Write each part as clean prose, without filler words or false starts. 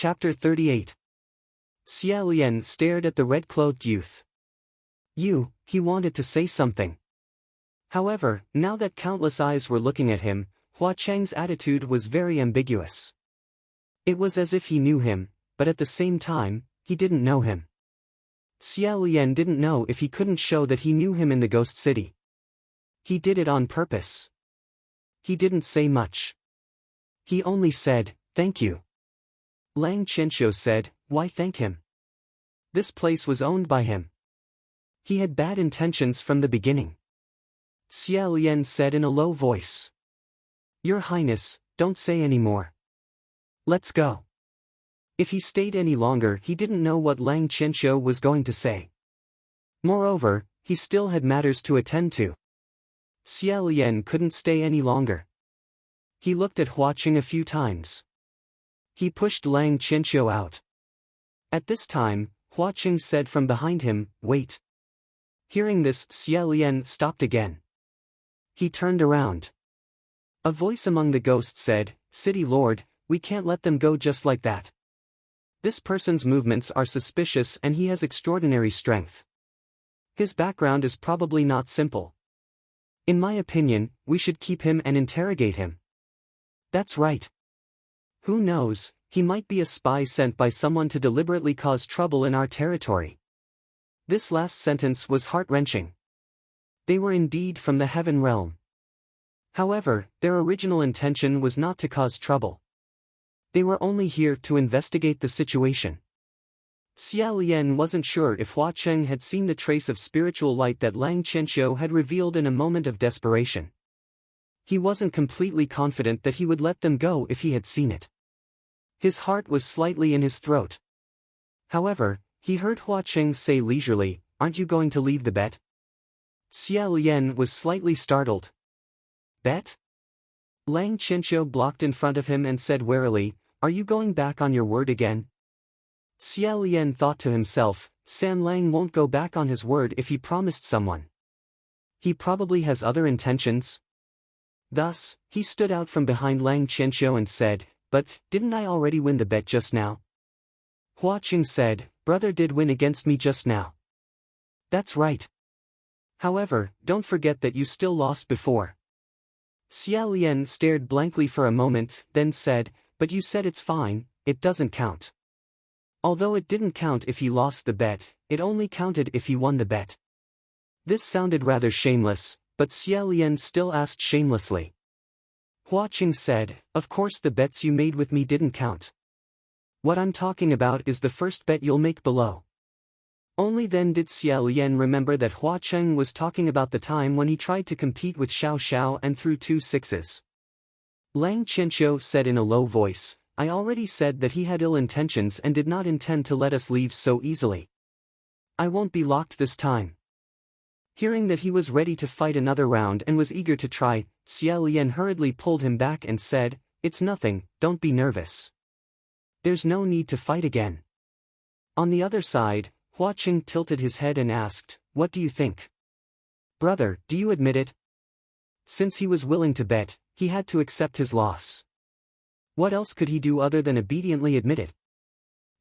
Chapter 38. Xia Lian stared at the red-clothed youth. He wanted to say something. However, now that countless eyes were looking at him, Hua Cheng's attitude was very ambiguous. It was as if he knew him, but at the same time, he didn't know him. Xia Lian didn't know if he couldn't show that he knew him in the ghost city. He did it on purpose. He didn't say much. He only said, "Thank you." Lang Qianqiu said, "Why thank him? This place was owned by him. He had bad intentions from the beginning." Xia Lian said in a low voice. "Your Highness, don't say any more. Let's go." If he stayed any longer, he didn't know what Lang Qianqiu was going to say. Moreover, he still had matters to attend to. Xia Lian couldn't stay any longer. He looked at Hua Cheng a few times. He pushed Lang Qianqiu out. At this time, Hua Cheng said from behind him, "Wait." Hearing this, Xia Lian stopped again. He turned around. A voice among the ghosts said, "City Lord, we can't let them go just like that. This person's movements are suspicious and he has extraordinary strength. His background is probably not simple. In my opinion, we should keep him and interrogate him." "That's right. Who knows, he might be a spy sent by someone to deliberately cause trouble in our territory." This last sentence was heart-wrenching. They were indeed from the heaven realm. However, their original intention was not to cause trouble. They were only here to investigate the situation. Xia Lian wasn't sure if Hua Cheng had seen the trace of spiritual light that Lang Qianqiu had revealed in a moment of desperation. He wasn't completely confident that he would let them go if he had seen it. His heart was slightly in his throat. However, he heard Hua Cheng say leisurely, "Aren't you going to leave the bet?" Xia Lian was slightly startled. "Bet?" Lang Qianqiu blocked in front of him and said warily, "Are you going back on your word again?" Xia Lian thought to himself, San Lang won't go back on his word if he promised someone. He probably has other intentions. Thus, he stood out from behind Lang Qianqiu and said, "But, didn't I already win the bet just now?" Hua Cheng said, "Brother did win against me just now." "That's right. However, don't forget that you still lost before." Xia Lian stared blankly for a moment, then said, "But you said it's fine, it doesn't count." Although it didn't count if he lost the bet, it only counted if he won the bet. This sounded rather shameless, but Xia Lian still asked shamelessly. Hua Cheng said, "Of course the bets you made with me didn't count. What I'm talking about is the first bet you'll make below." Only then did Xia Lian remember that Hua Cheng was talking about the time when he tried to compete with Xiao Xiao and threw 2 sixes. Lang Qianqiu said in a low voice, "I already said that he had ill intentions and did not intend to let us leave so easily. I won't be locked this time." Hearing that he was ready to fight another round and was eager to try, Xia Lian hurriedly pulled him back and said, "It's nothing, don't be nervous. There's no need to fight again." On the other side, Hua Cheng tilted his head and asked, "What do you think? Brother, do you admit it?" Since he was willing to bet, he had to accept his loss. What else could he do other than obediently admit it?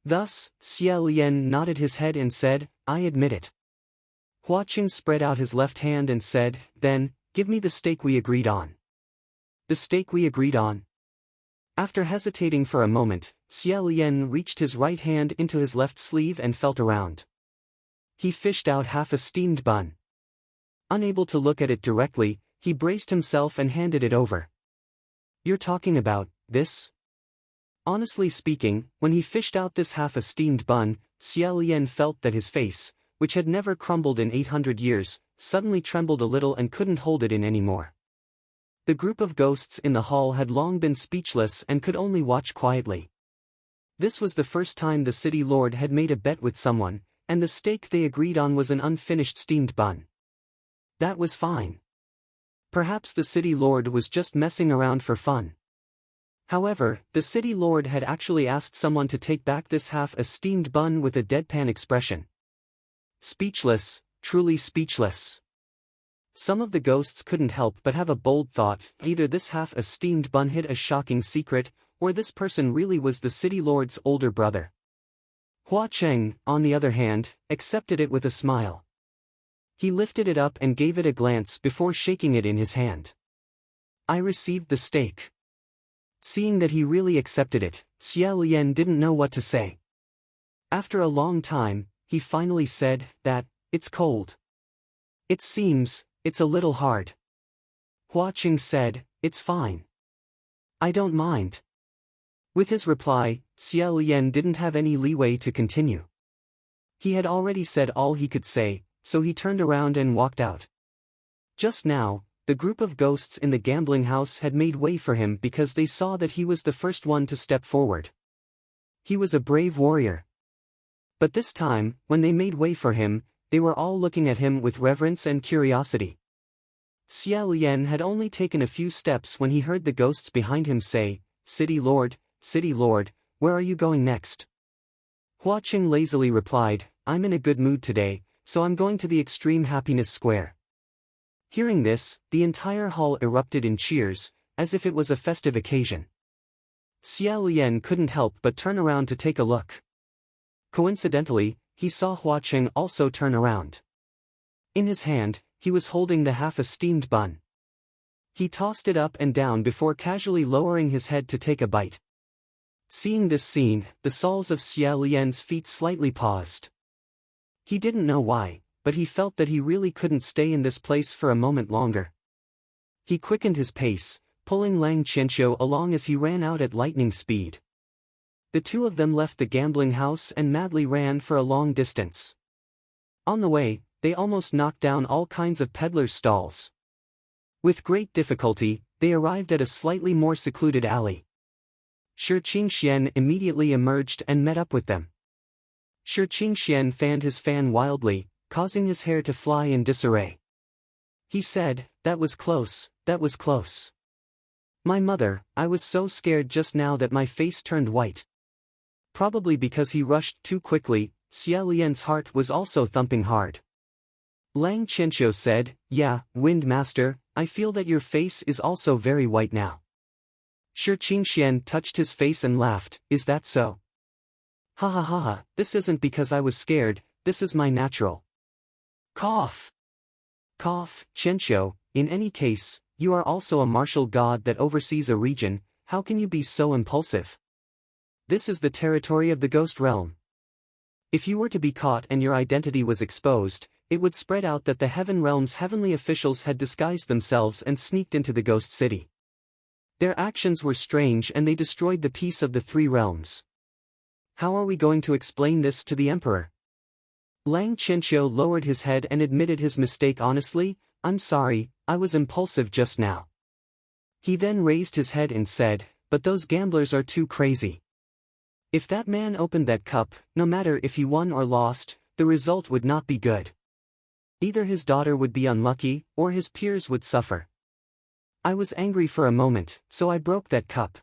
Thus, Xia Lian nodded his head and said, "I admit it." Hua Cheng spread out his left hand and said, "Then, give me the stake we agreed on." "The stake we agreed on?" After hesitating for a moment, Xia Lian reached his right hand into his left sleeve and felt around. He fished out half a steamed bun. Unable to look at it directly, he braced himself and handed it over. "You're talking about this?" Honestly speaking, when he fished out this half a steamed bun, Xia Lian felt that his face, which had never crumbled in 800 years, suddenly trembled a little and couldn't hold it in anymore. The group of ghosts in the hall had long been speechless and could only watch quietly. This was the first time the city lord had made a bet with someone, and the stake they agreed on was an unfinished steamed bun. That was fine. Perhaps the city lord was just messing around for fun. However, the city lord had actually asked someone to take back this half a steamed bun with a deadpan expression. Speechless, truly speechless. Some of the ghosts couldn't help but have a bold thought, either this half a steamed bun hid a shocking secret, or this person really was the city lord's older brother. Hua Cheng, on the other hand, accepted it with a smile. He lifted it up and gave it a glance before shaking it in his hand. I received the steak. Seeing that he really accepted it, Xia Lian didn't know what to say. After a long time, he finally said that, "It's cold. It seems, it's a little hard." Hua Cheng said, "It's fine. I don't mind." With his reply, Xia Lian didn't have any leeway to continue. He had already said all he could say, so he turned around and walked out. Just now, the group of ghosts in the gambling house had made way for him because they saw that he was the first one to step forward. He was a brave warrior. But this time, when they made way for him, they were all looking at him with reverence and curiosity. Xia Lian had only taken a few steps when he heard the ghosts behind him say, City Lord, where are you going next?" Hua Cheng lazily replied, "I'm in a good mood today, so I'm going to the Extreme Happiness Square." Hearing this, the entire hall erupted in cheers, as if it was a festive occasion. Xia Lian couldn't help but turn around to take a look. Coincidentally, he saw Hua Cheng also turn around. In his hand, he was holding the half-a-steamed bun. He tossed it up and down before casually lowering his head to take a bite. Seeing this scene, the soles of Xia Lian's feet slightly paused. He didn't know why, but he felt that he really couldn't stay in this place for a moment longer. He quickened his pace, pulling Lang Qianqiu along as he ran out at lightning speed. The two of them left the gambling house and madly ran for a long distance. On the way, they almost knocked down all kinds of peddlers' stalls. With great difficulty, they arrived at a slightly more secluded alley. Shi Qingxian immediately emerged and met up with them. Shi Qingxian fanned his fan wildly, causing his hair to fly in disarray. He said, "That was close, that was close. My mother, I was so scared just now that my face turned white." Probably because he rushed too quickly, Xia Lian's heart was also thumping hard. Lang Qianqiu said, "Yeah, Wind Master, I feel that your face is also very white now." Shi Qingxian touched his face and laughed, "Is that so?" "Ha ha ha ha, this isn't because I was scared, this is my natural." Cough. Cough, Qianqiu, in any case, you are also a martial god that oversees a region, how can you be so impulsive? This is the territory of the ghost realm. If you were to be caught and your identity was exposed, it would spread out that the heaven realm's heavenly officials had disguised themselves and sneaked into the ghost city. Their actions were strange and they destroyed the peace of the three realms. How are we going to explain this to the emperor? Lang Qianqiu lowered his head and admitted his mistake honestly, "I'm sorry, I was impulsive just now." He then raised his head and said, "But those gamblers are too crazy. If that man opened that cup, no matter if he won or lost, the result would not be good. Either his daughter would be unlucky, or his peers would suffer. I was angry for a moment, so I broke that cup."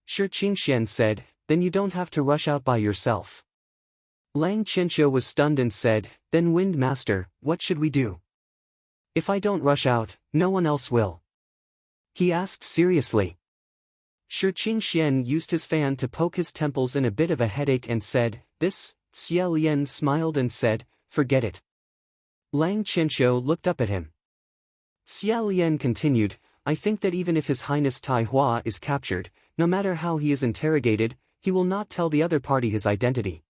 Shi Qingxian said, "Then you don't have to rush out by yourself." Lang Qianqiu was stunned and said, "Then Wind Master, what should we do? If I don't rush out, no one else will." He asked seriously. Shi Qingxian used his fan to poke his temples in a bit of a headache and said, "This." Xia Lian smiled and said, "Forget it." Lang Qianqiu looked up at him. Xia Lian continued, "I think that even if His Highness Tai Hua is captured, no matter how he is interrogated, he will not tell the other party his identity.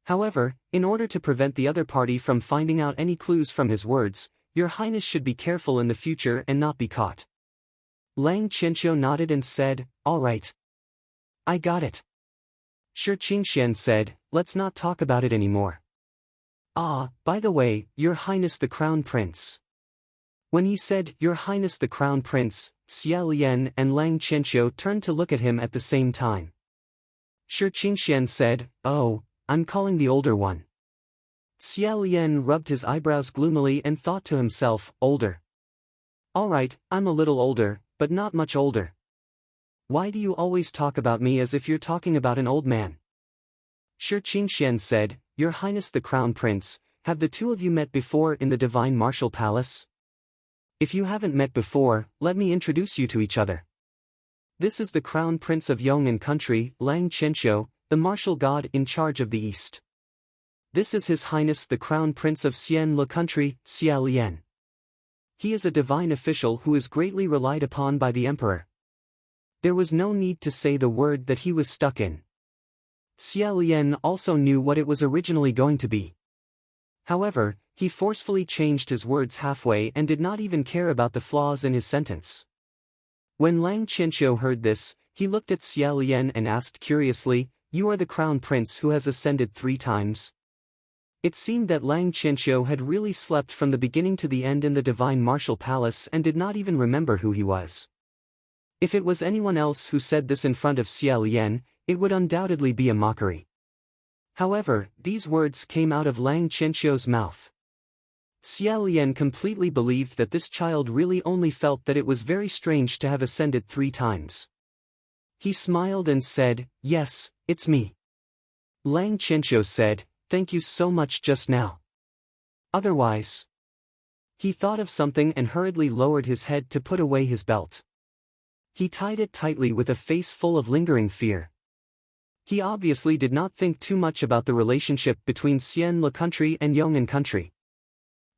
However, in order to prevent the other party from finding out any clues from his words, Your Highness should be careful in the future and not be caught." Lang Qianqiu nodded and said, "All right. I got it." Shi Qingxian said, "Let's not talk about it anymore. Ah, by the way, Your Highness the Crown Prince." When he said, "Your Highness the Crown Prince," Xia Lian and Lang Qianqiu turned to look at him at the same time. Shi Qingxian said, "Oh, I'm calling the older one." Xia Lian rubbed his eyebrows gloomily and thought to himself, "Older. All right, I'm a little older, but not much older. Why do you always talk about me as if you're talking about an old man?" Shi Qingxian said, "Your Highness the Crown Prince, have the two of you met before in the Divine Martial Palace? If you haven't met before, let me introduce you to each other." This is the crown prince of Yong'an country, Lang Qianqiu, the martial god in charge of the east. This is His Highness the crown prince of Xian Le country, Xia Lian. He is a divine official who is greatly relied upon by the emperor. There was no need to say the word that he was stuck in. Xia Lian also knew what it was originally going to be. However, he forcefully changed his words halfway and did not even care about the flaws in his sentence. When Lang Qianqiu heard this, he looked at Xia Lian and asked curiously, "You are the crown prince who has ascended 3 times?" It seemed that Lang Qianqiu had really slept from the beginning to the end in the divine martial palace and did not even remember who he was. If it was anyone else who said this in front of Xia Lian, it would undoubtedly be a mockery. However, these words came out of Lang Qianqiu's mouth. Xia Lian completely believed that this child really only felt that it was very strange to have ascended 3 times. He smiled and said, "Yes, it's me." Lang Qianqiu said, "Thank you so much just now. Otherwise..." He thought of something and hurriedly lowered his head to put away his belt. He tied it tightly with a face full of lingering fear. He obviously did not think too much about the relationship between Xian Le country and Yong'an country.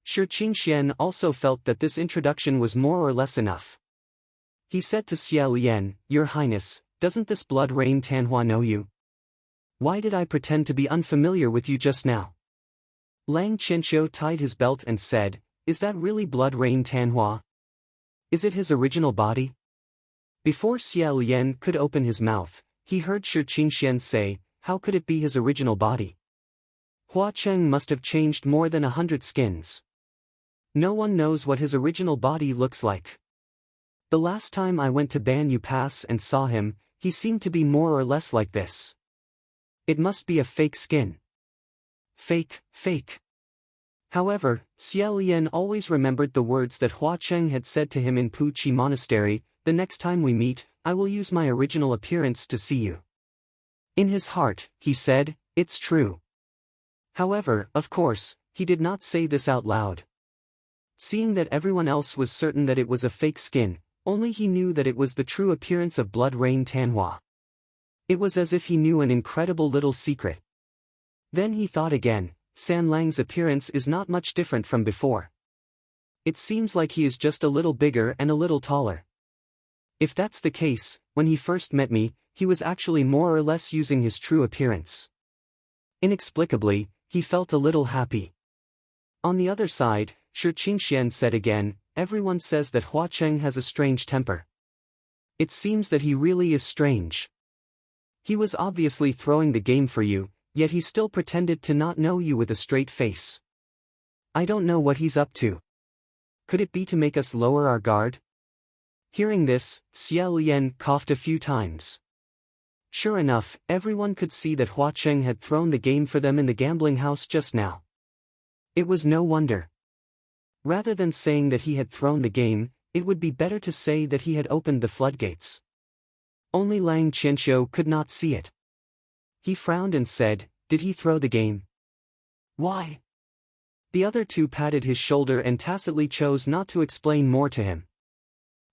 Shi Qingxian also felt that this introduction was more or less enough. He said to Xia Lian, "Your Highness, doesn't this blood rain Tanhua know you? Why did I pretend to be unfamiliar with you just now?" Lang Qianqiu tied his belt and said, "Is that really blood rain Tanhua? Is it his original body?" Before Xia Lian could open his mouth, he heard Shi Qingxian say, "How could it be his original body? Hua Cheng must have changed more than 100 skins. No one knows what his original body looks like. The last time I went to Banyu Pass and saw him, he seemed to be more or less like this. It must be a fake skin. Fake, fake." However, Xia Lian always remembered the words that Hua Cheng had said to him in Pu Chi Monastery, "The next time we meet, I will use my original appearance to see you." In his heart, he said, "It's true." However, of course, he did not say this out loud. Seeing that everyone else was certain that it was a fake skin, only he knew that it was the true appearance of Blood Rain Tanhua. It was as if he knew an incredible little secret. Then he thought again, San Lang's appearance is not much different from before. It seems like he is just a little bigger and a little taller. If that's the case, when he first met me, he was actually more or less using his true appearance. Inexplicably, he felt a little happy. On the other side, Shi Qingxian said again, "Everyone says that Hua Cheng has a strange temper. It seems that he really is strange. He was obviously throwing the game for you, yet he still pretended to not know you with a straight face. I don't know what he's up to. Could it be to make us lower our guard?" Hearing this, Xia Lian coughed a few times. Sure enough, everyone could see that Hua Cheng had thrown the game for them in the gambling house just now. It was no wonder. Rather than saying that he had thrown the game, it would be better to say that he had opened the floodgates. Only Lang Qianqiu could not see it. He frowned and said, "Did he throw the game?" "Why?" The other two patted his shoulder and tacitly chose not to explain more to him.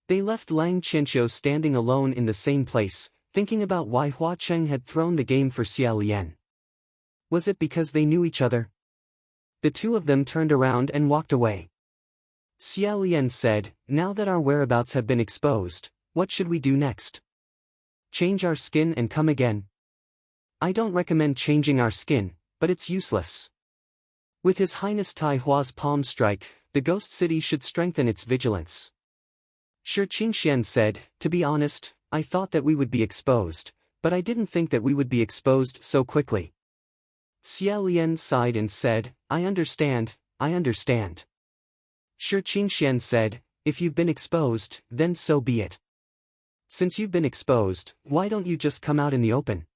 They left Lang Qianqiu standing alone in the same place, thinking about why Hua Cheng had thrown the game for Xia Lian. Was it because they knew each other? The two of them turned around and walked away. Xia Lian said, "Now that our whereabouts have been exposed, what should we do next? Change our skin and come again?" "I don't recommend changing our skin, but it's useless. With His Highness Tai Hua's palm strike, the ghost city should strengthen its vigilance." Shi Qingxian said, "To be honest, I thought that we would be exposed, but I didn't think that we would be exposed so quickly." Xia Lian sighed and said, I understand. Shi Qingxian said, "If you've been exposed, then so be it. Since you've been exposed, why don't you just come out in the open?"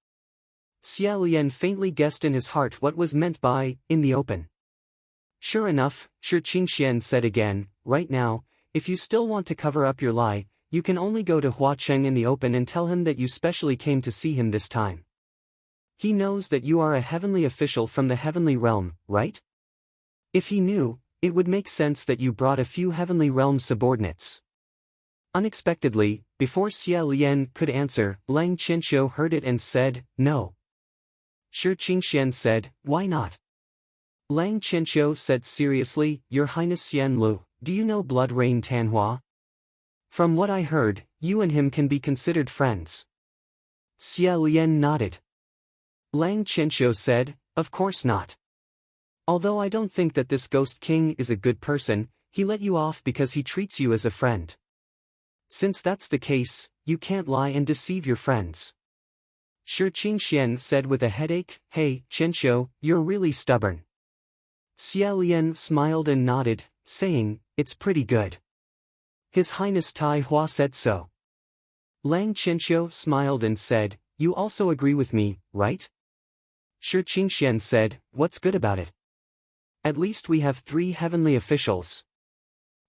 Xia Lian faintly guessed in his heart what was meant by, in the open. Sure enough, Shi Qingxian said again, "Right now, if you still want to cover up your lie, you can only go to Hua Cheng in the open and tell him that you specially came to see him this time. He knows that you are a heavenly official from the heavenly realm, right? If he knew, it would make sense that you brought a few heavenly realm subordinates." Unexpectedly, Before Xia Lian could answer, Lang Qianqiu heard it and said, "No." Shi Qingxian said, "Why not?" Lang Qianqiu said seriously, "Your Highness Xian Lu, do you know Blood Rain Tanhua? From what I heard, you and him can be considered friends." Xia Lian nodded. Lang Qianqiu said, "Of course not. Although I don't think that this Ghost King is a good person, he let you off because he treats you as a friend. Since that's the case, you can't lie and deceive your friends." Shi Qingxian said with a headache, "Hey, Qianqiu, you're really stubborn." Xia Lian smiled and nodded, saying, "It's pretty good. His Highness Tai Hua said so." Lang Qianqiu smiled and said, "You also agree with me, right?" Shi Qingxian said, "What's good about it? At least we have 3 heavenly officials.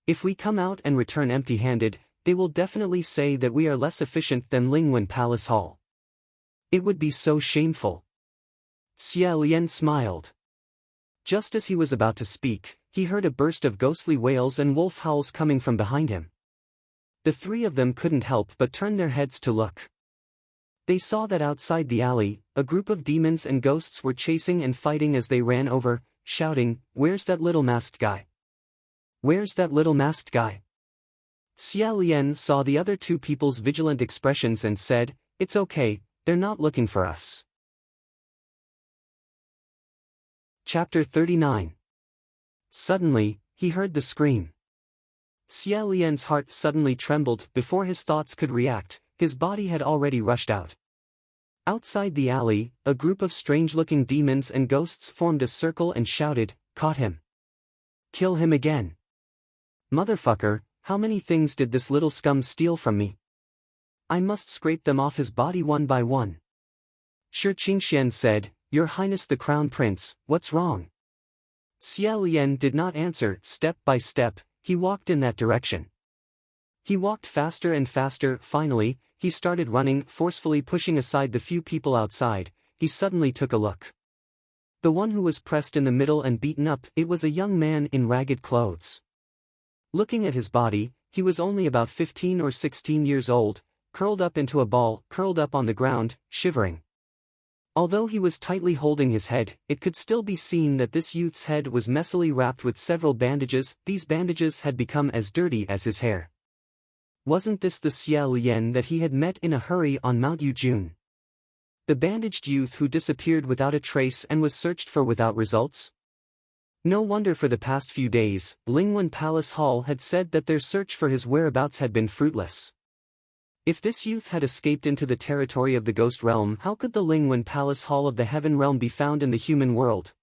If we come out and return empty-handed, they will definitely say that we are less efficient than Lingwen Palace Hall. It would be so shameful." Xia Lian smiled. Just as he was about to speak, he heard a burst of ghostly wails and wolf howls coming from behind him. The 3 of them couldn't help but turn their heads to look. They saw that outside the alley, a group of demons and ghosts were chasing and fighting as they ran over, shouting, "Where's that little masked guy? Where's that little masked guy?" Xia Lian saw the other 2 people's vigilant expressions and said, "It's okay, they're not looking for us." Chapter 39. Suddenly, he heard the scream. Xia Lian's heart suddenly trembled. Before his thoughts could react, his body had already rushed out. Outside the alley, a group of strange-looking demons and ghosts formed a circle and shouted, "Caught him! Kill him again! Motherfucker, how many things did this little scum steal from me? I must scrape them off his body one by one." Shi Qingxian said, "Your Highness the Crown Prince, what's wrong?" Xia Lian did not answer. Step by step, he walked in that direction. He walked faster and faster. Finally, he started running, forcefully pushing aside the few people outside. He suddenly took a look. The one who was pressed in the middle and beaten up, it was a young man in ragged clothes. Looking at his body, he was only about 15 or 16 years old, curled up into a ball, curled up on the ground, shivering. Although he was tightly holding his head, it could still be seen that this youth's head was messily wrapped with several bandages. These bandages had become as dirty as his hair. Wasn't this the Xia Lian that he had met in a hurry on Mount Yujun? The bandaged youth who disappeared without a trace and was searched for without results? No wonder for the past few days, Lingwen Palace Hall had said that their search for his whereabouts had been fruitless. If this youth had escaped into the territory of the Ghost Realm, how could the Lingwen Palace Hall of the Heaven Realm be found in the human world?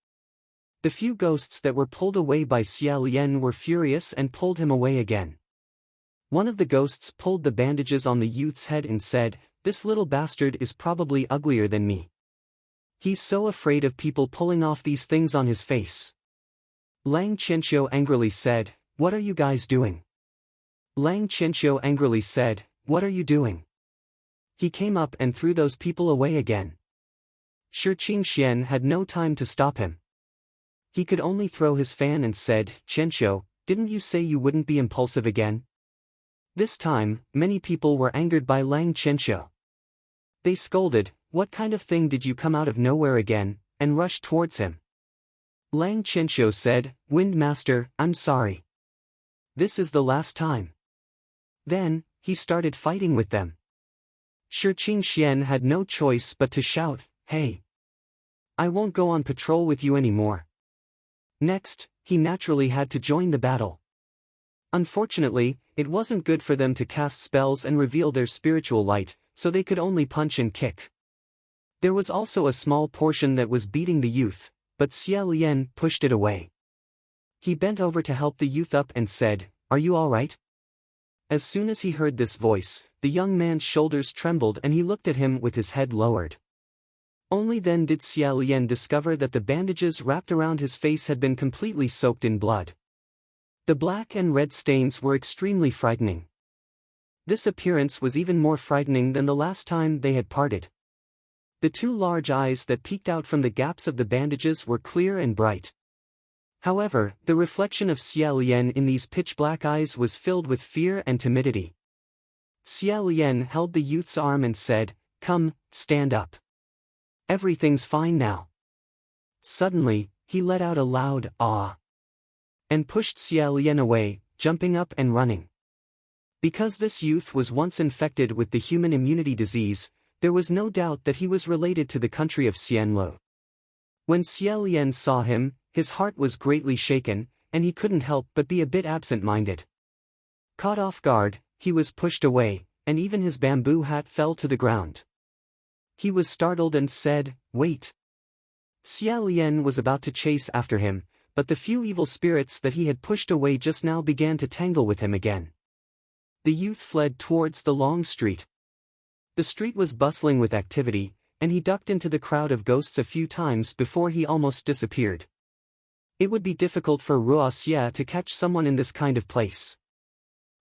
The few ghosts that were pulled away by Xia Lian were furious and pulled him away again. One of the ghosts pulled the bandages on the youth's head and said, "This little bastard is probably uglier than me. He's so afraid of people pulling off these things on his face." Lang Qianqiu angrily said, "What are you guys doing?" Lang Qianqiu angrily said, "What are you doing?" He came up and threw those people away again. Shi Qingxian had no time to stop him. He could only throw his fan and said, "Qianqiu, didn't you say you wouldn't be impulsive again?" This time, many people were angered by Lang Qianqiu. They scolded, "What kind of thing did you come out of nowhere again?" and rushed towards him. Lang Qianqiu said, "Wind Master, I'm sorry. This is the last time." Then, he started fighting with them. Shi Qingxian had no choice but to shout, "Hey! I won't go on patrol with you anymore." Next, he naturally had to join the battle. Unfortunately, it wasn't good for them to cast spells and reveal their spiritual light, so they could only punch and kick. There was also a small portion that was beating the youth, but Xia Lian pushed it away. He bent over to help the youth up and said, "Are you all right?" As soon as he heard this voice, the young man's shoulders trembled and he looked at him with his head lowered. Only then did Xia Lian discover that the bandages wrapped around his face had been completely soaked in blood. The black and red stains were extremely frightening. This appearance was even more frightening than the last time they had parted. The 2 large eyes that peeked out from the gaps of the bandages were clear and bright. However, the reflection of Xia Lian in these pitch-black eyes was filled with fear and timidity. Xia Lian held the youth's arm and said, "Come, stand up. Everything's fine now." Suddenly, he let out a loud "ah" and pushed Xia Lian away, jumping up and running. Because this youth was once infected with the human immunity disease, there was no doubt that he was related to the country of Xianlu. When Xia Lian saw him, his heart was greatly shaken, and he couldn't help but be a bit absent-minded. Caught off guard, he was pushed away, and even his bamboo hat fell to the ground. He was startled and said, "Wait." Xia Lian was about to chase after him, but the few evil spirits that he had pushed away just now began to tangle with him again. The youth fled towards the long street. The street was bustling with activity, and he ducked into the crowd of ghosts a few times before he almost disappeared. It would be difficult for Ruo Xia to catch someone in this kind of place.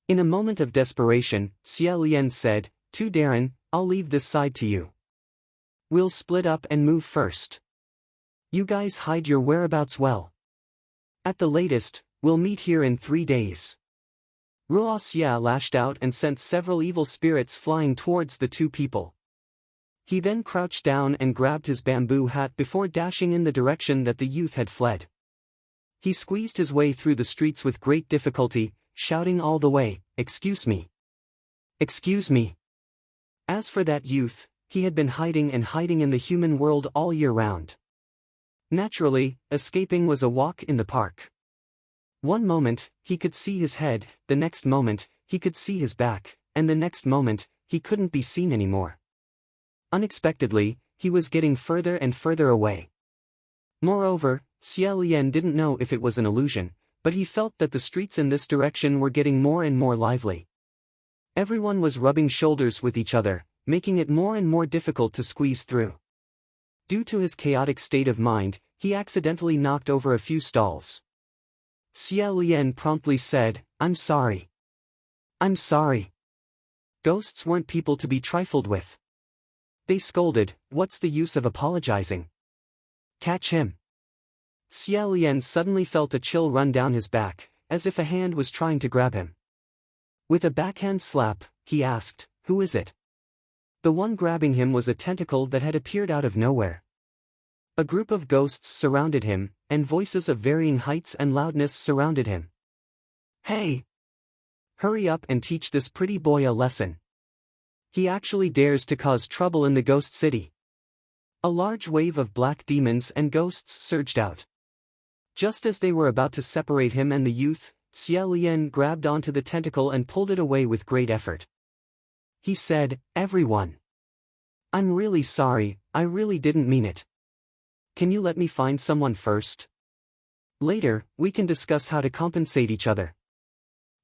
In a moment of desperation, Xia Lian said, "To Darren, I'll leave this side to you. We'll split up and move first. You guys hide your whereabouts well. At the latest, we'll meet here in 3 days." Ruo Xia lashed out and sent several evil spirits flying towards the two people. He then crouched down and grabbed his bamboo hat before dashing in the direction that the youth had fled. He squeezed his way through the streets with great difficulty, shouting all the way, "Excuse me! Excuse me!" As for that youth, he had been hiding in the human world all year round. Naturally, escaping was a walk in the park. One moment, he could see his head, the next moment, he could see his back, and the next moment, he couldn't be seen anymore. Unexpectedly, he was getting further and further away. Moreover, Xia Lian didn't know if it was an illusion, but he felt that the streets in this direction were getting more and more lively. Everyone was rubbing shoulders with each other, making it more and more difficult to squeeze through. Due to his chaotic state of mind, he accidentally knocked over a few stalls. Xia Lian promptly said, "I'm sorry. I'm sorry." Ghosts weren't people to be trifled with. They scolded, "What's the use of apologizing? Catch him." Xia Lian suddenly felt a chill run down his back, as if a hand was trying to grab him. With a backhand slap, he asked, "Who is it?" The one grabbing him was a tentacle that had appeared out of nowhere. A group of ghosts surrounded him, and voices of varying heights and loudness surrounded him. "Hey! Hurry up and teach this pretty boy a lesson. He actually dares to cause trouble in the ghost city." A large wave of black demons and ghosts surged out. Just as they were about to separate him and the youth, Xia Lian grabbed onto the tentacle and pulled it away with great effort. He said, "Everyone. I'm really sorry, I really didn't mean it. Can you let me find someone first? Later, we can discuss how to compensate each other."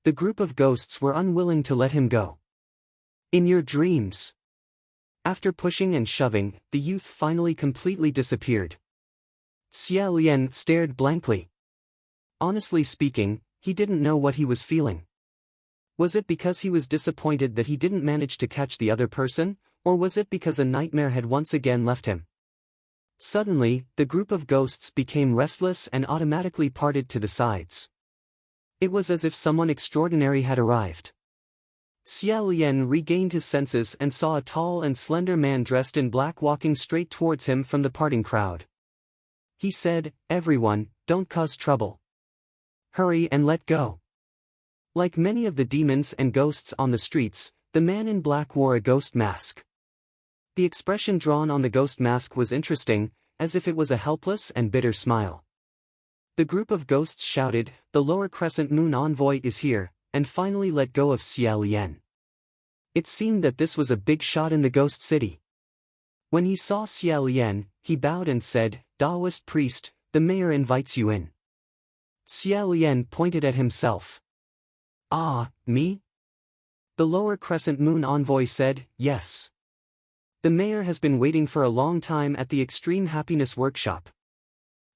The group of ghosts were unwilling to let him go. "In your dreams." After pushing and shoving, the youth finally completely disappeared. Xia Lian stared blankly. Honestly speaking, he didn't know what he was feeling. Was it because he was disappointed that he didn't manage to catch the other person, or was it because a nightmare had once again left him? Suddenly, the group of ghosts became restless and automatically parted to the sides. It was as if someone extraordinary had arrived. Xia Lian regained his senses and saw a tall and slender man dressed in black walking straight towards him from the parting crowd. He said, "Everyone, don't cause trouble. Hurry and let go." Like many of the demons and ghosts on the streets, the man in black wore a ghost mask. The expression drawn on the ghost mask was interesting, as if it was a helpless and bitter smile. The group of ghosts shouted, "The lower crescent moon envoy is here," and finally let go of Xia Lian. It seemed that this was a big shot in the ghost city. When he saw Xia Lian, he bowed and said, "Taoist priest, the mayor invites you in." Xia Lian pointed at himself. "Ah, me?" The lower crescent moon envoy said, "Yes. The mayor has been waiting for a long time at the Extreme Happiness Workshop."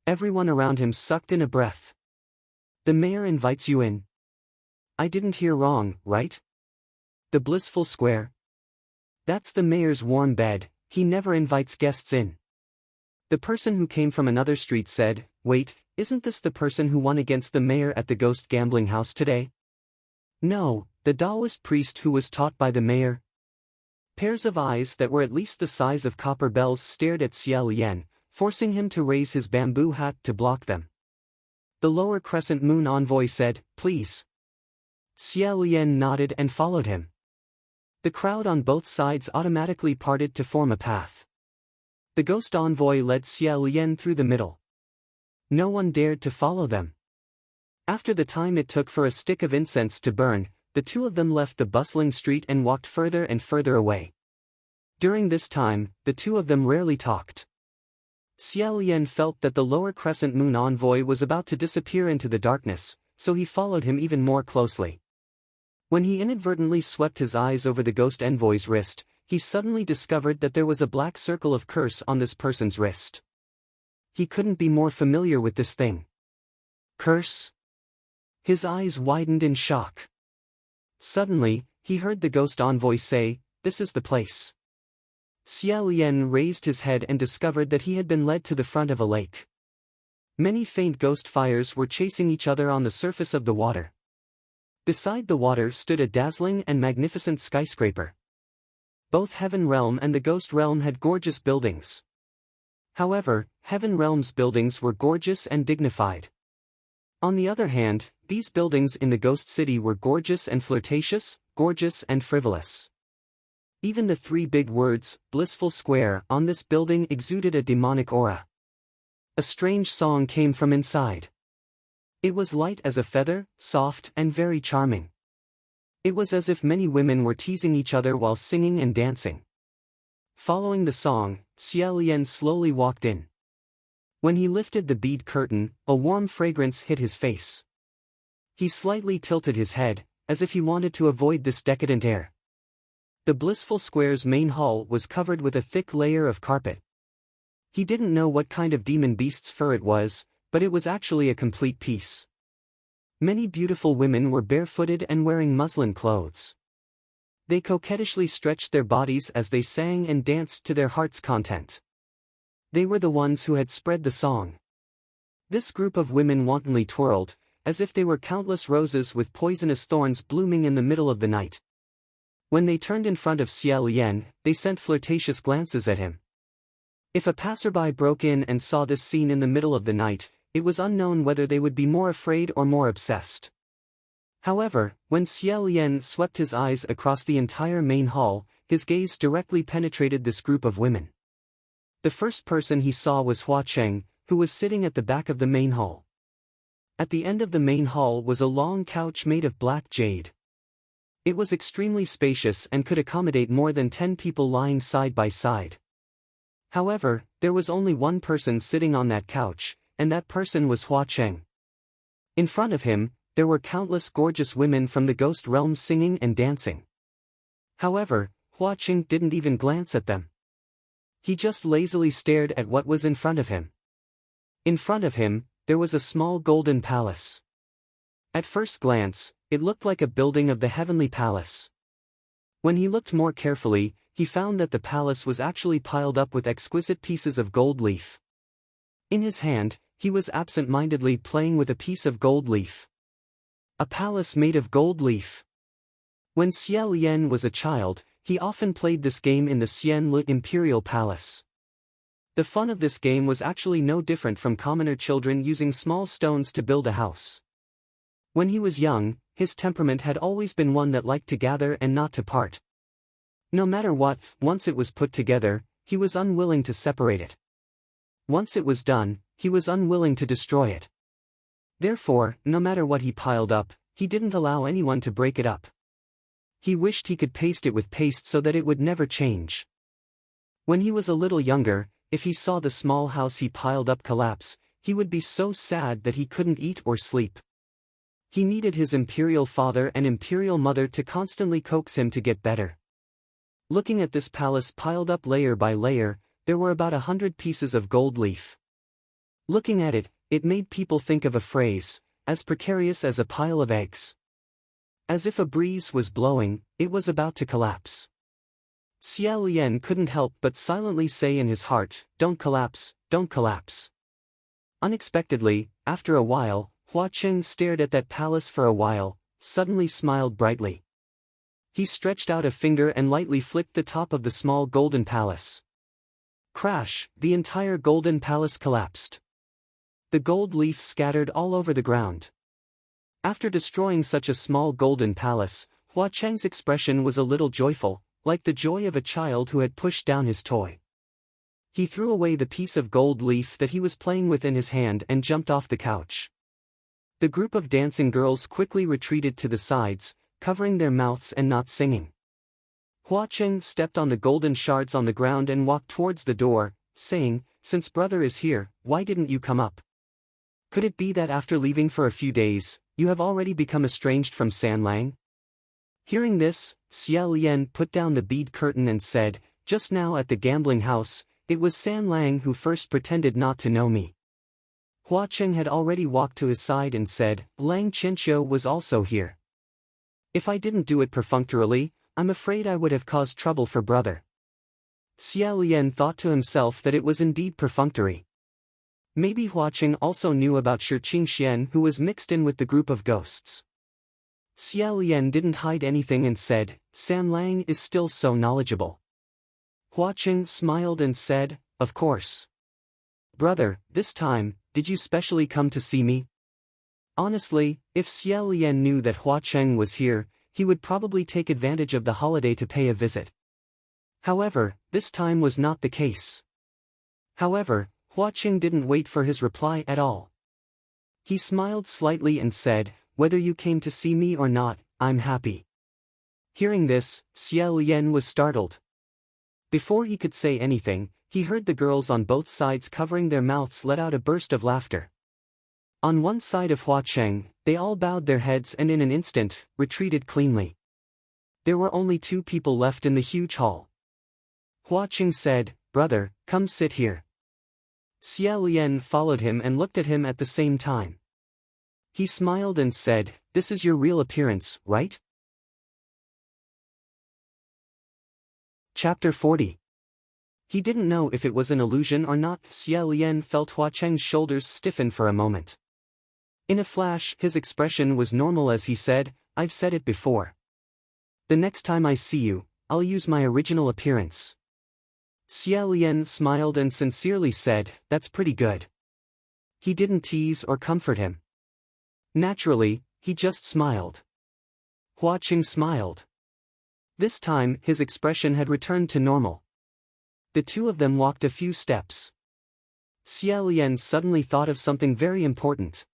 Everyone around him sucked in a breath. "The mayor invites you in? I didn't hear wrong, right? The blissful square? That's the mayor's warm bed, he never invites guests in." The person who came from another street said, "Wait, isn't this the person who won against the mayor at the ghost gambling house today?" "No, the Taoist priest who was taught by the mayor. Pairs of eyes that were at least the size of copper bells stared at Xia Lian, forcing him to raise his bamboo hat to block them. The lower crescent moon envoy said, "Please." Xia Lian nodded and followed him. The crowd on both sides automatically parted to form a path. The ghost envoy led Xia Lian through the middle. No one dared to follow them. After the time it took for a stick of incense to burn, the two of them left the bustling street and walked further and further away. During this time, the two of them rarely talked. Xia Lian felt that the lower crescent moon envoy was about to disappear into the darkness, so he followed him even more closely. When he inadvertently swept his eyes over the ghost envoy's wrist, he suddenly discovered that there was a black circle of curse on this person's wrist. He couldn't be more familiar with this thing. Curse? His eyes widened in shock. Suddenly, he heard the ghost envoy say, "This is the place." Xia Lian raised his head and discovered that he had been led to the front of a lake. Many faint ghost fires were chasing each other on the surface of the water. Beside the water stood a dazzling and magnificent skyscraper. Both Heaven Realm and the Ghost Realm had gorgeous buildings. However, Heaven Realm's buildings were gorgeous and dignified. On the other hand, these buildings in the Ghost City were gorgeous and flirtatious, gorgeous and frivolous. Even the three big words, "Blissful Square," on this building exuded a demonic aura. A strange song came from inside. It was light as a feather, soft and very charming. It was as if many women were teasing each other while singing and dancing. Following the song, Xia Lian slowly walked in. When he lifted the bead curtain, a warm fragrance hit his face. He slightly tilted his head, as if he wanted to avoid this decadent air. The Blissful Square's main hall was covered with a thick layer of carpet. He didn't know what kind of demon beast's fur it was, but it was actually a complete piece. Many beautiful women were barefooted and wearing muslin clothes. They coquettishly stretched their bodies as they sang and danced to their heart's content. They were the ones who had spread the song. This group of women wantonly twirled, as if they were countless roses with poisonous thorns blooming in the middle of the night. When they turned in front of Xia Lian, they sent flirtatious glances at him. If a passerby broke in and saw this scene in the middle of the night, it was unknown whether they would be more afraid or more obsessed. However, when Xia Lian swept his eyes across the entire main hall, his gaze directly penetrated this group of women. The first person he saw was Hua Cheng, who was sitting at the back of the main hall. At the end of the main hall was a long couch made of black jade. It was extremely spacious and could accommodate more than 10 people lying side by side. However, there was only one person sitting on that couch, and that person was Hua Cheng. In front of him, there were countless gorgeous women from the ghost realm singing and dancing. However, Hua Cheng didn't even glance at them. He just lazily stared at what was in front of him. In front of him, there was a small golden palace. At first glance, it looked like a building of the heavenly palace. When he looked more carefully, he found that the palace was actually piled up with exquisite pieces of gold leaf. In his hand, he was absent-mindedly playing with a piece of gold leaf. A palace made of gold leaf. When Xia Lian was a child, he often played this game in the Xian Li Imperial Palace. The fun of this game was actually no different from commoner children using small stones to build a house. When he was young, his temperament had always been one that liked to gather and not to part. No matter what, once it was put together, he was unwilling to separate it. Once it was done, he was unwilling to destroy it. Therefore, no matter what he piled up, he didn't allow anyone to break it up. He wished he could paste it with paste so that it would never change. When he was a little younger, if he saw the small house he piled up collapse, he would be so sad that he couldn't eat or sleep. He needed his imperial father and imperial mother to constantly coax him to get better. Looking at this palace piled up layer by layer, there were about 100 pieces of gold leaf. Looking at it, it made people think of a phrase, as precarious as a pile of eggs. As if a breeze was blowing, it was about to collapse. Xia Lian couldn't help but silently say in his heart, "Don't collapse, don't collapse." Unexpectedly, after a while, Hua Cheng stared at that palace for a while, suddenly smiled brightly. He stretched out a finger and lightly flicked the top of the small golden palace. Crash! The entire golden palace collapsed. The gold leaf scattered all over the ground. After destroying such a small golden palace, Hua Cheng's expression was a little joyful, like the joy of a child who had pushed down his toy. He threw away the piece of gold leaf that he was playing with in his hand and jumped off the couch. The group of dancing girls quickly retreated to the sides, covering their mouths and not singing. Hua Cheng stepped on the golden shards on the ground and walked towards the door, saying, "Since brother is here, why didn't you come up? Could it be that after leaving for a few days, you have already become estranged from San Lang?" Hearing this, Xia Lian put down the bead curtain and said, "Just now at the gambling house, it was San Lang who first pretended not to know me." Hua Cheng had already walked to his side and said, "Lang Qianqiu was also here. If I didn't do it perfunctorily, I'm afraid I would have caused trouble for brother." Xia Lian thought to himself that it was indeed perfunctory. Maybe Hua Cheng also knew about Shi Qingxian, who was mixed in with the group of ghosts. Xia Lian didn't hide anything and said, "San Lang is still so knowledgeable." Hua Cheng smiled and said, "Of course. Brother, this time, did you specially come to see me?" Honestly, if Xia Lian knew that Hua Cheng was here, he would probably take advantage of the holiday to pay a visit. However, this time was not the case. However, Hua Cheng didn't wait for his reply at all. He smiled slightly and said, "Whether you came to see me or not, I'm happy." Hearing this, Xia Lian was startled. Before he could say anything, he heard the girls on both sides covering their mouths let out a burst of laughter. On one side of Hua Cheng, they all bowed their heads and in an instant, retreated cleanly. There were only 2 people left in the huge hall. Hua Cheng said, "Brother, come sit here." Xia Lian followed him and looked at him at the same time. He smiled and said, "This is your real appearance, right?" Chapter 40. He didn't know if it was an illusion or not. Xia Lian felt Hua Cheng's shoulders stiffen for a moment. In a flash, his expression was normal as he said, "I've said it before. The next time I see you, I'll use my original appearance." Xia Lian smiled and sincerely said, "That's pretty good." He didn't tease or comfort him. Naturally, he just smiled. Hua Cheng smiled. This time, his expression had returned to normal. The 2 of them walked a few steps. Xia Lian suddenly thought of something very important.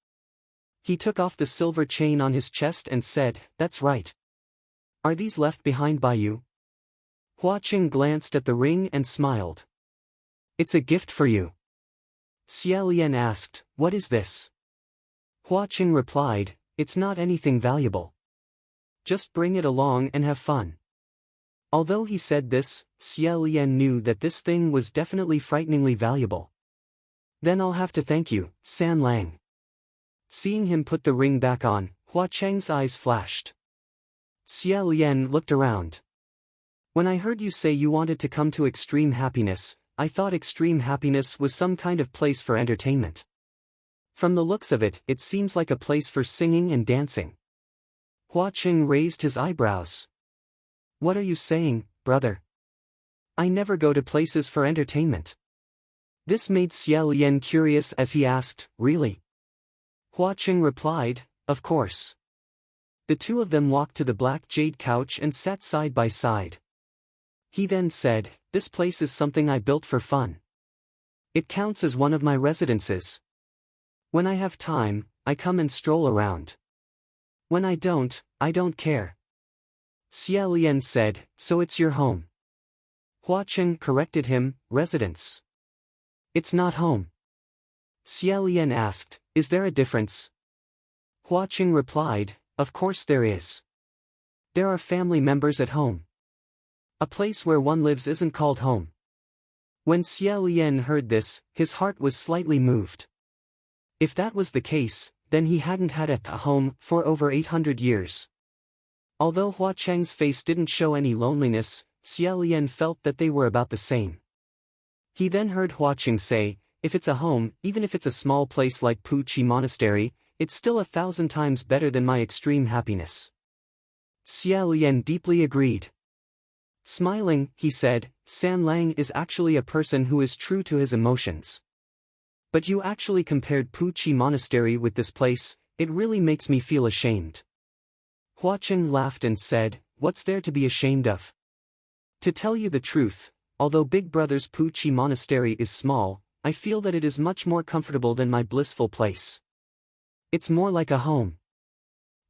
He took off the silver chain on his chest and said, "That's right. Are these left behind by you?" Hua Cheng glanced at the ring and smiled. "It's a gift for you." Xia Lian asked, "What is this?" Hua Cheng replied, "It's not anything valuable. Just bring it along and have fun." Although he said this, Xia Lian knew that this thing was definitely frighteningly valuable. "Then I'll have to thank you, San Lang." Seeing him put the ring back on, Hua Cheng's eyes flashed. Xia Lian looked around. "When I heard you say you wanted to come to Extreme Happiness, I thought Extreme Happiness was some kind of place for entertainment. From the looks of it, it seems like a place for singing and dancing." Hua Cheng raised his eyebrows. "What are you saying, brother? I never go to places for entertainment." This made Xia Lian curious as he asked, "Really?" Hua Cheng replied, "Of course." The 2 of them walked to the black jade couch and sat side by side. He then said, "This place is something I built for fun. It counts as one of my residences. When I have time, I come and stroll around. When I don't care." Xia Lian said, "So it's your home?" Hua Cheng corrected him, "Residence. It's not home." Xia Lian asked, "Is there a difference?" Hua Cheng replied, "Of course there is. There are family members at home. A place where one lives isn't called home." When Xia Lian heard this, his heart was slightly moved. If that was the case, then he hadn't had a home for over 800 years. Although Hua Cheng's face didn't show any loneliness, Xia Lian felt that they were about the same. He then heard Hua Cheng say, "If it's a home, even if it's a small place like Pu Chi Monastery, it's still 1,000 times better than my extreme happiness." Xia Lian deeply agreed. Smiling, he said, San Lang is actually a person who is true to his emotions. But you actually compared Pu Chi Monastery with this place, it really makes me feel ashamed. Hua Cheng laughed and said, what's there to be ashamed of? To tell you the truth, although Big Brother's Pu Chi Monastery is small, I feel that it is much more comfortable than my blissful place. It's more like a home.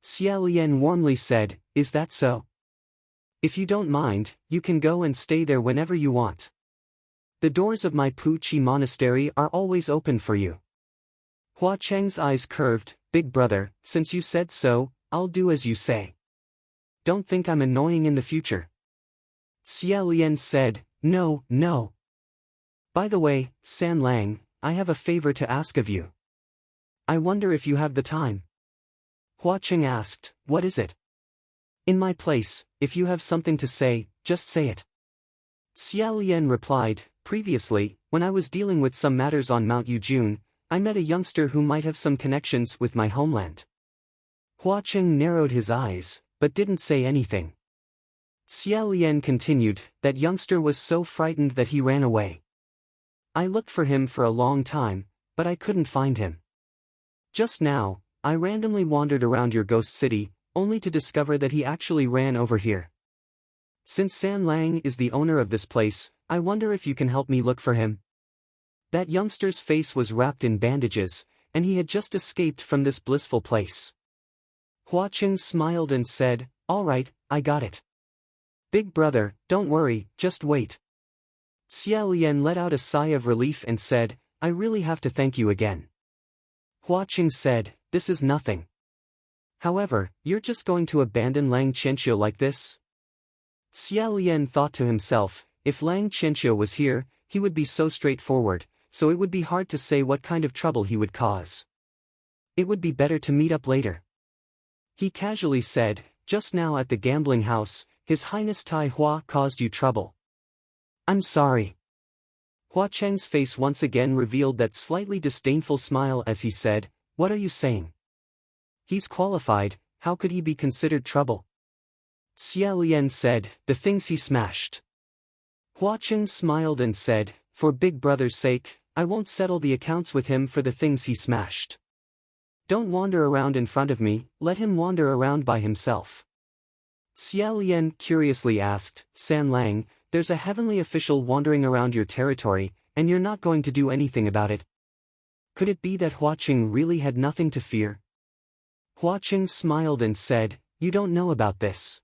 Xia Lian warmly said, is that so? If you don't mind, you can go and stay there whenever you want. The doors of my Pu Chi Monastery are always open for you. Hua Cheng's eyes curved, Big Brother, since you said so, I'll do as you say. Don't think I'm annoying in the future. Xia Lian said, no, no. By the way, San Lang, I have a favor to ask of you. I wonder if you have the time. Hua Cheng asked, what is it? In my place, if you have something to say, just say it. Xia Lian replied, previously, when I was dealing with some matters on Mount Yujun, I met a youngster who might have some connections with my homeland. Hua Cheng narrowed his eyes, but didn't say anything. Xia Lian continued, that youngster was so frightened that he ran away. I looked for him for a long time, but I couldn't find him. Just now, I randomly wandered around your ghost city, only to discover that he actually ran over here. Since San Lang is the owner of this place, I wonder if you can help me look for him. That youngster's face was wrapped in bandages, and he had just escaped from this blissful place. Hua Cheng smiled and said, all right, I got it. Big Brother, don't worry, just wait. Xia Lian let out a sigh of relief and said, I really have to thank you again. Hua Cheng said, this is nothing. However, you're just going to abandon Lang Qianqiu like this? Xia Lian thought to himself, if Lang Qianqiu was here, he would be so straightforward, so it would be hard to say what kind of trouble he would cause. It would be better to meet up later. He casually said, just now at the gambling house, His Highness Tai Hua caused you trouble. I'm sorry. Hua Cheng's face once again revealed that slightly disdainful smile as he said, what are you saying? He's qualified, how could he be considered trouble? Xia Lian said, the things he smashed. Hua Cheng smiled and said, for Big Brother's sake, I won't settle the accounts with him for the things he smashed. Don't wander around in front of me, let him wander around by himself. Xia Lian curiously asked, San Lang, there's a heavenly official wandering around your territory, and you're not going to do anything about it. Could it be that Hua Cheng really had nothing to fear? Hua Cheng smiled and said, you don't know about this.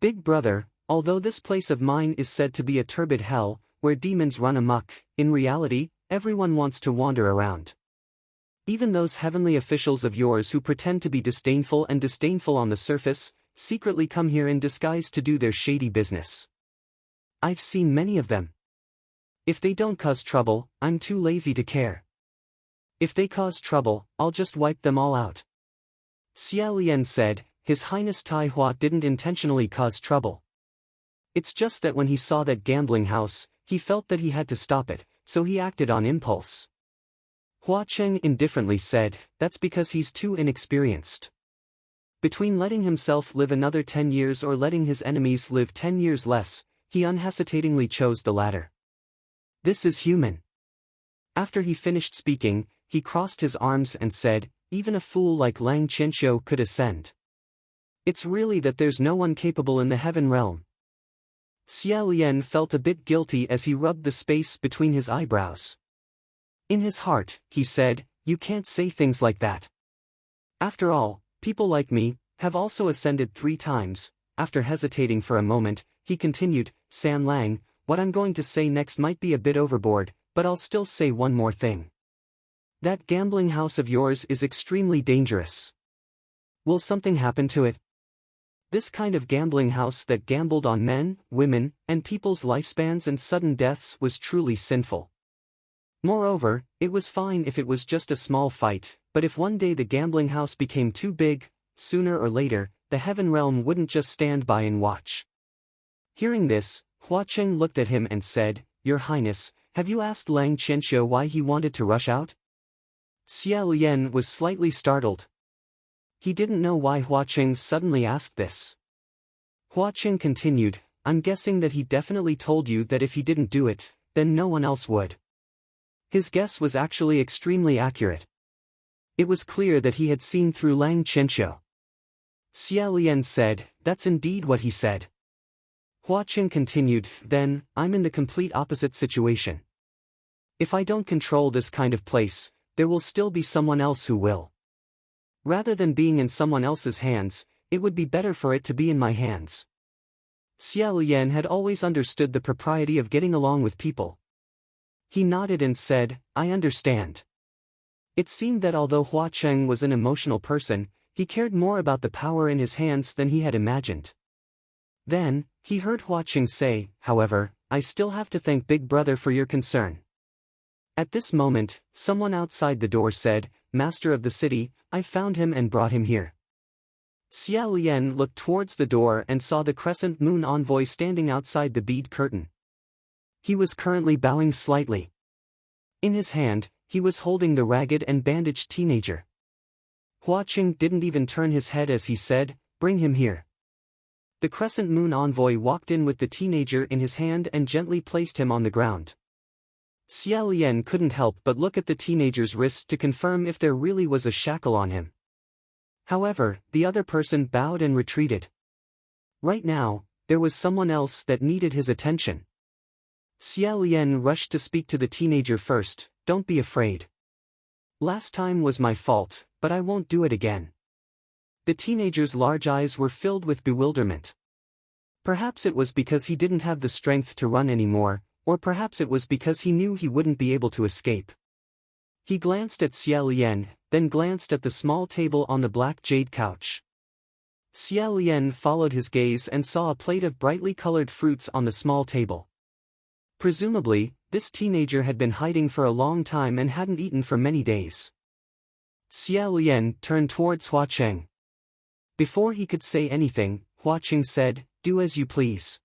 Big Brother, although this place of mine is said to be a turbid hell, where demons run amok, in reality, everyone wants to wander around. Even those heavenly officials of yours who pretend to be disdainful on the surface, secretly come here in disguise to do their shady business. I've seen many of them. If they don't cause trouble, I'm too lazy to care. If they cause trouble, I'll just wipe them all out. Xia Lian said, His Highness Tai Hua didn't intentionally cause trouble. It's just that when he saw that gambling house, he felt that he had to stop it, so he acted on impulse. Hua Cheng indifferently said, that's because he's too inexperienced. Between letting himself live another 10 years or letting his enemies live 10 years less, he unhesitatingly chose the latter. This is human. After he finished speaking, he crossed his arms and said, even a fool like Lang Qianqiu could ascend. It's really that there's no one capable in the heaven realm. Xia Lian felt a bit guilty as he rubbed the space between his eyebrows. In his heart, he said, you can't say things like that. After all, people like me have also ascended 3 times. After hesitating for a moment, he continued, San Lang, what I'm going to say next might be a bit overboard, but I'll still say one more thing. That gambling house of yours is extremely dangerous. Will something happen to it? This kind of gambling house that gambled on men, women, and people's lifespans and sudden deaths was truly sinful. Moreover, it was fine if it was just a small fight, but if one day the gambling house became too big, sooner or later, the heaven realm wouldn't just stand by and watch. Hearing this, Hua Cheng looked at him and said, Your Highness, have you asked Lang Qianqiu why he wanted to rush out? Xia Lian was slightly startled. He didn't know why Hua Cheng suddenly asked this. Hua Qing continued, I'm guessing that he definitely told you that if he didn't do it, then no one else would. His guess was actually extremely accurate. It was clear that he had seen through Lang Qianqiu. Xia Lian said, that's indeed what he said. Hua Qing continued, then, I'm in the complete opposite situation. If I don't control this kind of place, there will still be someone else who will. Rather than being in someone else's hands, it would be better for it to be in my hands. Xia Lian had always understood the propriety of getting along with people. He nodded and said, I understand. It seemed that although Hua Qing was an emotional person, he cared more about the power in his hands than he had imagined. Then, he heard Hua Qing say, however, I still have to thank Big Brother for your concern. At this moment, someone outside the door said, Master of the city, I found him and brought him here. Xia Lian looked towards the door and saw the crescent moon envoy standing outside the bead curtain. He was currently bowing slightly. In his hand, he was holding the ragged and bandaged teenager. Hua Qing didn't even turn his head as he said, bring him here. The crescent moon envoy walked in with the teenager in his hand and gently placed him on the ground. Xia Lian couldn't help but look at the teenager's wrist to confirm if there really was a shackle on him. However, the other person bowed and retreated. Right now, there was someone else that needed his attention. Xia Lian rushed to speak to the teenager first, don't be afraid. Last time was my fault, but I won't do it again. The teenager's large eyes were filled with bewilderment. Perhaps it was because he didn't have the strength to run anymore, or perhaps it was because he knew he wouldn't be able to escape. He glanced at Xia Lian, then glanced at the small table on the black jade couch. Xia Lian followed his gaze and saw a plate of brightly colored fruits on the small table. Presumably, this teenager had been hiding for a long time and hadn't eaten for many days. Xia Lian turned towards Hua Qing. Before he could say anything, Hua Qing said, do as you please.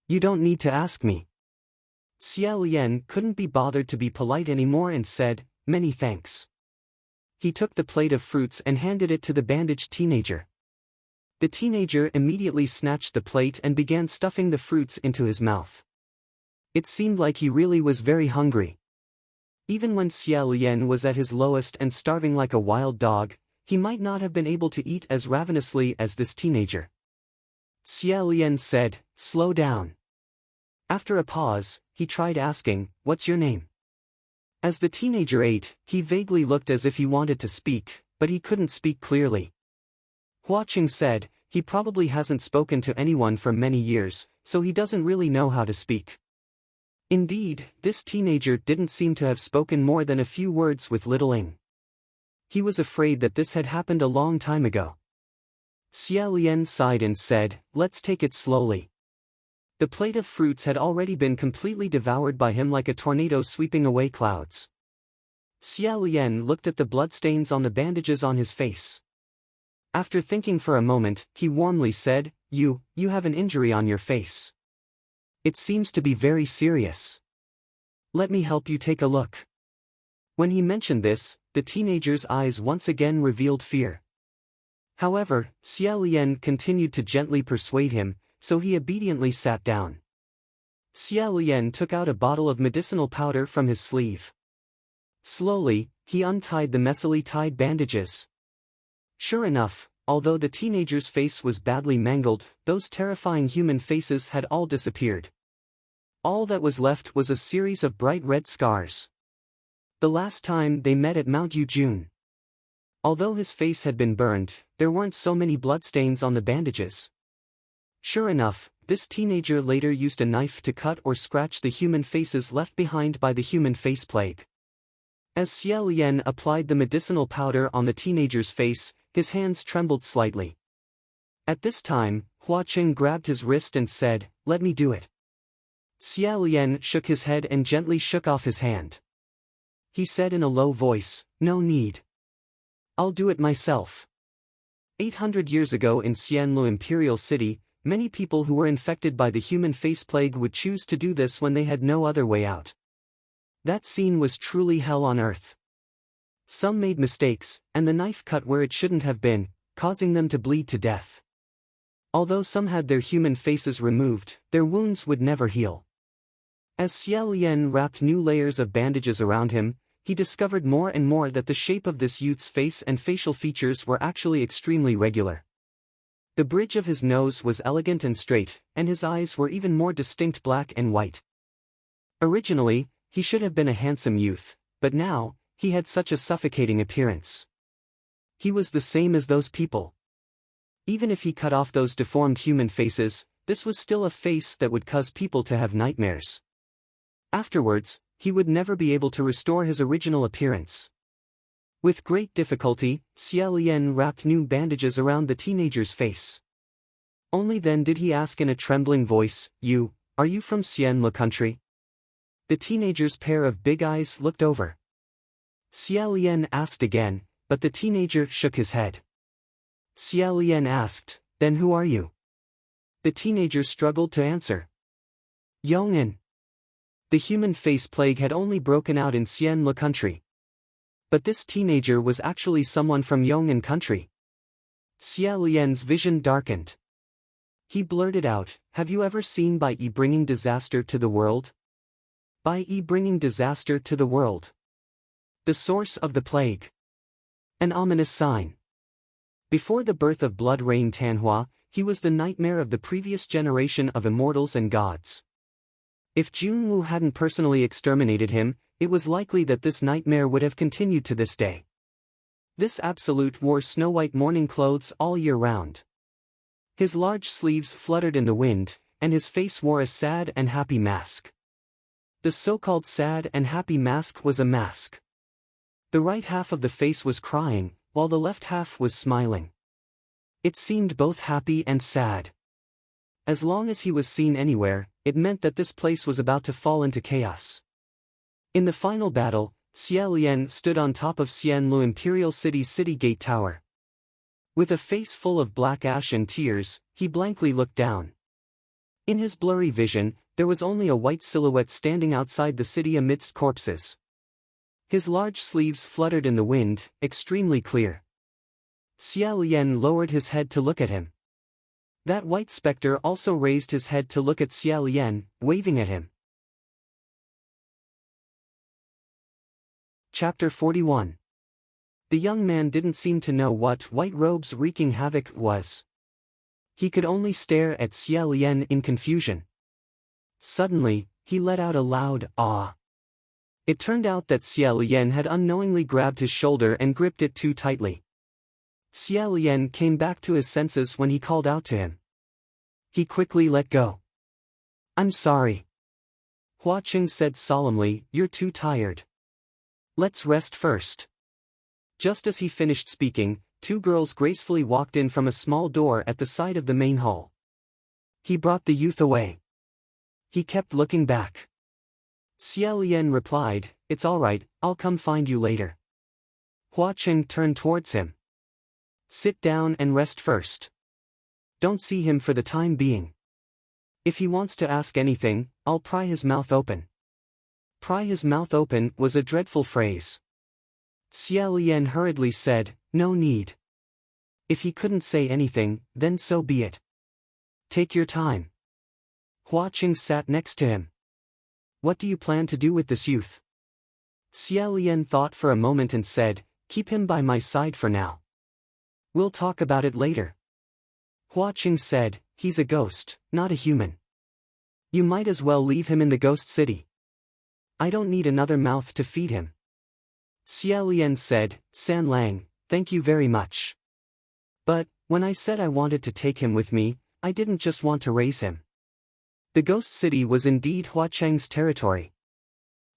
You don't need to ask me. Xia Lian couldn't be bothered to be polite anymore and said, many thanks. He took the plate of fruits and handed it to the bandaged teenager. The teenager immediately snatched the plate and began stuffing the fruits into his mouth. It seemed like he really was very hungry. Even when Xia Lian was at his lowest and starving like a wild dog, he might not have been able to eat as ravenously as this teenager. Xia Lian said, slow down. After a pause, he tried asking, what's your name? As the teenager ate, he vaguely looked as if he wanted to speak, but he couldn't speak clearly. Hua Qing said, he probably hasn't spoken to anyone for many years, so he doesn't really know how to speak. Indeed, this teenager didn't seem to have spoken more than a few words with little Ing. He was afraid that this had happened a long time ago. Xia Lian sighed and said, let's take it slowly. The plate of fruits had already been completely devoured by him like a tornado sweeping away clouds. Xia Lian looked at the bloodstains on the bandages on his face. After thinking for a moment, he warmly said, You have an injury on your face. It seems to be very serious. Let me help you take a look. When he mentioned this, the teenager's eyes once again revealed fear. However, Xia Lian continued to gently persuade him, so he obediently sat down. Xia Lian took out a bottle of medicinal powder from his sleeve. Slowly, he untied the messily tied bandages. Sure enough, although the teenager's face was badly mangled, those terrifying human faces had all disappeared. All that was left was a series of bright red scars. The last time they met at Mount Yujun. Although his face had been burned, there weren't so many bloodstains on the bandages. Sure enough, this teenager later used a knife to cut or scratch the human faces left behind by the human face plague. As Xia Lian applied the medicinal powder on the teenager's face, his hands trembled slightly. At this time, Hua Qing grabbed his wrist and said, Let me do it. Xia Lian shook his head and gently shook off his hand. He said in a low voice, No need. I'll do it myself. 800 years ago in Xianlu Imperial City, many people who were infected by the human face plague would choose to do this when they had no other way out. That scene was truly hell on earth. Some made mistakes, and the knife cut where it shouldn't have been, causing them to bleed to death. Although some had their human faces removed, their wounds would never heal. As Xia Lian wrapped new layers of bandages around him, he discovered more and more that the shape of this youth's face and facial features were actually extremely regular. The bridge of his nose was elegant and straight, and his eyes were even more distinct black and white. Originally, he should have been a handsome youth, but now, he had such a suffocating appearance. He was the same as those people. Even if he cut off those deformed human faces, this was still a face that would cause people to have nightmares. Afterwards, he would never be able to restore his original appearance. With great difficulty, Xia Lian wrapped new bandages around the teenager's face. Only then did he ask in a trembling voice, Are you from Xianlu country? The teenager's pair of big eyes looked over. Xia Lian asked again, but the teenager shook his head. Xia Lian asked, Then who are you? The teenager struggled to answer. Yong'an. The human face plague had only broken out in Xianlu country. But this teenager was actually someone from Yong'an country. Xia Lian's vision darkened. He blurted out, Have you ever seen Bai Yi bringing disaster to the world? Bai Yi bringing disaster to the world. The source of the plague. An ominous sign. Before the birth of Blood Rain Tanhua, he was the nightmare of the previous generation of immortals and gods. If Junwu hadn't personally exterminated him, it was likely that this nightmare would have continued to this day. This absolute wore snow-white mourning clothes all year round. His large sleeves fluttered in the wind, and his face wore a sad and happy mask. The so-called sad and happy mask was a mask. The right half of the face was crying, while the left half was smiling. It seemed both happy and sad. As long as he was seen anywhere, it meant that this place was about to fall into chaos. In the final battle, Xia Lian stood on top of Xianlu Imperial City's city gate tower. With a face full of black ash and tears, he blankly looked down. In his blurry vision, there was only a white silhouette standing outside the city amidst corpses. His large sleeves fluttered in the wind, extremely clear. Xia Lian lowered his head to look at him. That white specter also raised his head to look at Xia Lian, waving at him. Chapter 41. The young man didn't seem to know what white robes wreaking havoc was. He could only stare at Xia Lian in confusion. Suddenly, he let out a loud "ah." It turned out that Xia Lian had unknowingly grabbed his shoulder and gripped it too tightly. Xia Lian came back to his senses when he called out to him. He quickly let go. "I'm sorry." Hua Qing said solemnly, "You're too tired. Let's rest first." Just as he finished speaking, two girls gracefully walked in from a small door at the side of the main hall. He brought the youth away. He kept looking back. Xia Lian replied, "It's all right, I'll come find you later." Hua Qing turned towards him. "Sit down and rest first. Don't see him for the time being. If he wants to ask anything, I'll pry his mouth open." Pry his mouth open was a dreadful phrase. Xia Lian hurriedly said, "No need. If he couldn't say anything, then so be it. Take your time." Hua Qing sat next to him. "What do you plan to do with this youth?" Xia Lian thought for a moment and said, "Keep him by my side for now. We'll talk about it later." Hua Qing said, "He's a ghost, not a human. You might as well leave him in the ghost city. I don't need another mouth to feed him." Xia Lian said, "San Lang, thank you very much. But, when I said I wanted to take him with me, I didn't just want to raise him." The ghost city was indeed Hua Cheng's territory.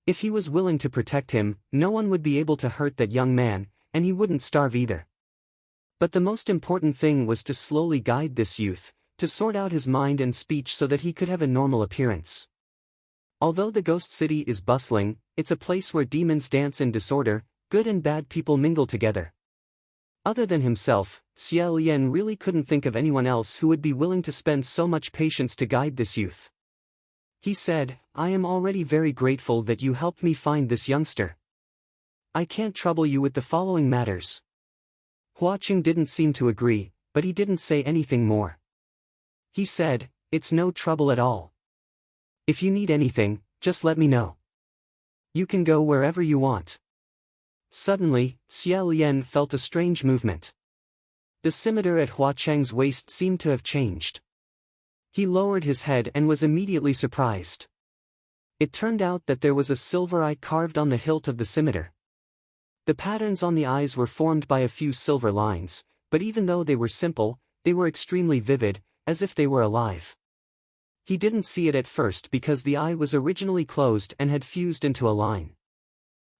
If he was willing to protect him, no one would be able to hurt that young man, and he wouldn't starve either. But the most important thing was to slowly guide this youth, to sort out his mind and speech so that he could have a normal appearance. Although the ghost city is bustling, it's a place where demons dance in disorder, good and bad people mingle together. Other than himself, Xia Lian really couldn't think of anyone else who would be willing to spend so much patience to guide this youth. He said, "I am already very grateful that you helped me find this youngster. I can't trouble you with the following matters." Hua Qing didn't seem to agree, but he didn't say anything more. He said, "It's no trouble at all. If you need anything, just let me know. You can go wherever you want." Suddenly, Xia Lian felt a strange movement. The scimitar at Hua Cheng's waist seemed to have changed. He lowered his head and was immediately surprised. It turned out that there was a silver eye carved on the hilt of the scimitar. The patterns on the eyes were formed by a few silver lines, but even though they were simple, they were extremely vivid, as if they were alive. He didn't see it at first because the eye was originally closed and had fused into a line.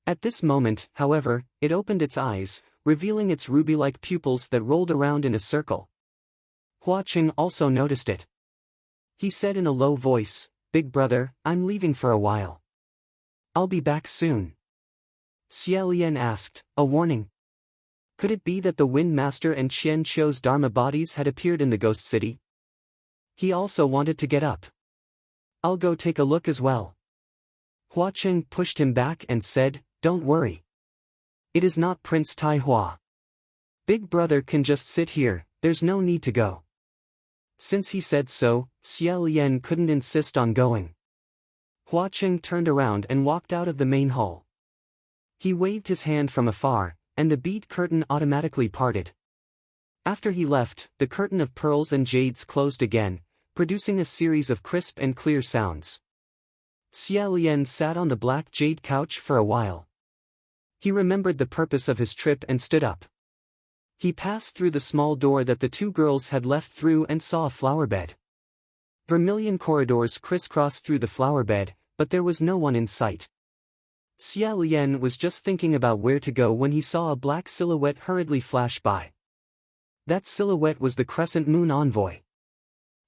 At this moment, however, it opened its eyes, revealing its ruby-like pupils that rolled around in a circle. Hua Cheng also noticed it. He said in a low voice, "Big brother, I'm leaving for a while. I'll be back soon." Xia Lian asked, "A warning? Could it be that the Wind Master and Qian Qiu's Dharma bodies had appeared in the Ghost City?" He also wanted to get up. "I'll go take a look as well." Hua Cheng pushed him back and said, "Don't worry. It is not Prince Tai Hua. Big brother can just sit here, there's no need to go." Since he said so, Xia Lian couldn't insist on going. Hua Cheng turned around and walked out of the main hall. He waved his hand from afar, and the bead curtain automatically parted. After he left, the curtain of pearls and jades closed again, producing a series of crisp and clear sounds. Xia Lian sat on the black jade couch for a while. He remembered the purpose of his trip and stood up. He passed through the small door that the two girls had left through and saw a flower bed. Vermilion corridors crisscrossed through the flower bed, but there was no one in sight. Xia Lian was just thinking about where to go when he saw a black silhouette hurriedly flash by. That silhouette was the Crescent Moon envoy.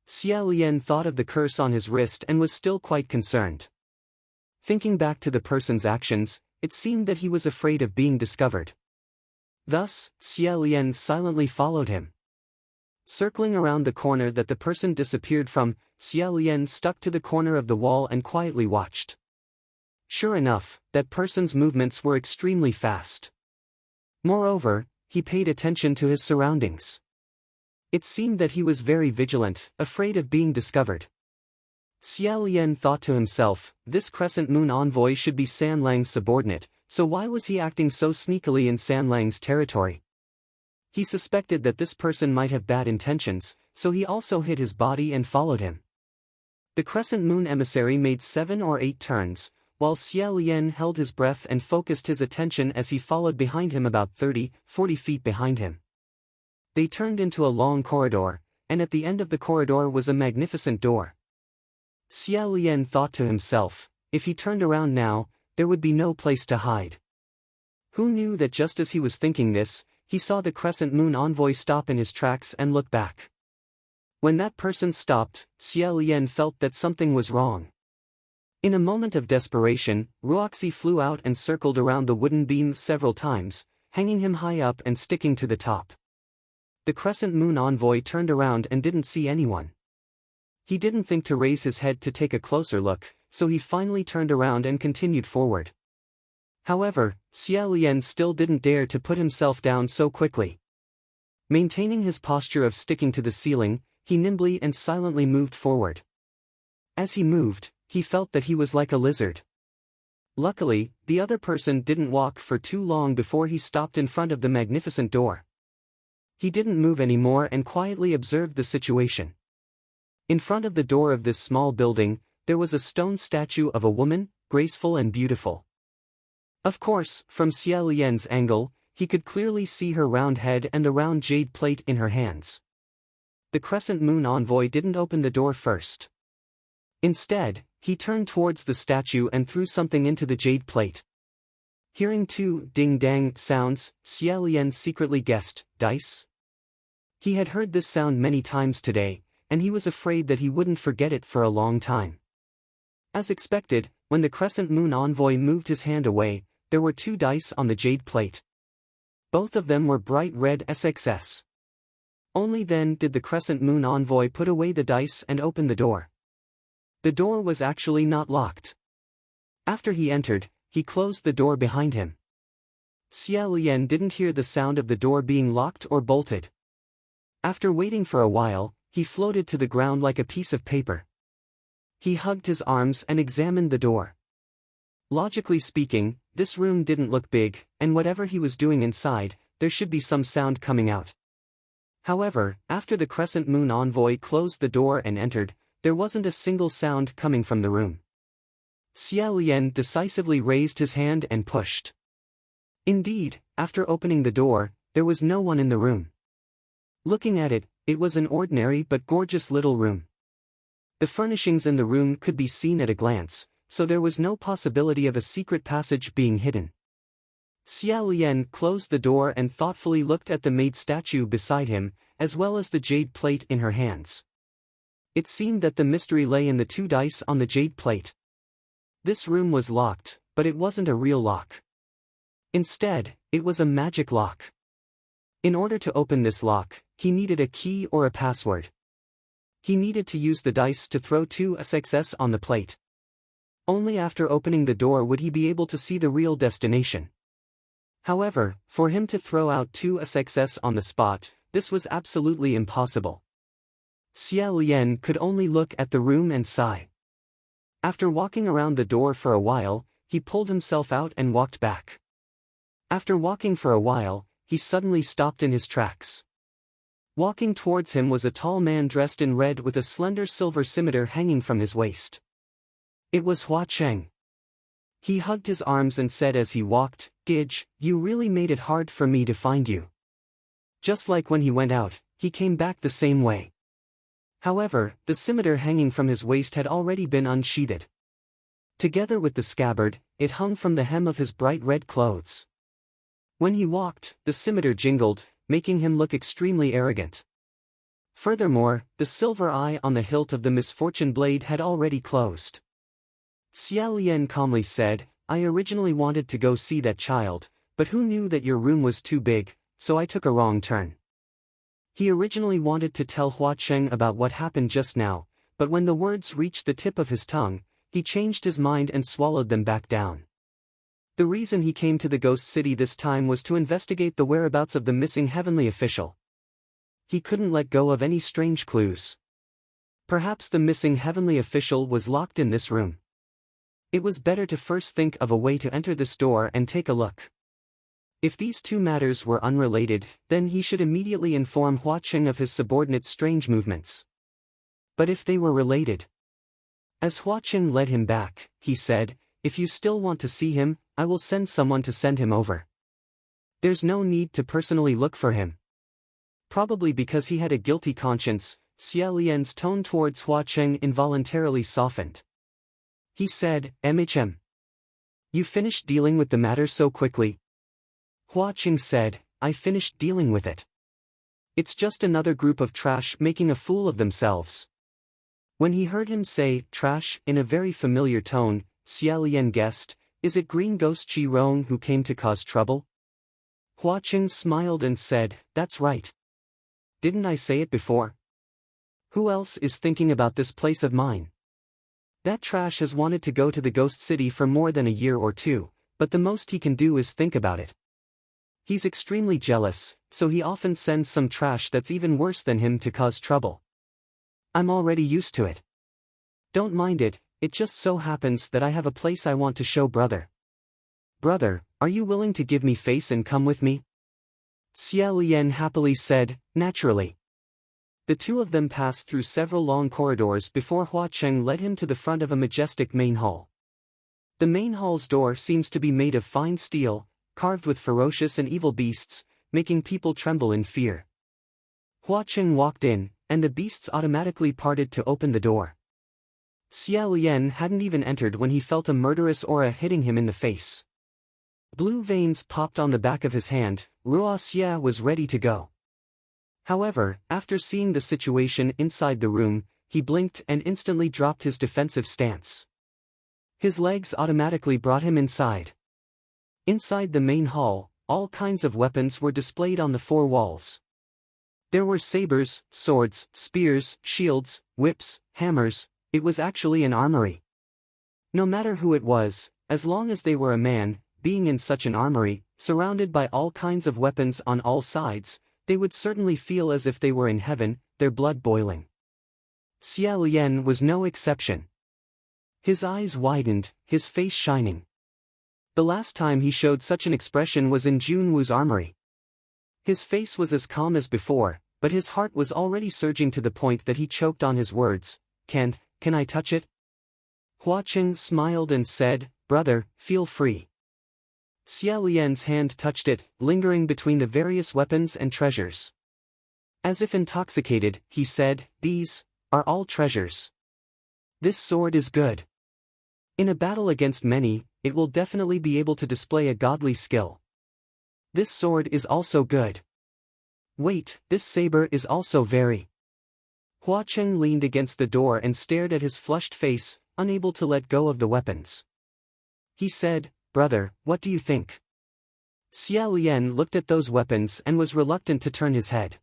Xia Lian thought of the curse on his wrist and was still quite concerned. Thinking back to the person's actions, it seemed that he was afraid of being discovered. Thus, Xia Lian silently followed him. Circling around the corner that the person disappeared from, Xia Lian stuck to the corner of the wall and quietly watched. Sure enough, that person's movements were extremely fast. Moreover, he paid attention to his surroundings. It seemed that he was very vigilant, afraid of being discovered. Xia Lian thought to himself, this Crescent Moon envoy should be San Lang's subordinate, so why was he acting so sneakily in San Lang's territory? He suspected that this person might have bad intentions, so he also hid his body and followed him. The Crescent Moon emissary made 7 or 8 turns, while Xia Lian held his breath and focused his attention as he followed behind him about 30-40 feet behind him. They turned into a long corridor, and at the end of the corridor was a magnificent door. Xia Lian thought to himself, if he turned around now, there would be no place to hide. Who knew that just as he was thinking this, he saw the Crescent Moon envoy stop in his tracks and look back. When that person stopped, Xia Lian felt that something was wrong. In a moment of desperation, Ruoxi flew out and circled around the wooden beam several times, hanging him high up and sticking to the top. The Crescent Moon envoy turned around and didn't see anyone. He didn't think to raise his head to take a closer look, so he finally turned around and continued forward. However, Xia Lian still didn't dare to put himself down so quickly. Maintaining his posture of sticking to the ceiling, he nimbly and silently moved forward. As he moved, he felt that he was like a lizard. Luckily, the other person didn't walk for too long before he stopped in front of the magnificent door. He didn't move anymore and quietly observed the situation. In front of the door of this small building, there was a stone statue of a woman, graceful and beautiful. Of course, from Xia Lian's angle, he could clearly see her round head and the round jade plate in her hands. The Crescent Moon envoy didn't open the door first. Instead, he turned towards the statue and threw something into the jade plate. Hearing 2 ding-dang sounds, Xia Lian secretly guessed, dice? He had heard this sound many times today, and he was afraid that he wouldn't forget it for a long time. As expected, when the Crescent Moon envoy moved his hand away, there were 2 dice on the jade plate. Both of them were bright red SXS. Only then did the Crescent Moon envoy put away the dice and open the door. The door was actually not locked. After he entered, he closed the door behind him. Xia Lian didn't hear the sound of the door being locked or bolted. After waiting for a while, He floated to the ground like a piece of paper. He hugged his arms and examined the door. Logically speaking, this room didn't look big, and whatever he was doing inside, there should be some sound coming out. However, after the Crescent Moon envoy closed the door and entered, there wasn't a single sound coming from the room. Xia Lian decisively raised his hand and pushed. Indeed, after opening the door, there was no one in the room. Looking at it, it was an ordinary but gorgeous little room. The furnishings in the room could be seen at a glance, so there was no possibility of a secret passage being hidden. Xia Lian closed the door and thoughtfully looked at the maid statue beside him, as well as the jade plate in her hands. It seemed that the mystery lay in the 2 dice on the jade plate. This room was locked, but it wasn't a real lock. Instead, it was a magic lock. In order to open this lock, he needed a key or a password. He needed to use the dice to throw 2 success on the plate. Only after opening the door would he be able to see the real destination. However, for him to throw out 2 success on the spot, this was absolutely impossible. Xia Lian could only look at the room and sigh. After walking around the door for a while, he pulled himself out and walked back. After walking for a while, he suddenly stopped in his tracks. Walking towards him was a tall man dressed in red with a slender silver scimitar hanging from his waist. It was Hua Cheng. He hugged his arms and said as he walked, "Gidge, you really made it hard for me to find you." Just like when he went out, he came back the same way. However, the scimitar hanging from his waist had already been unsheathed. Together with the scabbard, it hung from the hem of his bright red clothes. When he walked, the scimitar jingled, making him look extremely arrogant. Furthermore, the silver eye on the hilt of the misfortune blade had already closed. Xia Lian calmly said, "I originally wanted to go see that child, but who knew that your room was too big, so I took a wrong turn." He originally wanted to tell Hua Cheng about what happened just now, but when the words reached the tip of his tongue, he changed his mind and swallowed them back down. The reason he came to the Ghost City this time was to investigate the whereabouts of the missing heavenly official. He couldn't let go of any strange clues. Perhaps the missing heavenly official was locked in this room. It was better to first think of a way to enter this door and take a look. If these 2 matters were unrelated, then he should immediately inform Hua Cheng of his subordinate's strange movements. But if they were related... As Hua Cheng led him back, he said, "If you still want to see him, I will send someone to send him over. There's no need to personally look for him." Probably because he had a guilty conscience, Xia Lian's tone towards Hua Cheng involuntarily softened. He said, "MHM. You finished dealing with the matter so quickly?" Hua Cheng said, "I finished dealing with it. It's just another group of trash making a fool of themselves." When he heard him say, "trash," in a very familiar tone, Xia Lian guessed, "Is it Green Ghost Chi Rong who came to cause trouble?" Hua Cheng smiled and said, "That's right. Didn't I say it before? Who else is thinking about this place of mine? That trash has wanted to go to the Ghost City for more than a year or 2, but the most he can do is think about it. He's extremely jealous, so he often sends some trash that's even worse than him to cause trouble. I'm already used to it. Don't mind it, it just so happens that I have a place I want to show brother. Brother, are you willing to give me face and come with me?" Xia Lian happily said, "Naturally." The 2 of them passed through several long corridors before Hua Cheng led him to the front of a majestic main hall. The main hall's door seems to be made of fine steel, carved with ferocious and evil beasts, making people tremble in fear. Hua Cheng walked in, and the beasts automatically parted to open the door. Xia Lian hadn't even entered when he felt a murderous aura hitting him in the face. Blue veins popped on the back of his hand. Ruo Xia was ready to go. However, after seeing the situation inside the room, he blinked and instantly dropped his defensive stance. His legs automatically brought him inside. Inside the main hall, all kinds of weapons were displayed on the 4 walls. There were sabers, swords, spears, shields, whips, hammers. It was actually an armory. No matter who it was, as long as they were a man, being in such an armory, surrounded by all kinds of weapons on all sides, they would certainly feel as if they were in heaven, their blood boiling. Xia Lian was no exception. His eyes widened, his face shining. The last time he showed such an expression was in Junwu's armory. His face was as calm as before, but his heart was already surging to the point that he choked on his words. Can I touch it? Hua Qing smiled and said, brother, feel free. Xia Lian's hand touched it, lingering between the various weapons and treasures. As if intoxicated, he said, these are all treasures. This sword is good. In a battle against many, it will definitely be able to display a godly skill. This sword is also good. Wait, this saber is also very. Hua Cheng leaned against the door and stared at his flushed face, unable to let go of the weapons. He said, brother, what do you think? Xia Lian looked at those weapons and was reluctant to turn his head.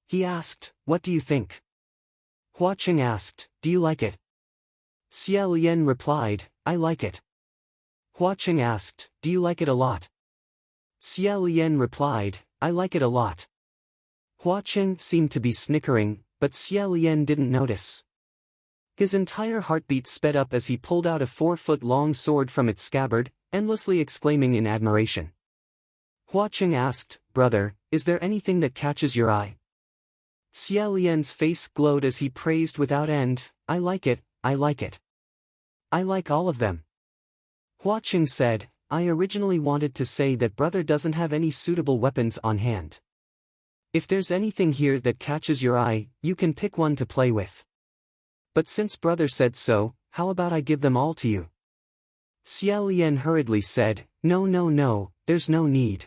He asked, what do you think? Hua Cheng asked, do you like it? Xia Lian replied, I like it. Hua Cheng asked, do you like it a lot? Xia Lian replied, I like it a lot. Hua Cheng seemed to be snickering, but Xia Lian didn't notice. His entire heartbeat sped up as he pulled out a 4-foot-long sword from its scabbard, endlessly exclaiming in admiration. Hua Cheng asked, brother, is there anything that catches your eye? Xia Lian's face glowed as he praised without end, I like it, I like it. I like all of them. Hua Cheng said, I originally wanted to say that brother doesn't have any suitable weapons on hand. If there's anything here that catches your eye, you can pick one to play with. But since brother said so, how about I give them all to you? Xia Lian hurriedly said, no, there's no need.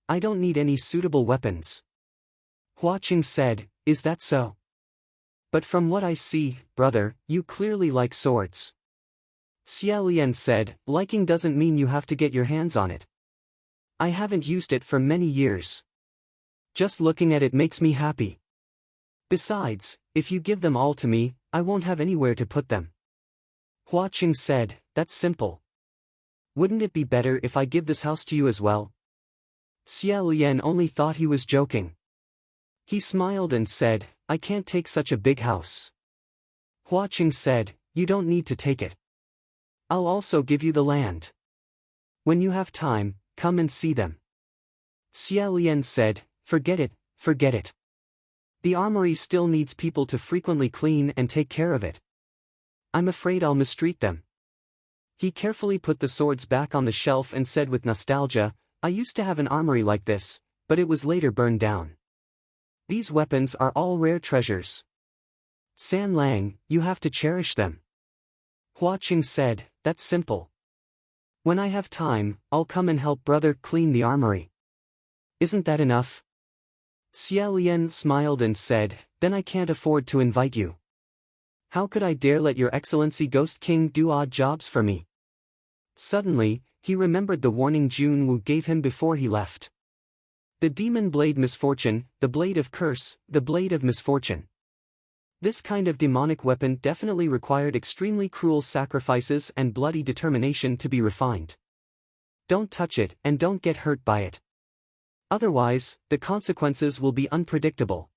I don't need any suitable weapons. Hua Cheng said, is that so? But from what I see, brother, you clearly like swords. Xia Lian said, liking doesn't mean you have to get your hands on it. I haven't used it for many years. Just looking at it makes me happy. Besides, if you give them all to me, I won't have anywhere to put them. Hua Cheng said, that's simple. Wouldn't it be better if I give this house to you as well? Xia Lian only thought he was joking. He smiled and said, I can't take such a big house. Hua Cheng said, you don't need to take it. I'll also give you the land. When you have time, come and see them. Xia Lian said, forget it, forget it. The armory still needs people to frequently clean and take care of it. I'm afraid I'll mistreat them. He carefully put the swords back on the shelf and said with nostalgia, I used to have an armory like this, but it was later burned down. These weapons are all rare treasures. San Lang, you have to cherish them. Hua Cheng said, that's simple. When I have time, I'll come and help brother clean the armory. Isn't that enough? Xia Lian smiled and said, then I can't afford to invite you. How could I dare let your excellency Ghost King do odd jobs for me? Suddenly, he remembered the warning Junwu gave him before he left. The demon blade misfortune, the blade of curse, the blade of misfortune. This kind of demonic weapon definitely required extremely cruel sacrifices and bloody determination to be refined. Don't touch it and don't get hurt by it. Otherwise, the consequences will be unpredictable.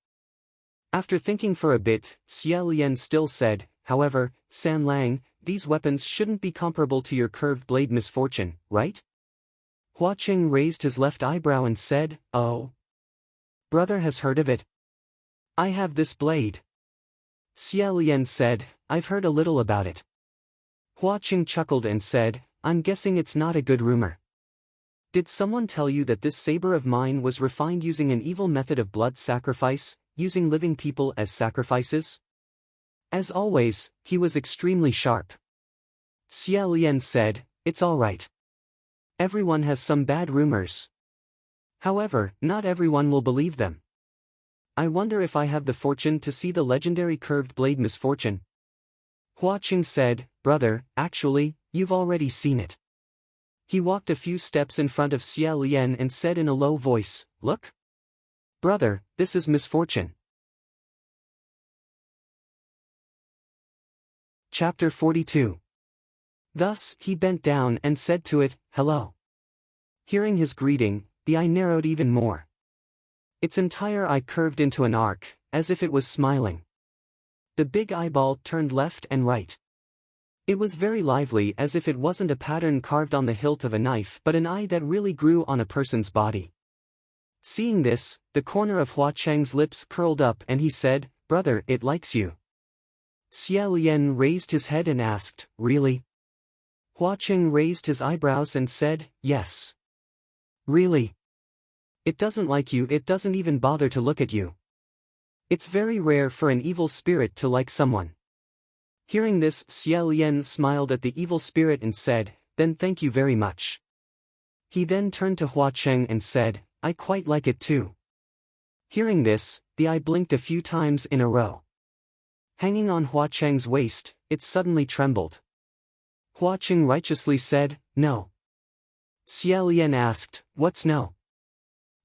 After thinking for a bit, Xia Lian still said, however, San Lang, these weapons shouldn't be comparable to your curved blade misfortune, right? Hua Cheng raised his left eyebrow and said, oh. Brother has heard of it. I have this blade. Xia Lian said, I've heard a little about it. Hua Cheng chuckled and said, I'm guessing it's not a good rumor. Did someone tell you that this saber of mine was refined using an evil method of blood sacrifice, using living people as sacrifices? As always, he was extremely sharp. Xia Lian said, it's all right. Everyone has some bad rumors. However, not everyone will believe them. I wonder if I have the fortune to see the legendary curved blade misfortune. Hua Cheng said, brother, actually, you've already seen it. He walked a few steps in front of Xia Lian and said in a low voice, look. Brother, this is misfortune. Chapter 42. Thus, he bent down and said to it, hello. Hearing his greeting, the eye narrowed even more. Its entire eye curved into an arc, as if it was smiling. The big eyeball turned left and right. It was very lively, as if it wasn't a pattern carved on the hilt of a knife but an eye that really grew on a person's body. Seeing this, the corner of Hua Cheng's lips curled up and he said, "Brother, it likes you." Xia Lian raised his head and asked, "Really?" Hua Cheng raised his eyebrows and said, "Yes." "Really? It doesn't like you, it doesn't even bother to look at you. It's very rare for an evil spirit to like someone." Hearing this, Xia Lian smiled at the evil spirit and said, "Then thank you very much." He then turned to Hua Cheng and said, "I quite like it too." Hearing this, the eye blinked a few times in a row. Hanging on Hua Cheng's waist, it suddenly trembled. Hua Cheng righteously said, "No." Xia Lian asked, "What's no?"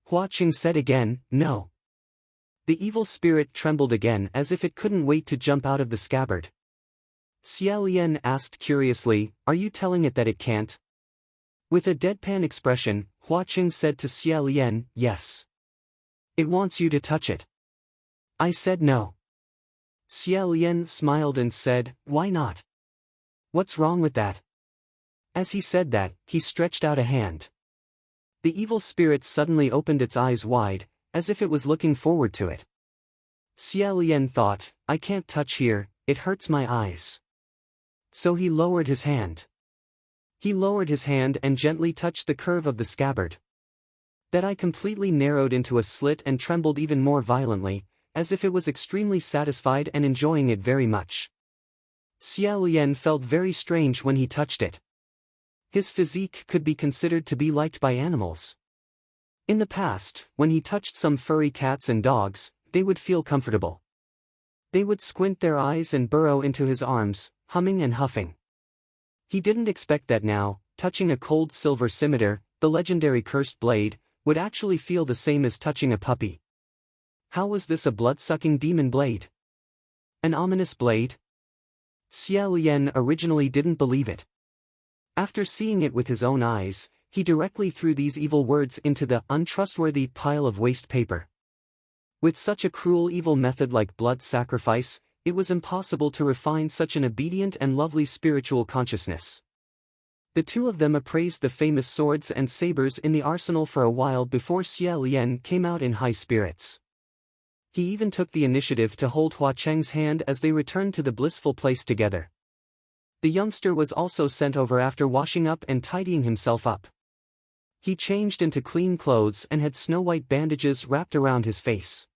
Hua Cheng said again, "No." The evil spirit trembled again as if it couldn't wait to jump out of the scabbard. Xia Lian asked curiously, "Are you telling it that it can't?" With a deadpan expression, Hua Cheng said to Xia Lian, "Yes. It wants you to touch it." I said no. Xia Lian smiled and said, "Why not? What's wrong with that?" As he said that, he stretched out a hand. The evil spirit suddenly opened its eyes wide, as if it was looking forward to it. Xia Lian thought, "I can't touch here, it hurts my eyes." So he lowered his hand. He lowered his hand and gently touched the curve of the scabbard. That eye completely narrowed into a slit and trembled even more violently, as if it was extremely satisfied and enjoying it very much. Xia Lian felt very strange when he touched it. His physique could be considered to be liked by animals. In the past, when he touched some furry cats and dogs, they would feel comfortable. They would squint their eyes and burrow into his arms, humming and huffing. He didn't expect that now, touching a cold silver scimitar, the legendary cursed blade, would actually feel the same as touching a puppy. How was this a blood-sucking demon blade? An ominous blade? Xia Lian originally didn't believe it. After seeing it with his own eyes, he directly threw these evil words into the untrustworthy pile of waste paper. With such a cruel evil method like blood sacrifice, it was impossible to refine such an obedient and lovely spiritual consciousness. The two of them appraised the famous swords and sabers in the arsenal for a while before Xia Lian came out in high spirits. He even took the initiative to hold Hua Cheng's hand as they returned to the blissful place together. The youngster was also sent over after washing up and tidying himself up. He changed into clean clothes and had snow-white bandages wrapped around his face.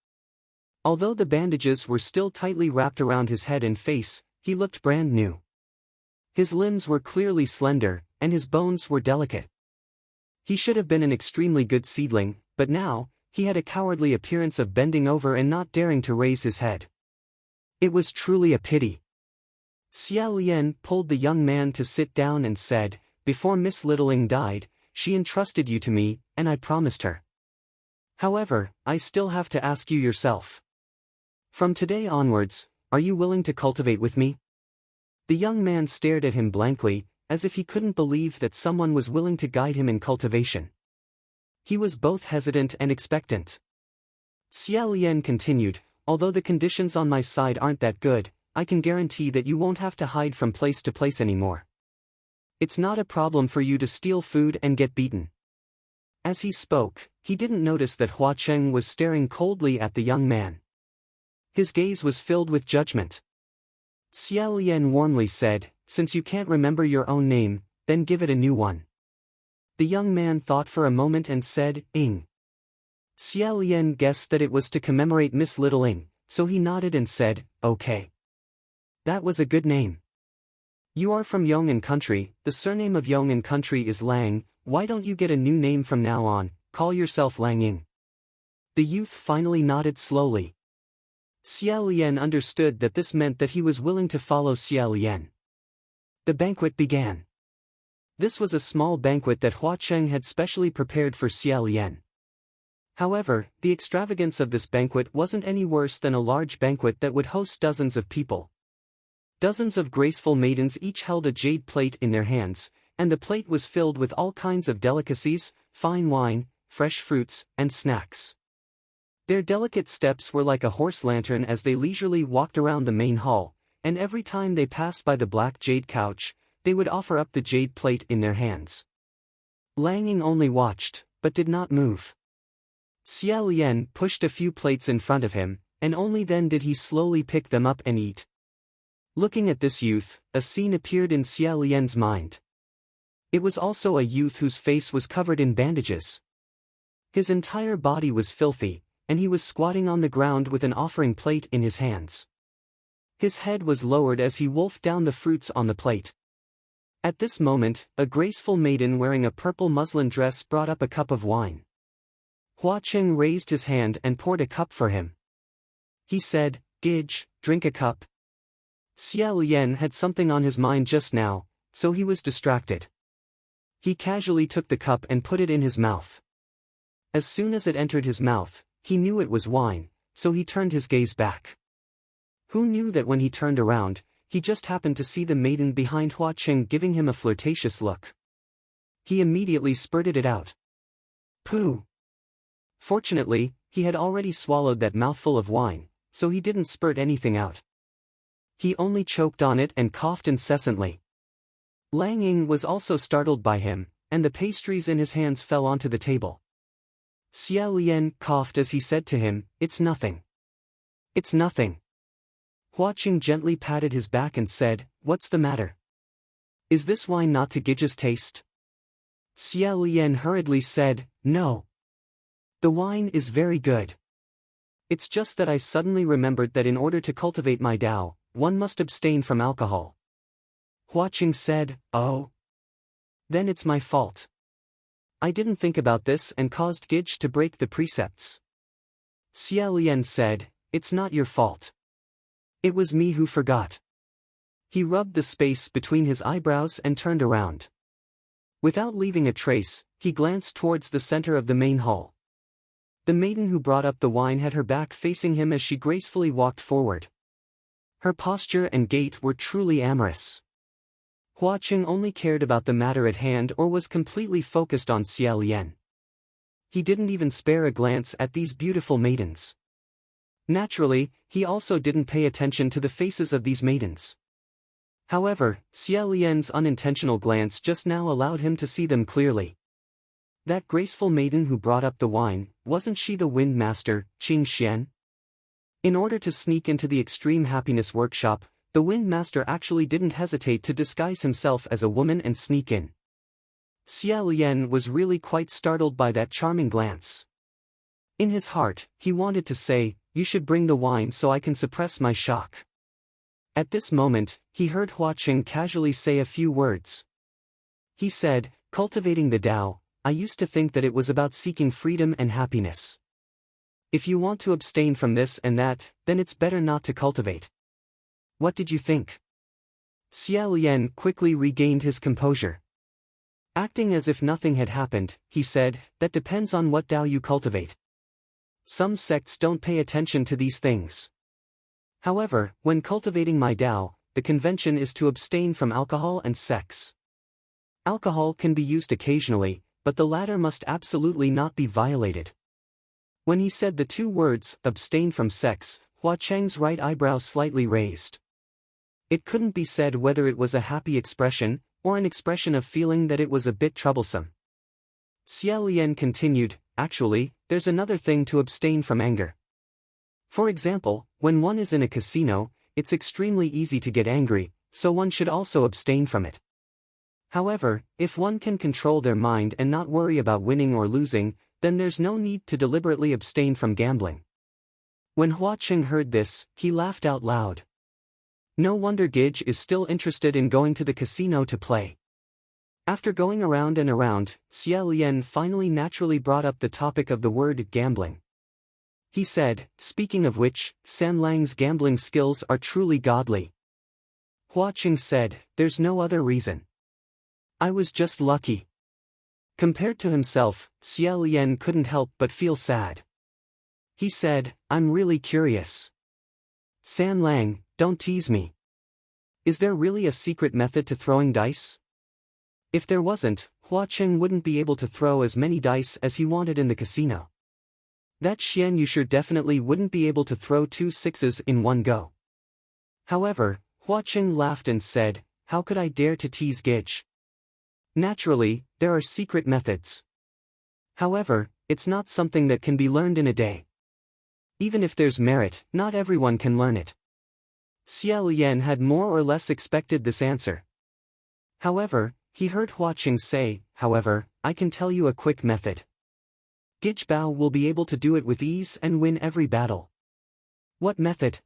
Although the bandages were still tightly wrapped around his head and face, he looked brand new. His limbs were clearly slender, and his bones were delicate. He should have been an extremely good seedling, but now, he had a cowardly appearance of bending over and not daring to raise his head. It was truly a pity. Xia Lian pulled the young man to sit down and said, "Before Miss Littling died, she entrusted you to me, and I promised her. However, I still have to ask you yourself. From today onwards, are you willing to cultivate with me?" The young man stared at him blankly, as if he couldn't believe that someone was willing to guide him in cultivation. He was both hesitant and expectant. Xia Lian continued, "Although the conditions on my side aren't that good, I can guarantee that you won't have to hide from place to place anymore. It's not a problem for you to steal food and get beaten." As he spoke, he didn't notice that Hua Cheng was staring coldly at the young man. His gaze was filled with judgment. Xia Lian warmly said, "Since you can't remember your own name, then give it a new one." The young man thought for a moment and said, "Ing." Xia Lian guessed that it was to commemorate Miss Littling, so he nodded and said, "Okay. That was a good name. You are from Yong'an country, the surname of Yong'an country is Lang, why don't you get a new name from now on, call yourself Lang Ying?" The youth finally nodded slowly. Xia Lian understood that this meant that he was willing to follow Xia Lian. The banquet began. This was a small banquet that Hua Cheng had specially prepared for Xia Lian. However, the extravagance of this banquet wasn't any worse than a large banquet that would host dozens of people. Dozens of graceful maidens each held a jade plate in their hands, and the plate was filled with all kinds of delicacies, fine wine, fresh fruits, and snacks. Their delicate steps were like a horse lantern as they leisurely walked around the main hall, and every time they passed by the black jade couch, they would offer up the jade plate in their hands. Lang Ying only watched, but did not move. Xia Lian pushed a few plates in front of him, and only then did he slowly pick them up and eat. Looking at this youth, a scene appeared in Xia Lian's mind. It was also a youth whose face was covered in bandages. His entire body was filthy, and he was squatting on the ground with an offering plate in his hands. His head was lowered as he wolfed down the fruits on the plate. At this moment, a graceful maiden wearing a purple muslin dress brought up a cup of wine. Hua Cheng raised his hand and poured a cup for him. He said, "Gidge, drink a cup." Xia Lian had something on his mind just now, so he was distracted. He casually took the cup and put it in his mouth. As soon as it entered his mouth, he knew it was wine, so he turned his gaze back. Who knew that when he turned around, he just happened to see the maiden behind Hua Cheng giving him a flirtatious look. He immediately spurted it out. Pooh! Fortunately, he had already swallowed that mouthful of wine, so he didn't spurt anything out. He only choked on it and coughed incessantly. Lang Ying was also startled by him, and the pastries in his hands fell onto the table. Xia Lian coughed as he said to him, "It's nothing. It's nothing." Hua Cheng gently patted his back and said, "What's the matter? Is this wine not to Gidge's taste?" Xia Lian hurriedly said, "No. The wine is very good. It's just that I suddenly remembered that in order to cultivate my Tao, one must abstain from alcohol." Hua Cheng said, "Oh. Then it's my fault. I didn't think about this and caused Gidge to break the precepts." Xia Lian said, "It's not your fault. It was me who forgot." He rubbed the space between his eyebrows and turned around. Without leaving a trace, he glanced towards the center of the main hall. The maiden who brought up the wine had her back facing him as she gracefully walked forward. Her posture and gait were truly amorous. Hua Cheng only cared about the matter at hand or was completely focused on Xia Lian. He didn't even spare a glance at these beautiful maidens. Naturally, he also didn't pay attention to the faces of these maidens. However, Xia Lian's unintentional glance just now allowed him to see them clearly. That graceful maiden who brought up the wine, wasn't she the Wind Master, Qing Xian? In order to sneak into the Extreme Happiness Workshop, the Wind Master actually didn't hesitate to disguise himself as a woman and sneak in. Xia Lian was really quite startled by that charming glance. In his heart, he wanted to say, "You should bring the wine so I can suppress my shock." At this moment, he heard Hua Cheng casually say a few words. He said, "Cultivating the Tao, I used to think that it was about seeking freedom and happiness. If you want to abstain from this and that, then it's better not to cultivate. What did you think?" Xia Lian quickly regained his composure. Acting as if nothing had happened, he said, "That depends on what Tao you cultivate. Some sects don't pay attention to these things. However, when cultivating my Tao, the convention is to abstain from alcohol and sex. Alcohol can be used occasionally, but the latter must absolutely not be violated." When he said the two words, "abstain from sex," Hua Cheng's right eyebrow slightly raised. It couldn't be said whether it was a happy expression, or an expression of feeling that it was a bit troublesome. Xia Lian continued, "Actually, there's another thing to abstain from anger. For example, when one is in a casino, it's extremely easy to get angry, so one should also abstain from it. However, if one can control their mind and not worry about winning or losing, then there's no need to deliberately abstain from gambling." When Hua Cheng heard this, he laughed out loud. No wonder Gidge is still interested in going to the casino to play. After going around and around, Xia Lian finally naturally brought up the topic of the word gambling. He said, "Speaking of which, San Lang's gambling skills are truly godly." Hua Cheng said, "There's no other reason. I was just lucky." Compared to himself, Xia Lian couldn't help but feel sad. He said, "I'm really curious. San Lang, don't tease me. Is there really a secret method to throwing dice?" If there wasn't, Hua Cheng wouldn't be able to throw as many dice as he wanted in the casino. That Xian you sure definitely wouldn't be able to throw 2 sixes in one go. However, Hua Qing laughed and said, how could I dare to tease Gage? Naturally, there are secret methods. However, it's not something that can be learned in a day. Even if there's merit, not everyone can learn it. Xia Lian had more or less expected this answer. However, he heard Hua Qing say, however, I can tell you a quick method. Gage Bao will be able to do it with ease and win every battle. What method?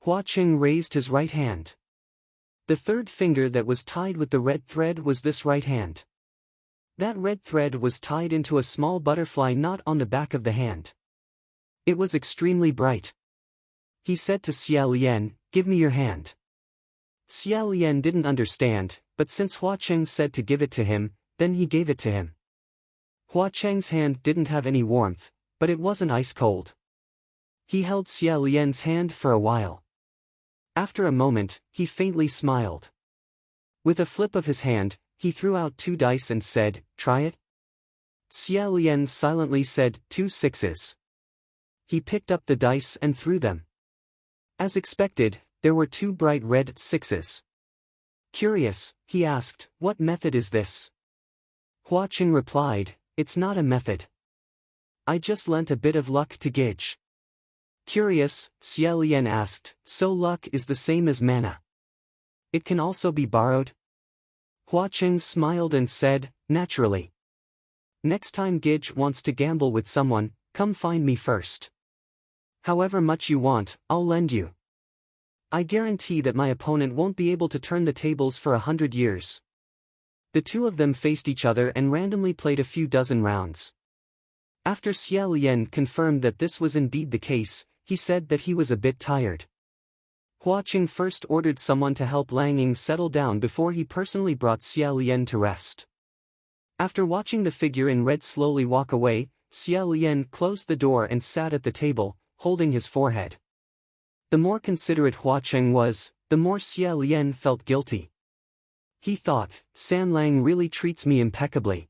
Hua Qing raised his right hand. The third finger that was tied with the red thread was this right hand. That red thread was tied into a small butterfly knot on the back of the hand. It was extremely bright. He said to Xia Lian, give me your hand. Xia Lian didn't understand, but since Hua Qing said to give it to him, then he gave it to him. Hua Qing's hand didn't have any warmth, but it wasn't ice cold. He held Xia Lian's hand for a while. After a moment, he faintly smiled. With a flip of his hand, he threw out 2 dice and said, try it? Xia Lian silently said, 2 sixes. He picked up the dice and threw them. As expected, there were 2 bright red sixes. Curious, he asked, what method is this? Hua Qing replied, it's not a method. I just lent a bit of luck to Gage. Curious, Xia Lian asked, so luck is the same as mana? It can also be borrowed? Hua Qing smiled and said, naturally. Next time Gage wants to gamble with someone, come find me first. However much you want, I'll lend you. I guarantee that my opponent won't be able to turn the tables for 100 years. The two of them faced each other and randomly played a few dozen rounds. After Xia Lian confirmed that this was indeed the case, he said that he was a bit tired. Hua Qing first ordered someone to help Lang Ying settle down before he personally brought Xia Lian to rest. After watching the figure in red slowly walk away, Xia Lian closed the door and sat at the table, holding his forehead. The more considerate Hua Qing was, the more Xia Lian felt guilty. He thought, San Lang really treats me impeccably.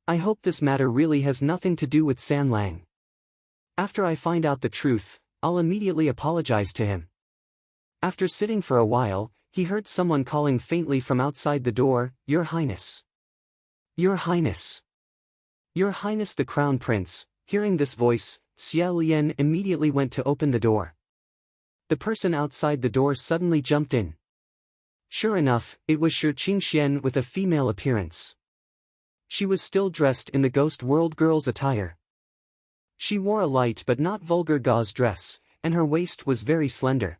I hope this matter really has nothing to do with San Lang. After I find out the truth, I'll immediately apologize to him. After sitting for a while, he heard someone calling faintly from outside the door, Your Highness. Your Highness. Your Highness the Crown Prince. Hearing this voice, Xia Lian immediately went to open the door. The person outside the door suddenly jumped in. Sure enough, it was Shi Qingxian with a female appearance. She was still dressed in the Ghost World girl's attire. She wore a light but not vulgar gauze dress, and her waist was very slender.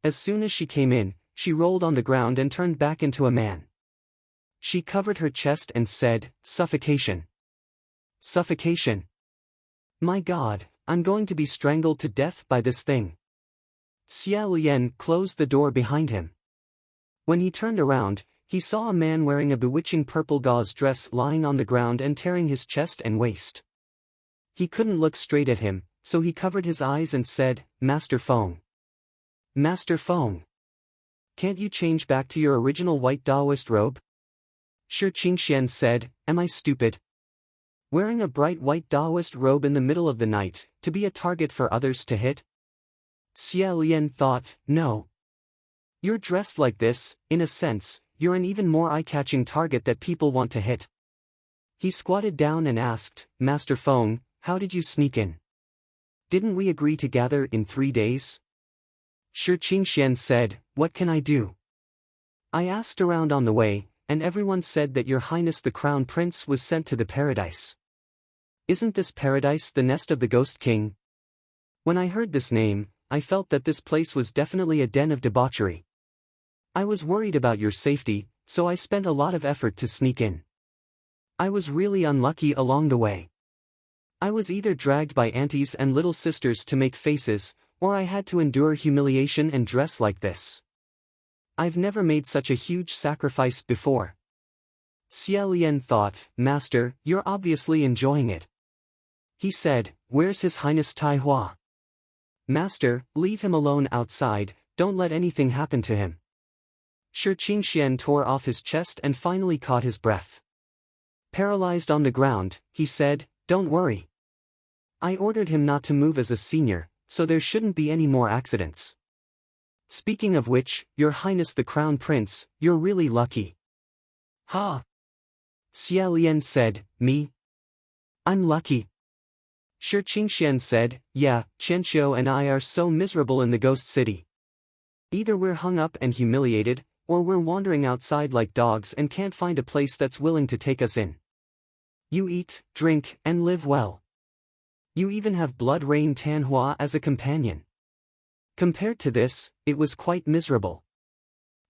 As soon as she came in, she rolled on the ground and turned back into a man. She covered her chest and said, Suffocation. Suffocation. My God, I'm going to be strangled to death by this thing. Xia Lian closed the door behind him. When he turned around, he saw a man wearing a bewitching purple gauze dress lying on the ground and tearing his chest and waist. He couldn't look straight at him, so he covered his eyes and said, Master Feng. Master Feng. Can't you change back to your original white Taoist robe? Shi Qingxian said, Am I stupid? Wearing a bright white Taoist robe in the middle of the night, to be a target for others to hit? Xia Lian thought, no. You're dressed like this, in a sense, you're an even more eye-catching target that people want to hit. He squatted down and asked, Master Feng, how did you sneak in? Didn't we agree to gather in 3 days? Shi Qingxian said, What can I do? I asked around on the way, and everyone said that Your Highness the Crown Prince was sent to the paradise. Isn't this paradise the nest of the Ghost King? When I heard this name, I felt that this place was definitely a den of debauchery. I was worried about your safety, so I spent a lot of effort to sneak in. I was really unlucky along the way. I was either dragged by aunties and little sisters to make faces, or I had to endure humiliation and dress like this. I've never made such a huge sacrifice before. Xia Lian thought, Master, you're obviously enjoying it. He said, Where's His Highness Tai Hua? Master, leave him alone outside, don't let anything happen to him. Shi Qingxian tore off his chest and finally caught his breath. Paralyzed on the ground, he said, Don't worry. I ordered him not to move as a senior, so there shouldn't be any more accidents. Speaking of which, Your Highness the Crown Prince, you're really lucky. Ha! Xia Lian said, me? I'm lucky. Shi Qingxian said, yeah, Qianqiu and I are so miserable in the ghost city. Either we're hung up and humiliated, or we're wandering outside like dogs and can't find a place that's willing to take us in. You eat, drink, and live well. You even have Blood Rain Tanhua as a companion. Compared to this, it was quite miserable.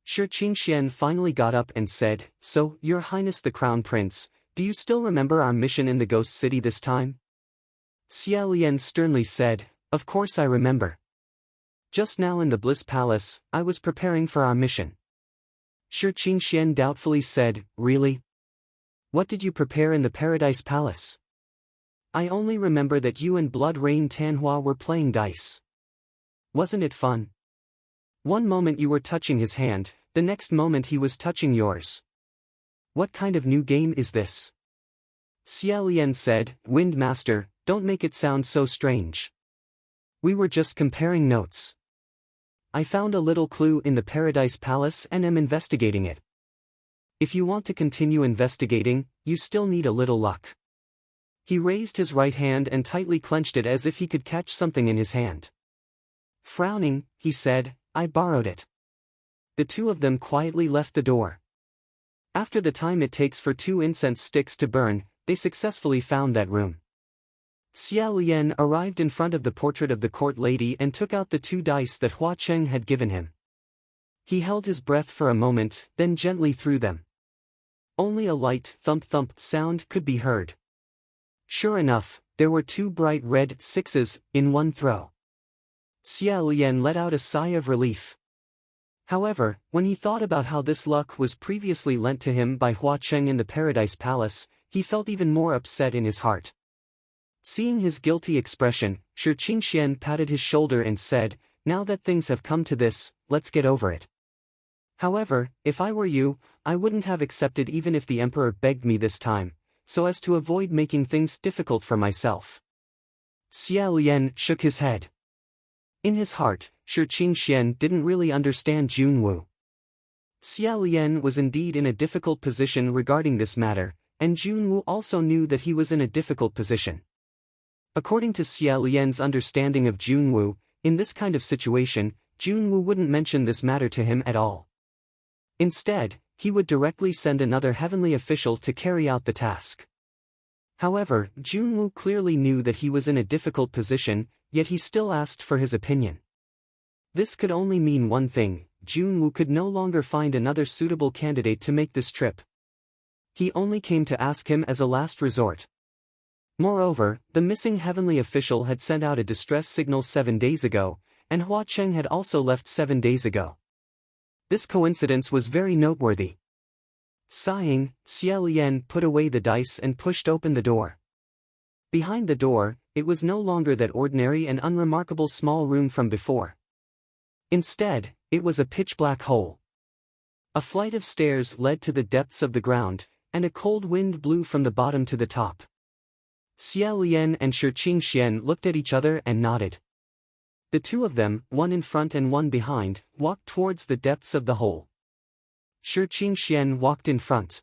Shi Qingxian finally got up and said, so, Your Highness the Crown Prince, do you still remember our mission in the ghost city this time? Xia Lian sternly said, of course I remember. Just now in the Bliss Palace, I was preparing for our mission. Shi Qingxian doubtfully said, really? What did you prepare in the Paradise Palace? I only remember that you and Blood Rain Tanhua were playing dice. Wasn't it fun? One moment you were touching his hand, the next moment he was touching yours. What kind of new game is this? Xia Lian said, Wind Master, don't make it sound so strange. We were just comparing notes. I found a little clue in the Paradise Palace and am investigating it. If you want to continue investigating, you still need a little luck. He raised his right hand and tightly clenched it as if he could catch something in his hand. Frowning, he said, I borrowed it. The two of them quietly left the door. After the time it takes for 2 incense sticks to burn, they successfully found that room. Xia Lian arrived in front of the portrait of the court lady and took out the 2 dice that Hua Cheng had given him. He held his breath for a moment, then gently threw them. Only a light thump-thump sound could be heard. Sure enough, there were 2 bright red 6s in one throw. Xia Lian let out a sigh of relief. However, when he thought about how this luck was previously lent to him by Hua Cheng in the Paradise Palace, he felt even more upset in his heart. Seeing his guilty expression, Shi Qingxian patted his shoulder and said, now that things have come to this, let's get over it. However, if I were you, I wouldn't have accepted even if the emperor begged me this time, so as to avoid making things difficult for myself. Xia Lian shook his head. In his heart, Shi Qingxian didn't really understand Junwu. Xia Lian was indeed in a difficult position regarding this matter, and Junwu also knew that he was in a difficult position. According to Xia Lian's understanding of Junwu, in this kind of situation, Junwu wouldn't mention this matter to him at all. Instead, he would directly send another heavenly official to carry out the task. However, Junwu clearly knew that he was in a difficult position, yet he still asked for his opinion. This could only mean one thing: Junwu could no longer find another suitable candidate to make this trip. He only came to ask him as a last resort. Moreover, the missing heavenly official had sent out a distress signal 7 days ago, and Hua Cheng had also left 7 days ago. This coincidence was very noteworthy. Sighing, Xia Lian put away the dice and pushed open the door. Behind the door, it was no longer that ordinary and unremarkable small room from before. Instead, it was a pitch-black hole. A flight of stairs led to the depths of the ground, and a cold wind blew from the bottom to the top. Xia Lian and Shi Qingxian looked at each other and nodded. The two of them, one in front and one behind, walked towards the depths of the hole. Shi Qingxian walked in front.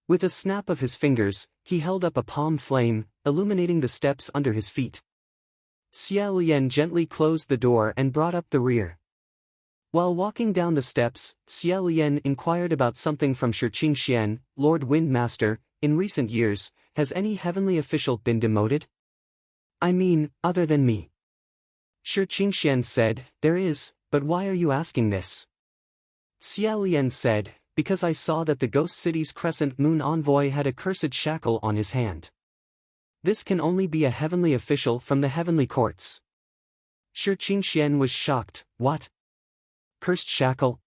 With a snap of his fingers, he held up a palm flame, illuminating the steps under his feet. Xia Lian gently closed the door and brought up the rear. While walking down the steps, Xia Lian inquired about something from Shi Qingxian, Lord Windmaster. In recent years, has any heavenly official been demoted? I mean, other than me. Shi Qingxian said, there is, but why are you asking this? Xia Lian said, because I saw that the Ghost City's Crescent Moon envoy had a cursed shackle on his hand. This can only be a heavenly official from the heavenly courts. Shi Qingxian was shocked. What? Cursed shackle?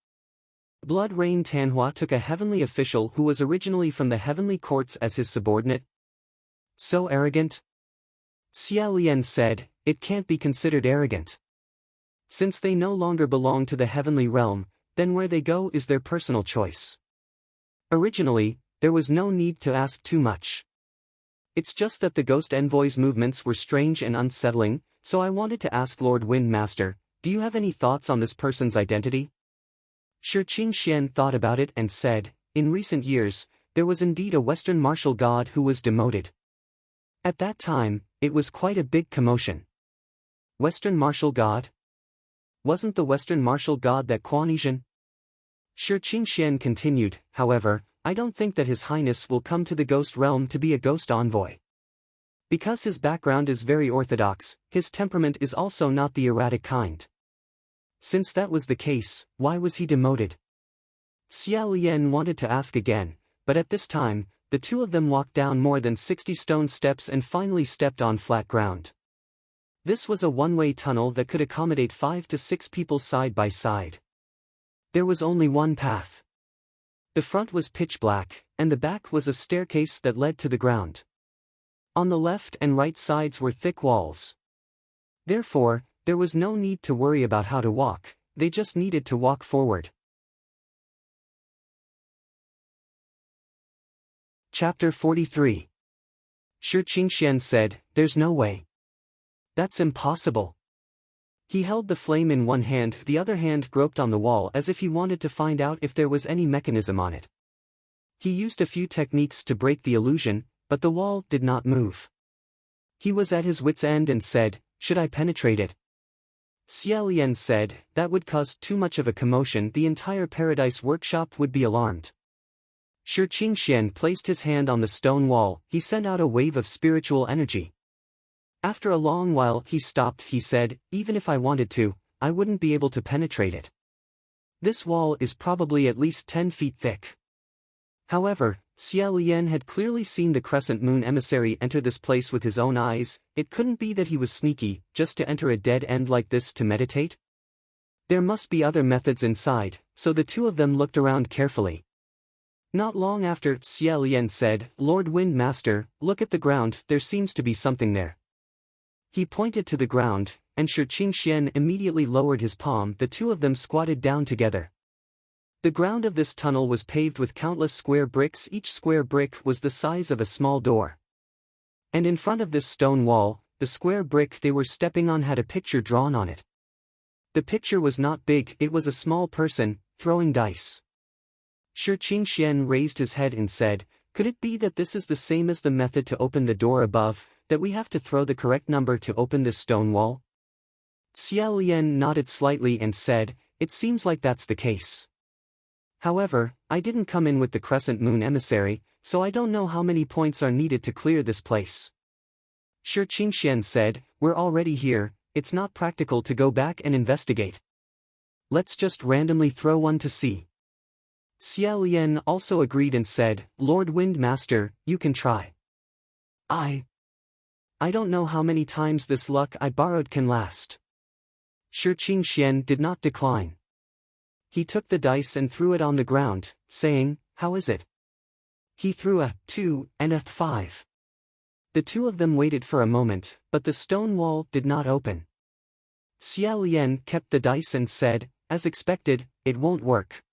Blood Rain Tanhua took a heavenly official who was originally from the heavenly courts as his subordinate? So arrogant? Xia Lian said, it can't be considered arrogant. Since they no longer belong to the heavenly realm, then where they go is their personal choice. Originally, there was no need to ask too much. It's just that the ghost envoy's movements were strange and unsettling, so I wanted to ask Lord Wind Master, do you have any thoughts on this person's identity? Shi Qingxian thought about it and said, in recent years, there was indeed a Western martial god who was demoted. At that time, it was quite a big commotion. Western martial god? Wasn't the Western martial god that Quanizhan? Shi Qingxian continued, however, I don't think that His Highness will come to the ghost realm to be a ghost envoy. Because his background is very orthodox, his temperament is also not the erratic kind. Since that was the case, why was he demoted? Xia Lian wanted to ask again, but at this time, the two of them walked down more than 60 stone steps and finally stepped on flat ground. This was a one-way tunnel that could accommodate 5 to 6 people side by side. There was only one path. The front was pitch black, and the back was a staircase that led to the ground. On the left and right sides were thick walls. Therefore, there was no need to worry about how to walk, they just needed to walk forward. Chapter 43. Shi Qingxian said, there's no way. That's impossible. He held the flame in one hand, the other hand groped on the wall as if he wanted to find out if there was any mechanism on it. He used a few techniques to break the illusion, but the wall did not move. He was at his wit's end and said, should I penetrate it? Xia Lian said, that would cause too much of a commotion, the entire Paradise Workshop would be alarmed. Shi Qingxian placed his hand on the stone wall, he sent out a wave of spiritual energy. After a long while he stopped, he said, even if I wanted to, I wouldn't be able to penetrate it. This wall is probably at least 10 feet thick. However, Xia Lian had clearly seen the crescent moon emissary enter this place with his own eyes, it couldn't be that he was sneaky, just to enter a dead end like this to meditate. There must be other methods inside, so the two of them looked around carefully. Not long after, Xia Lian said, Lord Wind Master, look at the ground, there seems to be something there. He pointed to the ground, and Shi Qingxian immediately lowered his palm, the two of them squatted down together. The ground of this tunnel was paved with countless square bricks, each square brick was the size of a small door. And in front of this stone wall, the square brick they were stepping on had a picture drawn on it. The picture was not big, it was a small person, throwing dice. Shi Qingxian raised his head and said, could it be that this is the same as the method to open the door above, that we have to throw the correct number to open this stone wall? Xia Lian nodded slightly and said, it seems like that's the case. However, I didn't come in with the crescent moon emissary, so I don't know how many points are needed to clear this place. Shi Qingxian said, we're already here, it's not practical to go back and investigate. Let's just randomly throw one to see. Xia Lian also agreed and said, Lord Wind Master, you can try. I don't know how many times this luck I borrowed can last. Shi Qingxian did not decline. He took the dice and threw it on the ground, saying, how is it? He threw a 2 and a 5. The two of them waited for a moment, but the stone wall did not open. Xia Lian kept the dice and said, as expected, it won't work.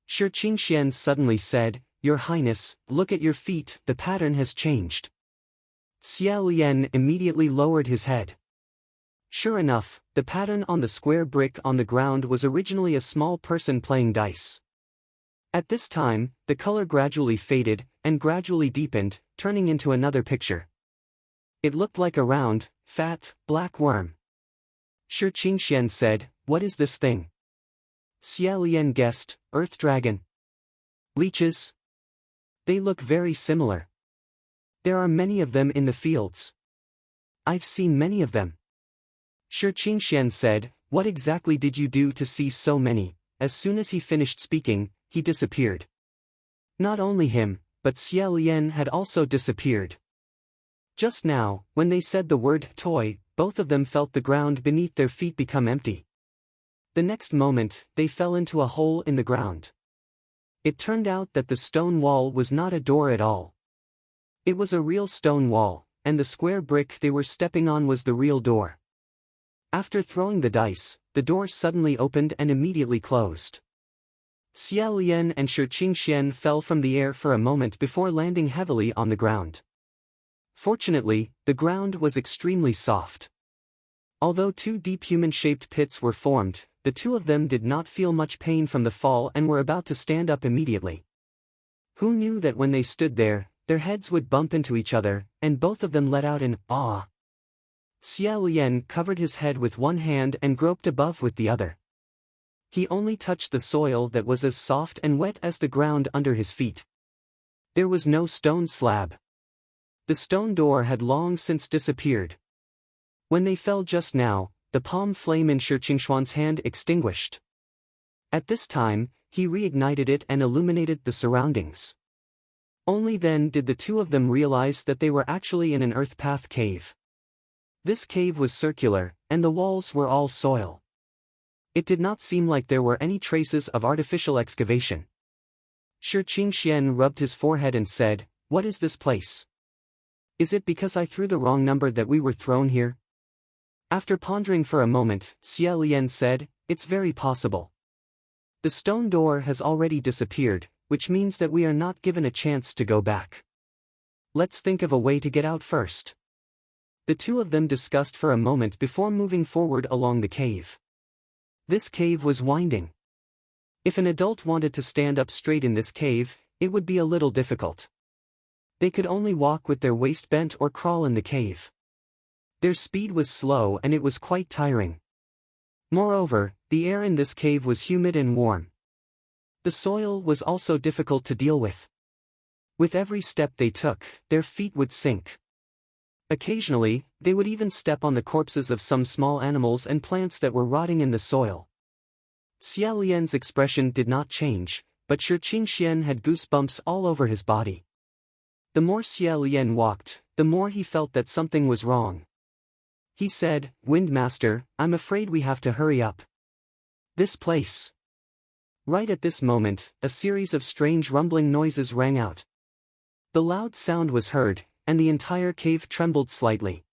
Shi Qingxian suddenly said, Your Highness, look at your feet, the pattern has changed. Xia Lian immediately lowered his head. Sure enough, the pattern on the square brick on the ground was originally a small person playing dice. At this time, the color gradually faded, and gradually deepened, turning into another picture. It looked like a round, fat, black worm. Shi Qingxian said, What is this thing? Xia Lian guessed, Earth Dragon. Leeches? They look very similar. There are many of them in the fields. I've seen many of them. Shi Qingxian said, What exactly did you do to see so many? As soon as he finished speaking, he disappeared. Not only him, but Xia Lian had also disappeared. Just now, when they said the word toy, both of them felt the ground beneath their feet become empty. The next moment, they fell into a hole in the ground. It turned out that the stone wall was not a door at all. It was a real stone wall, and the square brick they were stepping on was the real door. After throwing the dice, the door suddenly opened and immediately closed. Xia Lian and Shi Qingxian fell from the air for a moment before landing heavily on the ground. Fortunately, the ground was extremely soft. Although two deep human-shaped pits were formed, the two of them did not feel much pain from the fall and were about to stand up immediately. Who knew that when they stood there, their heads would bump into each other, and both of them let out an "ah." Xia Lian covered his head with one hand and groped above with the other. He only touched the soil that was as soft and wet as the ground under his feet. There was no stone slab. The stone door had long since disappeared. When they fell just now, the palm flame in Shi Qingxuan's hand extinguished. At this time, he reignited it and illuminated the surroundings. Only then did the two of them realize that they were actually in an earth path cave. This cave was circular, and the walls were all soil. It did not seem like there were any traces of artificial excavation. Shi Qingxian rubbed his forehead and said, "What is this place? Is it because I threw the wrong number that we were thrown here?" After pondering for a moment, Xia Lian said, "It's very possible. The stone door has already disappeared, which means that we are not given a chance to go back. Let's think of a way to get out first." The two of them discussed for a moment before moving forward along the cave. This cave was winding. If an adult wanted to stand up straight in this cave, it would be a little difficult. They could only walk with their waist bent or crawl in the cave. Their speed was slow and it was quite tiring. Moreover, the air in this cave was humid and warm. The soil was also difficult to deal with. With every step they took, their feet would sink. Occasionally, they would even step on the corpses of some small animals and plants that were rotting in the soil. Xia Lian's expression did not change, but Shi Qingxian had goosebumps all over his body. The more Xia Lian walked, the more he felt that something was wrong. He said, "Wind Master, I'm afraid we have to hurry up. This place." Right at this moment, a series of strange rumbling noises rang out. The loud sound was heard, and the entire cave trembled slightly.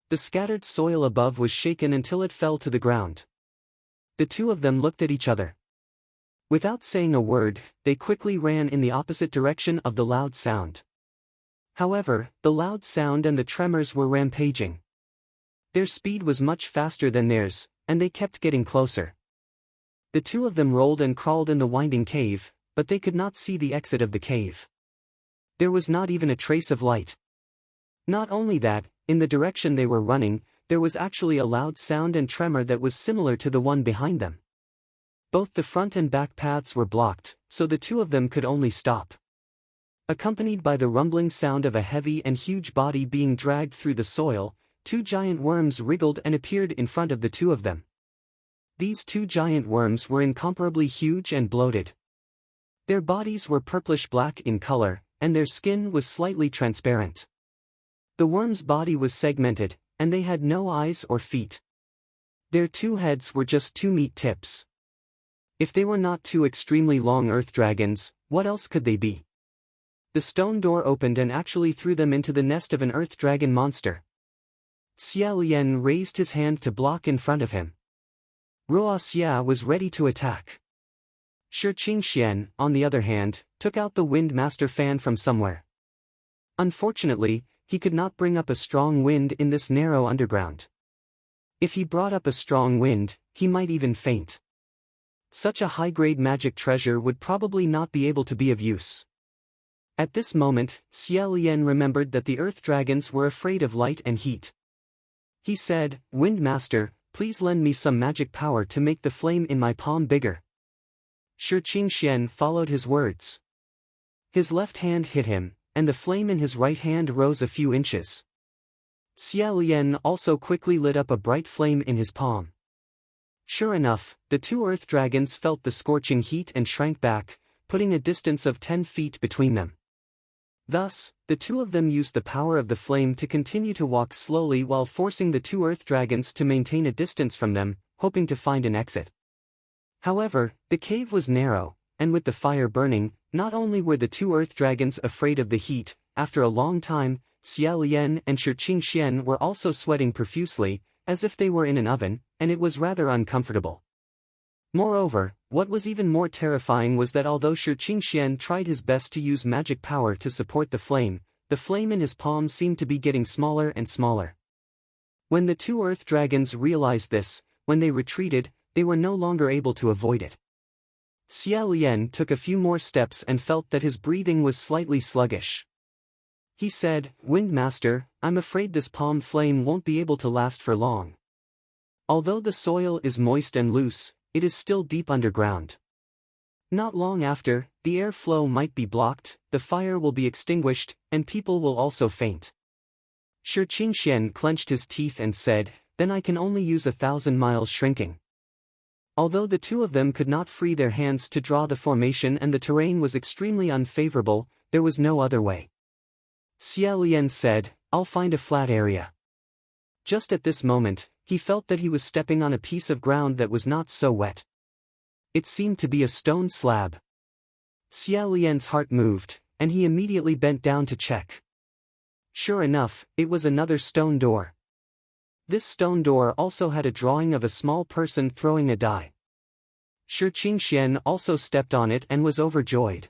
The scattered soil above was shaken until it fell to the ground. The two of them looked at each other. Without saying a word, they quickly ran in the opposite direction of the loud sound. However, the loud sound and the tremors were rampaging. Their speed was much faster than theirs, and they kept getting closer. The two of them rolled and crawled in the winding cave, but they could not see the exit of the cave. There was not even a trace of light. Not only that, in the direction they were running, there was actually a loud sound and tremor that was similar to the one behind them. Both the front and back paths were blocked, so the two of them could only stop. Accompanied by the rumbling sound of a heavy and huge body being dragged through the soil, two giant worms wriggled and appeared in front of the two of them. These two giant worms were incomparably huge and bloated. Their bodies were purplish-black in color, and their skin was slightly transparent. The worm's body was segmented, and they had no eyes or feet. Their two heads were just two meat tips. If they were not two extremely long earth dragons, what else could they be? The stone door opened and actually threw them into the nest of an earth dragon monster. Xia Lian raised his hand to block in front of him. Ruo Xia was ready to attack. Shi Qingxian, on the other hand, took out the Wind Master fan from somewhere. Unfortunately, he could not bring up a strong wind in this narrow underground. If he brought up a strong wind, he might even faint. Such a high-grade magic treasure would probably not be able to be of use. At this moment, Xia Lian remembered that the earth dragons were afraid of light and heat. He said, "Wind Master, please lend me some magic power to make the flame in my palm bigger." Shi Qingxian followed his words. His left hand hit him, and the flame in his right hand rose a few inches. Xia Lian also quickly lit up a bright flame in his palm. Sure enough, the two earth dragons felt the scorching heat and shrank back, putting a distance of 10 feet between them. Thus, the two of them used the power of the flame to continue to walk slowly while forcing the two earth dragons to maintain a distance from them, hoping to find an exit. However, the cave was narrow, and with the fire burning, not only were the two earth dragons afraid of the heat, after a long time, Xia Lian and Shi Qingxian were also sweating profusely, as if they were in an oven, and it was rather uncomfortable. Moreover, what was even more terrifying was that although Shi Qingxian tried his best to use magic power to support the the flame in his palm seemed to be getting smaller and smaller. When the two earth dragons realized this, when they retreated, they were no longer able to avoid it. Xia Lian took a few more steps and felt that his breathing was slightly sluggish. He said, "Wind Master, I'm afraid this palm flame won't be able to last for long. Although the soil is moist and loose, it is still deep underground. Not long after, the air flow might be blocked, the fire will be extinguished, and people will also faint." Shi Qingxian clenched his teeth and said, "Then I can only use 1,000 miles shrinking." Although the two of them could not free their hands to draw the formation and the terrain was extremely unfavorable, there was no other way. Xia Lian said, "I'll find a flat area." Just at this moment, he felt that he was stepping on a piece of ground that was not so wet. It seemed to be a stone slab. Xia Lian's heart moved, and he immediately bent down to check. Sure enough, it was another stone door. This stone door also had a drawing of a small person throwing a die. Shi Qingxian also stepped on it and was overjoyed.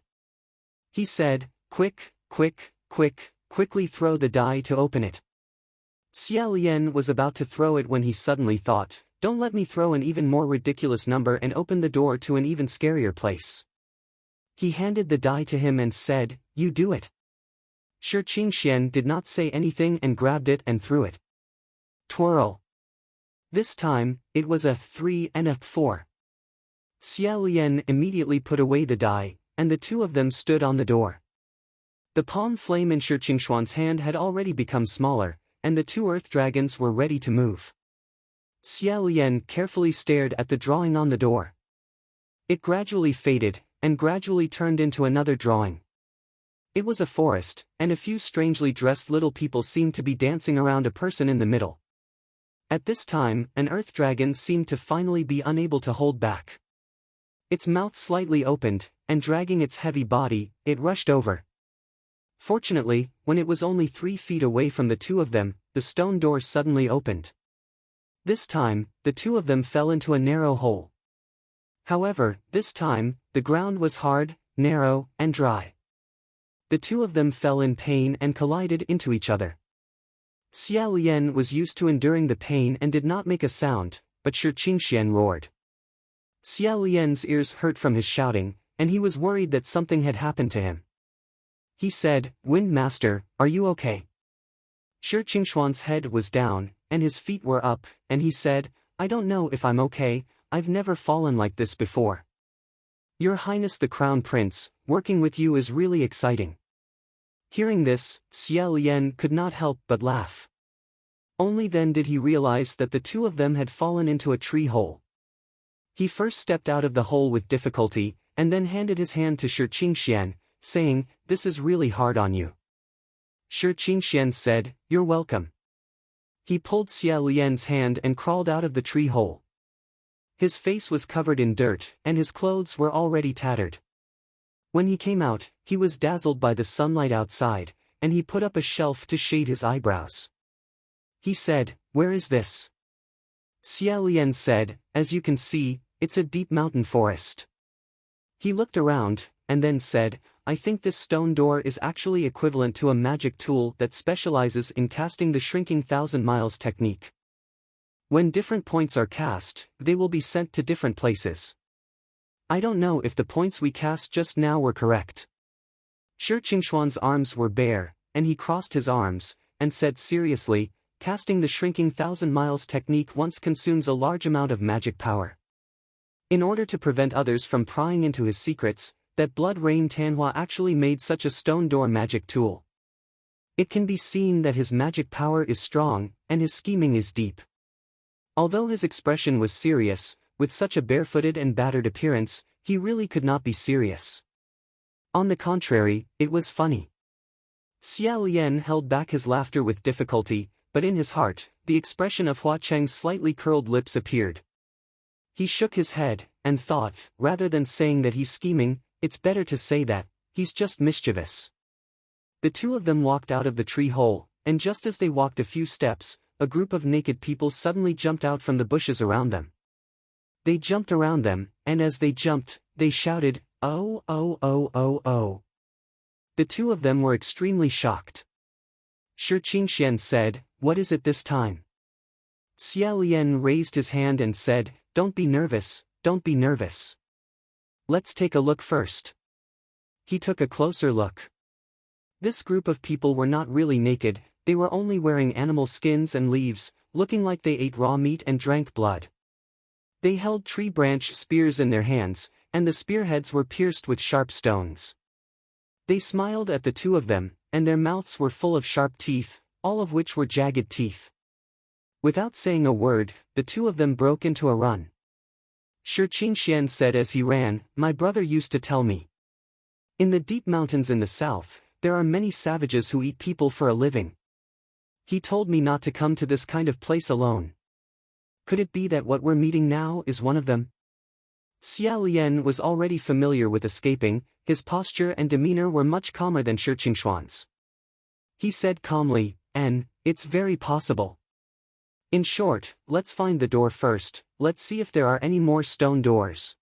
He said, "Quick, quick, quick, quickly throw the die to open it." Xia Lian was about to throw it when he suddenly thought, "Don't let me throw an even more ridiculous number and open the door to an even scarier place." He handed the die to him and said, "You do it." Shi Qingxian did not say anything and grabbed it and threw it. Twirl. This time, it was a 3 and a 4. Xia Lian immediately put away the die, and the two of them stood on the door. The palm flame in Shi Qingxuan's hand had already become smaller, and the two earth dragons were ready to move. Xia Lian carefully stared at the drawing on the door. It gradually faded, and gradually turned into another drawing. It was a forest, and a few strangely dressed little people seemed to be dancing around a person in the middle. At this time, an earth dragon seemed to finally be unable to hold back. Its mouth slightly opened, and dragging its heavy body, it rushed over. Fortunately, when it was only 3 feet away from the two of them, the stone door suddenly opened. This time, the two of them fell into a narrow hole. However, this time, the ground was hard, narrow, and dry. The two of them fell in pain and collided into each other. Xia Lian was used to enduring the pain and did not make a sound, but Shi Qingxian roared. Xia Lian's ears hurt from his shouting, and he was worried that something had happened to him. He said, "Wind Master, are you okay?" Shi Qingxuan's head was down, and his feet were up, and he said, "I don't know if I'm okay, I've never fallen like this before." "Your Highness the Crown Prince, working with you is really exciting." Hearing this, Xia Lian could not help but laugh. Only then did he realize that the two of them had fallen into a tree hole. He first stepped out of the hole with difficulty, and then handed his hand to Shi Qingxian, saying, "This is really hard on you." Shi Qingxian said, "You're welcome." He pulled Xia Lian's hand and crawled out of the tree hole. His face was covered in dirt, and his clothes were already tattered. When he came out, he was dazzled by the sunlight outside, and he put up a shelf to shade his eyebrows. He said, "Where is this?" Xia Lian said, "As you can see, it's a deep mountain forest." He looked around, and then said, "I think this stone door is actually equivalent to a magic tool that specializes in casting the shrinking 1,000 miles technique. When different points are cast, they will be sent to different places. I don't know if the points we cast just now were correct." Shi Qingxuan's arms were bare, and he crossed his arms, and said seriously, "Casting the shrinking 1,000 miles technique once consumes a large amount of magic power. In order to prevent others from prying into his secrets, that Blood Rain Tanhua actually made such a stone door magic tool. It can be seen that his magic power is strong, and his scheming is deep." Although his expression was serious, with such a barefooted and battered appearance, he really could not be serious. On the contrary, it was funny. Xia Lian held back his laughter with difficulty, but in his heart, the expression of Hua Cheng's slightly curled lips appeared. He shook his head, and thought, rather than saying that he's scheming, it's better to say that he's just mischievous. The two of them walked out of the tree hole, and just as they walked a few steps, a group of naked people suddenly jumped out from the bushes around them. They jumped around them, and as they jumped, they shouted, "Oh, oh, oh, oh, oh." The two of them were extremely shocked. Shi Qingxian said, "What is it this time?" Xia Lian raised his hand and said, "Don't be nervous, don't be nervous. Let's take a look first." He took a closer look. This group of people were not really naked, they were only wearing animal skins and leaves, looking like they ate raw meat and drank blood. They held tree branch spears in their hands, and the spearheads were pierced with sharp stones. They smiled at the two of them, and their mouths were full of sharp teeth, all of which were jagged teeth. Without saying a word, the two of them broke into a run. Shi Qingxian said as he ran, "My brother used to tell me. In the deep mountains in the south, there are many savages who eat people for a living. He told me not to come to this kind of place alone. Could it be that what we're meeting now is one of them?" Xia Lian was already familiar with escaping, his posture and demeanor were much calmer than Shi Qingxuan's. He said calmly, "It's very possible. In short, let's find the door first, let's see if there are any more stone doors."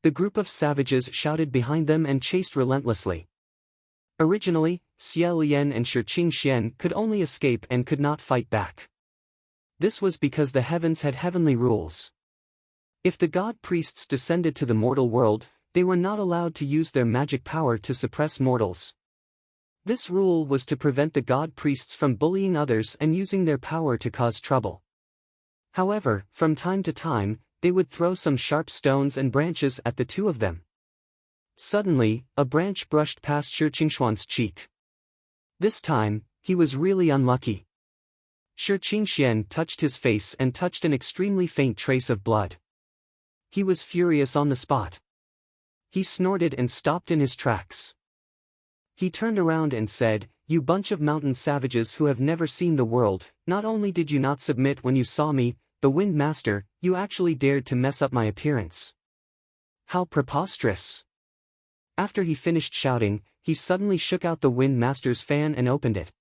The group of savages shouted behind them and chased relentlessly. Originally, Xia Lian and Shi Qingxian could only escape and could not fight back. This was because the heavens had heavenly rules. If the god priests descended to the mortal world, they were not allowed to use their magic power to suppress mortals. This rule was to prevent the god priests from bullying others and using their power to cause trouble. However, from time to time, they would throw some sharp stones and branches at the two of them. Suddenly, a branch brushed past Shi Qingxuan's cheek. This time, he was really unlucky. Shi Qingxian touched his face and touched an extremely faint trace of blood. He was furious on the spot. He snorted and stopped in his tracks. He turned around and said, "You bunch of mountain savages who have never seen the world, not only did you not submit when you saw me, the Wind Master, you actually dared to mess up my appearance. How preposterous." After he finished shouting, he suddenly shook out the Wind Master's fan and opened it.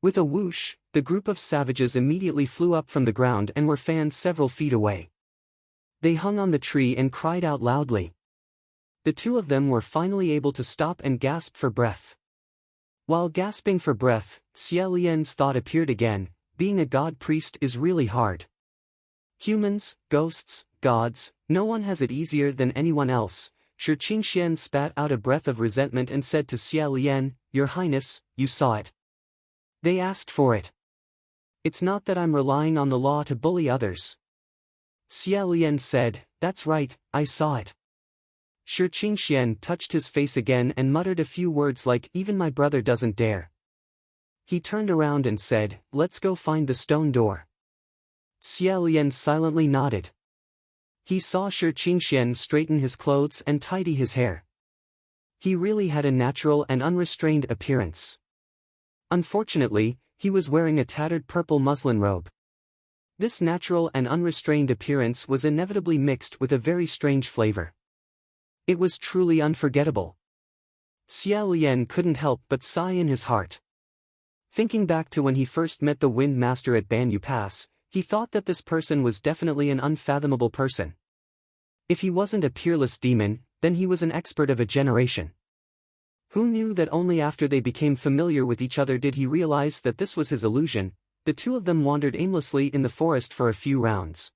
With a whoosh, the group of savages immediately flew up from the ground and were fanned several feet away. They hung on the tree and cried out loudly. The two of them were finally able to stop and gasp for breath. While gasping for breath, Xia Lian's thought appeared again, being a god priest is really hard. Humans, ghosts, gods, no one has it easier than anyone else. Shi Qingxian spat out a breath of resentment and said to Xia Lian, "Your Highness, you saw it. They asked for it. It's not that I'm relying on the law to bully others." Xia Lian said, "That's right, I saw it." Shi Qingxian touched his face again and muttered a few words like, "Even my brother doesn't dare." He turned around and said, "Let's go find the stone door." Xia Lian silently nodded. He saw Shi Qingxian straighten his clothes and tidy his hair. He really had a natural and unrestrained appearance. Unfortunately, he was wearing a tattered purple muslin robe. This natural and unrestrained appearance was inevitably mixed with a very strange flavor. It was truly unforgettable. Xia Lian couldn't help but sigh in his heart. Thinking back to when he first met the Wind Master at Banyu Pass, he thought that this person was definitely an unfathomable person. If he wasn't a peerless demon, then he was an expert of a generation. Who knew that only after they became familiar with each other did he realize that this was his illusion? The two of them wandered aimlessly in the forest for a few rounds.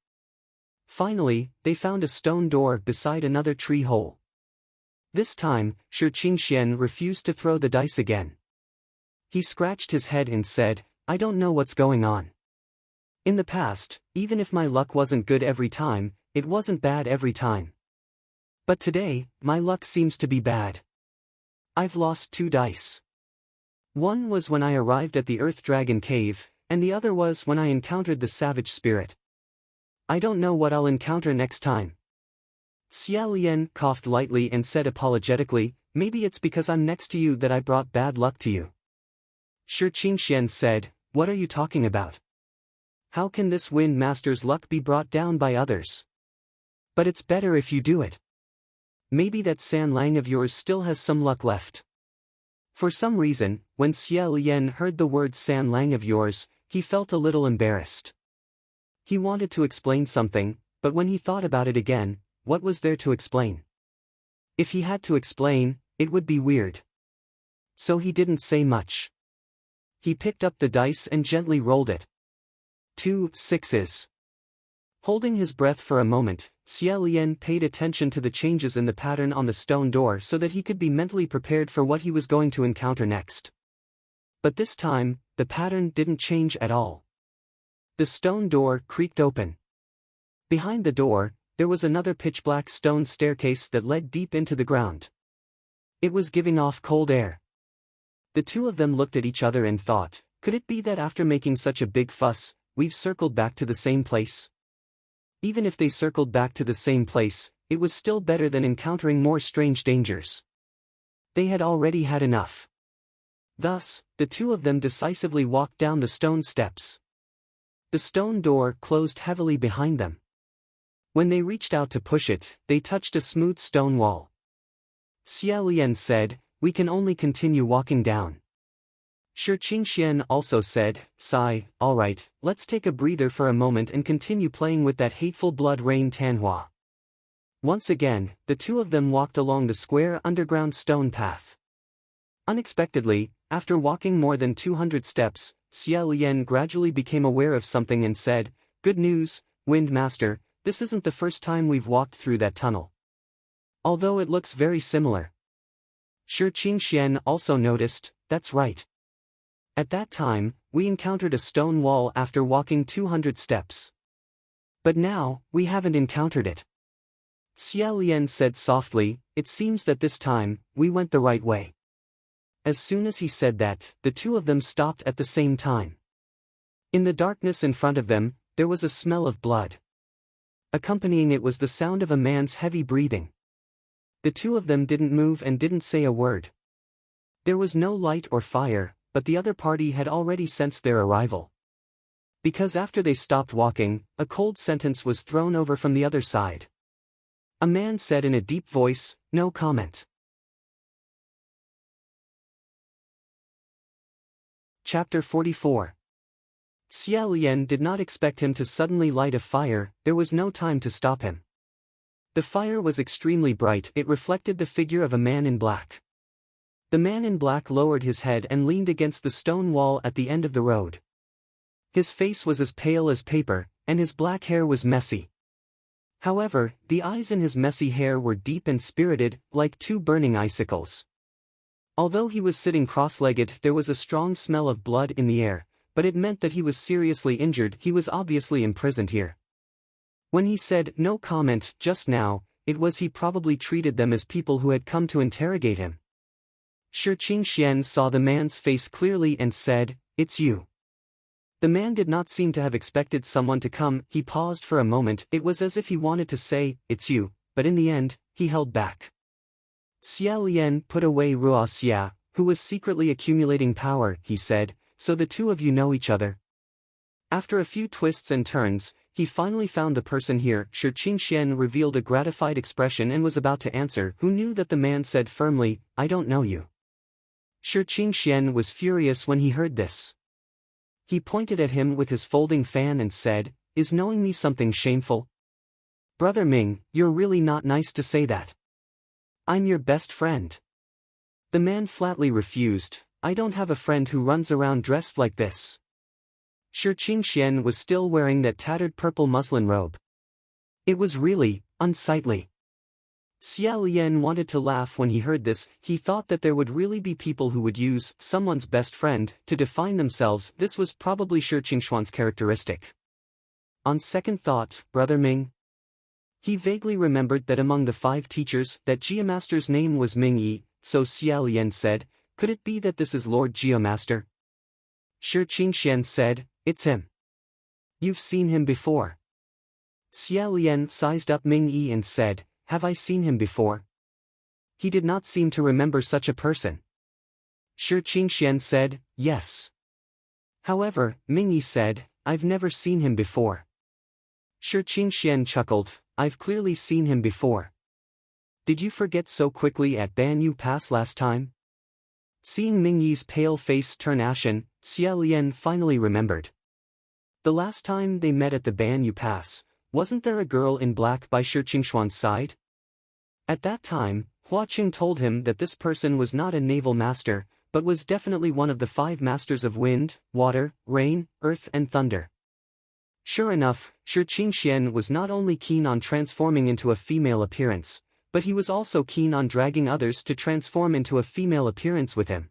Finally, they found a stone door beside another tree hole. This time, Shi Qingxian refused to throw the dice again. He scratched his head and said, "I don't know what's going on. In the past, even if my luck wasn't good every time, it wasn't bad every time. But today, my luck seems to be bad. I've lost 2 dice. One was when I arrived at the Earth Dragon Cave, and the other was when I encountered the Savage Spirit. I don't know what I'll encounter next time." Xia Lian coughed lightly and said apologetically, "Maybe it's because I'm next to you that I brought bad luck to you." Shi Qingxian said, "What are you talking about? How can this Wind Master's luck be brought down by others? But it's better if you do it. Maybe that San Lang of yours still has some luck left." For some reason, when Xia Lian heard the word San Lang of yours, he felt a little embarrassed. He wanted to explain something, but when he thought about it again, what was there to explain? If he had to explain, it would be weird. So he didn't say much. He picked up the dice and gently rolled it. 2 sixes. Holding his breath for a moment, Xia Lian paid attention to the changes in the pattern on the stone door so that he could be mentally prepared for what he was going to encounter next. But this time, the pattern didn't change at all. The stone door creaked open. Behind the door, there was another pitch-black stone staircase that led deep into the ground. It was giving off cold air. The two of them looked at each other and thought, could it be that after making such a big fuss, we've circled back to the same place? Even if they circled back to the same place, it was still better than encountering more strange dangers. They had already had enough. Thus, the two of them decisively walked down the stone steps. The stone door closed heavily behind them. When they reached out to push it, they touched a smooth stone wall. Xia Lian said, "We can only continue walking down." Shi Qingxian also said, "Sigh, all right, let's take a breather for a moment and continue playing with that hateful blood rain Tanhua." Once again, the two of them walked along the square underground stone path. Unexpectedly, after walking more than 200 steps, Xia Lian gradually became aware of something and said, "Good news, Wind Master, this isn't the first time we've walked through that tunnel. Although it looks very similar." Shi Qingxian also noticed, "That's right. At that time, we encountered a stone wall after walking 200 steps. But now, we haven't encountered it." Xia Lian said softly, "It seems that this time, we went the right way." As soon as he said that, the two of them stopped at the same time. In the darkness in front of them, there was a smell of blood. Accompanying it was the sound of a man's heavy breathing. The two of them didn't move and didn't say a word. There was no light or fire, but the other party had already sensed their arrival. Because after they stopped walking, a cold sentence was thrown over from the other side. A man said in a deep voice, "No comment." Chapter 44. Xia Lian did not expect him to suddenly light a fire, there was no time to stop him. The fire was extremely bright, it reflected the figure of a man in black. The man in black lowered his head and leaned against the stone wall at the end of the road. His face was as pale as paper, and his black hair was messy. However, the eyes in his messy hair were deep and spirited, like two burning icicles. Although he was sitting cross-legged, there was a strong smell of blood in the air, but it meant that he was seriously injured, he was obviously imprisoned here. When he said, "No comment," just now, it was he probably treated them as people who had come to interrogate him. Shi Qingxian saw the man's face clearly and said, "It's you." The man did not seem to have expected someone to come, he paused for a moment, it was as if he wanted to say, "It's you," but in the end, he held back. Xia Lian put away Ruo Xia, who was secretly accumulating power, he said, "So the two of you know each other?" After a few twists and turns, he finally found the person here. Shi Qingxian revealed a gratified expression and was about to answer, who knew that the man said firmly, "I don't know you." Shi Qingxian was furious when he heard this. He pointed at him with his folding fan and said, "Is knowing me something shameful? Brother Ming, you're really not nice to say that. I'm your best friend." The man flatly refused, "I don't have a friend who runs around dressed like this." Shi Qingxian was still wearing that tattered purple muslin robe. It was really unsightly. Xia Lian wanted to laugh when he heard this, he thought that there would really be people who would use someone's best friend to define themselves, this was probably Shi Qingxuan's characteristic. On second thought, Brother Ming. He vaguely remembered that among the 5 teachers, that Geomaster's name was Ming Yi, so Xia Lian said, "Could it be that this is Lord Geomaster?" Shi Qingxian said, "It's him. You've seen him before." Xia Lian sized up Ming Yi and said, "Have I seen him before?" He did not seem to remember such a person. Shi Qingxian said, "Yes." However, Ming Yi said, "I've never seen him before." Shi Qingxian chuckled, "I've clearly seen him before. Did you forget so quickly at Banyu Pass last time?" Seeing Ming Yi's pale face turn ashen, Xia Lian finally remembered. The last time they met at the Banyu Pass, wasn't there a girl in black by Shi Qingxuan's side? At that time, Hua Qing told him that this person was not a naval master, but was definitely one of the 5 masters of wind, water, rain, earth and thunder. Sure enough, Shi Qingxian was not only keen on transforming into a female appearance, but he was also keen on dragging others to transform into a female appearance with him.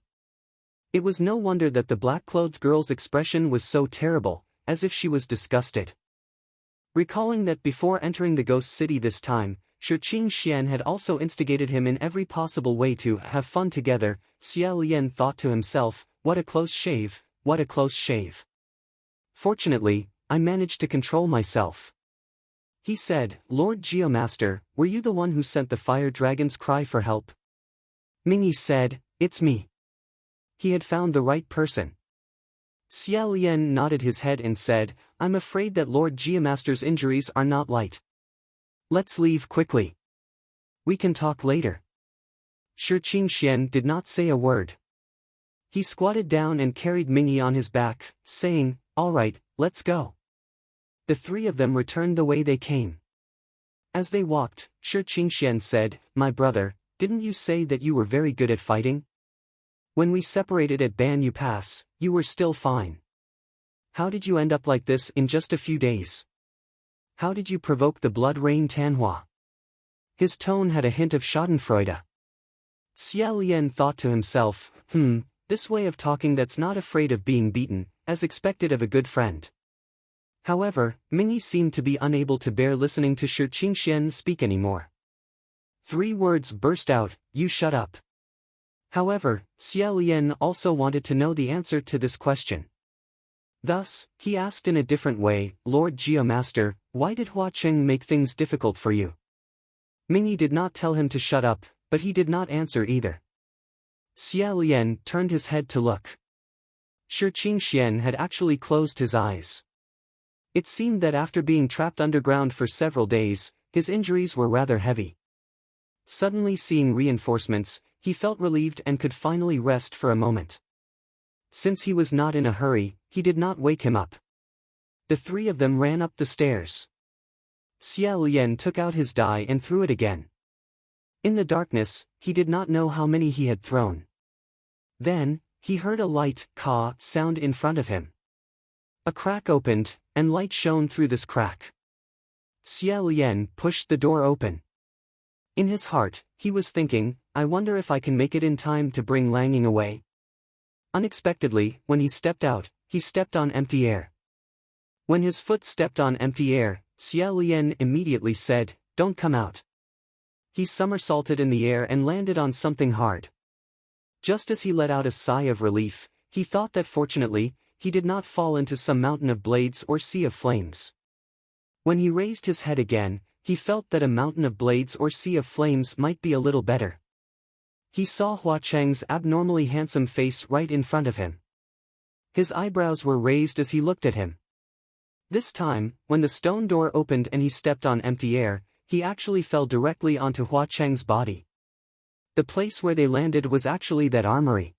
It was no wonder that the black-clothed girl's expression was so terrible, as if she was disgusted. Recalling that before entering the ghost city this time, Shi Qingxian had also instigated him in every possible way to have fun together, Xia Lian thought to himself, what a close shave, what a close shave. Fortunately, I managed to control myself. He said, Lord Geomaster, were you the one who sent the fire dragon's cry for help? Mingyi said, it's me. He had found the right person. Xia Lian nodded his head and said, I'm afraid that Lord Geomaster's injuries are not light. Let's leave quickly. We can talk later. Shi Qingxian did not say a word. He squatted down and carried Mingyi on his back, saying, all right, let's go. The 3 of them returned the way they came. As they walked, Shi Qingxian said, my brother, didn't you say that you were very good at fighting? When we separated at Banyu Pass, you were still fine. How did you end up like this in just a few days? How did you provoke the blood rain Tanhua? His tone had a hint of schadenfreude. Xia Lian thought to himself, this way of talking that's not afraid of being beaten, as expected of a good friend. However, Mingyi seemed to be unable to bear listening to Shi Qingxian speak anymore. 3 words burst out, you shut up. However, Xia Lian also wanted to know the answer to this question. Thus, he asked in a different way, Lord Geomaster, why did Hua Cheng make things difficult for you? Mingyi did not tell him to shut up, but he did not answer either. Xia Lian turned his head to look. Shi Qingxian had actually closed his eyes. It seemed that after being trapped underground for several days, his injuries were rather heavy. Suddenly seeing reinforcements, he felt relieved and could finally rest for a moment. Since he was not in a hurry, he did not wake him up. The 3 of them ran up the stairs. Xia Lian took out his die and threw it again. In the darkness, he did not know how many he had thrown. Then, he heard a light caw sound in front of him. A crack opened, and light shone through this crack. Xia Lian pushed the door open. In his heart, he was thinking, I wonder if I can make it in time to bring Langing away. Unexpectedly, when he stepped out, he stepped on empty air. When his foot stepped on empty air, Xia Lian immediately said, don't come out. He somersaulted in the air and landed on something hard. Just as he let out a sigh of relief, he thought that fortunately, he did not fall into some mountain of blades or sea of flames. When he raised his head again, he felt that a mountain of blades or sea of flames might be a little better. He saw Hua Cheng's abnormally handsome face right in front of him. His eyebrows were raised as he looked at him. This time, when the stone door opened and he stepped on empty air, he actually fell directly onto Hua Cheng's body. The place where they landed was actually that armory.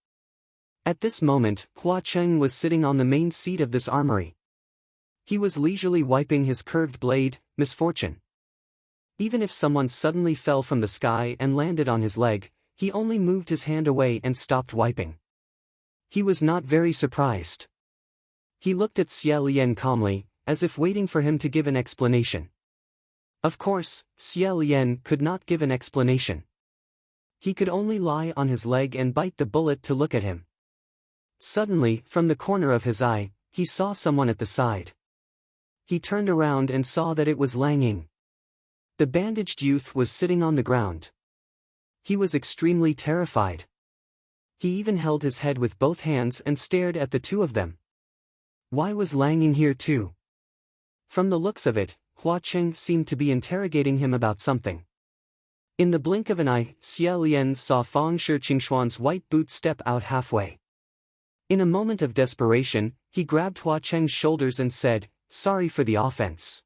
At this moment, Hua Cheng was sitting on the main seat of this armory. He was leisurely wiping his curved blade, misfortune. Even if someone suddenly fell from the sky and landed on his leg, he only moved his hand away and stopped wiping. He was not very surprised. He looked at Xia Lian calmly, as if waiting for him to give an explanation. Of course, Xia Lian could not give an explanation. He could only lie on his leg and bite the bullet to look at him. Suddenly, from the corner of his eye, he saw someone at the side. He turned around and saw that it was Langing. The bandaged youth was sitting on the ground. He was extremely terrified. He even held his head with both hands and stared at the 2 of them. Why was Langing here too? From the looks of it, Hua Cheng seemed to be interrogating him about something. In the blink of an eye, Xia Lian saw Fang Shi Qingxuan's white boot step out halfway. In a moment of desperation, he grabbed Hua Cheng's shoulders and said, sorry for the offense.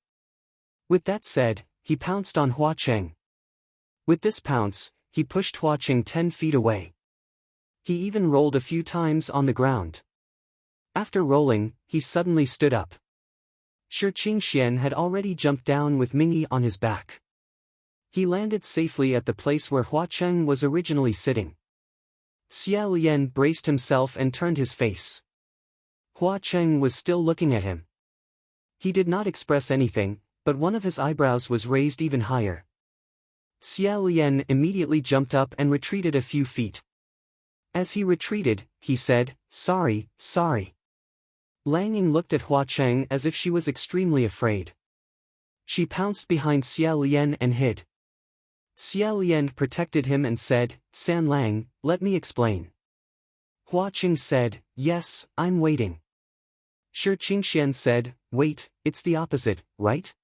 With that said, he pounced on Hua Cheng. With this pounce, he pushed Hua Cheng 10 feet away. He even rolled a few times on the ground. After rolling, he suddenly stood up. Shi Qingxian had already jumped down with Mingyi on his back. He landed safely at the place where Hua Cheng was originally sitting. Xiao Lian braced himself and turned his face. Hua Cheng was still looking at him. He did not express anything, but one of his eyebrows was raised even higher. Xiao Lian immediately jumped up and retreated a few feet. As he retreated, he said, "Sorry, sorry." Lang Ying looked at Hua Cheng as if she was extremely afraid. She pounced behind Xiao Lian and hid. Xiao Lian protected him and said, "San Lang, let me explain." Hua Cheng said, "Yes, I'm waiting." Shi Qingxian said, "Wait, it's the opposite, right?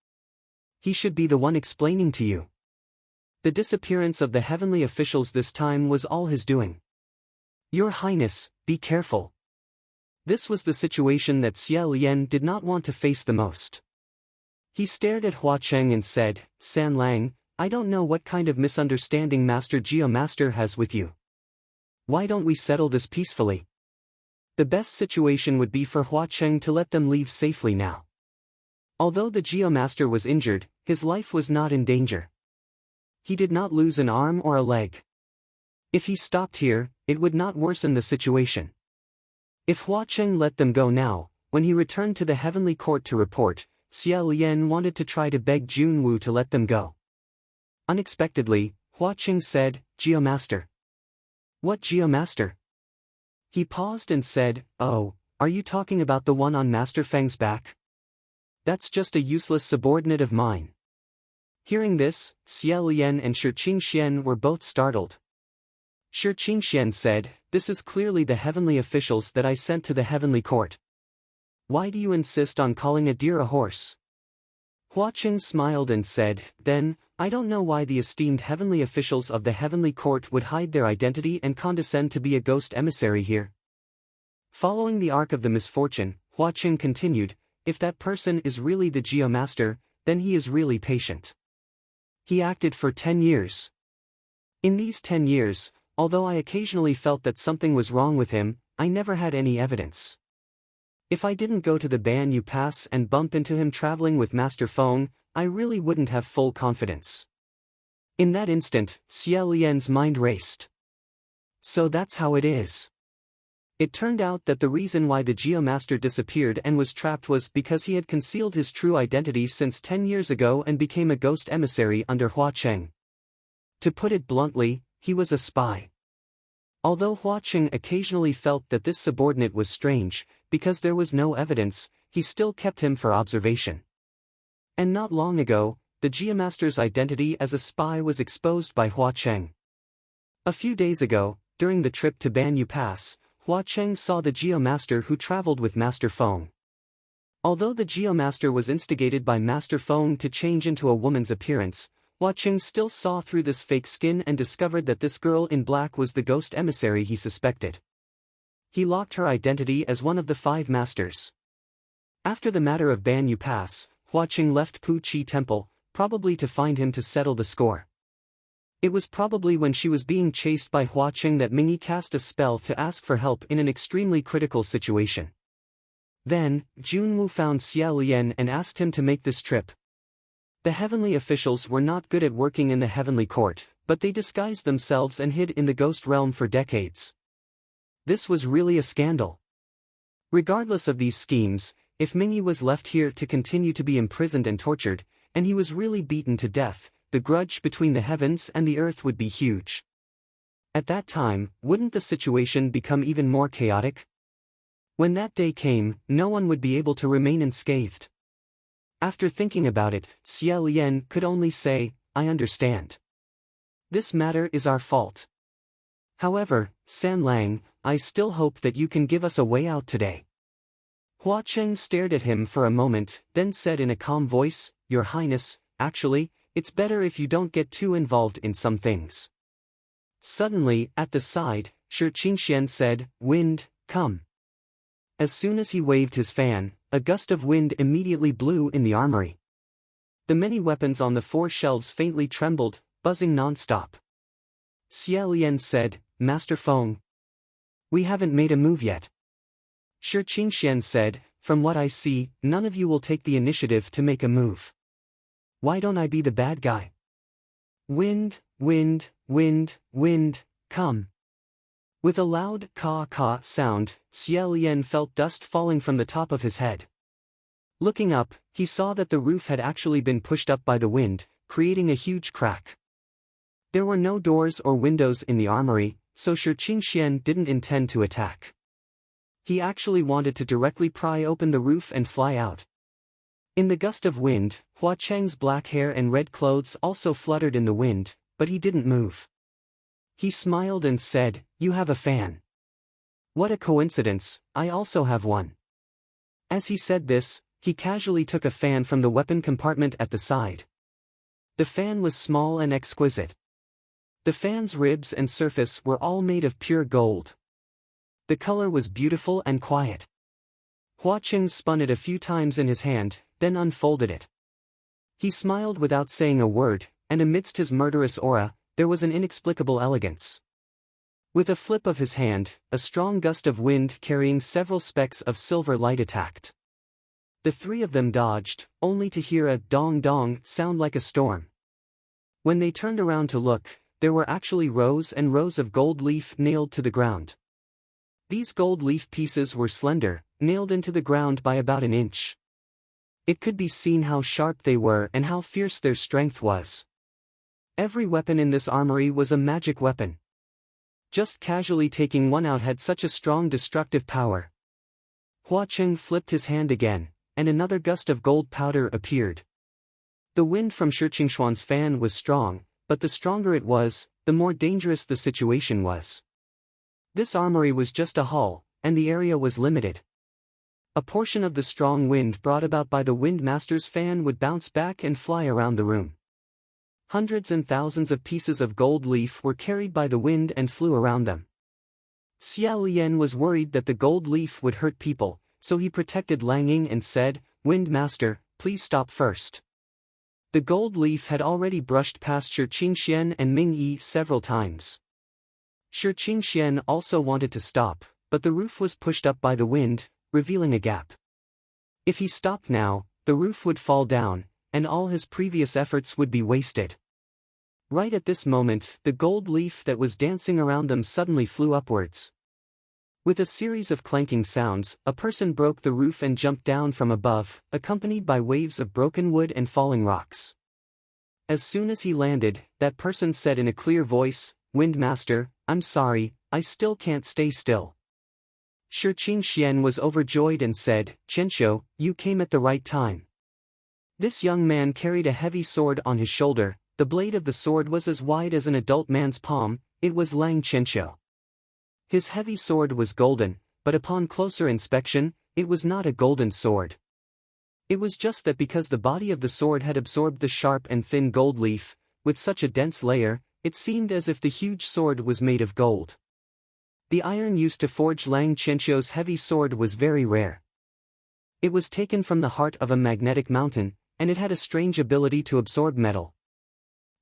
He should be the one explaining to you." The disappearance of the heavenly officials this time was all his doing. "Your Highness, be careful." This was the situation that Xiao Lian did not want to face the most. He stared at Hua Cheng and said, "San Lang, I don't know what kind of misunderstanding Master Geomaster has with you. Why don't we settle this peacefully? The best situation would be for Hua Cheng to let them leave safely now." Although the Geomaster was injured, his life was not in danger. He did not lose an arm or a leg. If he stopped here, it would not worsen the situation. If Hua Cheng let them go now, when he returned to the heavenly court to report, Xiao Lian wanted to try to beg Junwu to let them go. Unexpectedly, Hua Cheng said, "Geomaster." "What Geomaster?" He paused and said, "Oh, are you talking about the one on Master Feng's back? That's just a useless subordinate of mine." Hearing this, Xiao Lian and Shi Qingxian were both startled. Shi Qingxian said, "This is clearly the heavenly officials that I sent to the heavenly court. Why do you insist on calling a deer a horse?" Hua Cheng smiled and said, "Then, I don't know why the esteemed heavenly officials of the heavenly court would hide their identity and condescend to be a ghost emissary here." Following the arc of the misfortune, Hua Cheng continued, "If that person is really the Geomaster, then he is really patient. He acted for 10 years. In these 10 years, although I occasionally felt that something was wrong with him, I never had any evidence. If I didn't go to the Banyu Pass and bump into him traveling with Master Feng, I really wouldn't have full confidence." In that instant, Xiao Lian's mind raced. So that's how it is. It turned out that the reason why the Geomaster disappeared and was trapped was because he had concealed his true identity since 10 years ago and became a ghost emissary under Hua Cheng. To put it bluntly, he was a spy. Although Hua Cheng occasionally felt that this subordinate was strange, because there was no evidence, he still kept him for observation. And not long ago, the Geomaster's identity as a spy was exposed by Hua Cheng. A few days ago, during the trip to Banyu Pass, Hua Cheng saw the Geomaster who traveled with Master Feng. Although the Geomaster was instigated by Master Feng to change into a woman's appearance, Hua Cheng still saw through this fake skin and discovered that this girl in black was the ghost emissary he suspected. He locked her identity as one of the 5 masters. After the matter of Banyu Pass, Hua Cheng left Pu Chi Temple, probably to find him to settle the score. It was probably when she was being chased by Hua Cheng that Mingyi cast a spell to ask for help in an extremely critical situation. Then, Junwu found Xiao Lian and asked him to make this trip. The heavenly officials were not good at working in the heavenly court, but they disguised themselves and hid in the ghost realm for decades. This was really a scandal. Regardless of these schemes, if Mingyi was left here to continue to be imprisoned and tortured, and he was really beaten to death, the grudge between the heavens and the earth would be huge. At that time, wouldn't the situation become even more chaotic? When that day came, no one would be able to remain unscathed. After thinking about it, Xiao Lian could only say, "I understand. This matter is our fault. However, San Lang, I still hope that you can give us a way out today." Hua Cheng stared at him for a moment, then said in a calm voice, "Your Highness, actually, it's better if you don't get too involved in some things." Suddenly, at the side, Shi Qingxian said, "Wind, come." As soon as he waved his fan, a gust of wind immediately blew in the armory. The many weapons on the 4 shelves faintly trembled, buzzing non-stop. Xiao Lian said, "Master Feng, we haven't made a move yet." Shi Qingxian said, "From what I see, none of you will take the initiative to make a move. Why don't I be the bad guy? Wind, wind, wind, wind, come." With a loud caw-caw sound, Xie Lian felt dust falling from the top of his head. Looking up, he saw that the roof had actually been pushed up by the wind, creating a huge crack. There were no doors or windows in the armory, so Shi Qingxian didn't intend to attack. He actually wanted to directly pry open the roof and fly out. In the gust of wind, Hua Cheng's black hair and red clothes also fluttered in the wind, but he didn't move. He smiled and said, "You have a fan. What a coincidence, I also have one." As he said this, he casually took a fan from the weapon compartment at the side. The fan was small and exquisite. The fan's ribs and surface were all made of pure gold. The color was beautiful and quiet. Hua Cheng spun it a few times in his hand, then unfolded it. He smiled without saying a word, and amidst his murderous aura, there was an inexplicable elegance. With a flip of his hand, a strong gust of wind carrying several specks of silver light attacked. The three of them dodged, only to hear a dong-dong sound like a storm. When they turned around to look, there were actually rows and rows of gold leaf nailed to the ground. These gold leaf pieces were slender, nailed into the ground by about an inch. It could be seen how sharp they were and how fierce their strength was. Every weapon in this armory was a magic weapon. Just casually taking one out had such a strong destructive power. Hua Cheng flipped his hand again, and another gust of gold powder appeared. The wind from Shi Qingxuan's fan was strong, but the stronger it was, the more dangerous the situation was. This armory was just a hull, and the area was limited. A portion of the strong wind brought about by the Wind Master's fan would bounce back and fly around the room. Hundreds and thousands of pieces of gold leaf were carried by the wind and flew around them. Xie Lian was worried that the gold leaf would hurt people, so he protected Lang Ying and said, "Wind Master, please stop first." The gold leaf had already brushed past Shi Qingxian and Ming Yi several times. Shi Qingxian also wanted to stop, but the roof was pushed up by the wind, revealing a gap. If he stopped now, the roof would fall down, and all his previous efforts would be wasted. Right at this moment, the gold leaf that was dancing around them suddenly flew upwards. With a series of clanking sounds, a person broke the roof and jumped down from above, accompanied by waves of broken wood and falling rocks. As soon as he landed, that person said in a clear voice, "Wind Master, I'm sorry, I still can't stay still." Shi Qingxian was overjoyed and said, "Qianqiu, you came at the right time." This young man carried a heavy sword on his shoulder. The blade of the sword was as wide as an adult man's palm. It was Lang Qianqiu. His heavy sword was golden, but upon closer inspection, it was not a golden sword. It was just that because the body of the sword had absorbed the sharp and thin gold leaf, with such a dense layer, it seemed as if the huge sword was made of gold. The iron used to forge Lang Qianqiu's heavy sword was very rare. It was taken from the heart of a magnetic mountain, and it had a strange ability to absorb metal.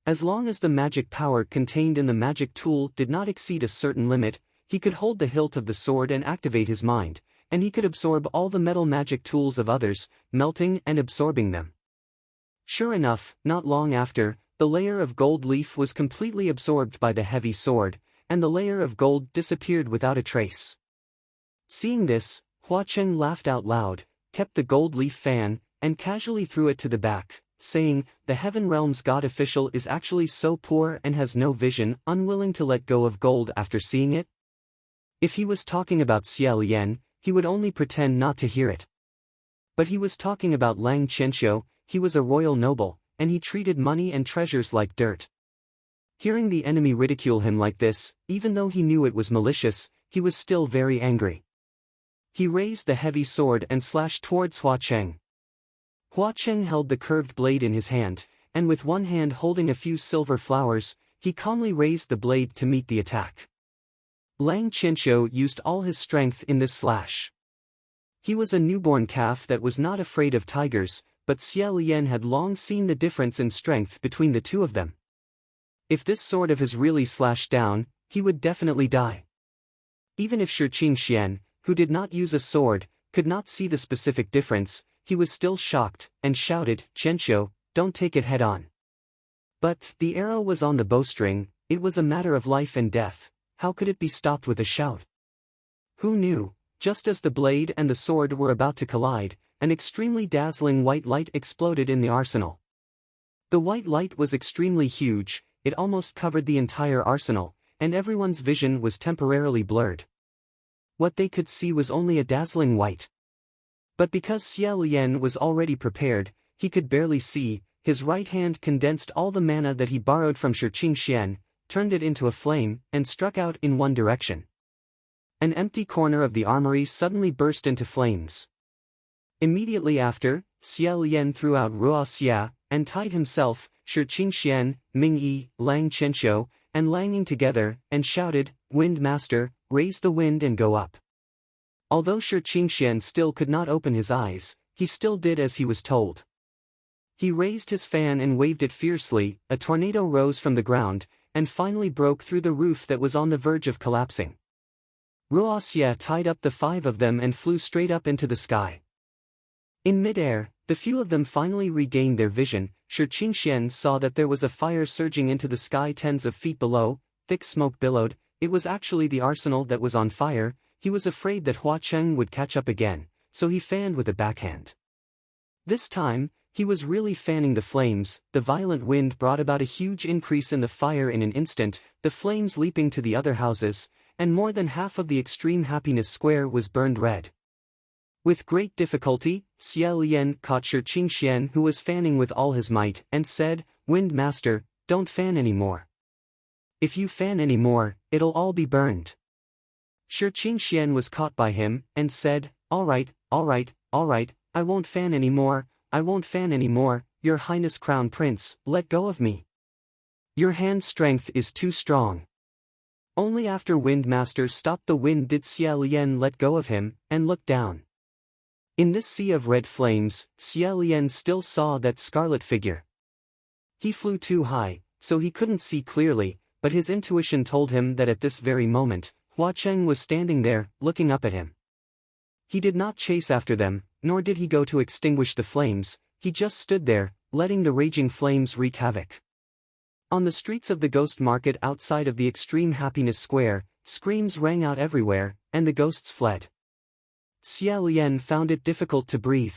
As long as the magic power contained in the magic tool did not exceed a certain limit, he could hold the hilt of the sword and activate his mind, and he could absorb all the metal magic tools of others, melting and absorbing them. Sure enough, not long after, the layer of gold leaf was completely absorbed by the heavy sword, and the layer of gold disappeared without a trace. Seeing this, Hua Cheng laughed out loud, kept the gold leaf fan, and casually threw it to the back, saying, "The Heaven Realm's god official is actually so poor and has no vision, unwilling to let go of gold after seeing it?" If he was talking about Xie Lian, he would only pretend not to hear it. But he was talking about Lang Qianqiu. He was a royal noble, and he treated money and treasures like dirt. Hearing the enemy ridicule him like this, even though he knew it was malicious, he was still very angry. He raised the heavy sword and slashed towards Hua Cheng. Hua Cheng held the curved blade in his hand, and with one hand holding a few silver flowers, he calmly raised the blade to meet the attack. Lang Qianqiu used all his strength in this slash. He was a newborn calf that was not afraid of tigers, but Xie Lian had long seen the difference in strength between the two of them. If this sword of his really slashed down, he would definitely die. Even if Shi Qingxian, who did not use a sword, could not see the specific difference, he was still shocked, and shouted, "Qianqiu, don't take it head on." But the arrow was on the bowstring. It was a matter of life and death. how could it be stopped with a shout? Who knew? Just as the blade and the sword were about to collide, an extremely dazzling white light exploded in the arsenal. The white light was extremely huge, it almost covered the entire arsenal, and everyone's vision was temporarily blurred. What they could see was only a dazzling white. But because Xia Lian was already prepared, he could barely see. His right hand condensed all the mana that he borrowed from Shi Qingxian, turned it into a flame, and struck out in one direction. An empty corner of the armory suddenly burst into flames. Immediately after, Xia Lian threw out Ruo Xia, and tied himself, Shi Qingxian, Ming Yi, Lang Qianxiu, and Lang Ying together, and shouted, "Wind Master, raise the wind and go up." Although Shi Qingxian still could not open his eyes, he still did as he was told. He raised his fan and waved it fiercely, a tornado rose from the ground, and finally broke through the roof that was on the verge of collapsing. Ruo Xia tied up the 5 of them and flew straight up into the sky. In midair, the few of them finally regained their vision. Shi Qingxian saw that there was a fire surging into the sky tens of feet below, thick smoke billowed. It was actually the arsenal that was on fire. He was afraid that Hua Cheng would catch up again, so he fanned with a backhand. This time, he was really fanning the flames. The violent wind brought about a huge increase in the fire in an instant, the flames leaping to the other houses, and more than half of the Extreme Happiness Square was burned red. With great difficulty, Xia Lian caught Shi Qingxian, who was fanning with all his might, and said, "Wind Master, don't fan anymore. If you fan anymore, it'll all be burned." Shi Qingxian was caught by him, and said, all right, I won't fan anymore, I won't fan anymore, Your Highness Crown Prince, let go of me. Your hand strength is too strong. Only after Wind Master stopped the wind did Xia Lian let go of him, and look down. In this sea of red flames, Xia Lian still saw that scarlet figure. He flew too high, so he couldn't see clearly, but his intuition told him that at this very moment, Hua Cheng was standing there, looking up at him. He did not chase after them, nor did he go to extinguish the flames, he just stood there, letting the raging flames wreak havoc. On the streets of the ghost market outside of the Extreme Happiness Square, screams rang out everywhere, and the ghosts fled. Xia Lian found it difficult to breathe.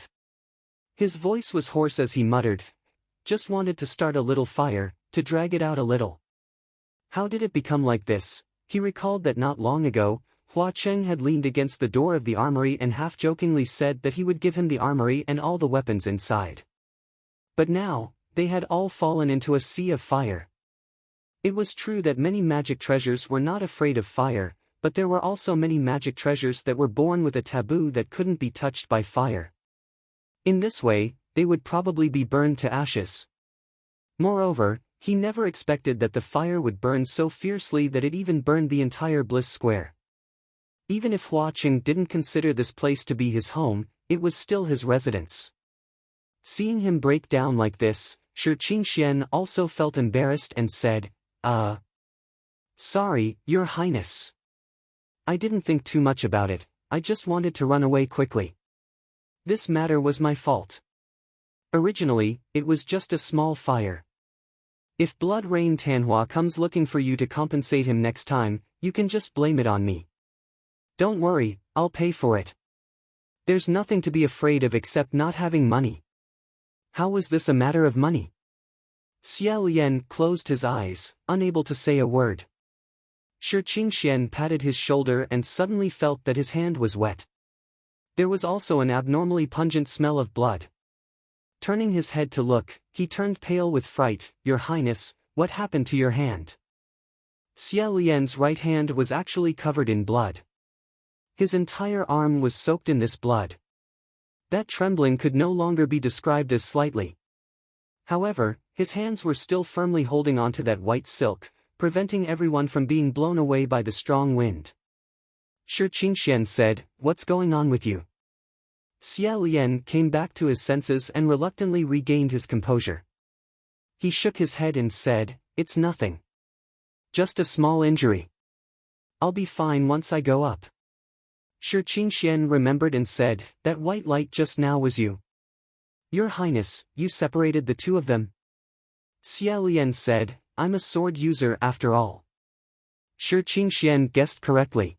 His voice was hoarse as he muttered, "Just wanted to start a little fire, to drag it out a little. How did it become like this?" He recalled that not long ago, Hua Cheng had leaned against the door of the armory and half-jokingly said that he would give him the armory and all the weapons inside. But now, they had all fallen into a sea of fire. It was true that many magic treasures were not afraid of fire, but there were also many magic treasures that were born with a taboo that couldn't be touched by fire. In this way, they would probably be burned to ashes. Moreover, he never expected that the fire would burn so fiercely that it even burned the entire Bliss Square. Even if Hua Cheng didn't consider this place to be his home, it was still his residence. Seeing him break down like this, Shi Qingxian also felt embarrassed and said, Sorry, Your Highness. I didn't think too much about it, I just wanted to run away quickly. This matter was my fault. Originally, it was just a small fire. If Blood Rain Tanhua comes looking for you to compensate him next time, you can just blame it on me. Don't worry, I'll pay for it. There's nothing to be afraid of except not having money. How was this a matter of money? Xia Lian closed his eyes, unable to say a word. Shi Qingxian patted his shoulder and suddenly felt that his hand was wet. There was also an abnormally pungent smell of blood. Turning his head to look, he turned pale with fright. Your Highness, what happened to your hand? Xia Lian's right hand was actually covered in blood. His entire arm was soaked in this blood. That trembling could no longer be described as slightly. However, his hands were still firmly holding onto that white silk, preventing everyone from being blown away by the strong wind. Shi Qingxian said, "What's going on with you?" Xia Lian came back to his senses and reluctantly regained his composure. He shook his head and said, "It's nothing. Just a small injury. I'll be fine once I go up." Shi Qingxian remembered and said, "That white light just now was you. Your Highness, you separated the two of them?" Xia Lian said, "I'm a sword user after all. Shi Qingxian guessed correctly.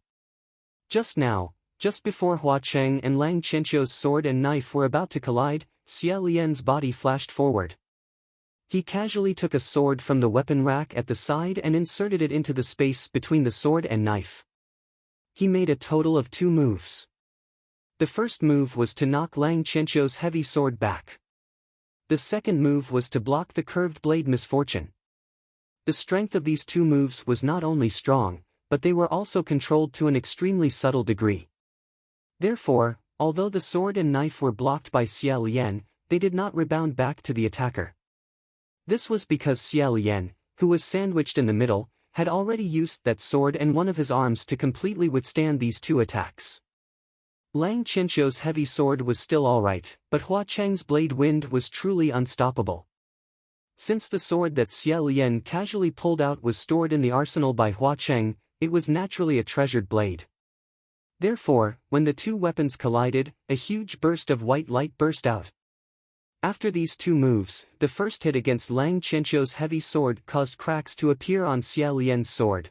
Just now, just before Hua Cheng and Lang Qianqiu's sword and knife were about to collide, Xia Lian's body flashed forward. He casually took a sword from the weapon rack at the side and inserted it into the space between the sword and knife. He made a total of 2 moves. The first move was to knock Lang Qianqiu's heavy sword back. The second move was to block the curved blade misfortune. The strength of these 2 moves was not only strong, but they were also controlled to an extremely subtle degree. Therefore, although the sword and knife were blocked by Xia Lian, they did not rebound back to the attacker. This was because Xia Lian, who was sandwiched in the middle, had already used that sword and one of his arms to completely withstand these 2 attacks. Lang Qianqiu's heavy sword was still alright, but Hua Cheng's blade wind was truly unstoppable. Since the sword that Xia Lian casually pulled out was stored in the arsenal by Hua Cheng, it was naturally a treasured blade. Therefore, when the 2 weapons collided, a huge burst of white light burst out. After these 2 moves, the first hit against Lang Qianqiu's heavy sword caused cracks to appear on Xia Lian's sword.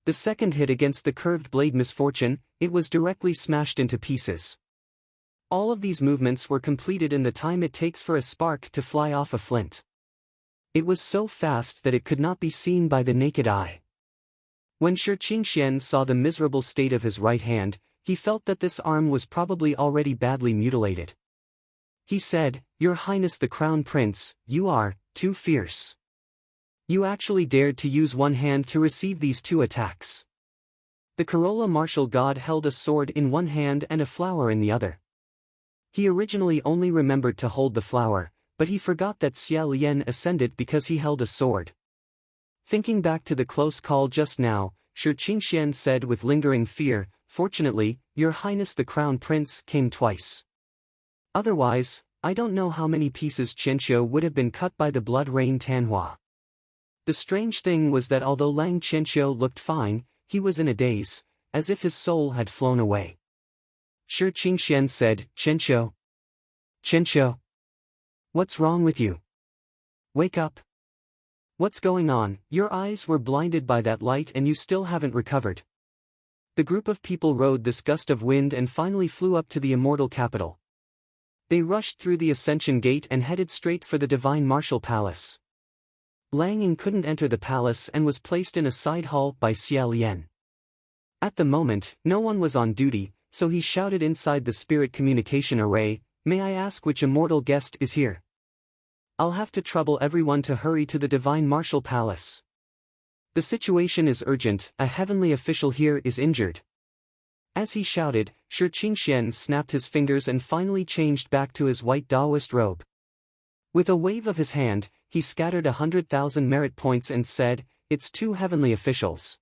The second hit against the curved blade misfortune, it was directly smashed into pieces. All of these movements were completed in the time it takes for a spark to fly off a flint. It was so fast that it could not be seen by the naked eye. When Shi Qingxian saw the miserable state of his right hand, he felt that this arm was probably already badly mutilated. He said, "Your Highness the Crown Prince, you are too fierce. You actually dared to use one hand to receive these 2 attacks." The Corolla martial god held a sword in one hand and a flower in the other. He originally only remembered to hold the flower, but he forgot that Xia Lian ascended because he held a sword. Thinking back to the close call just now, Shi Qingxian said with lingering fear, "Fortunately, Your Highness the Crown Prince came twice. Otherwise, I don't know how many pieces Qianqiu would have been cut by the blood rain Tanhua." The strange thing was that although Lang Qianqiu looked fine, he was in a daze, as if his soul had flown away. Shi Qingxian said, "Qianqiu? Qianqiu? What's wrong with you? Wake up. What's going on? Your eyes were blinded by that light and you still haven't recovered." The group of people rode this gust of wind and finally flew up to the immortal capital. They rushed through the Ascension Gate and headed straight for the Divine Martial Palace. Lang Ying couldn't enter the palace and was placed in a side hall by Xia Lian. At the moment, no one was on duty, so he shouted inside the spirit communication array, "May I ask which immortal guest is here? I'll have to trouble everyone to hurry to the Divine Martial Palace. The situation is urgent, a heavenly official here is injured." As he shouted, Shi Qingxian snapped his fingers and finally changed back to his white Taoist robe. With a wave of his hand, he scattered 100,000 merit points and said, "It's 2 heavenly officials."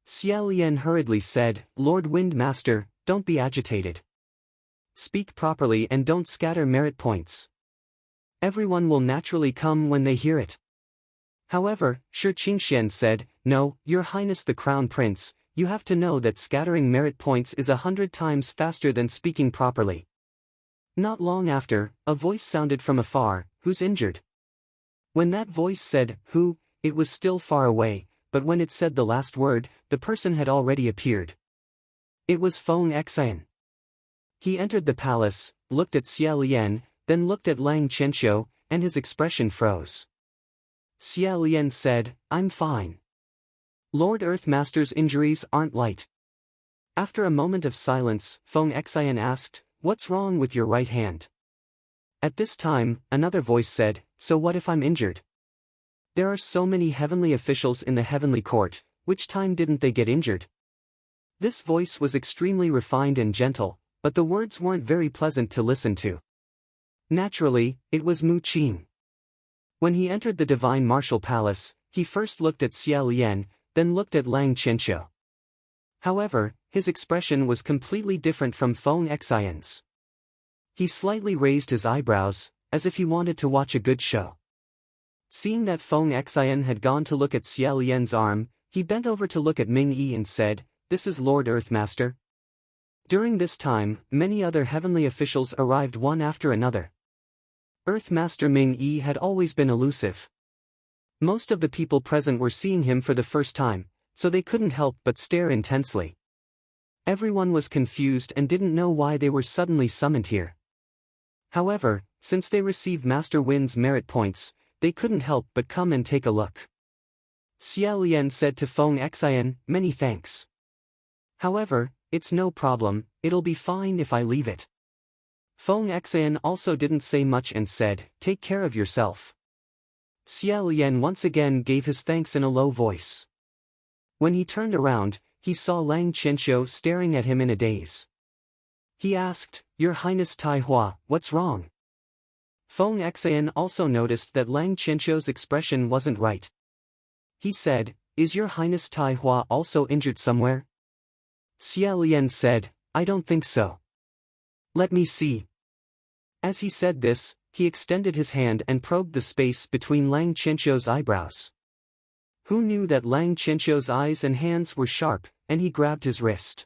Xia Lian hurriedly said, "Lord Wind Master, don't be agitated. Speak properly and don't scatter merit points. Everyone will naturally come when they hear it." However, Shi Qingxian said, "No, Your Highness the Crown Prince, you have to know that scattering merit points is 100 times faster than speaking properly." Not long after, a voice sounded from afar, "Who's injured?" When that voice said, "Who," it was still far away, but when it said the last word, the person had already appeared. It was Feng Xian. He entered the palace, looked at Xia Lian, then looked at Lang Qianqiu, and his expression froze. Xia Lian said, "I'm fine. Lord Earthmaster's injuries aren't light." After a moment of silence, Feng Xian asked, "What's wrong with your right hand?" At this time, another voice said, "So what if I'm injured? There are so many heavenly officials in the heavenly court, which time didn't they get injured?" This voice was extremely refined and gentle, but the words weren't very pleasant to listen to. Naturally, it was Mu Qin. When he entered the Divine Martial Palace, he first looked at Xia Lian, then looked at Lang Qianqiu. However, his expression was completely different from Feng Xian's. He slightly raised his eyebrows, as if he wanted to watch a good show. Seeing that Feng Xian had gone to look at Xia Lian's arm, he bent over to look at Ming Yi and said, "This is Lord Earthmaster." During this time, many other heavenly officials arrived one after another. Earthmaster Ming Yi had always been elusive. Most of the people present were seeing him for the first time, so they couldn't help but stare intensely. Everyone was confused and didn't know why they were suddenly summoned here. However, since they received Master Win's merit points, they couldn't help but come and take a look. Xia Lian said to Feng Xian, "Many thanks. However, it's no problem, it'll be fine if I leave it." Feng Xian also didn't say much and said, "Take care of yourself." Xia Lian once again gave his thanks in a low voice. When he turned around, he saw Lang Qianxiu staring at him in a daze. He asked, "Your Highness Tai Hua, what's wrong?" Feng Xian also noticed that Lang Qianxiu's expression wasn't right. He said, "Is your Highness Tai Hua also injured somewhere?" Xia Lian said, "I don't think so. Let me see." As he said this, he extended his hand and probed the space between Lang Qianxiu's eyebrows. Who knew that Lang Qianxiu's eyes and hands were sharp, and he grabbed his wrist.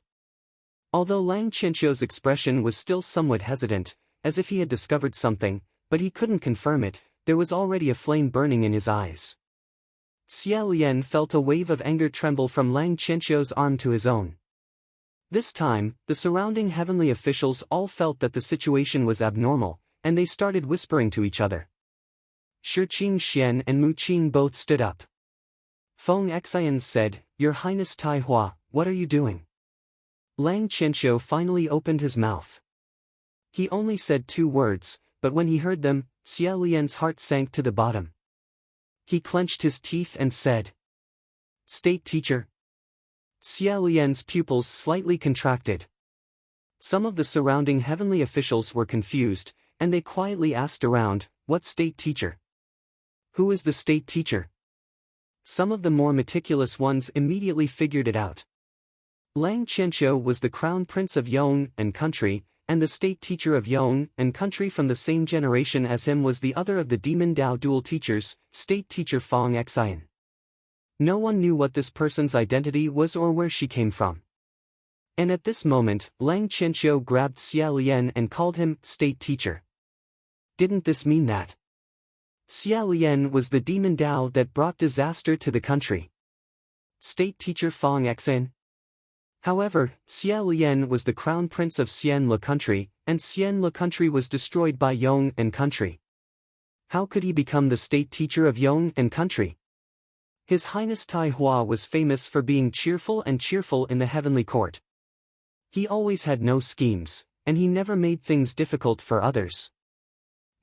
Although Lang Qianxiu's expression was still somewhat hesitant, as if he had discovered something, but he couldn't confirm it, there was already a flame burning in his eyes. Xia Lian felt a wave of anger tremble from Lang Qianxiu's arm to his own. This time, the surrounding heavenly officials all felt that the situation was abnormal, and they started whispering to each other. Shiqing Xian and Mu Qing both stood up. Feng Xian said, "Your Highness Tai Hua, what are you doing?" Lang Qianxiu finally opened his mouth. He only said 2 words, but when he heard them, Xia Lian's heart sank to the bottom. He clenched his teeth and said, "State teacher." Xia Lian's pupils slightly contracted. Some of the surrounding heavenly officials were confused, and they quietly asked around, "What state teacher? Who is the state teacher?" Some of the more meticulous ones immediately figured it out. Lang Qianxiu was the crown prince of Yong and country, and the state teacher of Yong and country from the same generation as him was the other of the Demon Dao dual teachers, state teacher Feng Xian. No one knew what this person's identity was or where she came from. And at this moment, Lang Qianxiu grabbed Xia Lian and called him state teacher. Didn't this mean that Xia Lian was the demon Dao that brought disaster to the country? State teacher Feng Xian? However, Xia Lian was the crown prince of Xian Le country, and Xian Le country was destroyed by Yong and country. How could he become the state teacher of Yong and country? His Highness Tai Hua was famous for being cheerful in the heavenly court. He always had no schemes, and he never made things difficult for others.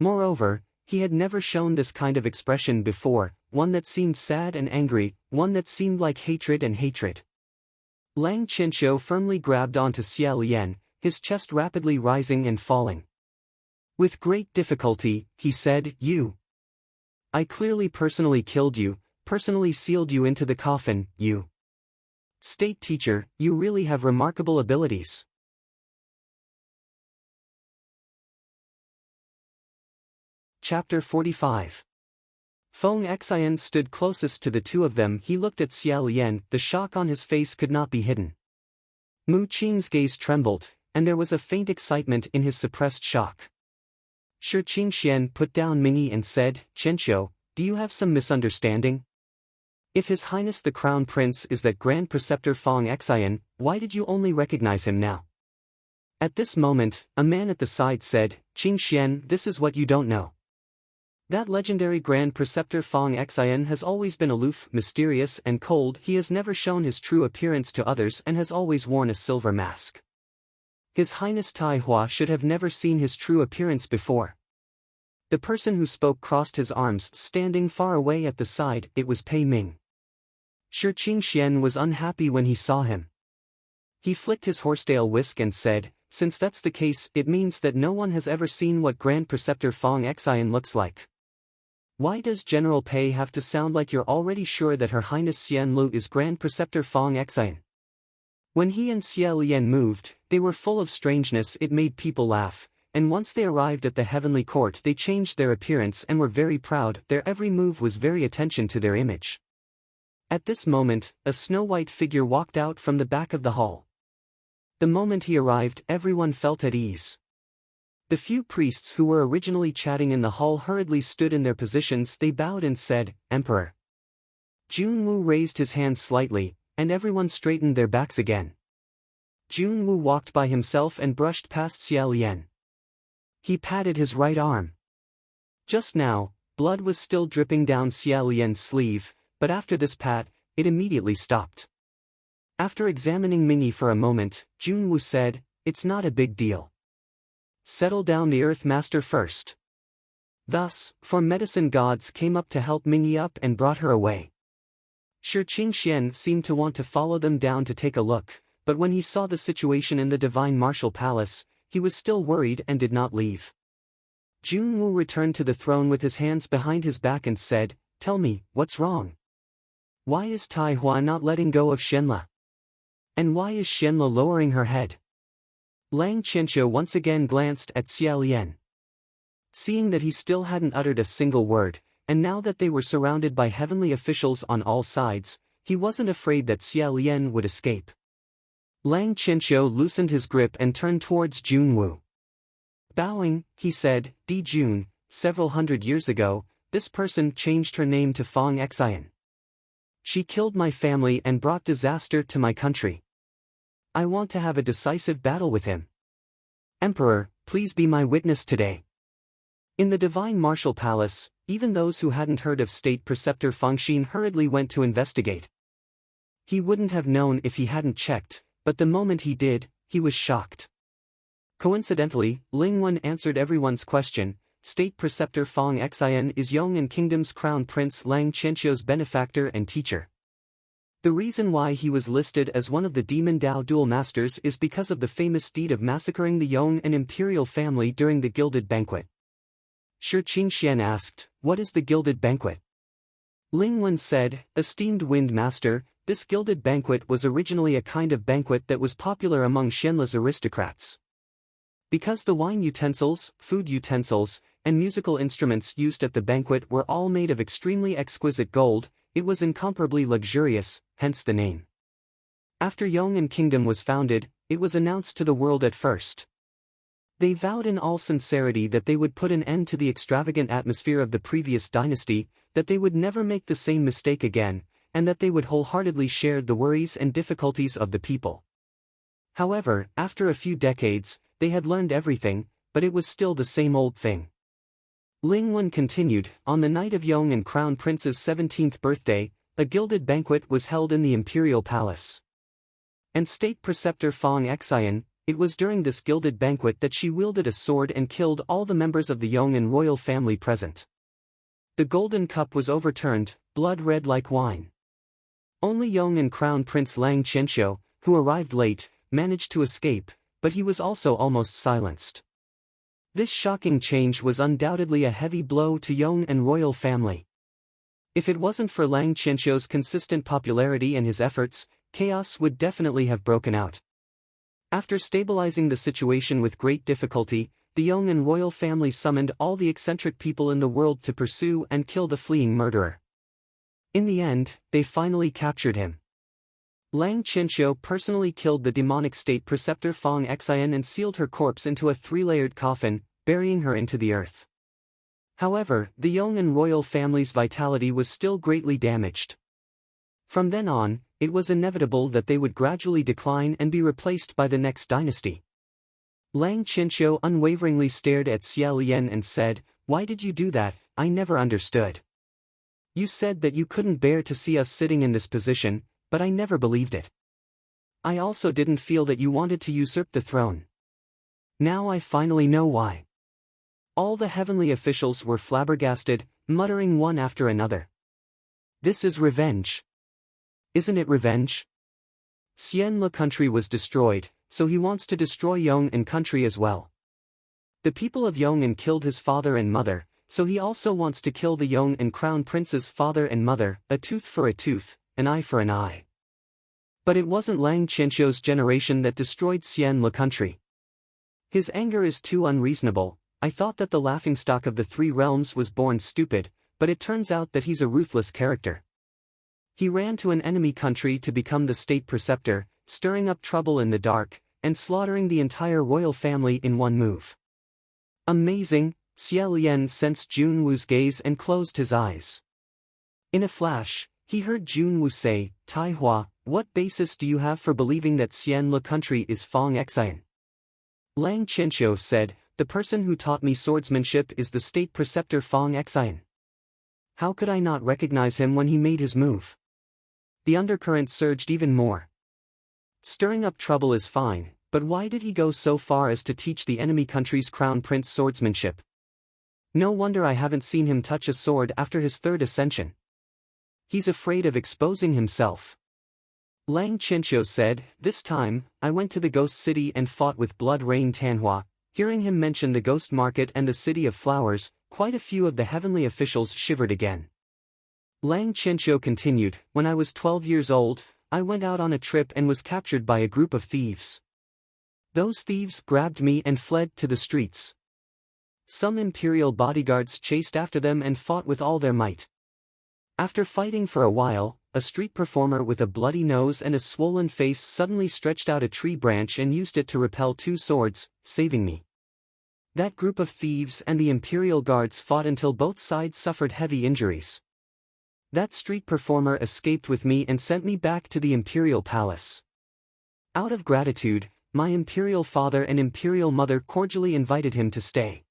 Moreover, he had never shown this kind of expression before, one that seemed sad and angry, one that seemed like hatred and hatred. Lang Qianxiu firmly grabbed onto Xia Lian, his chest rapidly rising and falling. With great difficulty, he said, "You. I clearly personally killed you, personally sealed you into the coffin, you. State teacher, you really have remarkable abilities." Chapter 45. Feng Xian stood closest to the two of them. He looked at Xia Lian, the shock on his face could not be hidden. Mu Qing's gaze trembled, and there was a faint excitement in his suppressed shock. Shiqing Xian put down Mingy and said, "Qianxiu, do you have some misunderstanding? If His Highness the Crown Prince is that Grand Preceptor Feng Xian, why did you only recognize him now?" At this moment, a man at the side said, "Qing Xian, this is what you don't know. That legendary Grand Preceptor Feng Xian has always been aloof, mysterious and cold. He has never shown his true appearance to others and has always worn a silver mask. His Highness Tai Hua should have never seen his true appearance before." The person who spoke crossed his arms, standing far away at the side. It was Pei Ming. Shiqing Xian was unhappy when he saw him. He flicked his horsetail whisk and said, "Since that's the case, it means that no one has ever seen what Grand Preceptor Feng Xian looks like. Why does General Pei have to sound like you're already sure that Her Highness Xian Lu is Grand Preceptor Feng Xian?" When he and Xia Lian moved, they were full of strangeness. It made people laugh, and once they arrived at the heavenly court they changed their appearance and were very proud. Their every move was very attention to their image. At this moment, a snow-white figure walked out from the back of the hall. The moment he arrived, everyone felt at ease. The few priests who were originally chatting in the hall hurriedly stood in their positions. They bowed and said, "Emperor." Junwu raised his hand slightly, and everyone straightened their backs again. Junwoo walked by himself and brushed past Xia Lian. He patted his right arm. Just now, blood was still dripping down Xia Lian's sleeve, but after this pat, it immediately stopped. After examining Minnie for a moment, Junwoo said, "It's not a big deal. Settle down the Earth Master first." Thus, 4 medicine gods came up to help Minnie up and brought her away. Shi Qingxian seemed to want to follow them down to take a look, but when he saw the situation in the Divine Martial Palace, he was still worried and did not leave. Junwoo returned to the throne with his hands behind his back and said, "Tell me, what's wrong? Why is Tai Hua not letting go of Shenla? And why is Shenla lowering her head?" Lang Qianqiu once again glanced at Xia Lian. Seeing that he still hadn't uttered a single word, and now that they were surrounded by heavenly officials on all sides, he wasn't afraid that Xia Lian would escape. Lang Qianqiu loosened his grip and turned towards Junwoo. Bowing, he said, "Di Jun, several hundred years ago, this person changed her name to Fong Xian. She killed my family and brought disaster to my country. I want to have a decisive battle with him. Emperor, please be my witness today." In the Divine Martial Palace, even those who hadn't heard of State Preceptor Fengxin hurriedly went to investigate. He wouldn't have known if he hadn't checked, but the moment he did, he was shocked. Coincidentally, Ling Wen answered everyone's question. State Preceptor Fong Xian is Yong'an Kingdom's Crown Prince Lang Qianqiu's benefactor and teacher. The reason why he was listed as one of the Demon Dao Duel Masters is because of the famous deed of massacring the Yong'an imperial family during the Gilded Banquet. Shi Qingxian asked, "What is the Gilded Banquet?" Ling Wen said, "Esteemed Wind Master, this Gilded Banquet was originally a kind of banquet that was popular among Shenla's aristocrats. Because the wine utensils, food utensils, and musical instruments used at the banquet were all made of extremely exquisite gold, it was incomparably luxurious, hence the name. After Yong'an Kingdom was founded, it was announced to the world at first. They vowed in all sincerity that they would put an end to the extravagant atmosphere of the previous dynasty, that they would never make the same mistake again, and that they would wholeheartedly share the worries and difficulties of the people. However, after a few decades, they had learned everything, but it was still the same old thing." Ling Wen continued, "On the night of Yong'an Crown Prince's 17th birthday, a gilded banquet was held in the imperial palace. And State Preceptor Fong Xian, it was during this gilded banquet that she wielded a sword and killed all the members of the Yong'an royal family present. The golden cup was overturned, blood red like wine. Only Yong'an Crown Prince Lang Qianqiu, who arrived late, managed to escape, but he was also almost silenced. This shocking change was undoubtedly a heavy blow to Yong'an royal family. If it wasn't for Lang Qianqiu's consistent popularity and his efforts, chaos would definitely have broken out. After stabilizing the situation with great difficulty, the Yong'an royal family summoned all the eccentric people in the world to pursue and kill the fleeing murderer. In the end, they finally captured him. Lang Qianqiu personally killed the demonic State Preceptor Fong Xian and sealed her corpse into a 3-layered coffin, burying her into the earth. However, the Yong'an royal family's vitality was still greatly damaged. From then on, it was inevitable that they would gradually decline and be replaced by the next dynasty. Lang Qianqiu unwaveringly stared at Xia Lian and said, "Why did you do that? I never understood. You said that you couldn't bear to see us sitting in this position, but I never believed it. I also didn't feel that you wanted to usurp the throne. Now I finally know why." All the heavenly officials were flabbergasted, muttering one after another. "This is revenge. Isn't it revenge? Xianla country was destroyed, so he wants to destroy Yong'an country as well. The people of Yong'an killed his father and mother, so he also wants to kill the Yong'an crown prince's father and mother, a tooth for a tooth, an eye for an eye." But it wasn't Lang Qianqiu's generation that destroyed Xianla country. His anger is too unreasonable. I thought that the laughingstock of the 3 realms was born stupid, but it turns out that he's a ruthless character. He ran to an enemy country to become the state preceptor, stirring up trouble in the dark, and slaughtering the entire royal family in one move. Amazing, Xia Lian sensed Junwoo's gaze and closed his eyes. In a flash, He heard Jun Wu say, Tai Hua, what basis do you have for believing that Xian Le country is Fong Xian? Lang Qianqiu said, the person who taught me swordsmanship is the state preceptor Fong Xian. How could I not recognize him when he made his move? The undercurrent surged even more. Stirring up trouble is fine, but why did he go so far as to teach the enemy country's crown prince swordsmanship? No wonder I haven't seen him touch a sword after his third ascension. He's afraid of exposing himself. Lang Qianqiu said, this time, I went to the ghost city and fought with Blood Rain Tanhua. Hearing him mention the ghost market and the city of flowers, quite a few of the heavenly officials shivered again. Lang Qianqiu continued, when I was 12 years old, I went out on a trip and was captured by a group of thieves. Those thieves grabbed me and fled to the streets. Some imperial bodyguards chased after them and fought with all their might. After fighting for a while, a street performer with a bloody nose and a swollen face suddenly stretched out a tree branch and used it to repel 2 swords, saving me. That group of thieves and the imperial guards fought until both sides suffered heavy injuries. That street performer escaped with me and sent me back to the imperial palace. Out of gratitude, my imperial father and imperial mother cordially invited him to stay.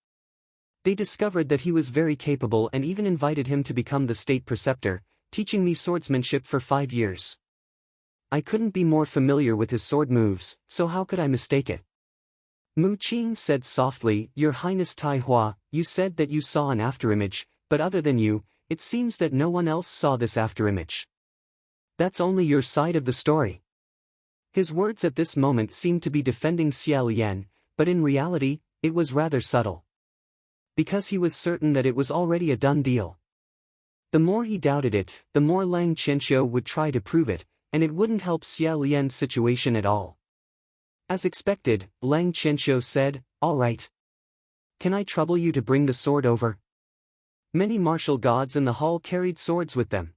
They discovered that he was very capable and even invited him to become the state preceptor, teaching me swordsmanship for 5 years. I couldn't be more familiar with his sword moves, so how could I mistake it? Mu Qing said softly, Your Highness Tai Hua, you said that you saw an afterimage, but other than you, it seems that no one else saw this afterimage. That's only your side of the story. His words at this moment seemed to be defending Xia Lian, but in reality, it was rather subtle. Because he was certain that it was already a done deal. The more he doubted it, the more Lang Qianqiu would try to prove it, and it wouldn't help Xia Lian's situation at all. As expected, Lang Qianqiu said, all right. Can I trouble you to bring the sword over? Many martial gods in the hall carried swords with them.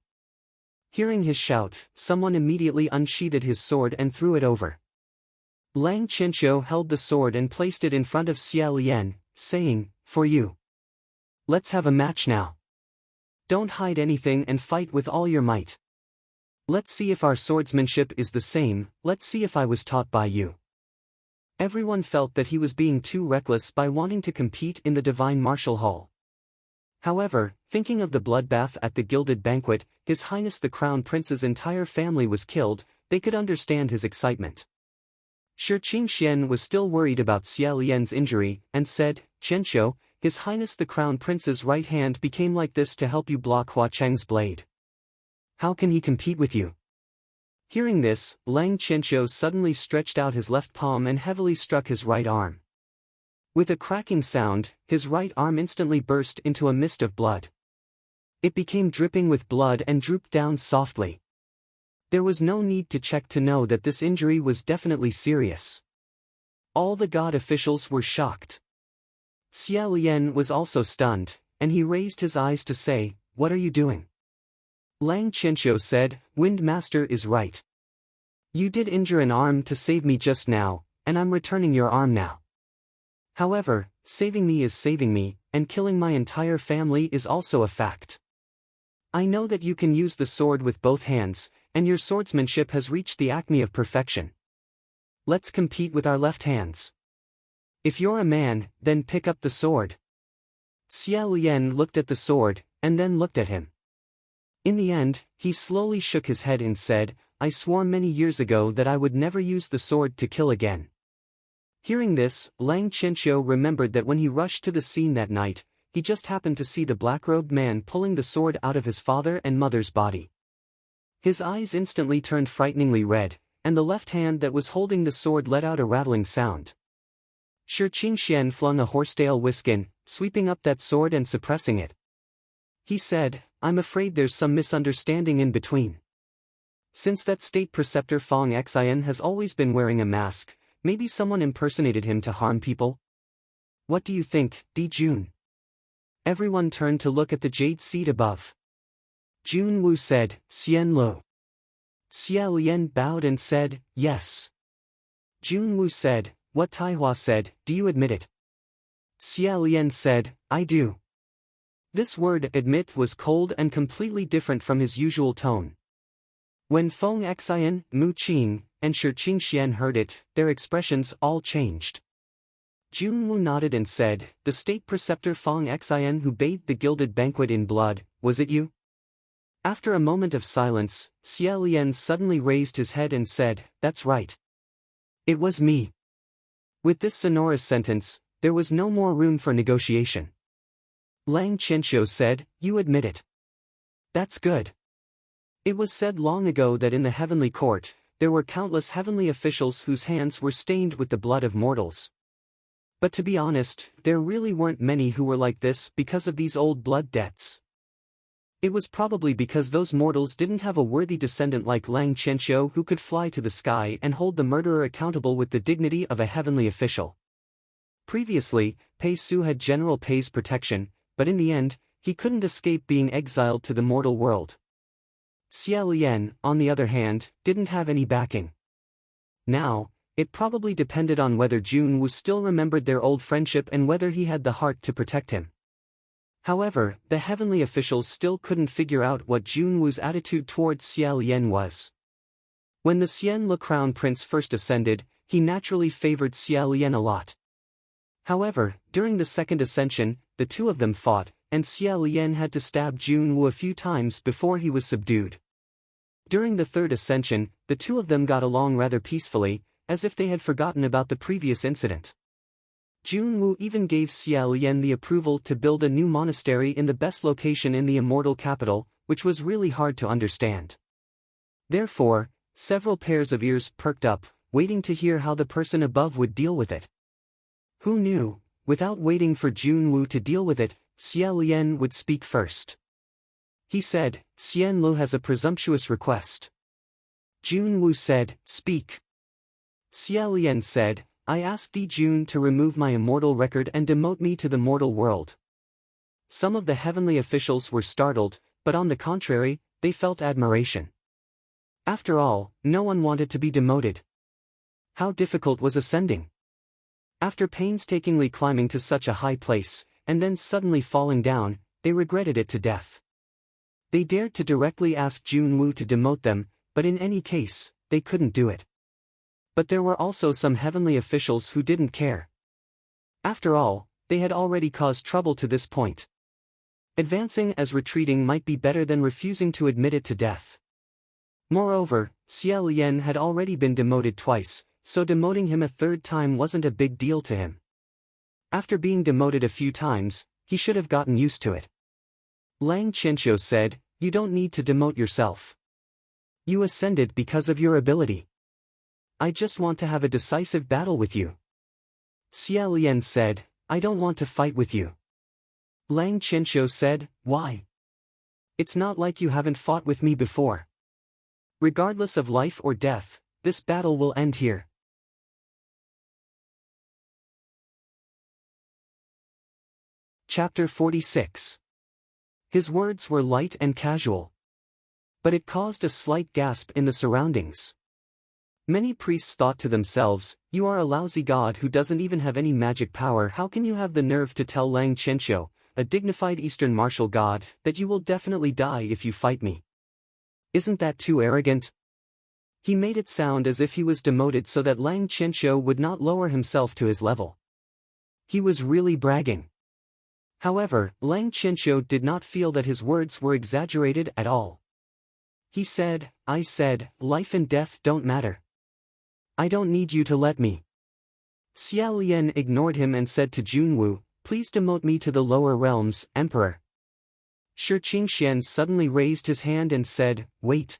Hearing his shout, someone immediately unsheathed his sword and threw it over. Lang Qianqiu held the sword and placed it in front of Xia Lian, saying, for you. Let's have a match now. Don't hide anything and fight with all your might. Let's see if our swordsmanship is the same, let's see if I was taught by you. Everyone felt that he was being too reckless by wanting to compete in the divine martial hall. However, thinking of the bloodbath at the gilded banquet, His Highness the Crown Prince's entire family was killed, they could understand his excitement. Shi Qingxian was still worried about Xia Lian's injury, and said, Qianqiu, His Highness the Crown Prince's right hand became like this to help you block Hua Cheng's blade. How can he compete with you? Hearing this, Lang Qianqiu suddenly stretched out his left palm and heavily struck his right arm. With a cracking sound, his right arm instantly burst into a mist of blood. It became dripping with blood and drooped down softly. There was no need to check to know that this injury was definitely serious. All the god officials were shocked. Xia Lian was also stunned, and he raised his eyes to say, What are you doing? Lang Qianqiu said, Wind Master is right. You did injure an arm to save me just now, and I'm returning your arm now. However, saving me is saving me, and killing my entire family is also a fact. I know that you can use the sword with both hands, and your swordsmanship has reached the acme of perfection. Let's compete with our left hands. If you're a man, then pick up the sword. Xia Lian looked at the sword, and then looked at him. In the end, he slowly shook his head and said, I swore many years ago that I would never use the sword to kill again. Hearing this, Lang Qianqiu remembered that when he rushed to the scene that night, he just happened to see the black-robed man pulling the sword out of his father and mother's body. His eyes instantly turned frighteningly red, and the left hand that was holding the sword let out a rattling sound. Shi Qingxian flung a horsetail whiskin, sweeping up that sword and suppressing it. He said, I'm afraid there's some misunderstanding in between. Since that state preceptor Fong Xian has always been wearing a mask, maybe someone impersonated him to harm people? What do you think, Di Jun? Everyone turned to look at the jade seat above. Jun Wu said, Xian Lo. Xia Lian bowed and said, yes. Jun Wu said, what Tai Hua said, do you admit it? Xia Lian said, I do. This word admit was cold and completely different from his usual tone. When Feng Xian, Mu Qing, and Shi Qingxian heard it, their expressions all changed. Junwu nodded and said, "The state preceptor Feng Xian who bathed the gilded banquet in blood, was it you?" After a moment of silence, Xia Lian suddenly raised his head and said, "That's right. It was me." With this sonorous sentence, there was no more room for negotiation. Lang Qianxiu said, "You admit it. That's good." It was said long ago that in the heavenly court, there were countless heavenly officials whose hands were stained with the blood of mortals. But to be honest, there really weren't many who were like this because of these old blood debts. It was probably because those mortals didn't have a worthy descendant like Lang Qianxiu who could fly to the sky and hold the murderer accountable with the dignity of a heavenly official. Previously, Pei Su had General Pei's protection, but in the end, he couldn't escape being exiled to the mortal world. Xia Lian, on the other hand, didn't have any backing. Now, it probably depended on whether Junwu still remembered their old friendship and whether he had the heart to protect him. However, the heavenly officials still couldn't figure out what Junwu's attitude towards Xia Lian was. When the Xianlu Crown Prince first ascended, he naturally favored Xia Lian a lot. However, during the second ascension, the two of them fought, and Xia Lian had to stab Junwu a few times before he was subdued. During the third ascension, the two of them got along rather peacefully, as if they had forgotten about the previous incident. Junwu even gave Xia Lian the approval to build a new monastery in the best location in the immortal capital, which was really hard to understand. Therefore, several pairs of ears perked up, waiting to hear how the person above would deal with it. Who knew, without waiting for Junwu to deal with it, Xia Lian would speak first. He said, "Xianlu has a presumptuous request." Junwu said, "Speak." Xia Lian said, "I asked Di Jun to remove my immortal record and demote me to the mortal world." Some of the heavenly officials were startled, but on the contrary, they felt admiration. After all, no one wanted to be demoted. How difficult was ascending? After painstakingly climbing to such a high place, and then suddenly falling down, they regretted it to death. They dared to directly ask Junwu to demote them, but in any case, they couldn't do it. But there were also some heavenly officials who didn't care. After all, they had already caused trouble to this point. Advancing as retreating might be better than refusing to admit it to death. Moreover, Xia Lian had already been demoted twice, so demoting him a third time wasn't a big deal to him. After being demoted a few times, he should have gotten used to it. Lang Qianxiu said, "You don't need to demote yourself. You ascended because of your ability. I just want to have a decisive battle with you." Xia Lian said, "I don't want to fight with you." Lang Qianxiu said, "Why? It's not like you haven't fought with me before. Regardless of life or death, this battle will end here." Chapter 46. His words were light and casual. But it caused a slight gasp in the surroundings. Many priests thought to themselves, "You are a lousy god who doesn't even have any magic power. How can you have the nerve to tell Lang Qianxiu, a dignified Eastern martial god, that you will definitely die if you fight me? Isn't that too arrogant?" He made it sound as if he was demoted so that Lang Qianxiu would not lower himself to his level. He was really bragging. However, Lang Qianxiu did not feel that his words were exaggerated at all. He said, "I said, life and death don't matter. I don't need you to let me." Xia Lian ignored him and said to Junwu, "Please demote me to the lower realms, Emperor." Shi Qingxian suddenly raised his hand and said, "Wait.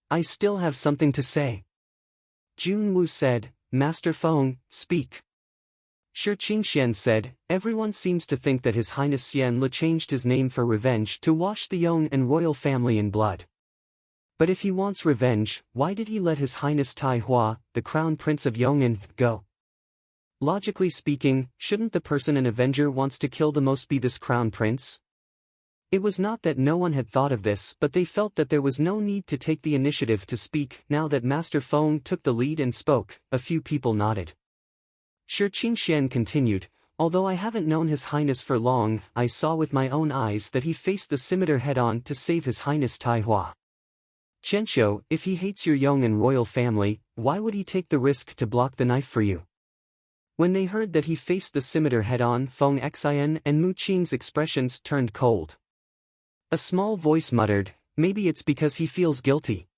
I still have something to say." Junwu said, "Master Feng, speak." Shi Qingxian said, "Everyone seems to think that His Highness Xianlu changed his name for revenge to wash the Yong and royal family in blood. But if he wants revenge, why did he let His Highness Tai Hua, the Crown Prince of Yong'an, go? Logically speaking, shouldn't the person an avenger wants to kill the most be this Crown Prince?" It was not that no one had thought of this, but they felt that there was no need to take the initiative to speak. Now that Master Feng took the lead and spoke, a few people nodded. Shi Qingxian continued, Although I haven't known His Highness for long, I saw with my own eyes that he faced the scimitar head-on to save His Highness Tai Hua. Qianqiu, if he hates your young and royal family, why would he take the risk to block the knife for you? When they heard that he faced the scimitar head-on, Feng Xian and Mu Qing's expressions turned cold. A small voice muttered, maybe it's because he feels guilty.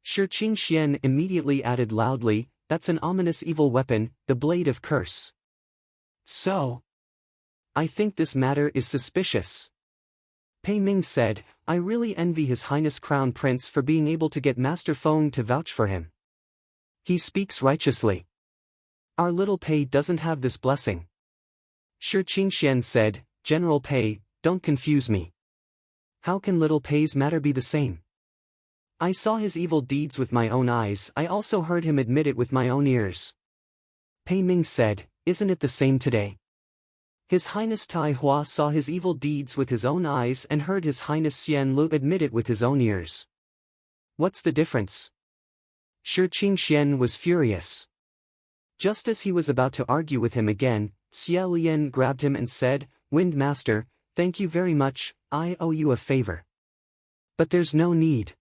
Shi Qingxian immediately added loudly, that's an ominous evil weapon, the blade of curse. So, I think this matter is suspicious. Pei Ming said, I really envy His Highness Crown Prince for being able to get Master Feng to vouch for him. He speaks righteously. Our little Pei doesn't have this blessing. Shi Qingxian said, General Pei, don't confuse me. How can little Pei's matter be the same? I saw his evil deeds with my own eyes, I also heard him admit it with my own ears. Pei Ming said, isn't it the same today? His Highness Tai Hua saw his evil deeds with his own eyes and heard His Highness Xian Lu admit it with his own ears. What's the difference? Shi Qingxian was furious. Just as he was about to argue with him again, Xia Lian grabbed him and said, Wind Master, thank you very much, I owe you a favor. But there's no need.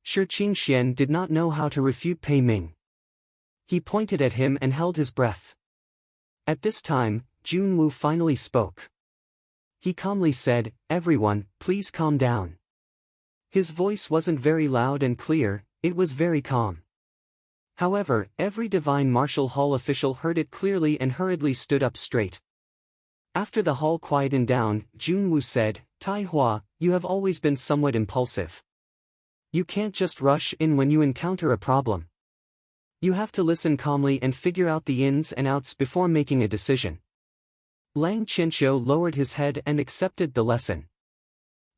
Shi Qingxian did not know how to refute Pei Ming. He pointed at him and held his breath. At this time, Junwu finally spoke. He calmly said, everyone, please calm down. His voice wasn't very loud and clear, it was very calm. However, every Divine Martial Hall official heard it clearly and hurriedly stood up straight. After the hall quietened down, Junwu said, Tai Hua, you have always been somewhat impulsive. You can't just rush in when you encounter a problem. You have to listen calmly and figure out the ins and outs before making a decision. Lang Qianqiu lowered his head and accepted the lesson.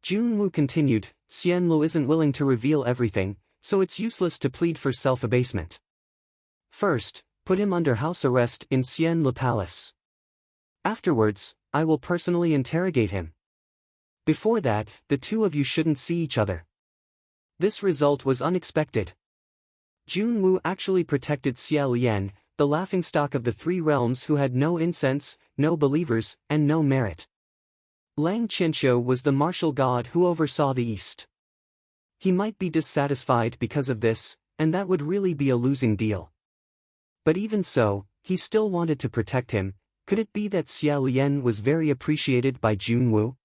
Junwu continued, Xian Lu isn't willing to reveal everything, so it's useless to plead for self-abasement. First, put him under house arrest in Xian Lu Palace. Afterwards, I will personally interrogate him. Before that, the two of you shouldn't see each other. This result was unexpected. Junwu actually protected Xia Lian, the laughingstock of the three realms who had no incense, no believers, and no merit. Lang Qianqiu was the martial god who oversaw the East. He might be dissatisfied because of this, and that would really be a losing deal. But even so, he still wanted to protect him. Could it be that Xia Lian was very appreciated by Junwu?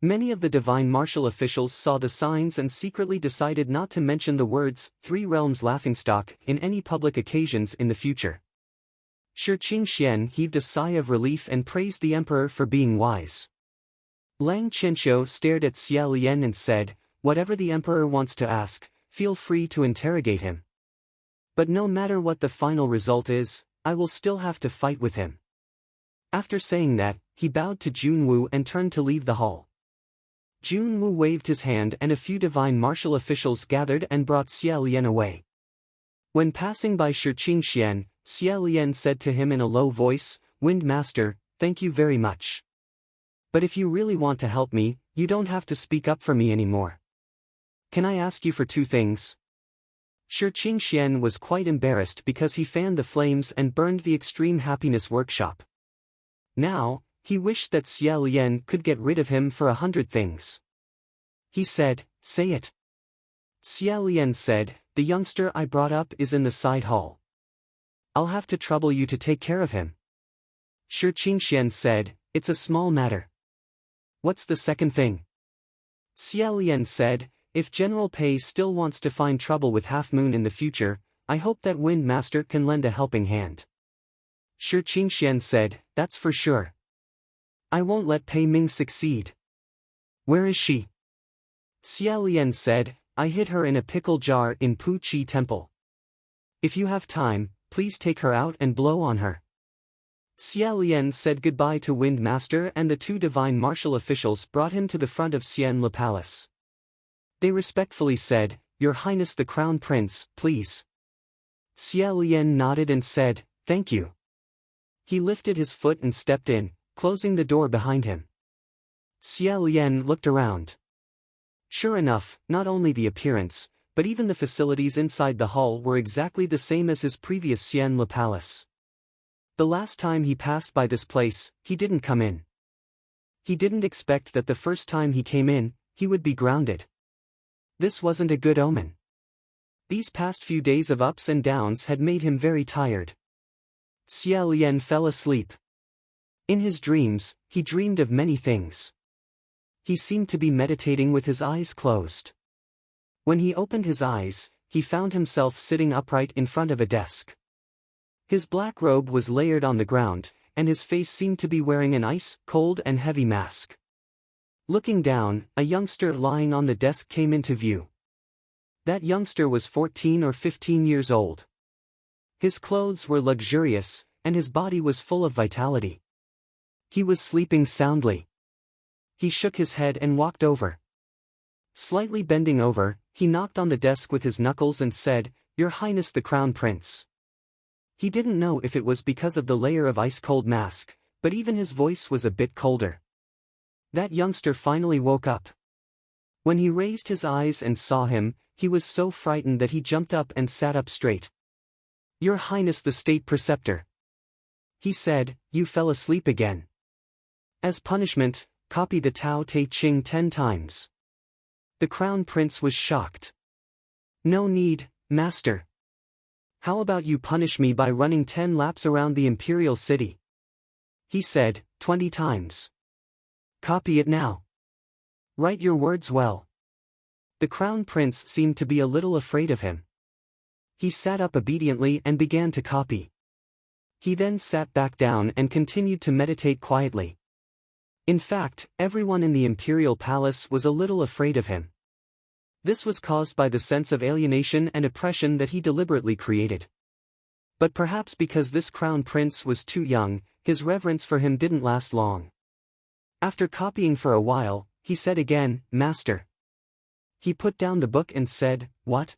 Many of the divine martial officials saw the signs and secretly decided not to mention the words, Three Realms Laughingstock, in any public occasions in the future. Shi Qingxian heaved a sigh of relief and praised the emperor for being wise. Lang Qianqiu stared at Xia Lian and said, whatever the emperor wants to ask, feel free to interrogate him. But no matter what the final result is, I will still have to fight with him. After saying that, he bowed to Junwu and turned to leave the hall. Junwu waved his hand and a few divine martial officials gathered and brought Xia Lian away. When passing by Shi Qingxian, Xia Lian said to him in a low voice, Wind Master, thank you very much. But if you really want to help me, you don't have to speak up for me anymore. Can I ask you for two things? Shi Qingxian was quite embarrassed because he fanned the flames and burned the extreme happiness workshop. Now, he wished that Xia Lian could get rid of him for 100 things. He said, say it. Xia Lian said, the youngster I brought up is in the side hall. I'll have to trouble you to take care of him. Shi Qingxian said, it's a small matter. What's the second thing? Xia Lian said, if General Pei still wants to find trouble with Half Moon in the future, I hope that Wind Master can lend a helping hand. Shi Qingxian said, that's for sure. I won't let Pei Ming succeed. Where is she? Xia Lian said, I hid her in a pickle jar in Pu Qi Temple. If you have time, please take her out and blow on her. Xia Lian said goodbye to Wind Master and the two divine martial officials brought him to the front of Xian Lu Palace. They respectfully said, Your Highness the Crown Prince, please. Xia Lian nodded and said, thank you. He lifted his foot and stepped in, closing the door behind him. Xia Lian looked around. Sure enough, not only the appearance, but even the facilities inside the hall were exactly the same as his previous Xian Lu Palace. The last time he passed by this place, he didn't come in. He didn't expect that the first time he came in, he would be grounded. This wasn't a good omen. These past few days of ups and downs had made him very tired. Xia Lian fell asleep. In his dreams, he dreamed of many things. He seemed to be meditating with his eyes closed. When he opened his eyes, he found himself sitting upright in front of a desk. His black robe was layered on the ground, and his face seemed to be wearing an ice-cold and heavy mask. Looking down, a youngster lying on the desk came into view. That youngster was 14 or 15 years old. His clothes were luxurious, and his body was full of vitality. He was sleeping soundly. He shook his head and walked over. Slightly bending over, he knocked on the desk with his knuckles and said, "Your Highness the Crown Prince." He didn't know if it was because of the layer of ice-cold mask, but even his voice was a bit colder. That youngster finally woke up. When he raised his eyes and saw him, he was so frightened that he jumped up and sat up straight. "Your Highness the State Preceptor," he said, "you fell asleep again. As punishment, copy the Tao Te Ching 10 times. The Crown Prince was shocked. "No need, Master. How about you punish me by running 10 laps around the Imperial City?" He said, 20 times. "Copy it now. Write your words well." The Crown Prince seemed to be a little afraid of him. He sat up obediently and began to copy. He then sat back down and continued to meditate quietly. In fact, everyone in the Imperial Palace was a little afraid of him. This was caused by the sense of alienation and oppression that he deliberately created. But perhaps because this Crown Prince was too young, his reverence for him didn't last long. After copying for a while, he said again, "Master." He put down the book and said, "What?"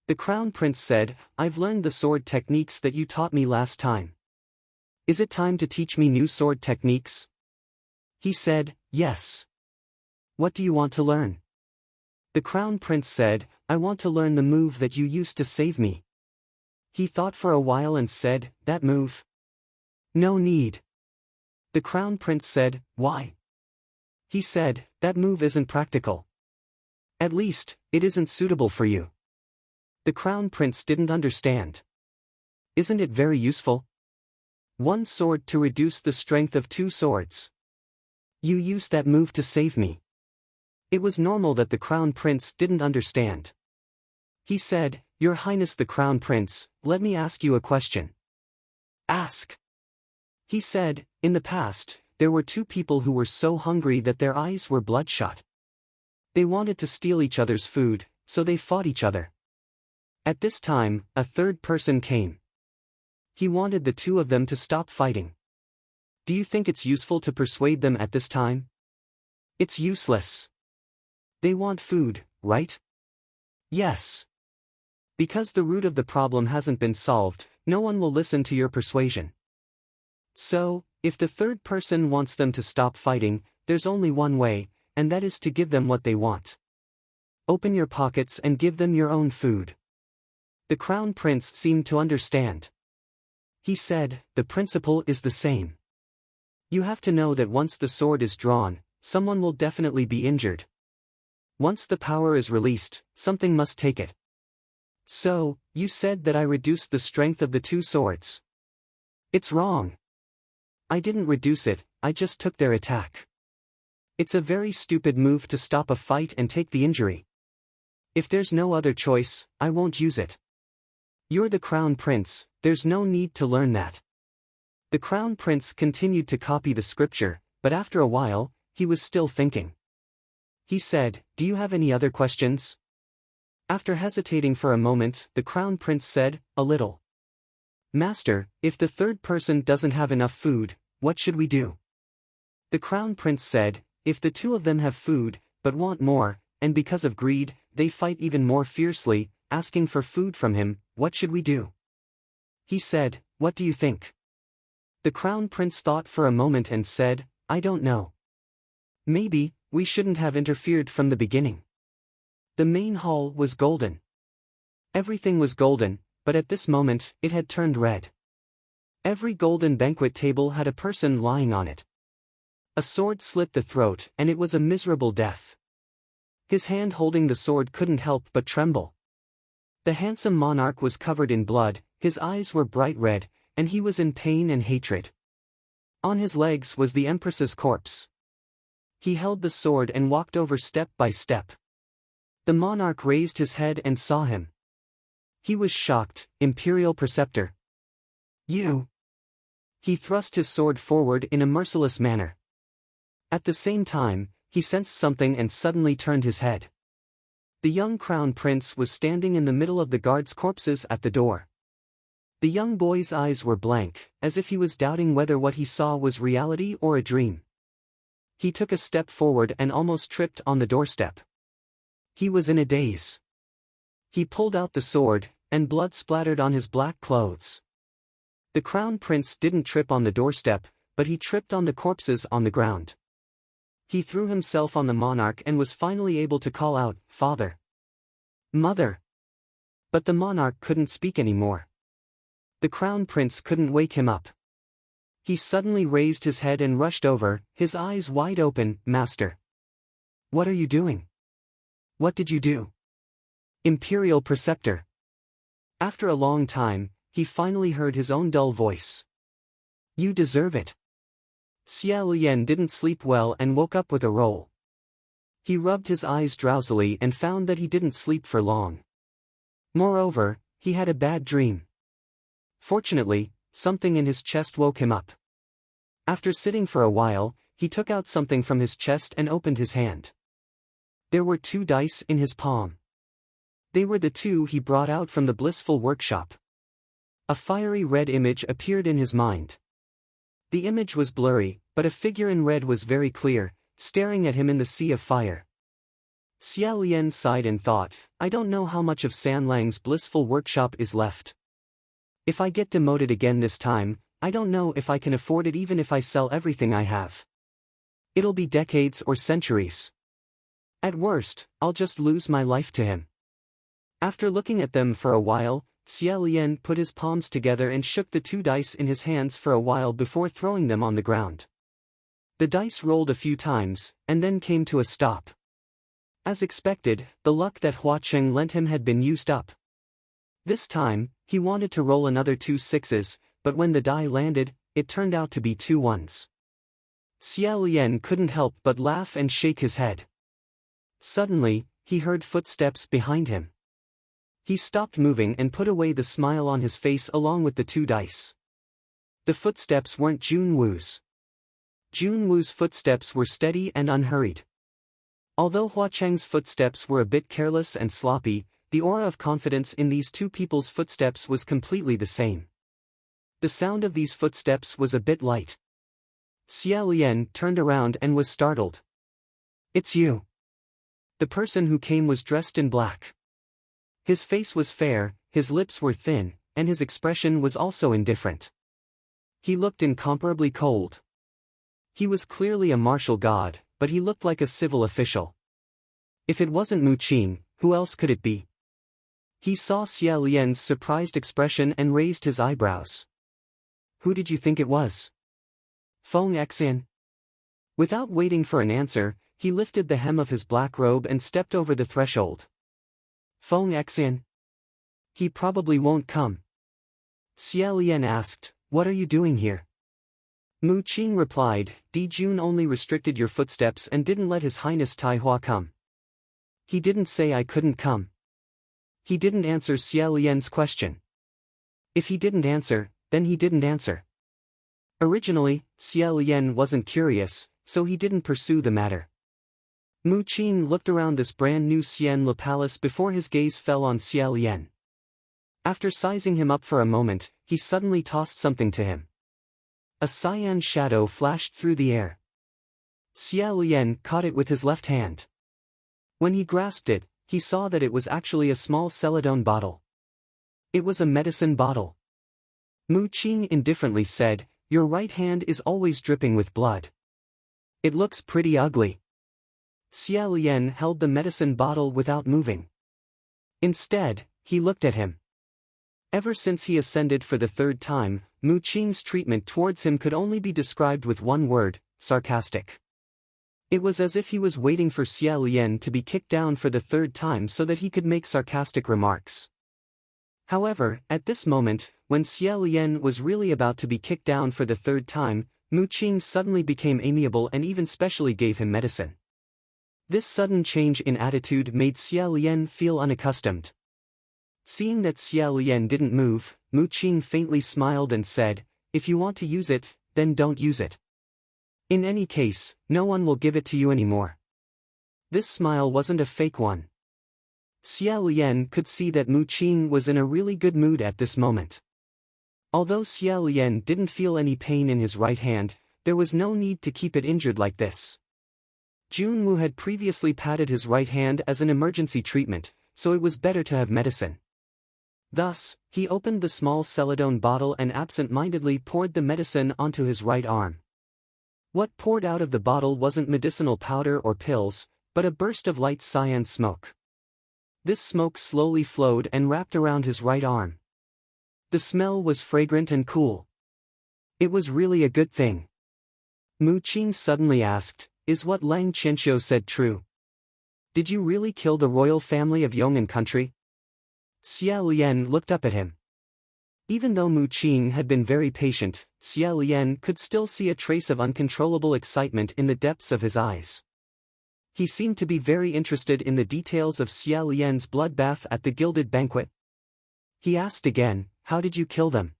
The Crown Prince said, "I've learned the sword techniques that you taught me last time. Is it time to teach me new sword techniques?" He said, "Yes." "What do you want to learn?" The Crown Prince said, "I want to learn the move that you used to save me." He thought for a while and said, "That move? No need." The Crown Prince said, "Why?" He said, "That move isn't practical. At least, it isn't suitable for you." The Crown Prince didn't understand. "Isn't it very useful? One sword to reduce the strength of 2 swords. You used that move to save me." It was normal that the Crown Prince didn't understand. He said, "Your Highness the Crown Prince, let me ask you a question." "Ask." He said, "In the past, there were 2 people who were so hungry that their eyes were bloodshot. They wanted to steal each other's food, so they fought each other. At this time, a 3rd person came. He wanted the 2 of them to stop fighting. Do you think it's useful to persuade them at this time? It's useless. They want food, right? Yes. Because the root of the problem hasn't been solved, no one will listen to your persuasion. So, if the 3rd person wants them to stop fighting, there's only one way, and that is to give them what they want. Open your pockets and give them your own food." The Crown Prince seemed to understand. He said, "The principle is the same. You have to know that once the sword is drawn, someone will definitely be injured. Once the power is released, something must take it. So, you said that I reduced the strength of the 2 swords. It's wrong. I didn't reduce it, I just took their attack. It's a very stupid move to stop a fight and take the injury. If there's no other choice, I won't use it. You're the Crown Prince, there's no need to learn that." The Crown Prince continued to copy the scripture, but after a while, he was still thinking. He said, "Do you have any other questions?" After hesitating for a moment, the Crown Prince said, "A little. Master, if the 3rd person doesn't have enough food, what should we do?" The Crown Prince said, "If the 2 of them have food, but want more, and because of greed, they fight even more fiercely, asking for food from him, what should we do?" He said, "What do you think?" The Crown Prince thought for a moment and said, "I don't know. Maybe, we shouldn't have interfered from the beginning." The main hall was golden. Everything was golden, but at this moment, it had turned red. Every golden banquet table had a person lying on it. A sword slit the throat, and it was a miserable death. His hand holding the sword couldn't help but tremble. The handsome monarch was covered in blood, his eyes were bright red, and he was in pain and hatred. On his legs was the empress's corpse. He held the sword and walked over step by step. The monarch raised his head and saw him. He was shocked. Imperial preceptor. You! He thrust his sword forward in a merciless manner. At the same time, he sensed something and suddenly turned his head. The young crown prince was standing in the middle of the guards' corpses at the door. The young boy's eyes were blank, as if he was doubting whether what he saw was reality or a dream. He took a step forward and almost tripped on the doorstep. He was in a daze. He pulled out the sword, and blood splattered on his black clothes. The crown prince didn't trip on the doorstep, but he tripped on the corpses on the ground. He threw himself on the monarch and was finally able to call out, "Father! Mother!" But the monarch couldn't speak anymore. The crown prince couldn't wake him up. He suddenly raised his head and rushed over, his eyes wide open. "Master! What are you doing? What did you do?" Imperial preceptor. After a long time, he finally heard his own dull voice. "You deserve it." Xia Lian didn't sleep well and woke up with a roll. He rubbed his eyes drowsily and found that he didn't sleep for long. Moreover, he had a bad dream. Fortunately, something in his chest woke him up. After sitting for a while, he took out something from his chest and opened his hand. There were 2 dice in his palm. They were the 2 he brought out from the blissful workshop. A fiery red image appeared in his mind. The image was blurry, but a figure in red was very clear, staring at him in the sea of fire. Xia Lian sighed and thought, "I don't know how much of San Lang's blissful workshop is left. If I get demoted again this time, I don't know if I can afford it even if I sell everything I have. It'll be decades or centuries. At worst, I'll just lose my life to him." After looking at them for a while, Xia Lian put his palms together and shook the 2 dice in his hands for a while before throwing them on the ground. The dice rolled a few times, and then came to a stop. As expected, the luck that Hua Cheng lent him had been used up. This time, he wanted to roll another 2 sixes, but when the die landed, it turned out to be 2 ones. Xia Lian couldn't help but laugh and shake his head. Suddenly, he heard footsteps behind him. He stopped moving and put away the smile on his face along with the 2 dice. The footsteps weren't Jun Wu's. Jun Wu's footsteps were steady and unhurried. Although Hua Cheng's footsteps were a bit careless and sloppy, the aura of confidence in these 2 people's footsteps was completely the same. The sound of these footsteps was a bit light. Xia Lian turned around and was startled. "It's you." The person who came was dressed in black. His face was fair, his lips were thin, and his expression was also indifferent. He looked incomparably cold. He was clearly a martial god, but he looked like a civil official. If it wasn't Mu Qing, who else could it be? He saw Xia Lian's surprised expression and raised his eyebrows. "Who did you think it was?" "Feng Xian." Without waiting for an answer, he lifted the hem of his black robe and stepped over the threshold. "Feng Xian? He probably won't come." Xia Lian asked, "What are you doing here?" Mu Qing replied, "Di Jun only restricted your footsteps and didn't let His Highness Tai Hua come. He didn't say I couldn't come." He didn't answer Xia Lian's question. If he didn't answer, then he didn't answer. Originally, Xia Lian wasn't curious, so he didn't pursue the matter. Mu Qing looked around this brand new Xian Le Palace before his gaze fell on Xia Lian. After sizing him up for a moment, he suddenly tossed something to him. A cyan shadow flashed through the air. Xia Lian caught it with his left hand. When he grasped it, he saw that it was actually a small celadone bottle. It was a medicine bottle. Mu Qing indifferently said, "Your right hand is always dripping with blood. It looks pretty ugly." Xia Lian held the medicine bottle without moving. Instead, he looked at him. Ever since he ascended for the 3rd time, Mu Qing's treatment towards him could only be described with one word: sarcastic. It was as if he was waiting for Xia Lian to be kicked down for the third time so that he could make sarcastic remarks. However, at this moment, when Xia Lian was really about to be kicked down for the third time, Mu Qing suddenly became amiable and even specially gave him medicine. This sudden change in attitude made Xia Lian feel unaccustomed. Seeing that Xia Lian didn't move, Mu Qing faintly smiled and said, "If you want to use it, then don't use it. In any case, no one will give it to you anymore." This smile wasn't a fake one. Xia Lian could see that Mu Qing was in a really good mood at this moment. Although Xia Lian didn't feel any pain in his right hand, there was no need to keep it injured like this. Junwu had previously patted his right hand as an emergency treatment, so it was better to have medicine. Thus, he opened the small celadone bottle and absent-mindedly poured the medicine onto his right arm. What poured out of the bottle wasn't medicinal powder or pills, but a burst of light cyan smoke. This smoke slowly flowed and wrapped around his right arm. The smell was fragrant and cool. It was really a good thing. Mu Qing suddenly asked, "Is what Lang Qianxiu said true? Did you really kill the royal family of Yong'an country?" Xia Lian looked up at him. Even though Mu Qing had been very patient, Xia Lian could still see a trace of uncontrollable excitement in the depths of his eyes. He seemed to be very interested in the details of Xia Lian's bloodbath at the gilded banquet. He asked again, "How did you kill them?"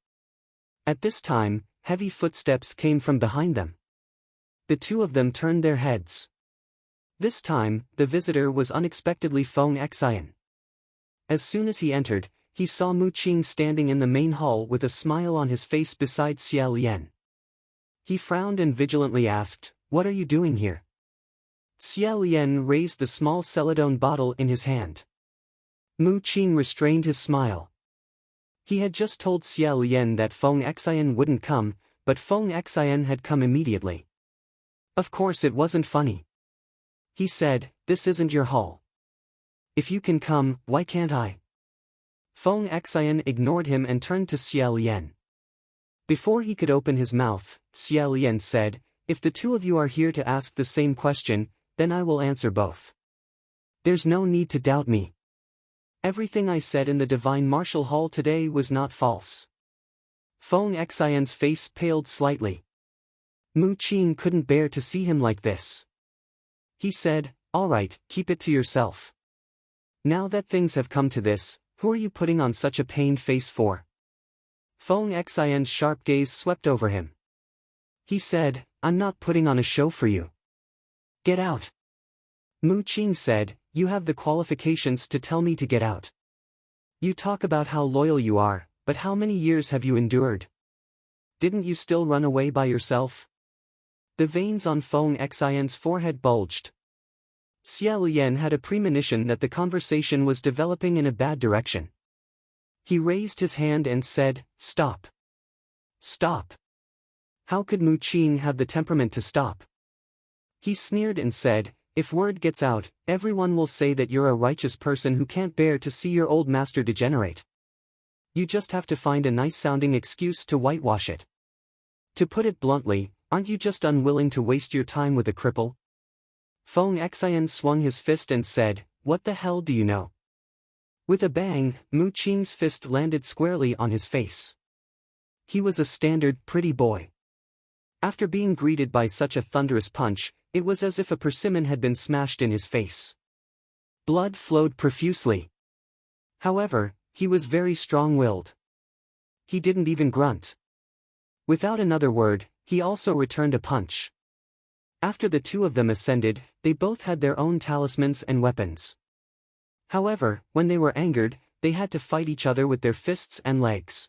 At this time, heavy footsteps came from behind them. The two of them turned their heads. This time, the visitor was unexpectedly Feng Xian. As soon as he entered, he saw Mu Qing standing in the main hall with a smile on his face beside Xia Lian. He frowned and vigilantly asked, "What are you doing here?" Xia Lian raised the small celadone bottle in his hand. Mu Qing restrained his smile. He had just told Xia Lian that Feng Xian wouldn't come, but Feng Xian had come immediately. Of course it wasn't funny. He said, "This isn't your hall. If you can come, why can't I?" Feng Xian ignored him and turned to Xia Lian. Before he could open his mouth, Xia Lian said, "If the two of you are here to ask the same question, then I will answer both. There's no need to doubt me. Everything I said in the Divine Martial Hall today was not false." Feng Xian's face paled slightly. Mu Qing couldn't bear to see him like this. He said, "All right, keep it to yourself. Now that things have come to this, who are you putting on such a pained face for?" Feng Xian's sharp gaze swept over him. He said, "I'm not putting on a show for you. Get out." Mu Qing said, "You have the qualifications to tell me to get out. You talk about how loyal you are, but how many years have you endured? Didn't you still run away by yourself?" The veins on Feng Xian's forehead bulged. Xia Lian had a premonition that the conversation was developing in a bad direction. He raised his hand and said, "Stop. Stop." How could Mu Qing have the temperament to stop? He sneered and said, "If word gets out, everyone will say that you're a righteous person who can't bear to see your old master degenerate. You just have to find a nice-sounding excuse to whitewash it. To put it bluntly, aren't you just unwilling to waste your time with a cripple?" Feng Xian swung his fist and said, "What the hell do you know?" With a bang, Mu Qing's fist landed squarely on his face. He was a standard pretty boy. After being greeted by such a thunderous punch, it was as if a persimmon had been smashed in his face. Blood flowed profusely. However, he was very strong-willed. He didn't even grunt. Without another word, he also returned a punch. After the two of them ascended, they both had their own talismans and weapons. However, when they were angered, they had to fight each other with their fists and legs.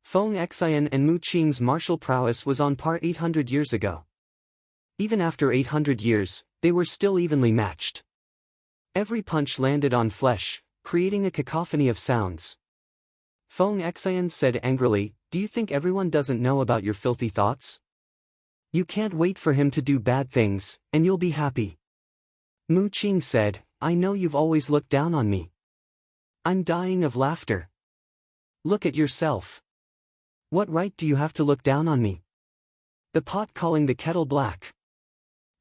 Feng Xian and Mu Qing's martial prowess was on par 800 years ago. Even after 800 years, they were still evenly matched. Every punch landed on flesh, creating a cacophony of sounds. Feng Xian said angrily, "Do you think everyone doesn't know about your filthy thoughts? You can't wait for him to do bad things, and you'll be happy." Mu Qing said, "I know you've always looked down on me. I'm dying of laughter. Look at yourself. What right do you have to look down on me? The pot calling the kettle black.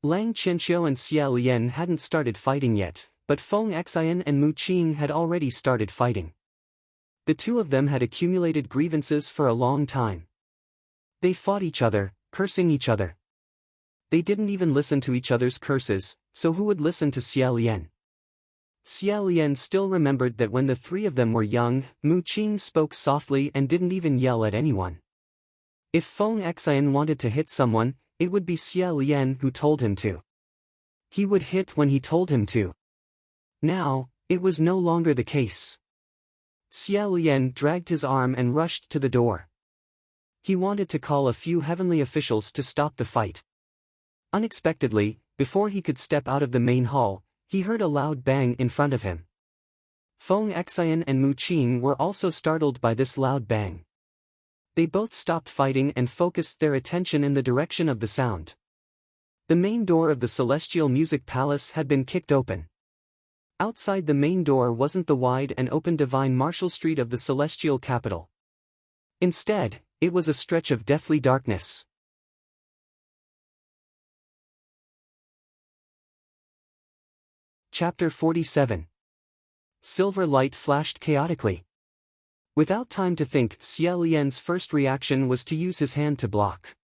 Lang Qianxiu and Xia Lian hadn't started fighting yet, but Feng Xian and Mu Qing had already started fighting. The two of them had accumulated grievances for a long time. They fought each other, cursing each other. They didn't even listen to each other's curses, so who would listen to Xia Lian? Xia Lian still remembered that when the three of them were young, Mu Qing spoke softly and didn't even yell at anyone. If Feng Xian wanted to hit someone, it would be Xia Lian who told him to. He would hit when he told him to. Now, it was no longer the case. Xia Lian dragged his arm and rushed to the door. He wanted to call a few heavenly officials to stop the fight. Unexpectedly, before he could step out of the main hall, he heard a loud bang in front of him. Feng Xian and Mu Qing were also startled by this loud bang. They both stopped fighting and focused their attention in the direction of the sound. The main door of the Celestial Music Palace had been kicked open. Outside the main door wasn't the wide and open divine martial street of the celestial capital. Instead, it was a stretch of deathly darkness. Chapter 47. Silver light flashed chaotically. Without time to think, Xia Lian's first reaction was to use his hand to block.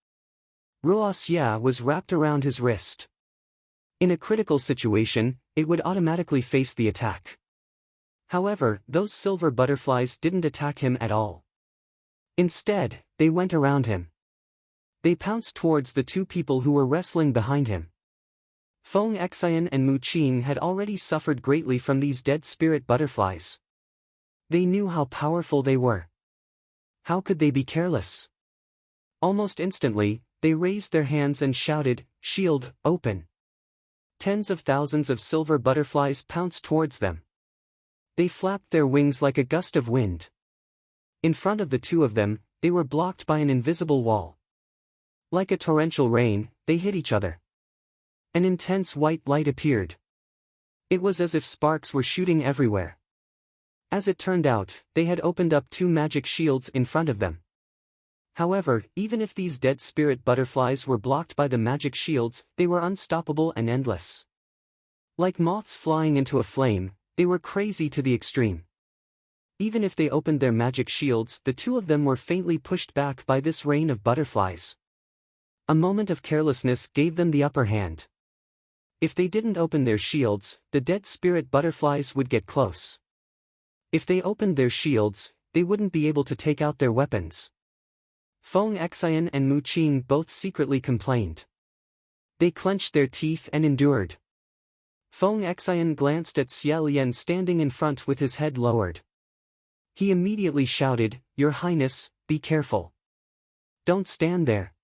Ruo Xia was wrapped around his wrist. In a critical situation, it would automatically face the attack. However, those silver butterflies didn't attack him at all. Instead, they went around him. They pounced towards the two people who were wrestling behind him. Feng Xian and Mu Qing had already suffered greatly from these dead spirit butterflies. They knew how powerful they were. How could they be careless? Almost instantly, they raised their hands and shouted, "Shield, open!" Tens of thousands of silver butterflies pounced towards them. They flapped their wings like a gust of wind. In front of the two of them, they were blocked by an invisible wall. Like a torrential rain, they hit each other. An intense white light appeared. It was as if sparks were shooting everywhere. As it turned out, they had opened up two magic shields in front of them. However, even if these dead spirit butterflies were blocked by the magic shields, they were unstoppable and endless. Like moths flying into a flame, they were crazy to the extreme. Even if they opened their magic shields, the two of them were faintly pushed back by this rain of butterflies. A moment of carelessness gave them the upper hand. If they didn't open their shields, the dead spirit butterflies would get close. If they opened their shields, they wouldn't be able to take out their weapons. Feng Xian and Mu Qing both secretly complained. They clenched their teeth and endured. Feng Xian glanced at Xia Lian standing in front with his head lowered. He immediately shouted, "Your Highness, be careful. Don't stand there.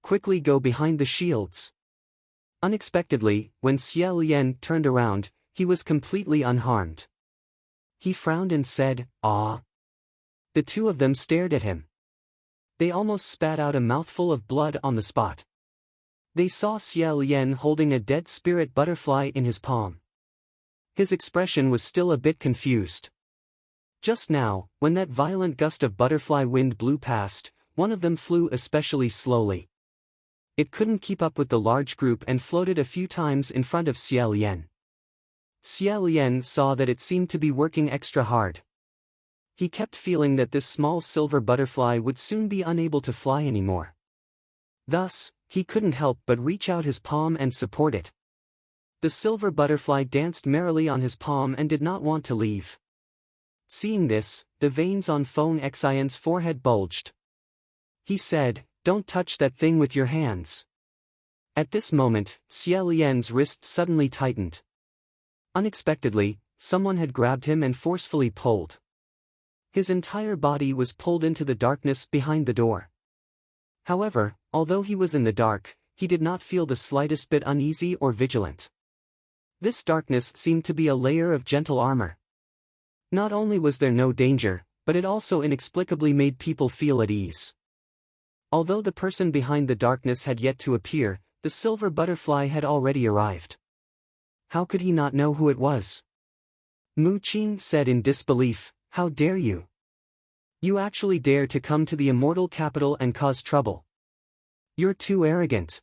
Quickly go behind the shields." Unexpectedly, when Xia Lian turned around, he was completely unharmed. He frowned and said, "Ah." The two of them stared at him. They almost spat out a mouthful of blood on the spot. They saw Xia Lian holding a dead spirit butterfly in his palm. His expression was still a bit confused. Just now, when that violent gust of butterfly wind blew past, one of them flew especially slowly. It couldn't keep up with the large group and floated a few times in front of Xia Lian. Xia Lian saw that it seemed to be working extra hard. He kept feeling that this small silver butterfly would soon be unable to fly anymore. Thus, he couldn't help but reach out his palm and support it. The silver butterfly danced merrily on his palm and did not want to leave. Seeing this, the veins on Feng Xian's forehead bulged. He said, "Don't touch that thing with your hands." At this moment, Xia Lian's wrist suddenly tightened. Unexpectedly, someone had grabbed him and forcefully pulled. His entire body was pulled into the darkness behind the door. However, although he was in the dark, he did not feel the slightest bit uneasy or vigilant. This darkness seemed to be a layer of gentle armor. Not only was there no danger, but it also inexplicably made people feel at ease. Although the person behind the darkness had yet to appear, the silver butterfly had already arrived. How could he not know who it was? Mu Qing said in disbelief, "How dare you? You actually dare to come to the immortal capital and cause trouble. You're too arrogant.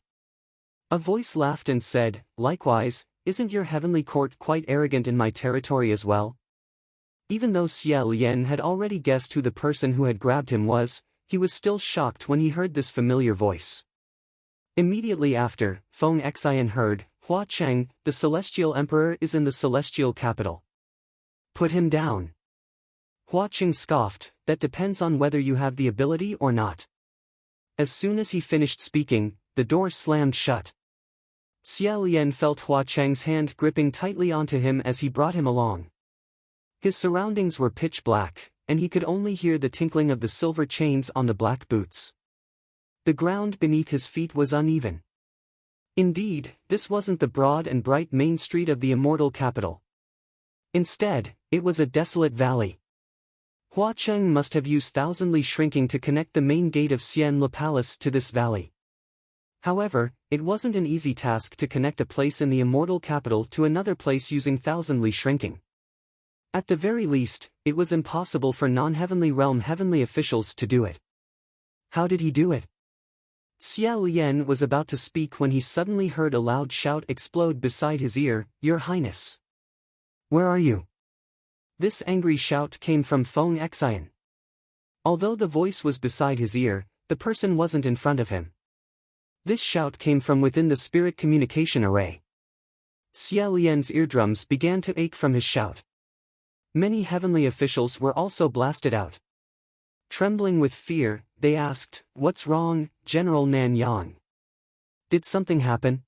A voice laughed and said, likewise, isn't your heavenly court quite arrogant in my territory as well? Even though Xia Lian had already guessed who the person who had grabbed him was, he was still shocked when he heard this familiar voice. Immediately after, Feng Xian heard, Hua Cheng, the celestial emperor is in the celestial capital. Put him down. Hua Cheng scoffed, that depends on whether you have the ability or not. As soon as he finished speaking, the door slammed shut. Xia Lian felt Hua Cheng's hand gripping tightly onto him as he brought him along. His surroundings were pitch black, and he could only hear the tinkling of the silver chains on the black boots. The ground beneath his feet was uneven. Indeed, this wasn't the broad and bright main street of the immortal capital. Instead, it was a desolate valley. Hua Cheng must have used thousandly shrinking to connect the main gate of Xian Le Palace to this valley. However, it wasn't an easy task to connect a place in the immortal capital to another place using thousandly shrinking. At the very least, it was impossible for non-heavenly realm heavenly officials to do it. How did he do it? Xia Lian was about to speak when he suddenly heard a loud shout explode beside his ear, Your Highness! Where are you? This angry shout came from Feng Xian. Although the voice was beside his ear, the person wasn't in front of him. This shout came from within the spirit communication array. Xia Lian's eardrums began to ache from his shout. Many heavenly officials were also blasted out. Trembling with fear, they asked, What's wrong, General Nan Yang? Did something happen?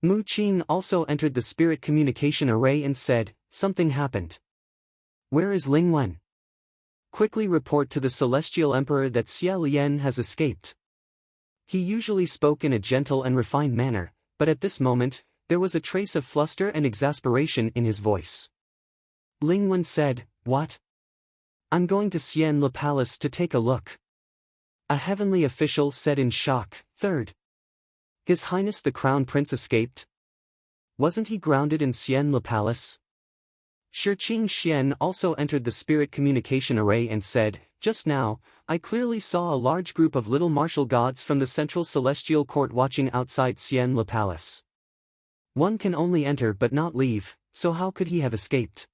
Mu Qing also entered the spirit communication array and said, Something happened. Where is Ling Wen? Quickly report to the Celestial Emperor that Xia Lian has escaped. He usually spoke in a gentle and refined manner, but at this moment, there was a trace of fluster and exasperation in his voice. Ling Wen said, What? I'm going to Xian Le Palace to take a look. A heavenly official said in shock, Third. His Highness the Crown Prince escaped? Wasn't he grounded in Xian Le Palace? Shiqing Xian also entered the spirit communication array and said, Just now, I clearly saw a large group of little martial gods from the central celestial court watching outside Xian Le Palace. One can only enter but not leave, so how could he have escaped?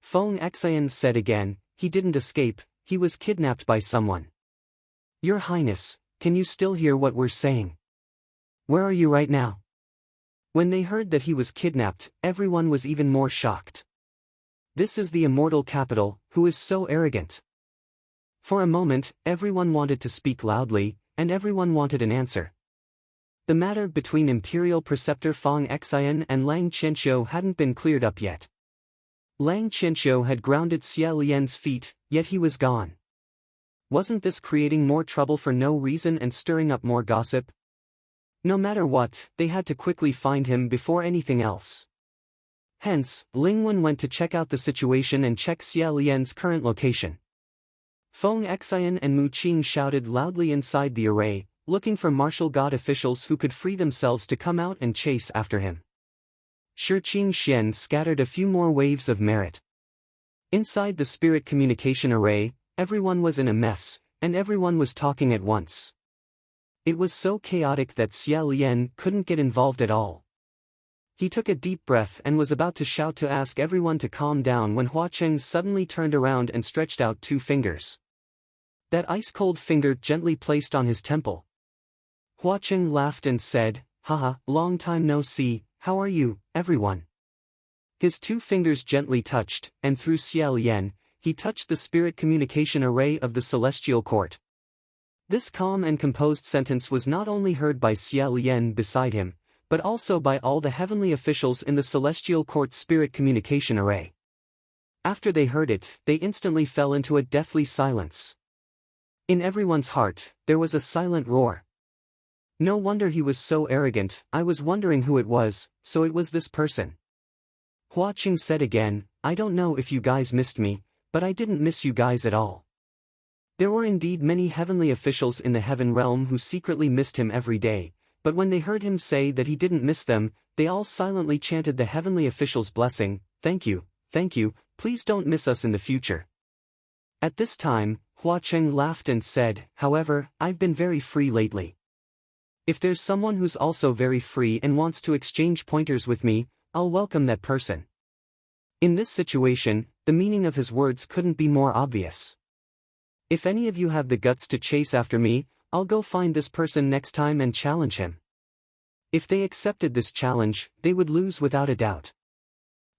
Feng Xian said again, He didn't escape, he was kidnapped by someone. Your Highness, can you still hear what we're saying? Where are you right now? When they heard that he was kidnapped, everyone was even more shocked. This is the immortal capital, who is so arrogant. For a moment, everyone wanted to speak loudly, and everyone wanted an answer. The matter between Imperial Preceptor Feng Xian and Lang Qianqiu hadn't been cleared up yet. Lang Qianqiu had grounded Xia Lian's feet, yet he was gone. Wasn't this creating more trouble for no reason and stirring up more gossip? No matter what, they had to quickly find him before anything else. Hence, Ling Wen went to check out the situation and check Xia Lian's current location. Feng Xian and Mu Qing shouted loudly inside the array, looking for martial god officials who could free themselves to come out and chase after him. Shiqing Xian scattered a few more waves of merit. Inside the spirit communication array, everyone was in a mess, and everyone was talking at once. It was so chaotic that Xia Lian couldn't get involved at all. He took a deep breath and was about to shout to ask everyone to calm down when Hua Cheng suddenly turned around and stretched out 2 fingers. That ice-cold finger gently placed on his temple. Hua Cheng laughed and said, Haha, long time no see, how are you, everyone? His 2 fingers gently touched, and through Xia Lian, he touched the spirit communication array of the celestial court. This calm and composed sentence was not only heard by Xia Lian beside him, but also by all the heavenly officials in the celestial court's spirit communication array. After they heard it, they instantly fell into a deathly silence. In everyone's heart, there was a silent roar. No wonder he was so arrogant, I was wondering who it was, so it was this person. Hua Qing said again, I don't know if you guys missed me, but I didn't miss you guys at all. There were indeed many heavenly officials in the heaven realm who secretly missed him every day, but when they heard him say that he didn't miss them, they all silently chanted the heavenly official's blessing, thank you, please don't miss us in the future. At this time, Hua Cheng laughed and said, however, I've been very free lately. If there's someone who's also very free and wants to exchange pointers with me, I'll welcome that person. In this situation, the meaning of his words couldn't be more obvious. If any of you have the guts to chase after me, I'll go find this person next time and challenge him. If they accepted this challenge, they would lose without a doubt.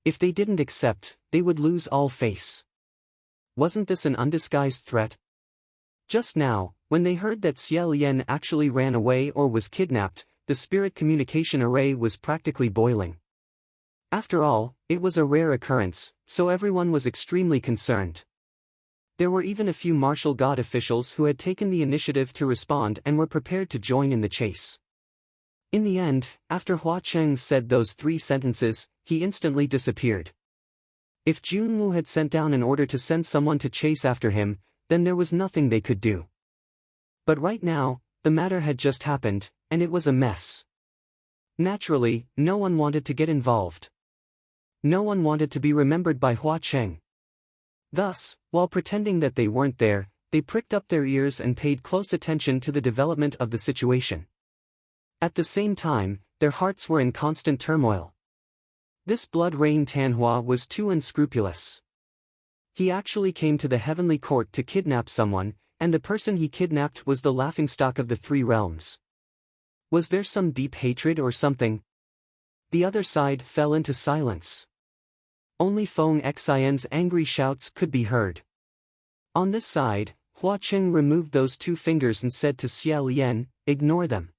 If they didn't accept, they would lose all face. Wasn't this an undisguised threat? Just now, when they heard that Xia Lian actually ran away or was kidnapped, the spirit communication array was practically boiling. After all, it was a rare occurrence, so everyone was extremely concerned. There were even a few martial god officials who had taken the initiative to respond and were prepared to join in the chase. In the end, after Hua Cheng said those 3 sentences, he instantly disappeared. If Junwu had sent down an order to send someone to chase after him, then there was nothing they could do. But right now, the matter had just happened, and it was a mess. Naturally, no one wanted to get involved. No one wanted to be remembered by Hua Cheng. Thus, while pretending that they weren't there, they pricked up their ears and paid close attention to the development of the situation. At the same time, their hearts were in constant turmoil. This blood rain Tanhua was too unscrupulous. He actually came to the heavenly court to kidnap someone, and the person he kidnapped was the laughingstock of the 3 realms. Was there some deep hatred or something? The other side fell into silence. Only Feng Xian's angry shouts could be heard. On this side, Hua Cheng removed those 2 fingers and said to Xia Lian, ignore them.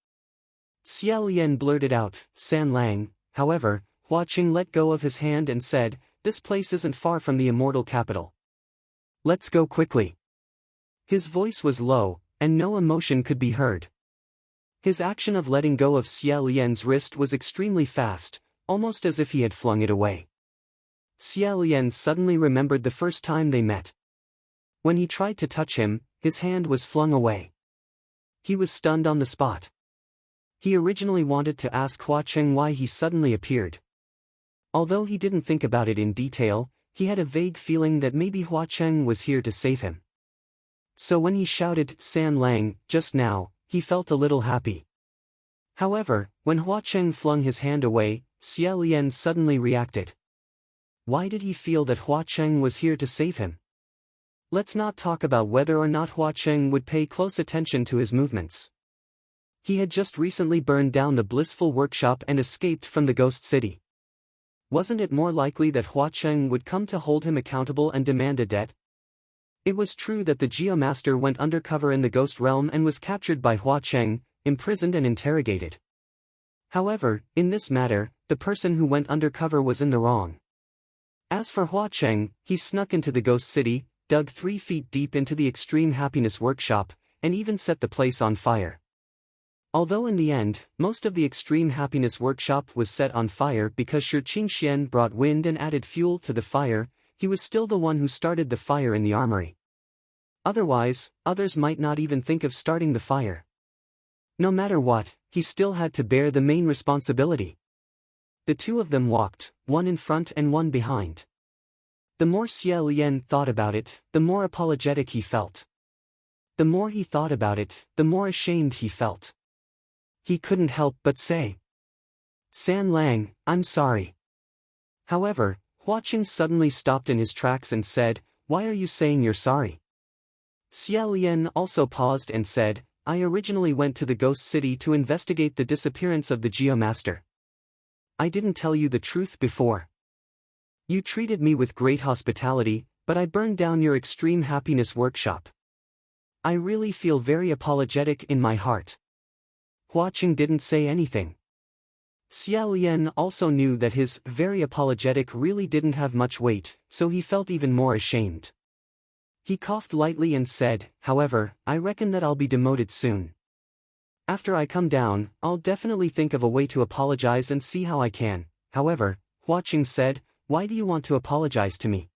Xia Lian blurted out, San Lang. However, Hua Cheng let go of his hand and said, this place isn't far from the immortal capital. Let's go quickly. His voice was low, and no emotion could be heard. His action of letting go of Xia Lian's wrist was extremely fast, almost as if he had flung it away. Xia Lian suddenly remembered the first time they met. When he tried to touch him, his hand was flung away. He was stunned on the spot. He originally wanted to ask Hua Cheng why he suddenly appeared. Although he didn't think about it in detail, he had a vague feeling that maybe Hua Cheng was here to save him. So when he shouted, San Lang, just now, he felt a little happy. However, when Hua Cheng flung his hand away, Xia Lian suddenly reacted. Why did he feel that Hua Cheng was here to save him? Let's not talk about whether or not Hua Cheng would pay close attention to his movements. He had just recently burned down the blissful workshop and escaped from the ghost city. Wasn't it more likely that Hua Cheng would come to hold him accountable and demand a debt? It was true that the Geomaster went undercover in the ghost realm and was captured by Hua Cheng, imprisoned and interrogated. However, in this matter, the person who went undercover was in the wrong. As for Hua Cheng, he snuck into the ghost city, dug 3 feet deep into the extreme happiness workshop, and even set the place on fire. Although in the end, most of the extreme happiness workshop was set on fire because Shi Qingxian brought wind and added fuel to the fire, he was still the one who started the fire in the armory. Otherwise, others might not even think of starting the fire. No matter what, he still had to bear the main responsibility. The 2 of them walked, one in front and one behind. The more Xia Lian thought about it, the more apologetic he felt. The more he thought about it, the more ashamed he felt. He couldn't help but say, San Lang, I'm sorry. However, Hua Cheng suddenly stopped in his tracks and said, why are you saying you're sorry? Xia Lian also paused and said, I originally went to the ghost city to investigate the disappearance of the Geomaster. I didn't tell you the truth before. You treated me with great hospitality, but I burned down your extreme happiness workshop. I really feel very apologetic in my heart. Hua Cheng didn't say anything. Xia Lian also knew that his very apologetic really didn't have much weight, so he felt even more ashamed. He coughed lightly and said, however, I reckon that I'll be demoted soon. After I come down, I'll definitely think of a way to apologize and see how I can. However, Hua Cheng said, why do you want to apologize to me?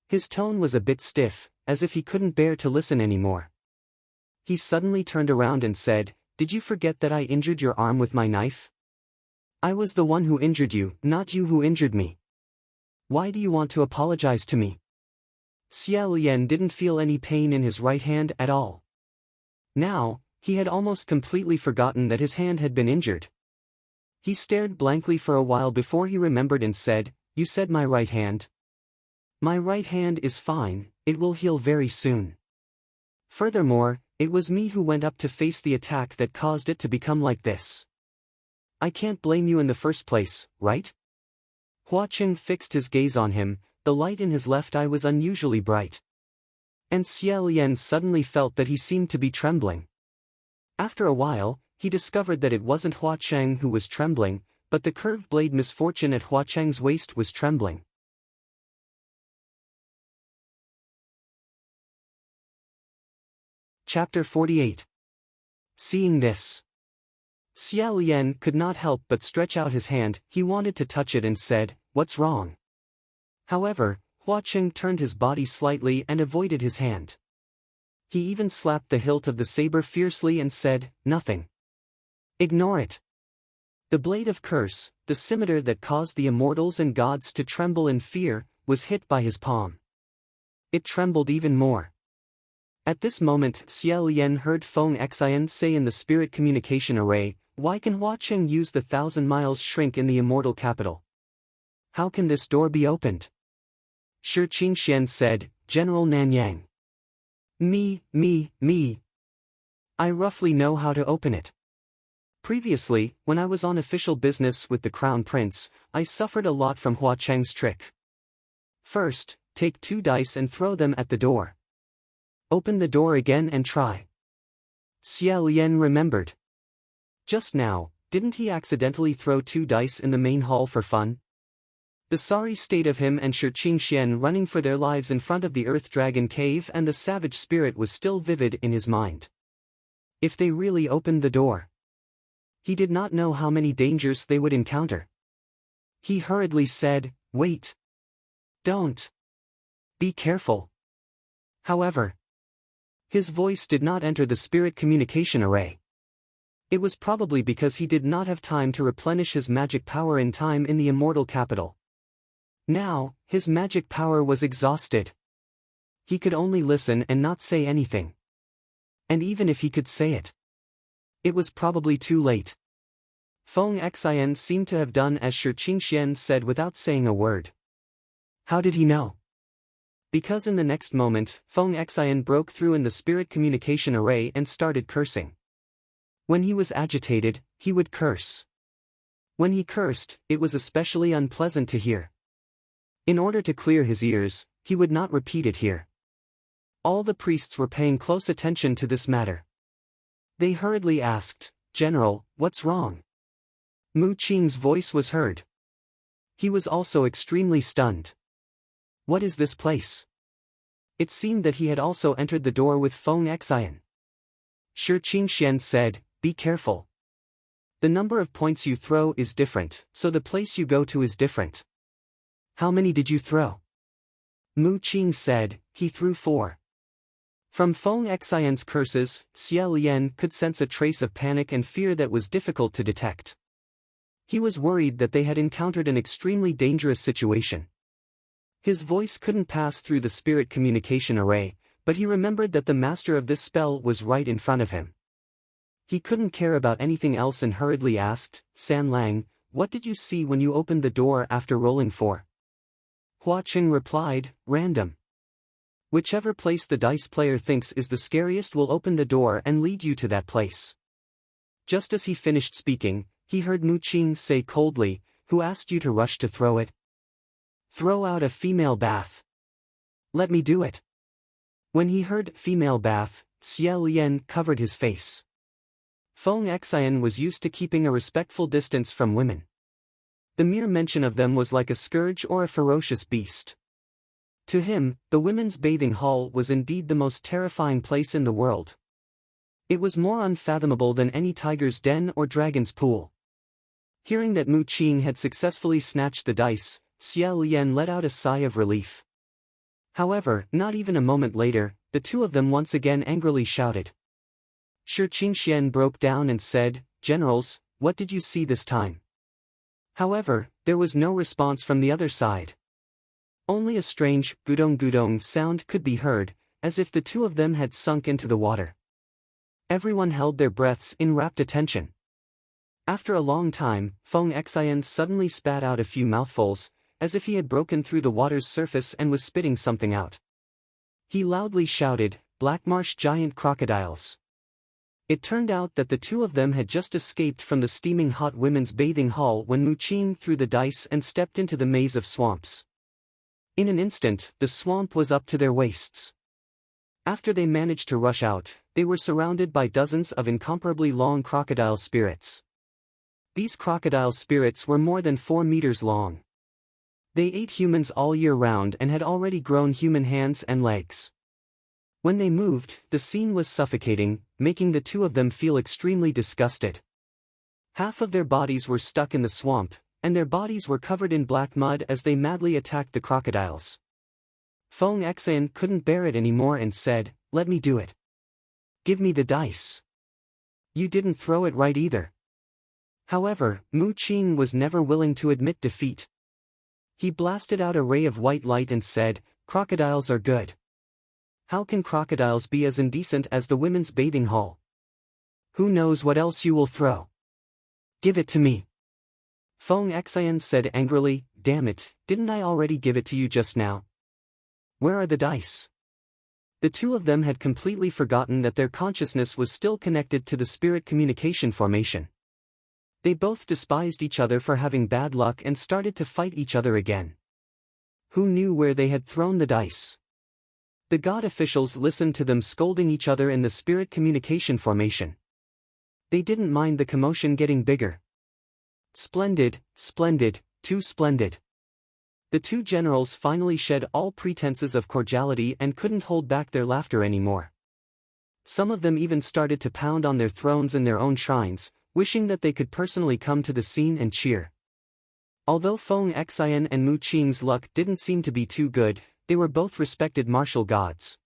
His tone was a bit stiff, as if he couldn't bear to listen anymore. He suddenly turned around and said, did you forget that I injured your arm with my knife? I was the one who injured you, not you who injured me. Why do you want to apologize to me? Xia Lian didn't feel any pain in his right hand at all. Now, he had almost completely forgotten that his hand had been injured. He stared blankly for a while before he remembered and said, "You said my right hand?" "My right hand is fine, it will heal very soon. Furthermore, it was me who went up to face the attack that caused it to become like this. I can't blame you in the first place, right?" Hua Cheng fixed his gaze on him. The light in his left eye was unusually bright. And Xia Lian suddenly felt that he seemed to be trembling. After a while, he discovered that it wasn't Hua Cheng who was trembling, but the curved blade misfortune at Hua Cheng's waist was trembling. Chapter 48. Seeing this, Xia Lian could not help but stretch out his hand. He wanted to touch it and said, "What's wrong?" However, Hua Cheng turned his body slightly and avoided his hand. He even slapped the hilt of the saber fiercely and said, "Nothing. Ignore it." The blade of curse, the scimitar that caused the immortals and gods to tremble in fear, was hit by his palm. It trembled even more. At this moment Xia Lian heard Feng Xian say in the spirit communication array, "Why can Hua Cheng use the 1,000 miles shrink in the immortal capital? How can this door be opened?" Shi Qingxian said, "General Nanyang. Me. I roughly know how to open it. Previously, when I was on official business with the Crown Prince, I suffered a lot from Hua Cheng's trick. First, take 2 dice and throw them at the door. Open the door again and try." Xia Lian remembered. Just now, didn't he accidentally throw 2 dice in the main hall for fun? The sorry state of him and Shi Qingxian running for their lives in front of the Earth Dragon Cave and the savage spirit was still vivid in his mind. If they really opened the door, he did not know how many dangers they would encounter. He hurriedly said, "Wait. Don't. Be careful." However, his voice did not enter the spirit communication array. It was probably because he did not have time to replenish his magic power in time in the immortal capital. Now, his magic power was exhausted. He could only listen and not say anything. And even if he could say it, it was probably too late. Feng Xian seemed to have done as Shi Qingxian said without saying a word. How did he know? Because in the next moment, Feng Xian broke through in the spirit communication array and started cursing. When he was agitated, he would curse. When he cursed, it was especially unpleasant to hear. In order to clear his ears, he would not repeat it here. All the priests were paying close attention to this matter. They hurriedly asked, "General, what's wrong?" Mu Qing's voice was heard. He was also extremely stunned. What is this place? It seemed that he had also entered the door with Feng Xian. Shi Qingxian said, "Be careful. The number of points you throw is different, so the place you go to is different." "How many did you throw?" Mu Qing said, "He threw 4. From Feng Xian's curses, Xia Lian could sense a trace of panic and fear that was difficult to detect. He was worried that they had encountered an extremely dangerous situation. His voice couldn't pass through the spirit communication array, but he remembered that the master of this spell was right in front of him. He couldn't care about anything else and hurriedly asked, "San Lang, what did you see when you opened the door after rolling 4? Hua Cheng replied, "Random. Whichever place the dice player thinks is the scariest will open the door and lead you to that place." Just as he finished speaking, he heard Mu Qing say coldly, "Who asked you to rush to throw it? Throw out a female bath. Let me do it." When he heard female bath, Xia Lian covered his face. Feng Xian was used to keeping a respectful distance from women. The mere mention of them was like a scourge or a ferocious beast. To him, the women's bathing hall was indeed the most terrifying place in the world. It was more unfathomable than any tiger's den or dragon's pool. Hearing that Mu Qing had successfully snatched the dice, Xia Lian let out a sigh of relief. However, not even a moment later, the two of them once again angrily shouted. Shi Qingxian broke down and said, "Generals, what did you see this time?" However, there was no response from the other side. Only a strange, gudong-gudong sound could be heard, as if the two of them had sunk into the water. Everyone held their breaths in rapt attention. After a long time, Feng Xian suddenly spat out a few mouthfuls, as if he had broken through the water's surface and was spitting something out. He loudly shouted, "Black marsh giant crocodiles." It turned out that the two of them had just escaped from the steaming hot women's bathing hall when Mu Qing threw the dice and stepped into the maze of swamps. In an instant, the swamp was up to their waists. After they managed to rush out, they were surrounded by dozens of incomparably long crocodile spirits. These crocodile spirits were more than 4 meters long. They ate humans all year round and had already grown human hands and legs. When they moved, the scene was suffocating, making the two of them feel extremely disgusted. Half of their bodies were stuck in the swamp, and their bodies were covered in black mud as they madly attacked the crocodiles. Feng Xian couldn't bear it anymore and said, "Let me do it. Give me the dice." "You didn't throw it right either." However, Mu Qing was never willing to admit defeat. He blasted out a ray of white light and said, "Crocodiles are good. How can crocodiles be as indecent as the women's bathing hall? Who knows what else you will throw? Give it to me." Feng Xian said angrily, "Damn it, didn't I already give it to you just now? Where are the dice?" The two of them had completely forgotten that their consciousness was still connected to the spirit communication formation. They both despised each other for having bad luck and started to fight each other again. Who knew where they had thrown the dice? The god officials listened to them scolding each other in the spirit communication formation. They didn't mind the commotion getting bigger. Splendid, splendid, too splendid. The two generals finally shed all pretenses of cordiality and couldn't hold back their laughter anymore. Some of them even started to pound on their thrones in their own shrines, wishing that they could personally come to the scene and cheer. Although Feng Xian and Mu Qing's luck didn't seem to be too good, they were both respected martial gods.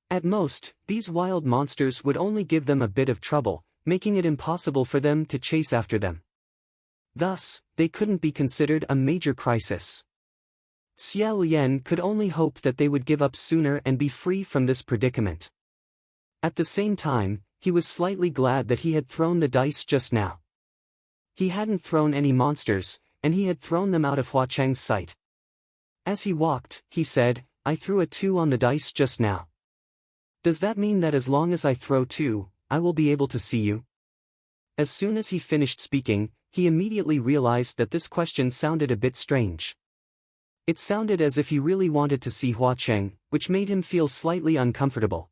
At most, these wild monsters would only give them a bit of trouble, making it impossible for them to chase after them. Thus, they couldn't be considered a major crisis. Xia Lian could only hope that they would give up sooner and be free from this predicament. At the same time, he was slightly glad that he had thrown the dice just now. He hadn't thrown any monsters, and he had thrown them out of Hua Cheng's sight. As he walked, he said, "I threw a 2 on the dice just now. Does that mean that as long as I throw 2, I will be able to see you?" As soon as he finished speaking, he immediately realized that this question sounded a bit strange. It sounded as if he really wanted to see Hua Cheng, which made him feel slightly uncomfortable.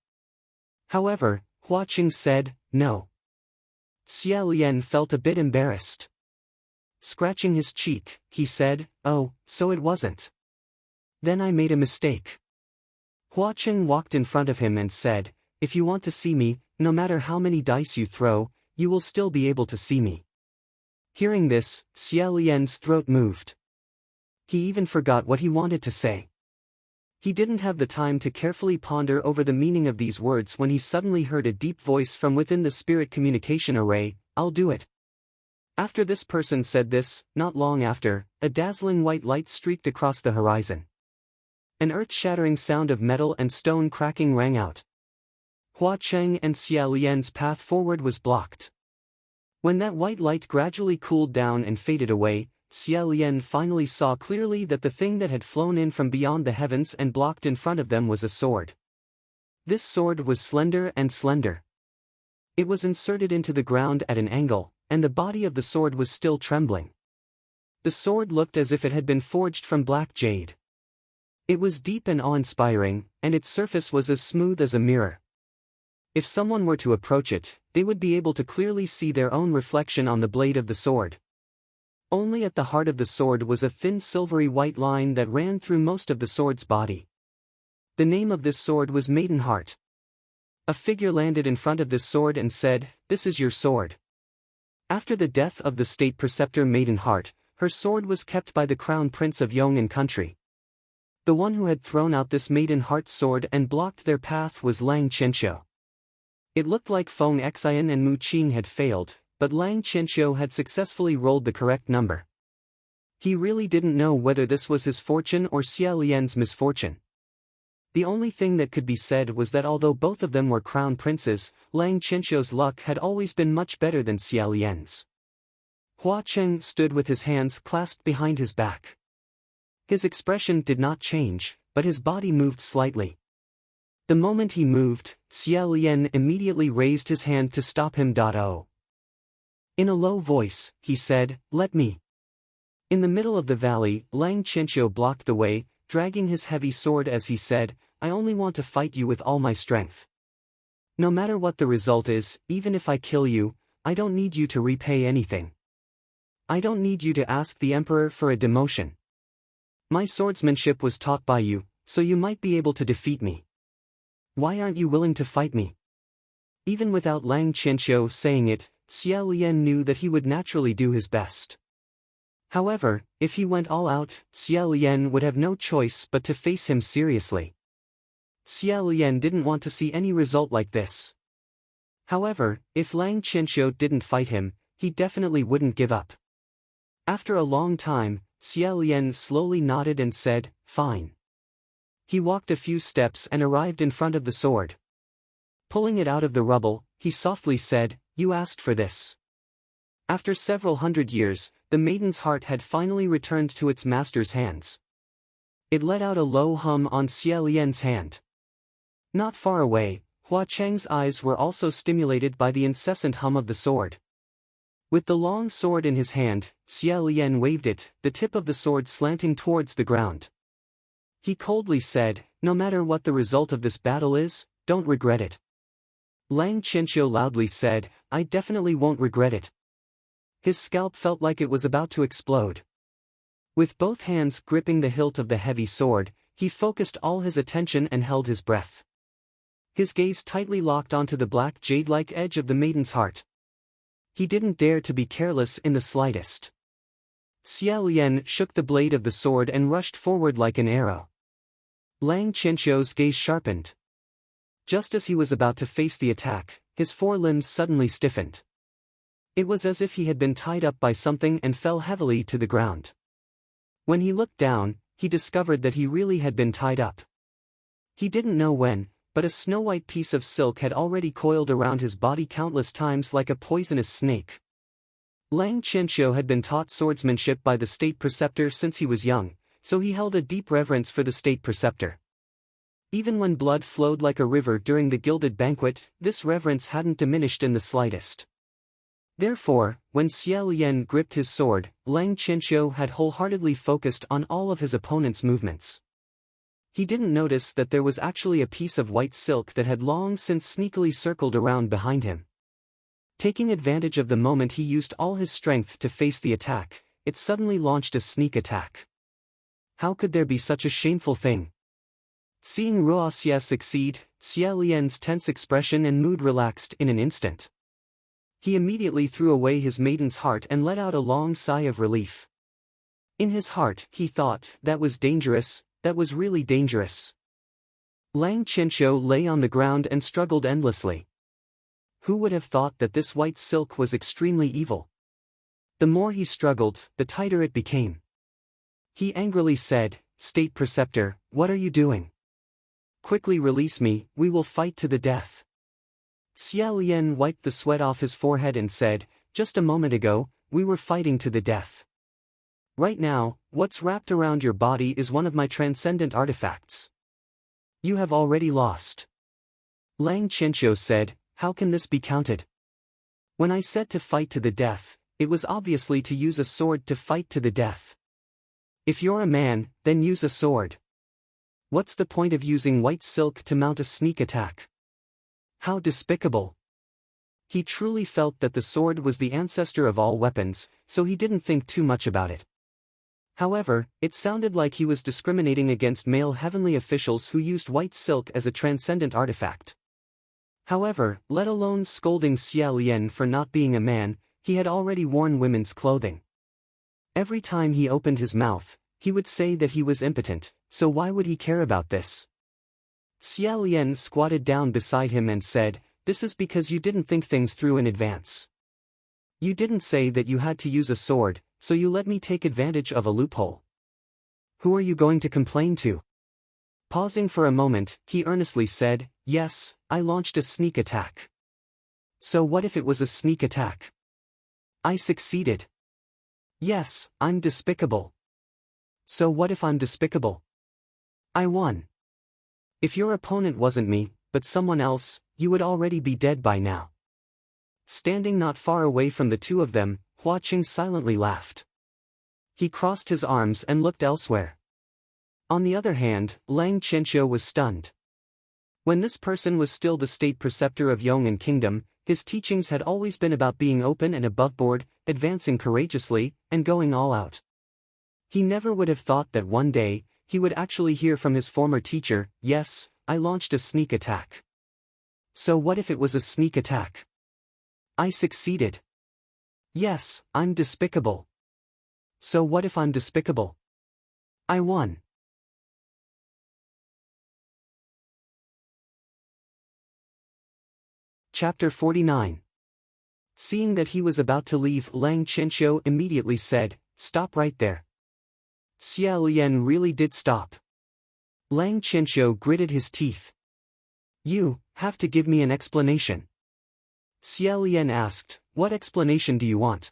However, Hua Cheng said, "No." Xia Lian felt a bit embarrassed. Scratching his cheek, he said, "Oh, so it wasn't. Then I made a mistake." Hua Cheng walked in front of him and said, "If you want to see me, no matter how many dice you throw, you will still be able to see me." Hearing this, Xia Lian's throat moved. He even forgot what he wanted to say. He didn't have the time to carefully ponder over the meaning of these words when he suddenly heard a deep voice from within the spirit communication array, "I'll do it." After this person said this, not long after, a dazzling white light streaked across the horizon. An earth-shattering sound of metal and stone cracking rang out. Hua Cheng and Xia Lian's path forward was blocked. When that white light gradually cooled down and faded away, Xia Lian finally saw clearly that the thing that had flown in from beyond the heavens and blocked in front of them was a sword. This sword was slender and slender. It was inserted into the ground at an angle, and the body of the sword was still trembling. The sword looked as if it had been forged from black jade. It was deep and awe-inspiring, and its surface was as smooth as a mirror. If someone were to approach it, they would be able to clearly see their own reflection on the blade of the sword. Only at the heart of the sword was a thin silvery white line that ran through most of the sword's body. The name of this sword was Maidenheart. A figure landed in front of this sword and said, "This is your sword." After the death of the state preceptor Maidenheart, her sword was kept by the crown prince of Yong'an country. The one who had thrown out this Maidenheart sword and blocked their path was Lang Qianxiu. It looked like Feng Xian and Mu Qing had failed, but Lang Qianxiu had successfully rolled the correct number. He really didn't know whether this was his fortune or Xia Lian's misfortune. The only thing that could be said was that although both of them were crown princes, Lang Qianqiu's luck had always been much better than Xia Lian's. Hua Cheng stood with his hands clasped behind his back. His expression did not change, but his body moved slightly. The moment he moved, Xia Lian immediately raised his hand to stop him. Oh. In a low voice, he said, "Let me." In the middle of the valley, Lang Qianqiu blocked the way, dragging his heavy sword as he said, "I only want to fight you with all my strength. No matter what the result is, even if I kill you, I don't need you to repay anything. I don't need you to ask the emperor for a demotion. My swordsmanship was taught by you, so you might be able to defeat me. Why aren't you willing to fight me?" Even without Lang Qianqiu saying it, Xia Lian knew that he would naturally do his best. However, if he went all out, Xia Lian would have no choice but to face him seriously. Xia Lian didn't want to see any result like this. However, if Lang Qianqiu didn't fight him, he definitely wouldn't give up. After a long time, Xia Lian slowly nodded and said, "Fine." He walked a few steps and arrived in front of the sword. Pulling it out of the rubble, he softly said, "You asked for this." After several hundred years, the maiden's heart had finally returned to its master's hands. It let out a low hum on Xia Lian's hand. Not far away, Hua Cheng's eyes were also stimulated by the incessant hum of the sword. With the long sword in his hand, Xia Lian waved it, the tip of the sword slanting towards the ground. He coldly said, "No matter what the result of this battle is, don't regret it." Lang Qianqiu loudly said, "I definitely won't regret it." His scalp felt like it was about to explode. With both hands gripping the hilt of the heavy sword, he focused all his attention and held his breath. His gaze tightly locked onto the black jade-like edge of the maiden's heart. He didn't dare to be careless in the slightest. Xia Lian shook the blade of the sword and rushed forward like an arrow. Lang Qianqiu's gaze sharpened. Just as he was about to face the attack, his forelimbs suddenly stiffened. It was as if he had been tied up by something and fell heavily to the ground. When he looked down, he discovered that he really had been tied up. He didn't know when, but a snow-white piece of silk had already coiled around his body countless times like a poisonous snake. Lang Qianqiu had been taught swordsmanship by the state preceptor since he was young, so he held a deep reverence for the state preceptor. Even when blood flowed like a river during the gilded banquet, this reverence hadn't diminished in the slightest. Therefore, when Xia Lian gripped his sword, Lang Qianqiu had wholeheartedly focused on all of his opponent's movements. He didn't notice that there was actually a piece of white silk that had long since sneakily circled around behind him. Taking advantage of the moment he used all his strength to face the attack, it suddenly launched a sneak attack. How could there be such a shameful thing? Seeing Ruoxia succeed, Xia Lian's tense expression and mood relaxed in an instant. He immediately threw away his maiden's heart and let out a long sigh of relief. In his heart, he thought, that was dangerous, that was really dangerous. Lang Qianqiu lay on the ground and struggled endlessly. Who would have thought that this white silk was extremely evil? The more he struggled, the tighter it became. He angrily said, "State preceptor, what are you doing? Quickly release me, we will fight to the death." Xia Lian wiped the sweat off his forehead and said, "Just a moment ago, we were fighting to the death. Right now, what's wrapped around your body is one of my transcendent artifacts. You have already lost." Lang Qianqiu said, "How can this be counted? When I said to fight to the death, it was obviously to use a sword to fight to the death. If you're a man, then use a sword. What's the point of using white silk to mount a sneak attack? How despicable." He truly felt that the sword was the ancestor of all weapons, so he didn't think too much about it. However, it sounded like he was discriminating against male heavenly officials who used white silk as a transcendent artifact. However, let alone scolding Xia Lian for not being a man, he had already worn women's clothing. Every time he opened his mouth, he would say that he was impotent, so why would he care about this? Xia Lian squatted down beside him and said, "This is because you didn't think things through in advance. You didn't say that you had to use a sword, so you let me take advantage of a loophole. Who are you going to complain to? Pausing for a moment, he earnestly said, yes, I launched a sneak attack. So what if it was a sneak attack? I succeeded. Yes, I'm despicable. So what if I'm despicable? I won. If your opponent wasn't me, but someone else, you would already be dead by now. Standing not far away from the two of them, Hua Qing silently laughed. He crossed his arms and looked elsewhere. On the other hand, Lang Qianqiu was stunned. When this person was still the state preceptor of Yong'an Kingdom, his teachings had always been about being open and aboveboard, advancing courageously, and going all out. He never would have thought that one day, he would actually hear from his former teacher, yes, I launched a sneak attack. So what if it was a sneak attack? I succeeded. Yes, I'm despicable. So what if I'm despicable? I won. Chapter 49. Seeing that he was about to leave, Lang Qianqiu immediately said, stop right there. Xia Lian really did stop. Lang Qianqiu gritted his teeth. You have to give me an explanation. Xia Lian asked, what explanation do you want?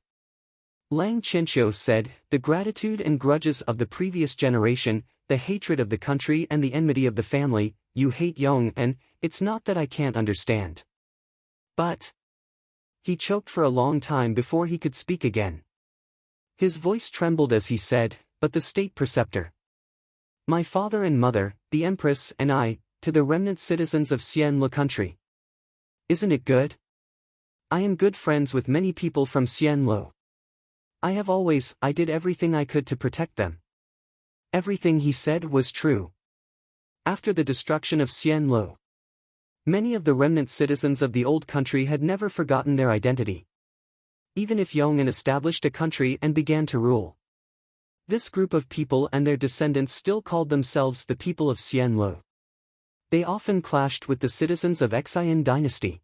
Lang Qianqiu said, the gratitude and grudges of the previous generation, the hatred of the country and the enmity of the family, you hate Yong'an, it's not that I can't understand. But... He choked for a long time before he could speak again. His voice trembled as he said, but the state preceptor. My father and mother, the empress and I, to the remnant citizens of Xianlu country. Isn't it good? I am good friends with many people from Xianlu. I did everything I could to protect them. Everything he said was true. After the destruction of Xianlu, many of the remnant citizens of the old country had never forgotten their identity. Even if Yong'an established a country and began to rule, this group of people and their descendants still called themselves the people of Xianlu. They often clashed with the citizens of Xian dynasty.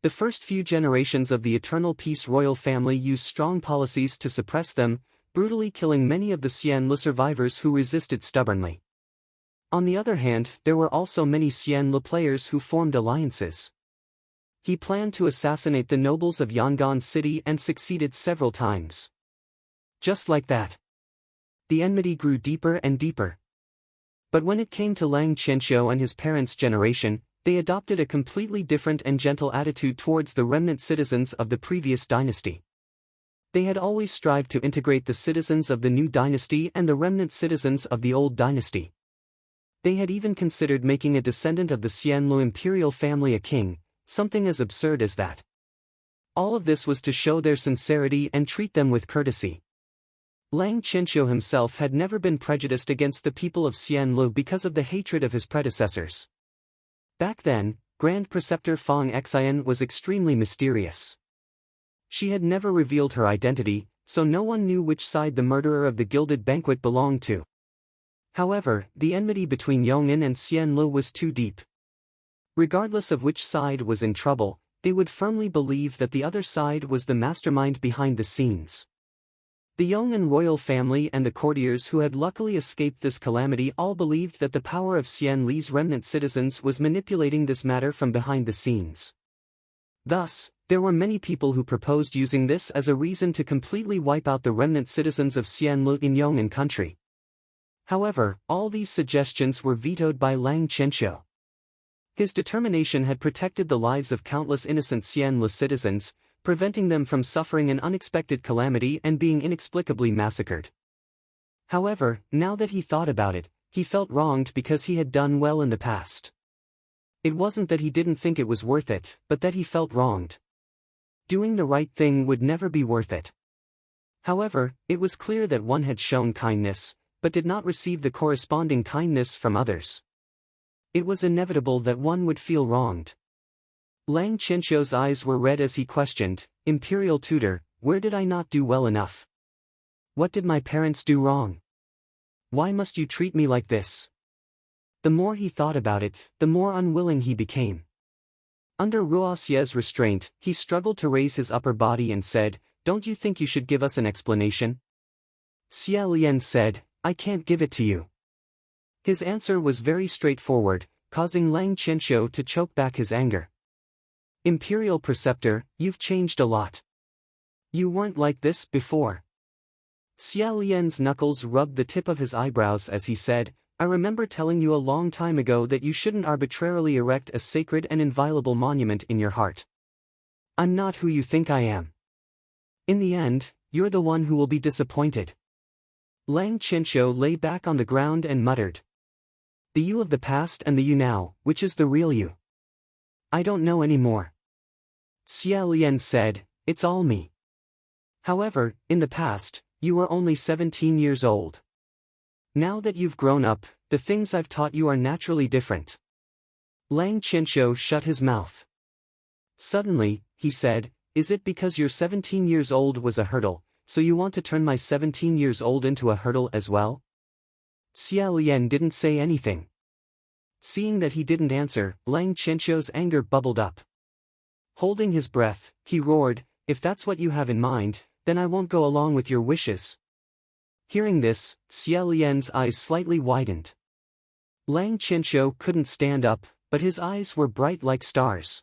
The first few generations of the Eternal Peace royal family used strong policies to suppress them, brutally killing many of the Xianlu survivors who resisted stubbornly. On the other hand, there were also many Xianlu players who formed alliances. He planned to assassinate the nobles of Yangon City and succeeded several times. Just like that, the enmity grew deeper and deeper. But when it came to Lang Qianqiu and his parents' generation, they adopted a completely different and gentle attitude towards the remnant citizens of the previous dynasty. They had always strived to integrate the citizens of the new dynasty and the remnant citizens of the old dynasty. They had even considered making a descendant of the Xianlu imperial family a king, something as absurd as that. All of this was to show their sincerity and treat them with courtesy. Lang Qianqiu himself had never been prejudiced against the people of Xianlu because of the hatred of his predecessors. Back then, Grand Preceptor Fang Xian was extremely mysterious. She had never revealed her identity, so no one knew which side the murderer of the Gilded Banquet belonged to. However, the enmity between Yong'an and Xianlu was too deep. Regardless of which side was in trouble, they would firmly believe that the other side was the mastermind behind the scenes. The Yong'an royal family and the courtiers who had luckily escaped this calamity all believed that the power of Xianli's remnant citizens was manipulating this matter from behind the scenes. Thus, there were many people who proposed using this as a reason to completely wipe out the remnant citizens of Xianlu in Yong'an country. However, all these suggestions were vetoed by Lang Qianqiu. His determination had protected the lives of countless innocent Xianlu citizens, preventing them from suffering an unexpected calamity and being inexplicably massacred. However, now that he thought about it, he felt wronged because he had done well in the past. It wasn't that he didn't think it was worth it, but that he felt wronged. Doing the right thing would never be worth it. However, it was clear that one had shown kindness, but did not receive the corresponding kindness from others. It was inevitable that one would feel wronged. Lang Qianqiu's eyes were red as he questioned, Imperial Tutor, where did I not do well enough? What did my parents do wrong? Why must you treat me like this? The more he thought about it, the more unwilling he became. Under Ruoxie's restraint, he struggled to raise his upper body and said, don't you think you should give us an explanation? Xia Lian said, I can't give it to you. His answer was very straightforward, causing Lang Qianxiu to choke back his anger. Imperial Preceptor, you've changed a lot. You weren't like this before. Xia Lian's knuckles rubbed the tip of his eyebrows as he said, I remember telling you a long time ago that you shouldn't arbitrarily erect a sacred and inviolable monument in your heart. I'm not who you think I am. In the end, you're the one who will be disappointed. Lang Qianxiu lay back on the ground and muttered. The you of the past and the you now, which is the real you? I don't know anymore. Xia Lian said, it's all me. However, in the past, you were only 17 years old. Now that you've grown up, the things I've taught you are naturally different. Lang Qianxiu shut his mouth. Suddenly, he said, is it because your 17 years old was a hurdle, so you want to turn my 17 years old into a hurdle as well? Xia Lian didn't say anything. Seeing that he didn't answer, Lang Qianxiu's anger bubbled up. Holding his breath, he roared, if that's what you have in mind, then I won't go along with your wishes. Hearing this, Xia Lian's eyes slightly widened. Lang Qianxiu couldn't stand up, but his eyes were bright like stars.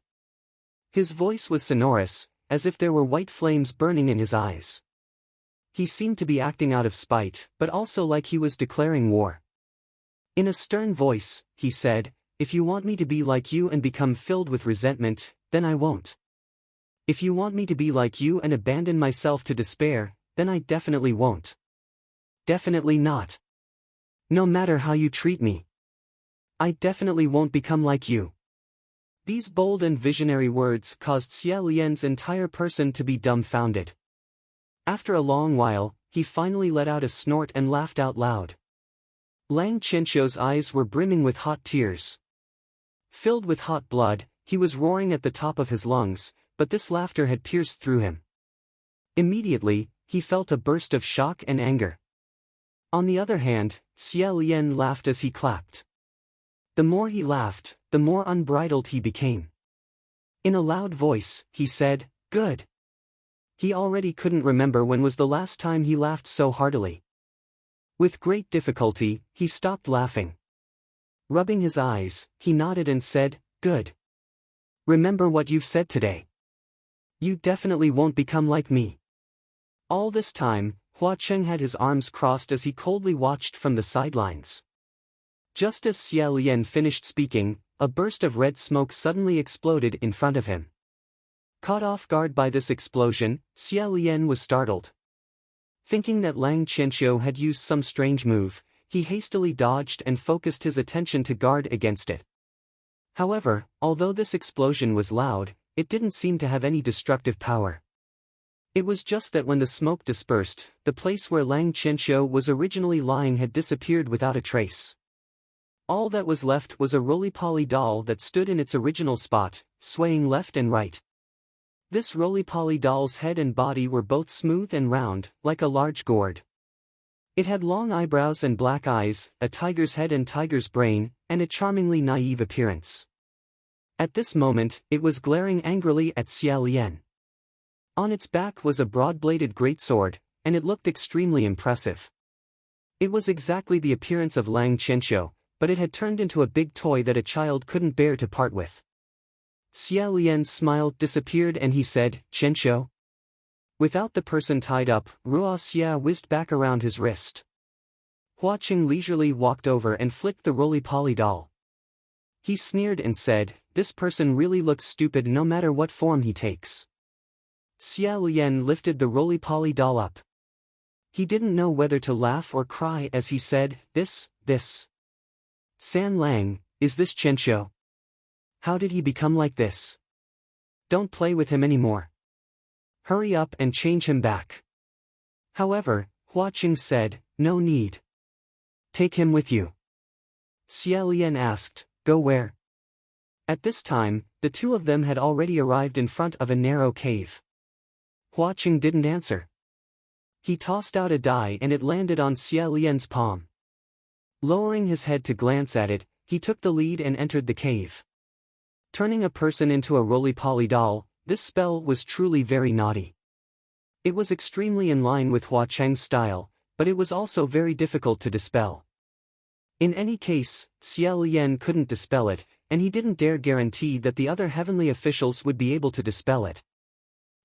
His voice was sonorous, as if there were white flames burning in his eyes. He seemed to be acting out of spite, but also like he was declaring war. In a stern voice, he said, if you want me to be like you and become filled with resentment, then I won't. If you want me to be like you and abandon myself to despair, then I definitely won't. Definitely not. No matter how you treat me. I definitely won't become like you. These bold and visionary words caused Xia Lian's entire person to be dumbfounded. After a long while, he finally let out a snort and laughed out loud. Lang Qianxiu's eyes were brimming with hot tears. Filled with hot blood, he was roaring at the top of his lungs, but this laughter had pierced through him. Immediately, he felt a burst of shock and anger. On the other hand, Xia Lian laughed as he clapped. The more he laughed, the more unbridled he became. In a loud voice, he said, good. He already couldn't remember when was the last time he laughed so heartily. With great difficulty, he stopped laughing. Rubbing his eyes, he nodded and said, good. Remember what you've said today. You definitely won't become like me. All this time, Hua Cheng had his arms crossed as he coldly watched from the sidelines. Just as Xia Lian finished speaking, a burst of red smoke suddenly exploded in front of him. Caught off guard by this explosion, Xia Lian was startled. Thinking that Lang Qianxiu had used some strange move, he hastily dodged and focused his attention to guard against it. However, although this explosion was loud, it didn't seem to have any destructive power. It was just that when the smoke dispersed, the place where Lang Qianxiu was originally lying had disappeared without a trace. All that was left was a roly-poly doll that stood in its original spot, swaying left and right. This roly-poly doll's head and body were both smooth and round, like a large gourd. It had long eyebrows and black eyes, a tiger's head and tiger's brain, and a charmingly naive appearance. At this moment, it was glaring angrily at Xia Lian. On its back was a broad-bladed greatsword, and it looked extremely impressive. It was exactly the appearance of Lang Qianxiu, but it had turned into a big toy that a child couldn't bear to part with. Xia Lian's smile disappeared and he said, Qianxiu? Without the person tied up, Ruo Xia whizzed back around his wrist. Hua Qing leisurely walked over and flicked the roly-poly doll. He sneered and said, this person really looks stupid no matter what form he takes. Xia Lian lifted the roly-poly doll up. He didn't know whether to laugh or cry as he said, this. San Lang, is this Qianxiu? How did he become like this? Don't play with him anymore. Hurry up and change him back. However, Hua Qing said, no need. Take him with you. Xia Lian asked, go where? At this time, the two of them had already arrived in front of a narrow cave. Hua Qing didn't answer. He tossed out a die and it landed on Xia Lian's palm. Lowering his head to glance at it, he took the lead and entered the cave. Turning a person into a roly-poly doll, this spell was truly very naughty. It was extremely in line with Hua Cheng's style, but it was also very difficult to dispel. In any case, Xia Lian couldn't dispel it, and he didn't dare guarantee that the other heavenly officials would be able to dispel it.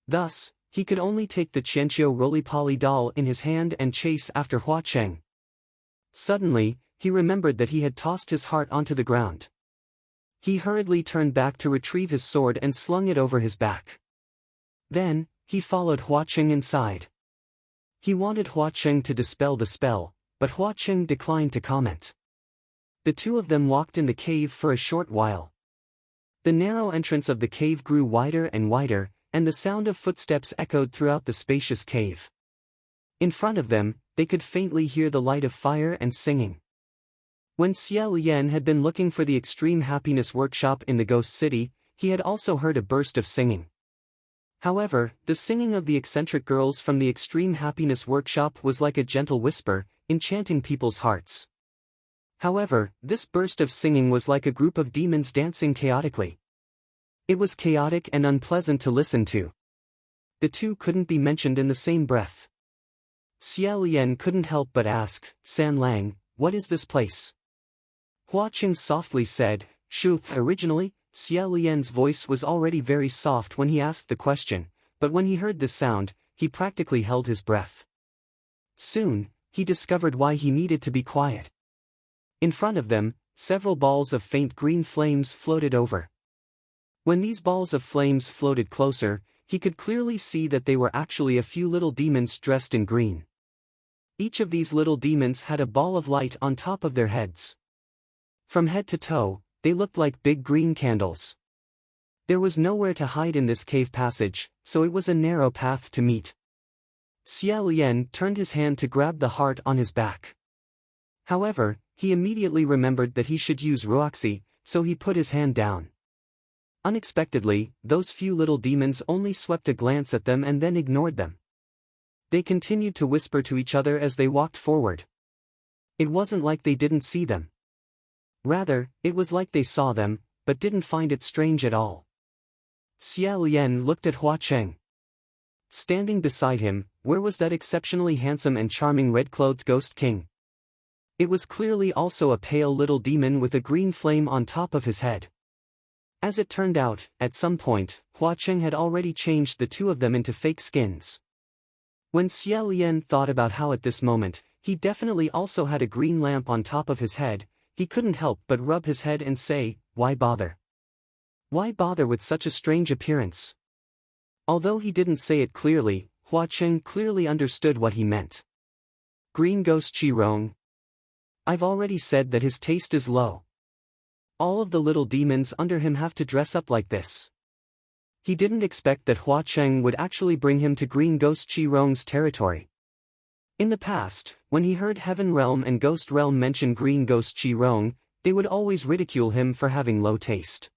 Thus, he could only take the Qianqiu roly-poly doll in his hand and chase after Hua Cheng. Suddenly, he remembered that he had tossed his heart onto the ground. He hurriedly turned back to retrieve his sword and slung it over his back. Then, he followed Hua Cheng inside. He wanted Hua Cheng to dispel the spell, but Hua Cheng declined to comment. The two of them walked in the cave for a short while. The narrow entrance of the cave grew wider and wider, and the sound of footsteps echoed throughout the spacious cave. In front of them, they could faintly hear the light of fire and singing. When Xia Lian had been looking for the Extreme Happiness Workshop in the Ghost City, he had also heard a burst of singing. However, the singing of the eccentric girls from the Extreme Happiness Workshop was like a gentle whisper, enchanting people's hearts. However, this burst of singing was like a group of demons dancing chaotically. It was chaotic and unpleasant to listen to. The two couldn't be mentioned in the same breath. Xia Lian couldn't help but ask, "San Lang, what is this place?" Hua Cheng softly said, "Shu." Originally, Xia Lian's voice was already very soft when he asked the question, but when he heard this sound, he practically held his breath. Soon, he discovered why he needed to be quiet. In front of them, several balls of faint green flames floated over. When these balls of flames floated closer, he could clearly see that they were actually a few little demons dressed in green. Each of these little demons had a ball of light on top of their heads. From head to toe, they looked like big green candles. There was nowhere to hide in this cave passage, so it was a narrow path to meet. Xia Lian turned his hand to grab the heart on his back. However, he immediately remembered that he should use Ruoxi, so he put his hand down. Unexpectedly, those few little demons only swept a glance at them and then ignored them. They continued to whisper to each other as they walked forward. It wasn't like they didn't see them. Rather, it was like they saw them, but didn't find it strange at all. Xia Lian looked at Hua Cheng. Standing beside him, where was that exceptionally handsome and charming red-clothed ghost king? It was clearly also a pale little demon with a green flame on top of his head. As it turned out, at some point, Hua Cheng had already changed the two of them into fake skins. When Xia Lian thought about how at this moment, he definitely also had a green lamp on top of his head, he couldn't help but rub his head and say, "Why bother? Why bother with such a strange appearance?" Although he didn't say it clearly, Hua Cheng clearly understood what he meant. Green Ghost Qirong. I've already said that his taste is low. All of the little demons under him have to dress up like this. He didn't expect that Hua Cheng would actually bring him to Green Ghost Qirong's territory. In the past, when he heard Heaven Realm and Ghost Realm mention Green Ghost Qirong, they would always ridicule him for having low taste.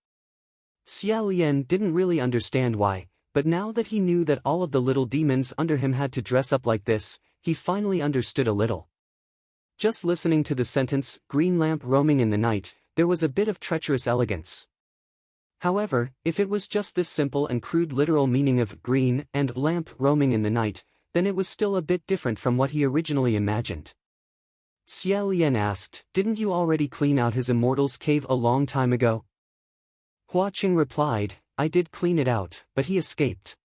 Xia Lian didn't really understand why, but now that he knew that all of the little demons under him had to dress up like this, he finally understood a little. Just listening to the sentence, "green lamp roaming in the night," there was a bit of treacherous elegance. However, if it was just this simple and crude literal meaning of green and lamp roaming in the night, then it was still a bit different from what he originally imagined. Xia Lian asked, "Didn't you already clean out his immortal's cave a long time ago?" Hua Cheng replied, "I did clean it out, but he escaped.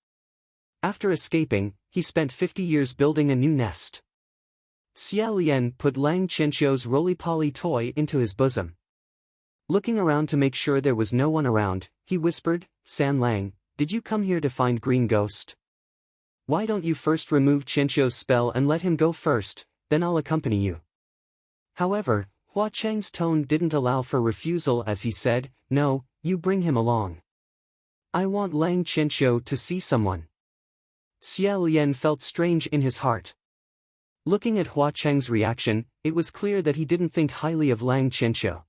After escaping, he spent 50 years building a new nest." Xia Lian put Lang Qianqiu's roly-poly toy into his bosom. Looking around to make sure there was no one around, he whispered, "San Lang, did you come here to find Green Ghost? Why don't you first remove Qianqiu's spell and let him go first, then I'll accompany you." However, Hua Cheng's tone didn't allow for refusal as he said, "No, you bring him along. I want Lang Qianqiu to see someone." Xia Lian felt strange in his heart. Looking at Hua Cheng's reaction, it was clear that he didn't think highly of Lang Qianqiu.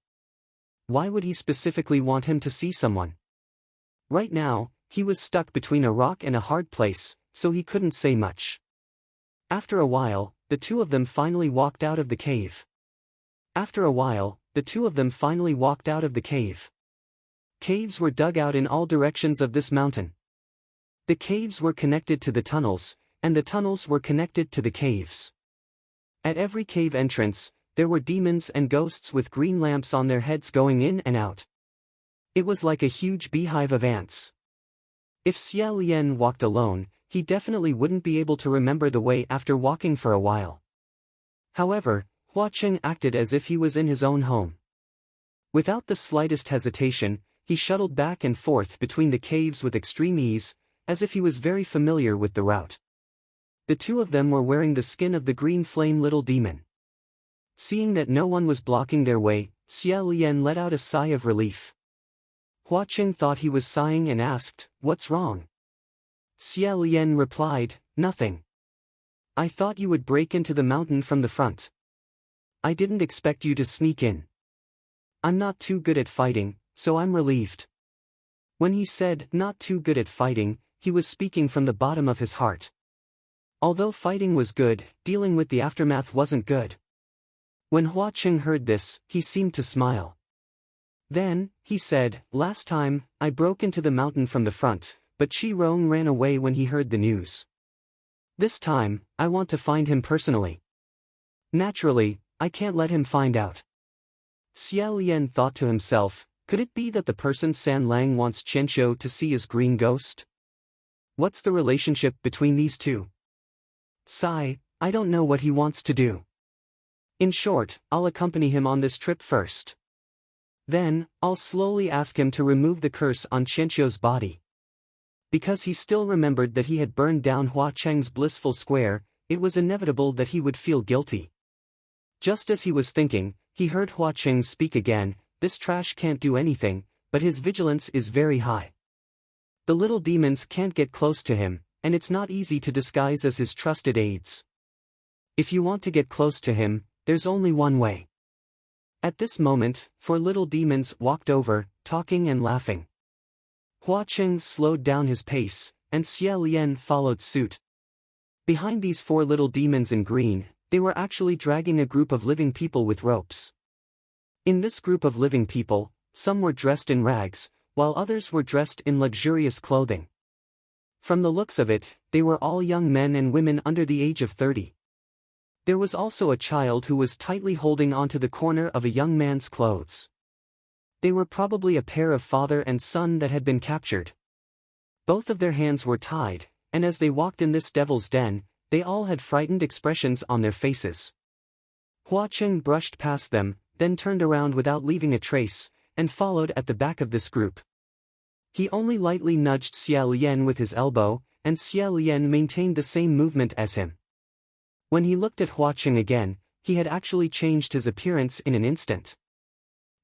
Why would he specifically want him to see someone? Right now, he was stuck between a rock and a hard place, so he couldn't say much. After a while, the two of them finally walked out of the cave. Caves were dug out in all directions of this mountain. The caves were connected to the tunnels, and the tunnels were connected to the caves. At every cave entrance, there were demons and ghosts with green lamps on their heads going in and out. It was like a huge beehive of ants. If Xia Lian walked alone, he definitely wouldn't be able to remember the way after walking for a while. However, Hua Cheng acted as if he was in his own home. Without the slightest hesitation, he shuttled back and forth between the caves with extreme ease, as if he was very familiar with the route. The two of them were wearing the skin of the green flame little demon. Seeing that no one was blocking their way, Xia Lian let out a sigh of relief. Hua Cheng thought he was sighing and asked, "What's wrong?" Xia Lian replied, "Nothing. I thought you would break into the mountain from the front. I didn't expect you to sneak in. I'm not too good at fighting, so I'm relieved." When he said, "not too good at fighting," he was speaking from the bottom of his heart. Although fighting was good, dealing with the aftermath wasn't good. When Hua Cheng heard this, he seemed to smile. Then, he said, "Last time, I broke into the mountain from the front, but Qi Rong ran away when he heard the news. This time, I want to find him personally. Naturally, I can't let him find out." Xia Lian thought to himself, could it be that the person San Lang wants Qianqiu to see as green ghost? What's the relationship between these two? Sigh, I don't know what he wants to do. In short, I'll accompany him on this trip first. Then, I'll slowly ask him to remove the curse on Qianqiu's body. Because he still remembered that he had burned down Hua Cheng's blissful square, it was inevitable that he would feel guilty. Just as he was thinking, he heard Hua Cheng speak again, "This trash can't do anything, but his vigilance is very high. The little demons can't get close to him, and it's not easy to disguise as his trusted aides. If you want to get close to him, there's only one way." At this moment, 4 little demons walked over, talking and laughing. Hua Cheng slowed down his pace, and Xia Lian followed suit. Behind these 4 little demons in green, they were actually dragging a group of living people with ropes. In this group of living people, some were dressed in rags, while others were dressed in luxurious clothing. From the looks of it, they were all young men and women under the age of 30. There was also a child who was tightly holding onto the corner of a young man's clothes. They were probably a pair of father and son that had been captured. Both of their hands were tied, and as they walked in this devil's den, they all had frightened expressions on their faces. Hua Cheng brushed past them, then turned around without leaving a trace, and followed at the back of this group. He only lightly nudged Xia Lian with his elbow, and Xia Lian maintained the same movement as him. When he looked at Hua Cheng again, he had actually changed his appearance in an instant.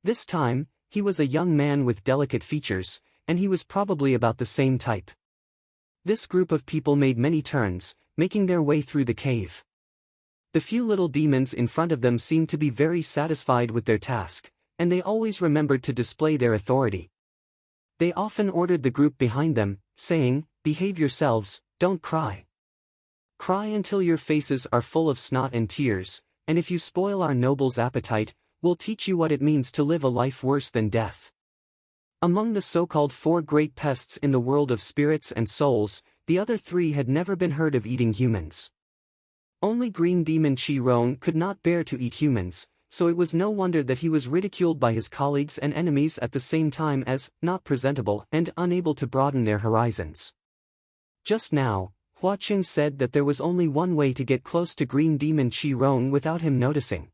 This time, he was a young man with delicate features, and he was probably about the same type. This group of people made many turns, making their way through the cave. The few little demons in front of them seemed to be very satisfied with their task, and they always remembered to display their authority. They often ordered the group behind them, saying, "Behave yourselves, don't cry. Cry until your faces are full of snot and tears, and if you spoil our noble's appetite, we'll teach you what it means to live a life worse than death." Among the so-called 4 great pests in the world of spirits and souls, the other 3 had never been heard of eating humans. Only green demon Qi Rong could not bear to eat humans, so it was no wonder that he was ridiculed by his colleagues and enemies at the same time as not presentable and unable to broaden their horizons. Just now, Hua Cheng said that there was only one way to get close to green demon Qi Rong without him noticing.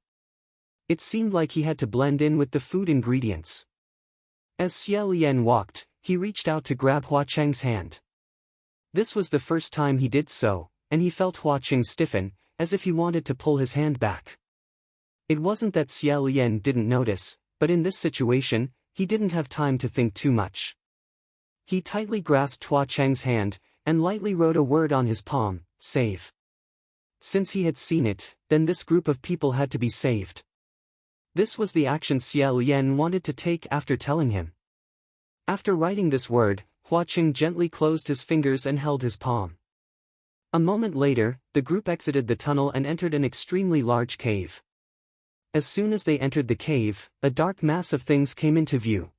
It seemed like he had to blend in with the food ingredients. As Xia Lian walked, he reached out to grab Hua Cheng's hand. This was the first time he did so, and he felt Hua Cheng stiffen, as if he wanted to pull his hand back. It wasn't that Xia Lian didn't notice, but in this situation, he didn't have time to think too much. He tightly grasped Hua Cheng's hand, and lightly wrote a word on his palm, "Save." Since he had seen it, then this group of people had to be saved. This was the action Xia Lian wanted to take after telling him. After writing this word, Hua Cheng gently closed his fingers and held his palm. A moment later, the group exited the tunnel and entered an extremely large cave. As soon as they entered the cave, a dark mass of things came into view.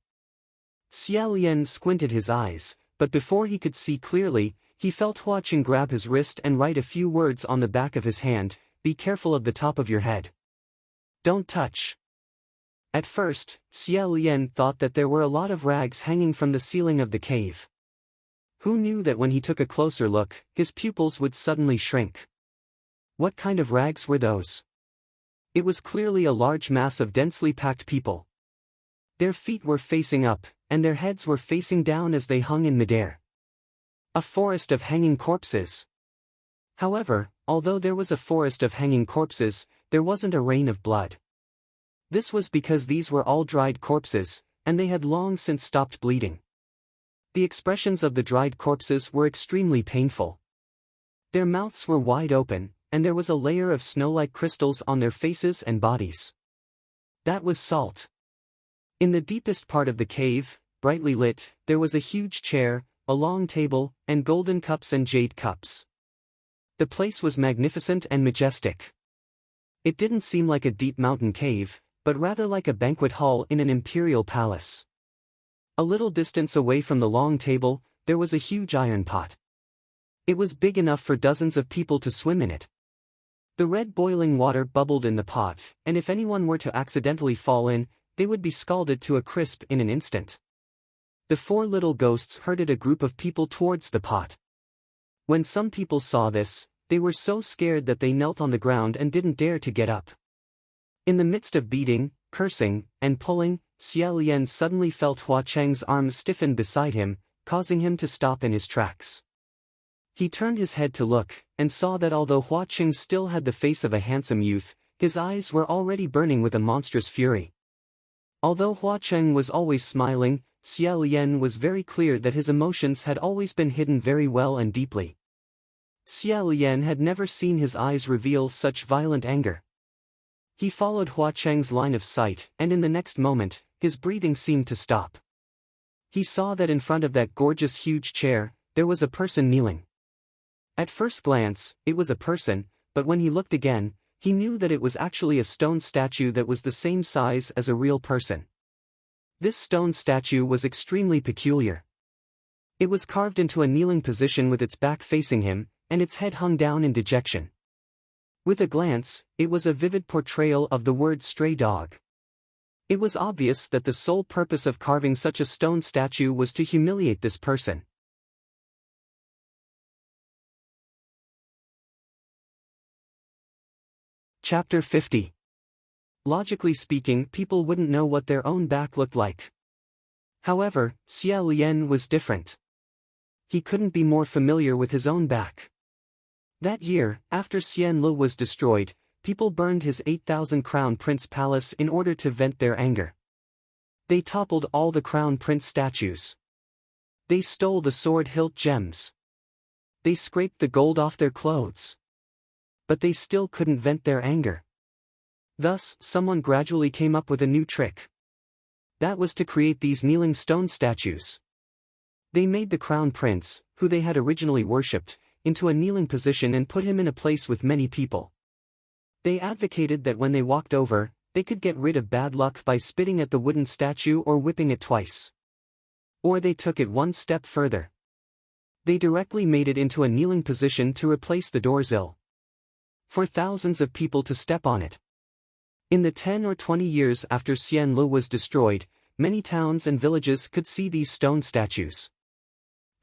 Xia Lian squinted his eyes, but before he could see clearly, He felt Hua Qing grab his wrist and write a few words on the back of his hand. Be careful of the top of your head. Don't touch. At first, Xia Lian thought that there were a lot of rags hanging from the ceiling of the cave. Who knew that when he took a closer look, his pupils would suddenly shrink? What kind of rags were those? It was clearly a large mass of densely packed people. Their feet were facing up, and their heads were facing down as they hung in midair. A forest of hanging corpses. However, although there was a forest of hanging corpses, there wasn't a rain of blood. This was because these were all dried corpses, and they had long since stopped bleeding. The expressions of the dried corpses were extremely painful. Their mouths were wide open, and there was a layer of snow-like crystals on their faces and bodies. That was salt. In the deepest part of the cave, brightly lit, there was a huge chair, a long table, and golden cups and jade cups. The place was magnificent and majestic. It didn't seem like a deep mountain cave, but rather like a banquet hall in an imperial palace. A little distance away from the long table, there was a huge iron pot. It was big enough for dozens of people to swim in it. The red boiling water bubbled in the pot, and if anyone were to accidentally fall in, they would be scalded to a crisp in an instant. The four little ghosts herded a group of people towards the pot. When some people saw this, they were so scared that they knelt on the ground and didn't dare to get up. In the midst of beating, cursing, and pulling, Xia Lian suddenly felt Hua Cheng's arms stiffen beside him, causing him to stop in his tracks. He turned his head to look, and saw that although Hua Cheng still had the face of a handsome youth, his eyes were already burning with a monstrous fury. Although Hua Cheng was always smiling, Xia Lian was very clear that his emotions had always been hidden very well and deeply. Xia Lian had never seen his eyes reveal such violent anger. He followed Hua Cheng's line of sight, and in the next moment, his breathing seemed to stop. He saw that in front of that gorgeous huge chair, there was a person kneeling. At first glance, it was a person, but when he looked again, he knew that it was actually a stone statue that was the same size as a real person. This stone statue was extremely peculiar. It was carved into a kneeling position with its back facing him, and its head hung down in dejection. With a glance, it was a vivid portrayal of the word stray dog. It was obvious that the sole purpose of carving such a stone statue was to humiliate this person. Chapter 50. Logically speaking, people wouldn't know what their own back looked like. However, Xia Lian was different. He couldn't be more familiar with his own back. That year, after Xianlu was destroyed, people burned his 8,000 crown prince palace in order to vent their anger. They toppled all the crown prince statues. They stole the sword hilt gems. They scraped the gold off their clothes. But they still couldn't vent their anger. Thus, someone gradually came up with a new trick. That was to create these kneeling stone statues. They made the crown prince, who they had originally worshipped, into a kneeling position and put him in a place with many people. They advocated that when they walked over, they could get rid of bad luck by spitting at the wooden statue or whipping it twice. Or they took it one step further. They directly made it into a kneeling position to replace the doorsill. For thousands of people to step on it. In the 10 or 20 years after Xianlu was destroyed, many towns and villages could see these stone statues.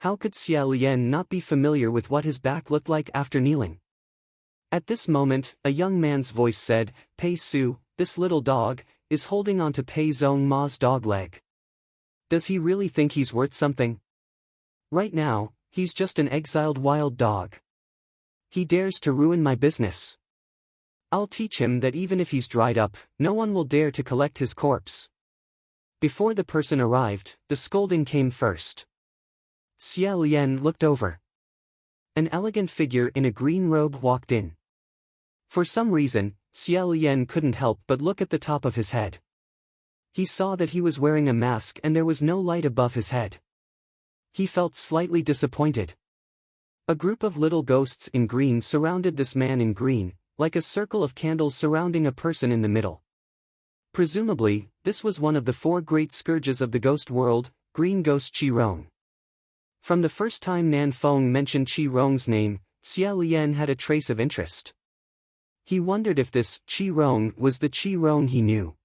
How could Xia Lian not be familiar with what his back looked like after kneeling? At this moment, a young man's voice said, "Pei Su, this little dog, is holding on to Pei Zong Ma's dog leg. Does he really think he's worth something? Right now, he's just an exiled wild dog. He dares to ruin my business. I'll teach him that even if he's dried up, no one will dare to collect his corpse." Before the person arrived, the scolding came first. Xia Lian looked over. An elegant figure in a green robe walked in. For some reason, Xia Lian couldn't help but look at the top of his head. He saw that he was wearing a mask and there was no light above his head. He felt slightly disappointed. A group of little ghosts in green surrounded this man in green, like a circle of candles surrounding a person in the middle. Presumably, this was one of the four great scourges of the ghost world, Green Ghost Chi Rong. From the first time Nan Feng mentioned Qi Rong's name, Xia Lian had a trace of interest. He wondered if this Qi Rong was the Qi Rong he knew.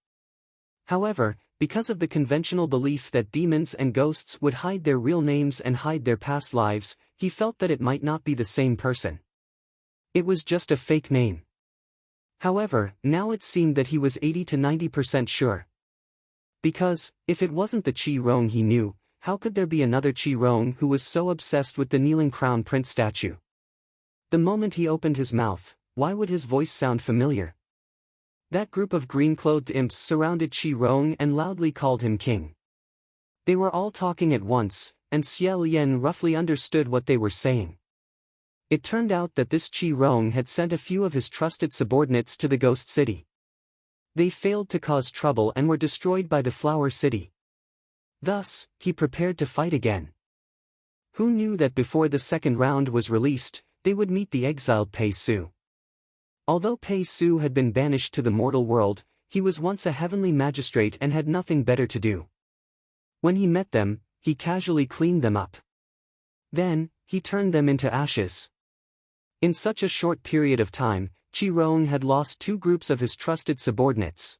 However, because of the conventional belief that demons and ghosts would hide their real names and hide their past lives, he felt that it might not be the same person. It was just a fake name. However, now it seemed that he was 80 to 90% sure. Because, if it wasn't the Qi Rong he knew, how could there be another Qi Rong who was so obsessed with the kneeling crown prince statue? The moment he opened his mouth, why would his voice sound familiar? That group of green-clothed imps surrounded Qi Rong and loudly called him king. They were all talking at once, and Xia Lian roughly understood what they were saying. It turned out that this Qi Rong had sent a few of his trusted subordinates to the Ghost City. They failed to cause trouble and were destroyed by the Flower City. Thus, he prepared to fight again. Who knew that before the second round was released, they would meet the exiled Pei Su? Although Pei Su had been banished to the mortal world, he was once a heavenly magistrate and had nothing better to do. When he met them, he casually cleaned them up. Then, he turned them into ashes. In such a short period of time, Qi Rong had lost two groups of his trusted subordinates.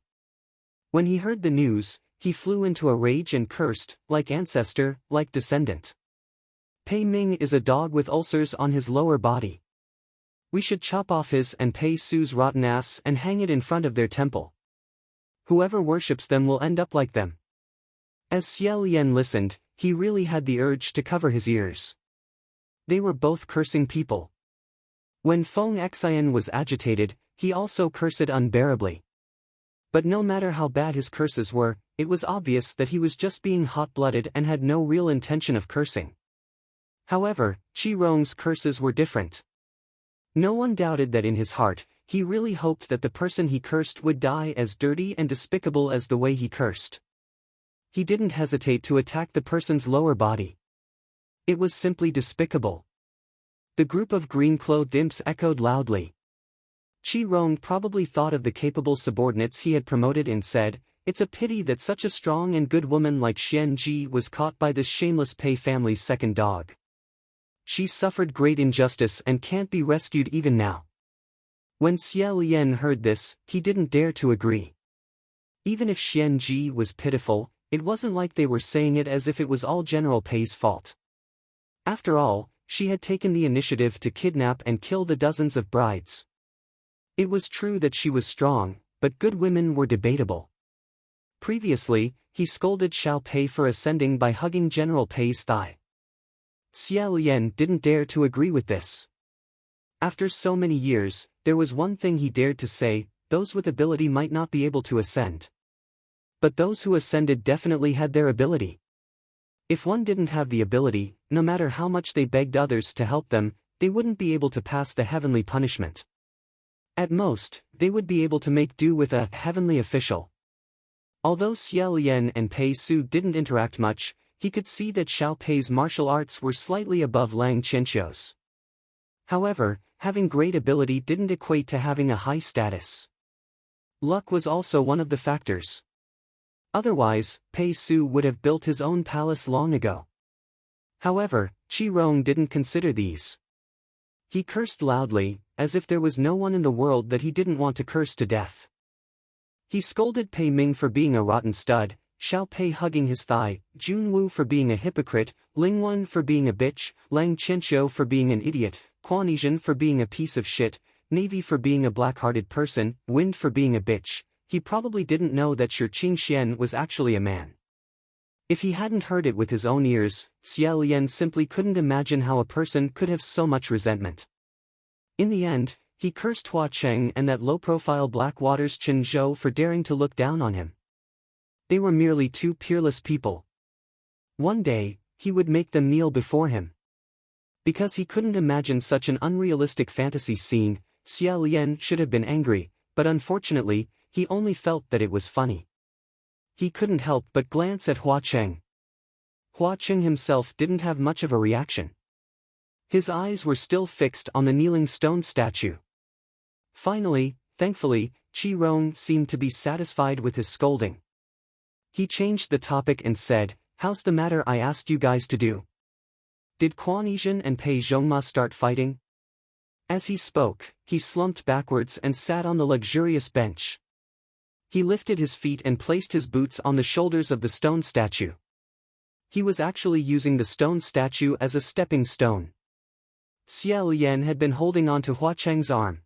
When he heard the news, he flew into a rage and cursed, like ancestor, like descendant. Pei Ming is a dog with ulcers on his lower body. We should chop off his and Pei Su's rotten ass and hang it in front of their temple. Whoever worships them will end up like them. As Xia Lian listened, he really had the urge to cover his ears. They were both cursing people. When Feng Xian was agitated, he also cursed unbearably. But no matter how bad his curses were, it was obvious that he was just being hot-blooded and had no real intention of cursing. However, Qi Rong's curses were different. No one doubted that in his heart, he really hoped that the person he cursed would die as dirty and despicable as the way he cursed. He didn't hesitate to attack the person's lower body. It was simply despicable. The group of green-clothed imps echoed loudly. Qi Rong probably thought of the capable subordinates he had promoted and said, "It's a pity that such a strong and good woman like Xian Ji was caught by this shameless Pei family's second dog. She suffered great injustice and can't be rescued even now." When Xia Lian heard this, he didn't dare to agree. Even if Xian Ji was pitiful, it wasn't like they were saying it as if it was all General Pei's fault. After all, she had taken the initiative to kidnap and kill the dozens of brides. It was true that she was strong, but good women were debatable. Previously, he scolded Xiao Pei for ascending by hugging General Pei's thigh. Xia Lian didn't dare to agree with this. After so many years, there was one thing he dared to say: those with ability might not be able to ascend. But those who ascended definitely had their ability. If one didn't have the ability, no matter how much they begged others to help them, they wouldn't be able to pass the heavenly punishment. At most, they would be able to make do with a heavenly official. Although Xia Lian and Pei Su didn't interact much, he could see that Xiao Pei's martial arts were slightly above Lang Qianqiu's. However, having great ability didn't equate to having a high status. Luck was also one of the factors. Otherwise, Pei Su would have built his own palace long ago. However, Qi Rong didn't consider these. He cursed loudly, as if there was no one in the world that he didn't want to curse to death. He scolded Pei Ming for being a rotten stud, Xiao Pei hugging his thigh, Jun Wu for being a hypocrite, Ling Wen for being a bitch, Lang Qianqiu for being an idiot, Quan Yizhen for being a piece of shit, Navy for being a black-hearted person, Wind for being a bitch. He probably didn't know that Shi Qingxian was actually a man. If he hadn't heard it with his own ears, Xia Lian simply couldn't imagine how a person could have so much resentment. In the end, he cursed Hua Cheng and that low-profile Blackwater's Chen Zhou for daring to look down on him. They were merely two peerless people. One day, he would make them kneel before him. Because he couldn't imagine such an unrealistic fantasy scene, Xia Lian should have been angry, but unfortunately, he only felt that it was funny. He couldn't help but glance at Hua Cheng. Hua Cheng himself didn't have much of a reaction. His eyes were still fixed on the kneeling stone statue. Finally, thankfully, Qi Rong seemed to be satisfied with his scolding. He changed the topic and said, "How's the matter I asked you guys to do?" Did Quan Yizhen and Pei Zhongma start fighting? As he spoke, he slumped backwards and sat on the luxurious bench. He lifted his feet and placed his boots on the shoulders of the stone statue. He was actually using the stone statue as a stepping stone. Xia Lian had been holding on to Hua Cheng's arm.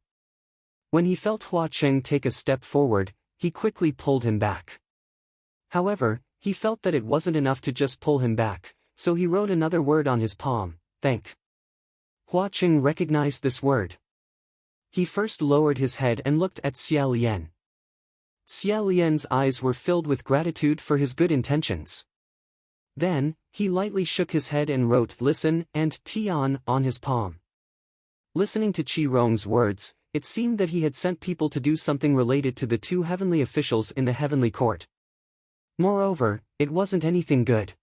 When he felt Hua Cheng take a step forward, he quickly pulled him back. However, he felt that it wasn't enough to just pull him back, so he wrote another word on his palm, thank. Hua Cheng recognized this word. He first lowered his head and looked at Xia Lian. Xia Lian's eyes were filled with gratitude for his good intentions. Then, he lightly shook his head and wrote listen and Tian on his palm. Listening to Qi Rong's words, it seemed that he had sent people to do something related to the two heavenly officials in the heavenly court. Moreover, it wasn't anything good.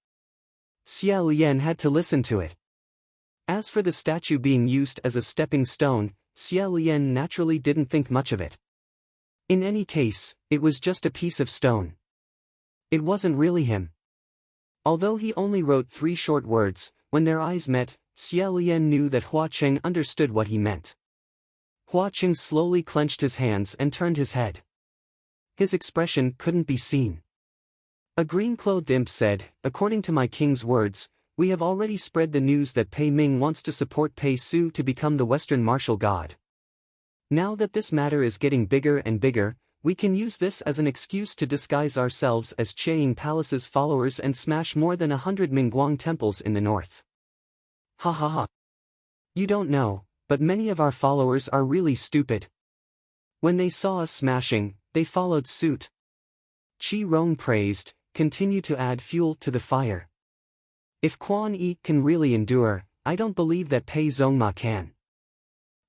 Xia Lian had to listen to it. As for the statue being used as a stepping stone, Xia Lian naturally didn't think much of it. In any case, it was just a piece of stone. It wasn't really him. Although he only wrote 3 short words, when their eyes met, Xia Lian knew that Hua Cheng understood what he meant. Hua Cheng slowly clenched his hands and turned his head. His expression couldn't be seen. A green-clothed imp said, according to my king's words, we have already spread the news that Pei Ming wants to support Pei Su to become the Western martial god. Now that this matter is getting bigger and bigger, we can use this as an excuse to disguise ourselves as Chiang Palace's followers and smash more than 100 Mingguang temples in the north. Ha ha ha. You don't know, but many of our followers are really stupid. When they saw us smashing, they followed suit. Qi Rong praised, continue to add fuel to the fire. If Quan Yi can really endure, I don't believe that Pei Zhongma can.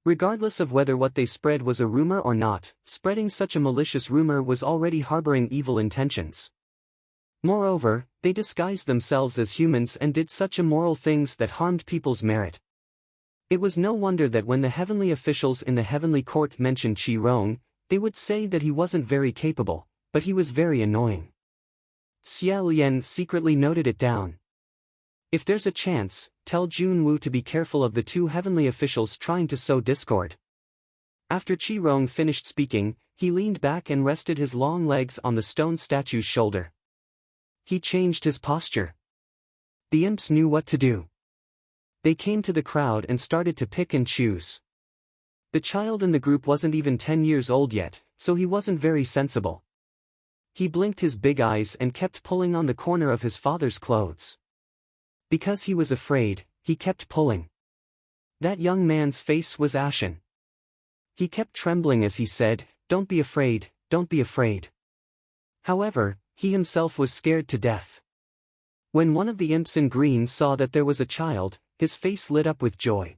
Regardless of whether what they spread was a rumor or not, spreading such a malicious rumor was already harboring evil intentions. Moreover, they disguised themselves as humans and did such immoral things that harmed people's merit. It was no wonder that when the heavenly officials in the heavenly court mentioned Qi Rong, they would say that he wasn't very capable, but he was very annoying. Xia Lian secretly noted it down. If there's a chance, tell Junwu to be careful of the 2 heavenly officials trying to sow discord. After Qi Rong finished speaking, he leaned back and rested his long legs on the stone statue's shoulder. He changed his posture. The imps knew what to do. They came to the crowd and started to pick and choose. The child in the group wasn't even 10 years old yet, so he wasn't very sensible. He blinked his big eyes and kept pulling on the corner of his father's clothes. Because he was afraid, he kept pulling. That young man's face was ashen. He kept trembling as he said, "Don't be afraid, don't be afraid." However, he himself was scared to death. When one of the imps in green saw that there was a child, his face lit up with joy.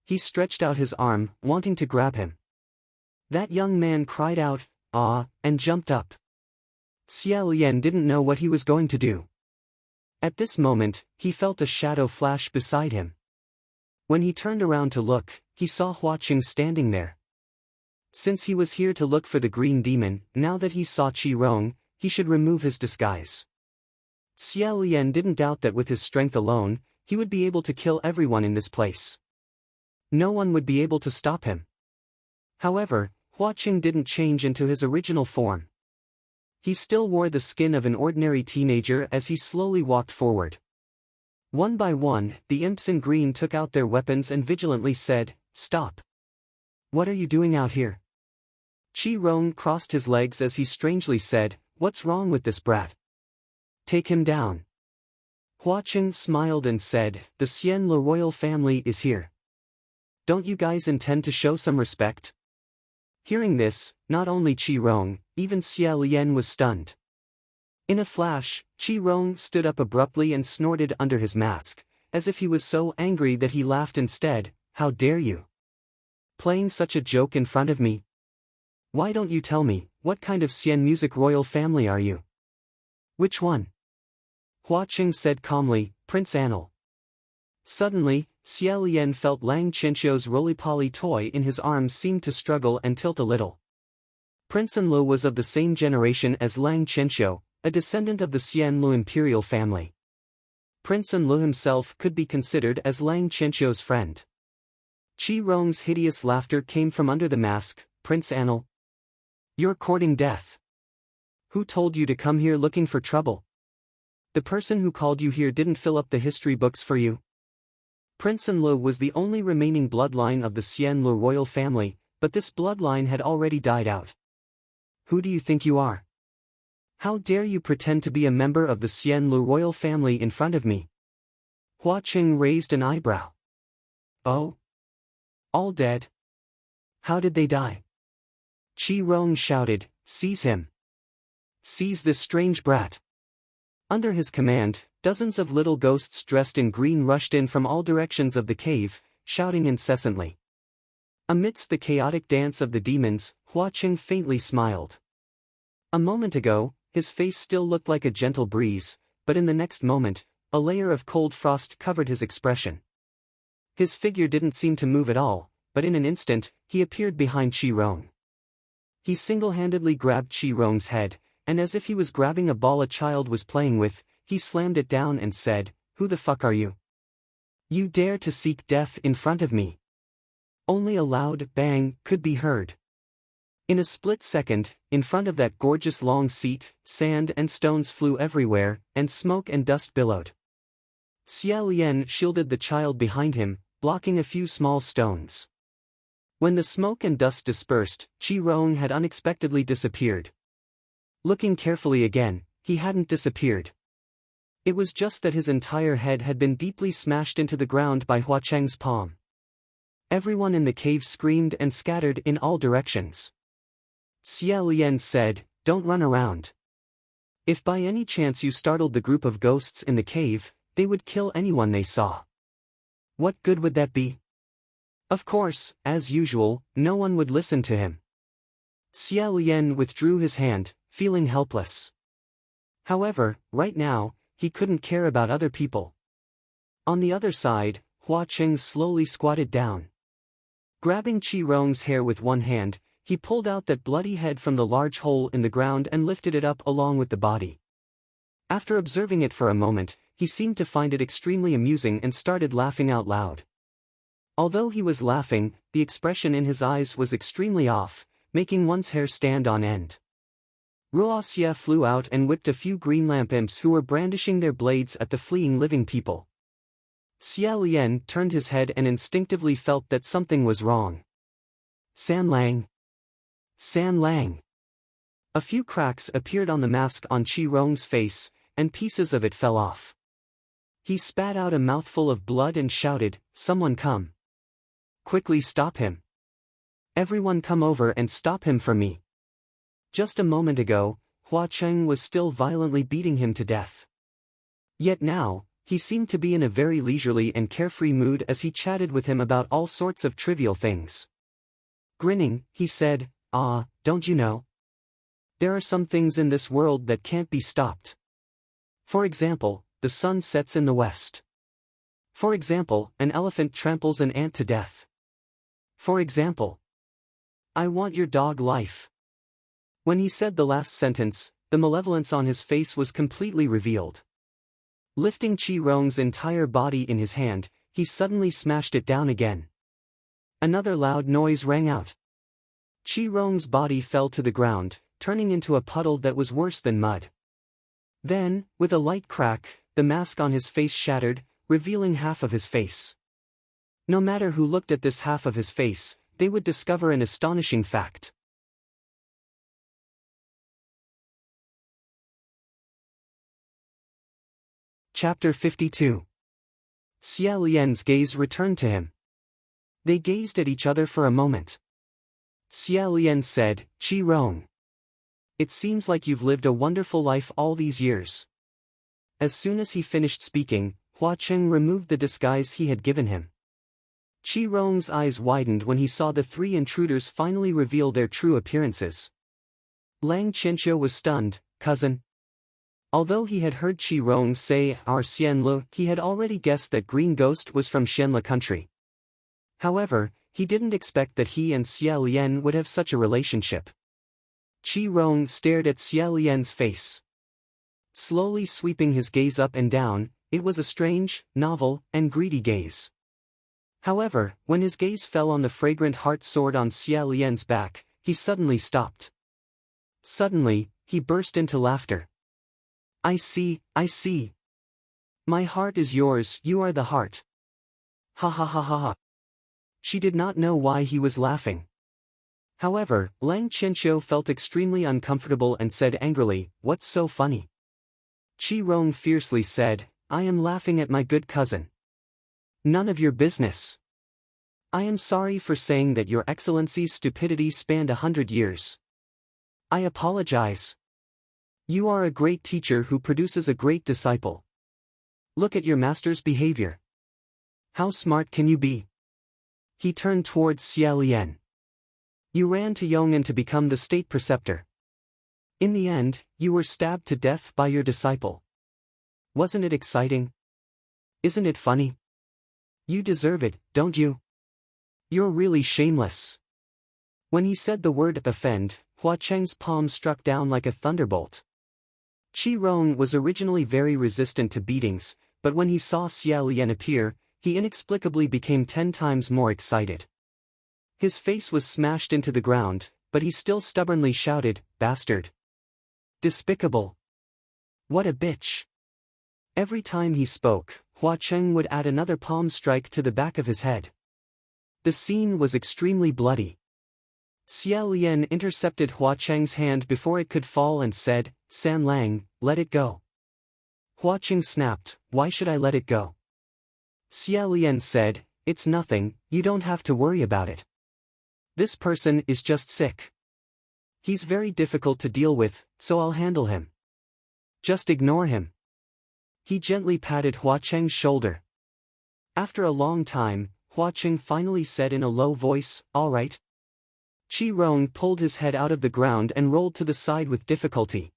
He stretched out his arm, wanting to grab him. That young man cried out, "Ah," and jumped up. Xia Lian didn't know what he was going to do. At this moment, he felt a shadow flash beside him. When he turned around to look, he saw Hua Cheng standing there. Since he was here to look for the green demon, now that he saw Qi Rong, he should remove his disguise. Xia Lian didn't doubt that with his strength alone, he would be able to kill everyone in this place. No one would be able to stop him. However, Hua Cheng didn't change into his original form. He still wore the skin of an ordinary teenager as he slowly walked forward. One by one, the imps in green took out their weapons and vigilantly said, "Stop. What are you doing out here?" Qi Rong crossed his legs as he strangely said, "What's wrong with this brat? Take him down." Hua Cheng smiled and said, "The Xian Le royal family is here. Don't you guys intend to show some respect?" Hearing this, not only Qi Rong, even Xia Lian was stunned. In a flash, Qi Rong stood up abruptly and snorted under his mask, as if he was so angry that he laughed instead. "How dare you? Playing such a joke in front of me? Why don't you tell me, what kind of Xian music royal family are you?" "Which one?" Hua Cheng said calmly, "Prince Anil." Suddenly, Xia Lian felt Lang Chenxiu's roly-poly toy in his arms seemed to struggle and tilt a little. Prince Anlu was of the same generation as Lang Chenxiu, a descendant of the Xian Lu imperial family. Prince Enlu himself could be considered as Lang Qianqiu's friend. Qi Rong's hideous laughter came from under the mask. Prince Anil, you're courting death. Who told you to come here looking for trouble? The person who called you here didn't fill up the history books for you. Prince Enlu was the only remaining bloodline of the Xianlu royal family, but this bloodline had already died out. Who do you think you are? How dare you pretend to be a member of the Xianlu royal family in front of me? Hua Qing raised an eyebrow. Oh? All dead? How did they die? Qi Rong shouted, seize him. Seize this strange brat. Under his command, dozens of little ghosts dressed in green rushed in from all directions of the cave, shouting incessantly. Amidst the chaotic dance of the demons, Hua Qing faintly smiled. A moment ago, his face still looked like a gentle breeze, but in the next moment, a layer of cold frost covered his expression. His figure didn't seem to move at all, but in an instant, he appeared behind Qi Rong. He single-handedly grabbed Qi Rong's head, and as if he was grabbing a ball a child was playing with, he slammed it down and said, "Who the fuck are you? You dare to seek death in front of me?" Only a loud bang could be heard. In a split second, in front of that gorgeous long seat, sand and stones flew everywhere, and smoke and dust billowed. Xia Lian shielded the child behind him, blocking a few small stones. When the smoke and dust dispersed, Qi Rong had unexpectedly disappeared. Looking carefully again, he hadn't disappeared. It was just that his entire head had been deeply smashed into the ground by Hua Cheng's palm. Everyone in the cave screamed and scattered in all directions. Xia Lian said, "Don't run around. If by any chance you startled the group of ghosts in the cave, they would kill anyone they saw. What good would that be?" Of course, as usual, no one would listen to him. Xia Lian withdrew his hand, feeling helpless. However, right now, he couldn't care about other people. On the other side, Hua Qing slowly squatted down. Grabbing Qi Rong's hair with one hand, he pulled out that bloody head from the large hole in the ground and lifted it up along with the body. After observing it for a moment, he seemed to find it extremely amusing and started laughing out loud. Although he was laughing, the expression in his eyes was extremely off, making one's hair stand on end. Ruoxia flew out and whipped a few green lamp imps who were brandishing their blades at the fleeing living people. Xia Lian turned his head and instinctively felt that something was wrong. San Lang! San Lang! A few cracks appeared on the mask on Qi Rong's face, and pieces of it fell off. He spat out a mouthful of blood and shouted, "Someone come! Quickly stop him! Everyone come over and stop him for me!" Just a moment ago, Hua Cheng was still violently beating him to death. Yet now, he seemed to be in a very leisurely and carefree mood as he chatted with him about all sorts of trivial things. Grinning, he said, "Don't you know? There are some things in this world that can't be stopped. For example, the sun sets in the west. For example, an elephant tramples an ant to death. For example, I want your dog life." When he said the last sentence, the malevolence on his face was completely revealed. Lifting Qi Rong's entire body in his hand, he suddenly smashed it down again. Another loud noise rang out. Qi Rong's body fell to the ground, turning into a puddle that was worse than mud. Then, with a light crack, the mask on his face shattered, revealing half of his face. No matter who looked at this half of his face, they would discover an astonishing fact. Chapter 52. Xia Lian's gaze returned to him. They gazed at each other for a moment. Xia Lian said, "Qi Rong, it seems like you've lived a wonderful life all these years." As soon as he finished speaking, Hua Cheng removed the disguise he had given him. Qi Rong's eyes widened when he saw the three intruders finally reveal their true appearances. Lang Qianqiu was stunned. "Cousin." Although he had heard Qi Rong say "Our Xianlu," he had already guessed that Green Ghost was from Xianlu country. However, he didn't expect that he and Xia Lian would have such a relationship. Qi Rong stared at Xia Lian's face. Slowly sweeping his gaze up and down, It was a strange, novel, and greedy gaze. However, when his gaze fell on the fragrant heart sword on Xia Lian's back, he suddenly stopped. Suddenly, he burst into laughter. I see, I see. My heart is yours, you are the heart. Ha ha ha ha ha. She did not know why he was laughing. However, Lang Qianqiu felt extremely uncomfortable and said angrily, "What's so funny?" Qi Rong fiercely said, "I am laughing at my good cousin." "None of your business. I am sorry for saying that your excellency's stupidity spanned 100 years. I apologize. You are a great teacher who produces a great disciple. Look at your master's behavior. How smart can you be?" He turned towards Xia Lian. "You ran to Yong'an to become the state preceptor. In the end, you were stabbed to death by your disciple. Wasn't it exciting? Isn't it funny? You deserve it, don't you? You're really shameless." When he said the word offend, Hua Cheng's palm struck down like a thunderbolt. Qi Rong was originally very resistant to beatings, but when he saw Xia Lian appear, he inexplicably became 10 times more excited. His face was smashed into the ground, but he still stubbornly shouted, "Bastard! Despicable! What a bitch!" Every time he spoke, Hua Cheng would add another palm strike to the back of his head. The scene was extremely bloody. Xia Lian intercepted Hua Cheng's hand before it could fall and said, "San Lang, let it go." Hua Cheng snapped, "Why should I let it go?" Xia Lian said, "It's nothing, you don't have to worry about it. This person is just sick. He's very difficult to deal with, so I'll handle him. Just ignore him." He gently patted Hua Cheng's shoulder. After a long time, Hua Cheng finally said in a low voice, "All right." Qi Rong pulled his head out of the ground and rolled to the side with difficulty.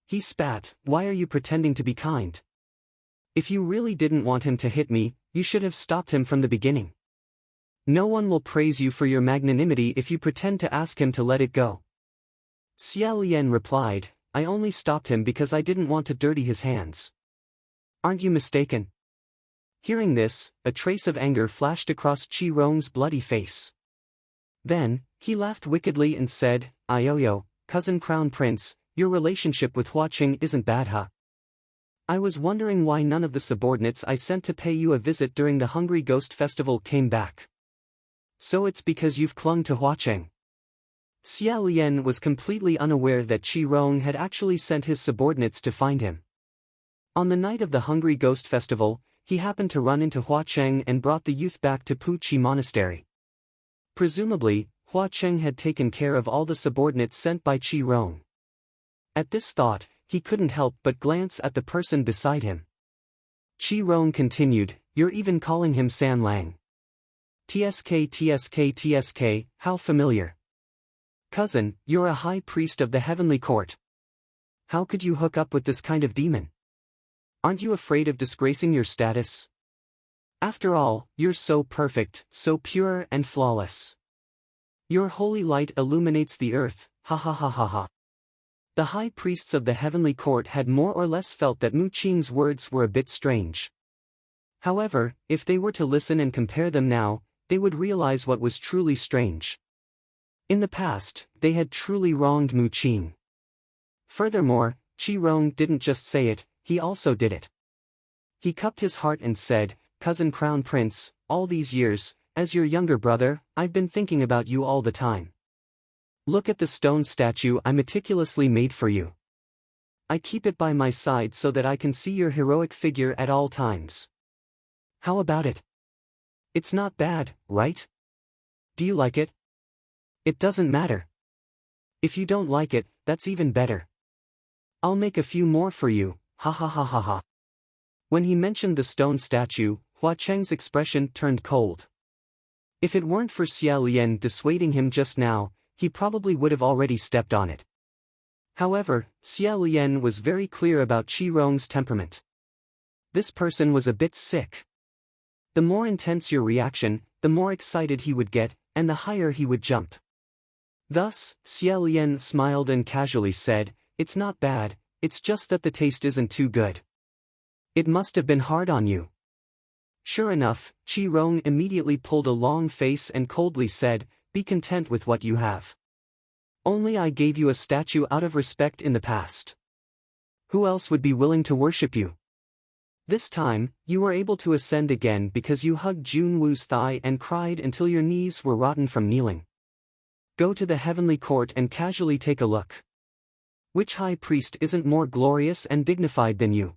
He spat, "Why are you pretending to be kind? If you really didn't want him to hit me, you should have stopped him from the beginning. No one will praise you for your magnanimity if you pretend to ask him to let it go." Xia Lian replied, "I only stopped him because I didn't want to dirty his hands. Aren't you mistaken?" Hearing this, a trace of anger flashed across Qi Rong's bloody face. Then, he laughed wickedly and said, "Ioyo, cousin Crown Prince, your relationship with Hua Cheng isn't bad, huh? I was wondering why none of the subordinates I sent to pay you a visit during the Hungry Ghost Festival came back. So it's because you've clung to Hua Cheng." Xia Lian was completely unaware that Qi Rong had actually sent his subordinates to find him. On the night of the Hungry Ghost Festival, he happened to run into Hua Cheng and brought the youth back to Pu Chi Monastery. Presumably, Hua Cheng had taken care of all the subordinates sent by Qi Rong. At this thought, he couldn't help but glance at the person beside him. Qi Rong continued, "You're even calling him San Lang. TSK, how familiar. Cousin, you're a high priest of the heavenly court. How could you hook up with this kind of demon? Aren't you afraid of disgracing your status? After all, you're so perfect, so pure and flawless. Your holy light illuminates the earth, ha ha ha ha ha." The high priests of the heavenly court had more or less felt that Mu Qing's words were a bit strange. However, if they were to listen and compare them now, they would realize what was truly strange. In the past, they had truly wronged Mu Qing. Furthermore, Qi Rong didn't just say it, he also did it. He cupped his heart and said, "Cousin Crown Prince, all these years, as your younger brother, I've been thinking about you all the time. Look at the stone statue I meticulously made for you. I keep it by my side so that I can see your heroic figure at all times. How about it? It's not bad, right? Do you like it? It doesn't matter. If you don't like it, that's even better. I'll make a few more for you, ha ha ha ha ha." When he mentioned the stone statue, Hua Cheng's expression turned cold. If it weren't for Xia Lian dissuading him just now, he probably would have already stepped on it. However, Xia Lian was very clear about Qi Rong's temperament. This person was a bit sick. The more intense your reaction, the more excited he would get, and the higher he would jump. Thus, Xia Lian smiled and casually said, "It's not bad, it's just that the taste isn't too good." It must have been hard on you. Sure enough, Qi Rong immediately pulled a long face and coldly said, "Be content with what you have. Only I gave you a statue out of respect in the past. Who else would be willing to worship you? This time, you were able to ascend again because you hugged Jun Wu's thigh and cried until your knees were rotten from kneeling. Go to the heavenly court and casually take a look. Which high priest isn't more glorious and dignified than you?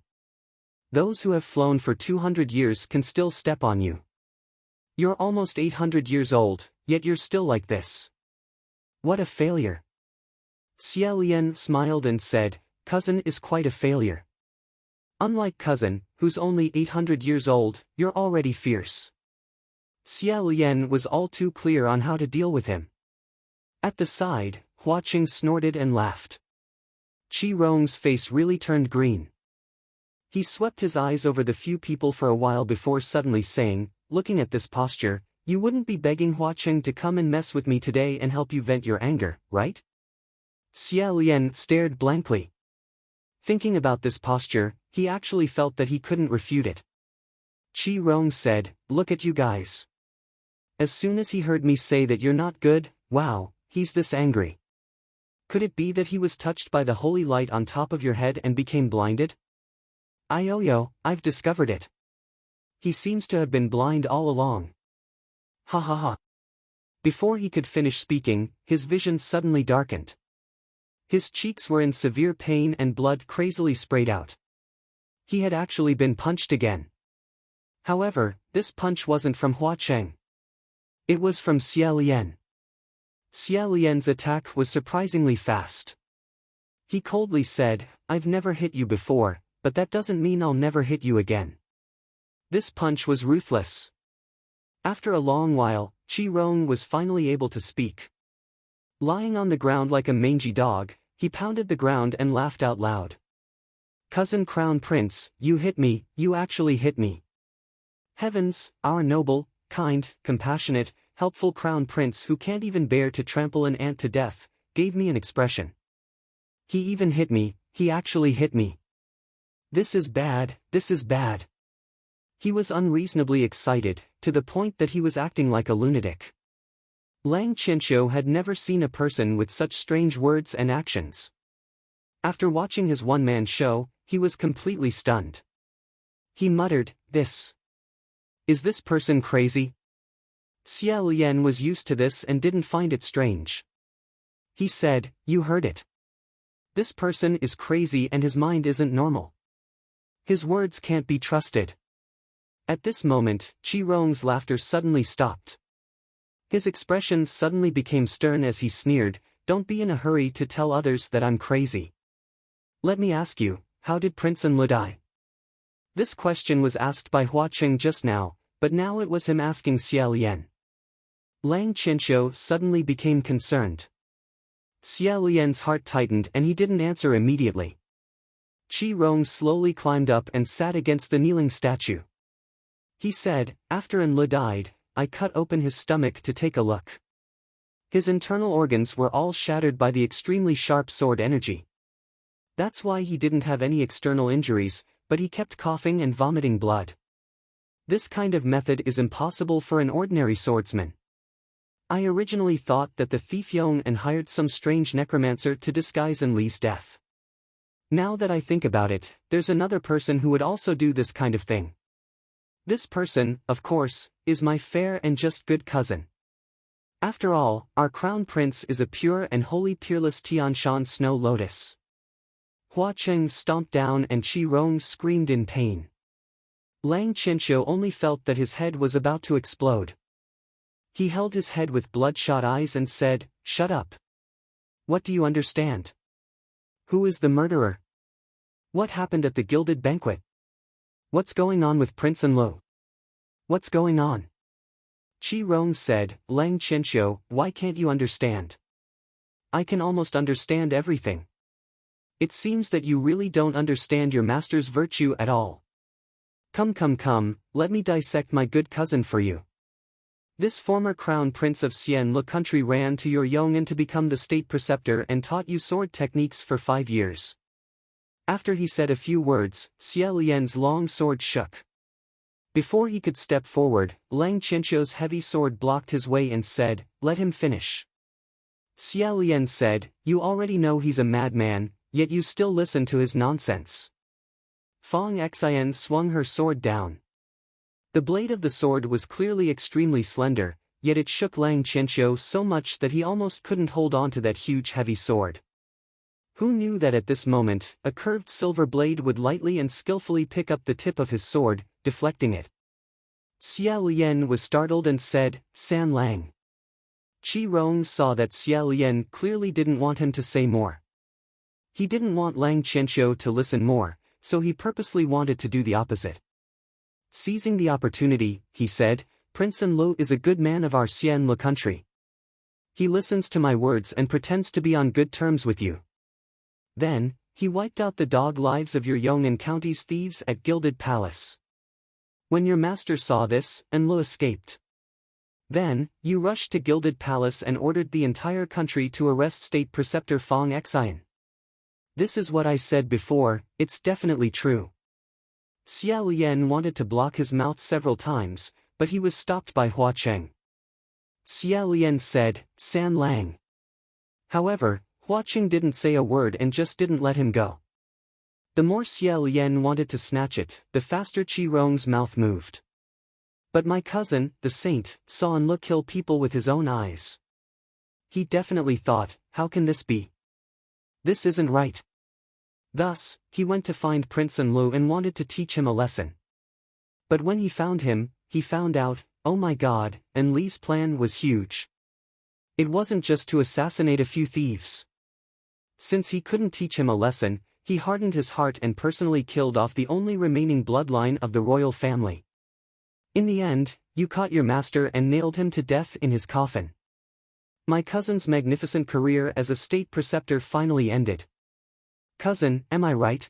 Those who have flown for 200 years can still step on you. You're almost 800 years old, yet you're still like this. What a failure." Xie Lian smiled and said, "Cousin is quite a failure. Unlike cousin, who's only 800 years old, you're already fierce." Xie Lian was all too clear on how to deal with him. At the side, Hua Qing snorted and laughed. Qi Rong's face really turned green. He swept his eyes over the few people for a while before suddenly saying, "Looking at this posture, you wouldn't be begging Hua Qing to come and mess with me today and help you vent your anger, right?" Xie Lian stared blankly. Thinking about this posture, he actually felt that he couldn't refute it. Qi Rong said, "Look at you guys. As soon as he heard me say that you're not good, wow, he's this angry. Could it be that he was touched by the holy light on top of your head and became blinded? Ioyo, I've discovered it. He seems to have been blind all along." Ha ha ha. Before he could finish speaking, his vision suddenly darkened. His cheeks were in severe pain and blood crazily sprayed out. He had actually been punched again. However, this punch wasn't from Hua Qing. It was from Xie Lian. Xie Lian's attack was surprisingly fast. He coldly said, "I've never hit you before, but that doesn't mean I'll never hit you again." This punch was ruthless. After a long while, Qi Rong was finally able to speak. Lying on the ground like a mangy dog, he pounded the ground and laughed out loud. "Cousin Crown Prince, you hit me, you actually hit me. Heavens, our noble, kind, compassionate, helpful Crown Prince who can't even bear to trample an ant to death, gave me an expression. He even hit me, he actually hit me. This is bad, this is bad." He was unreasonably excited, to the point that he was acting like a lunatic. Lang Qianqiu had never seen a person with such strange words and actions. After watching his one-man show, he was completely stunned. He muttered, Is this person crazy?" Xie Lian was used to this and didn't find it strange. He said, "You heard it. This person is crazy and his mind isn't normal. His words can't be trusted." At this moment, Qi Rong's laughter suddenly stopped. His expression suddenly became stern as he sneered, "Don't be in a hurry to tell others that I'm crazy. Let me ask you, how did Prince Enle die?" This question was asked by Hua Qing just now, but now it was him asking Xie Lian. Lang Qianqiu suddenly became concerned. Xie Lian's heart tightened and he didn't answer immediately. Qi Rong slowly climbed up and sat against the kneeling statue. He said, "After Enle died, I cut open his stomach to take a look. His internal organs were all shattered by the extremely sharp sword energy. That's why he didn't have any external injuries, but he kept coughing and vomiting blood. This kind of method is impossible for an ordinary swordsman. I originally thought that the thief Yong and hired some strange necromancer to disguise Enle's death. Now that I think about it, there's another person who would also do this kind of thing. This person, of course, is my fair and just good cousin. After all, our crown prince is a pure and holy peerless Tianshan snow lotus." Hua Qing stomped down and Qi Rong screamed in pain. Lang Qianqiu only felt that his head was about to explode. He held his head with bloodshot eyes and said, "Shut up. What do you understand? Who is the murderer? What happened at the gilded banquet? What's going on with Prince Enle? What's going on?" Qi Rong said, "Lang Qianqiu, why can't you understand? I can almost understand everything. It seems that you really don't understand your master's virtue at all. Come, let me dissect my good cousin for you. This former crown prince of Xianle country ran to your Yong'an to become the state preceptor and taught you sword techniques for 5 years. After he said a few words, Xia Lian's long sword shook. Before he could step forward, Lang Qianqiu's heavy sword blocked his way and said, "Let him finish." Xia Lian said, "You already know he's a madman, yet you still listen to his nonsense." Fang Xian swung her sword down. The blade of the sword was clearly extremely slender, yet it shook Lang Qianqiu so much that he almost couldn't hold on to that huge heavy sword. Who knew that at this moment, a curved silver blade would lightly and skillfully pick up the tip of his sword, deflecting it. Xia Lian was startled and said, "San Lang." Qi Rong saw that Xia Lian clearly didn't want him to say more. He didn't want Lang Qianqiu to listen more, so he purposely wanted to do the opposite. Seizing the opportunity, he said, "Prince Enlu is a good man of our Xianlu country. He listens to my words and pretends to be on good terms with you." Then, he wiped out the dog lives of your Yong'an County's thieves at Gilded Palace. When your master saw this, Enlu escaped. Then, you rushed to Gilded Palace and ordered the entire country to arrest State Preceptor Fang Xian. This is what I said before, it's definitely true. Xia Lian wanted to block his mouth several times, but he was stopped by Hua Cheng. Xia Lian said, "San Lang." However, Hua Cheng didn't say a word and just didn't let him go. The more Xia Lian wanted to snatch it, the faster Qi Rong's mouth moved. But my cousin, the saint, saw Enlu kill people with his own eyes. He definitely thought, how can this be? This isn't right. Thus, he went to find Prince Enlu and wanted to teach him a lesson. But when he found him, he found out, oh my god, Enlu's plan was huge. It wasn't just to assassinate a few thieves. Since he couldn't teach him a lesson, he hardened his heart and personally killed off the only remaining bloodline of the royal family. In the end, you caught your master and nailed him to death in his coffin. My cousin's magnificent career as a state preceptor finally ended. Cousin, am I right?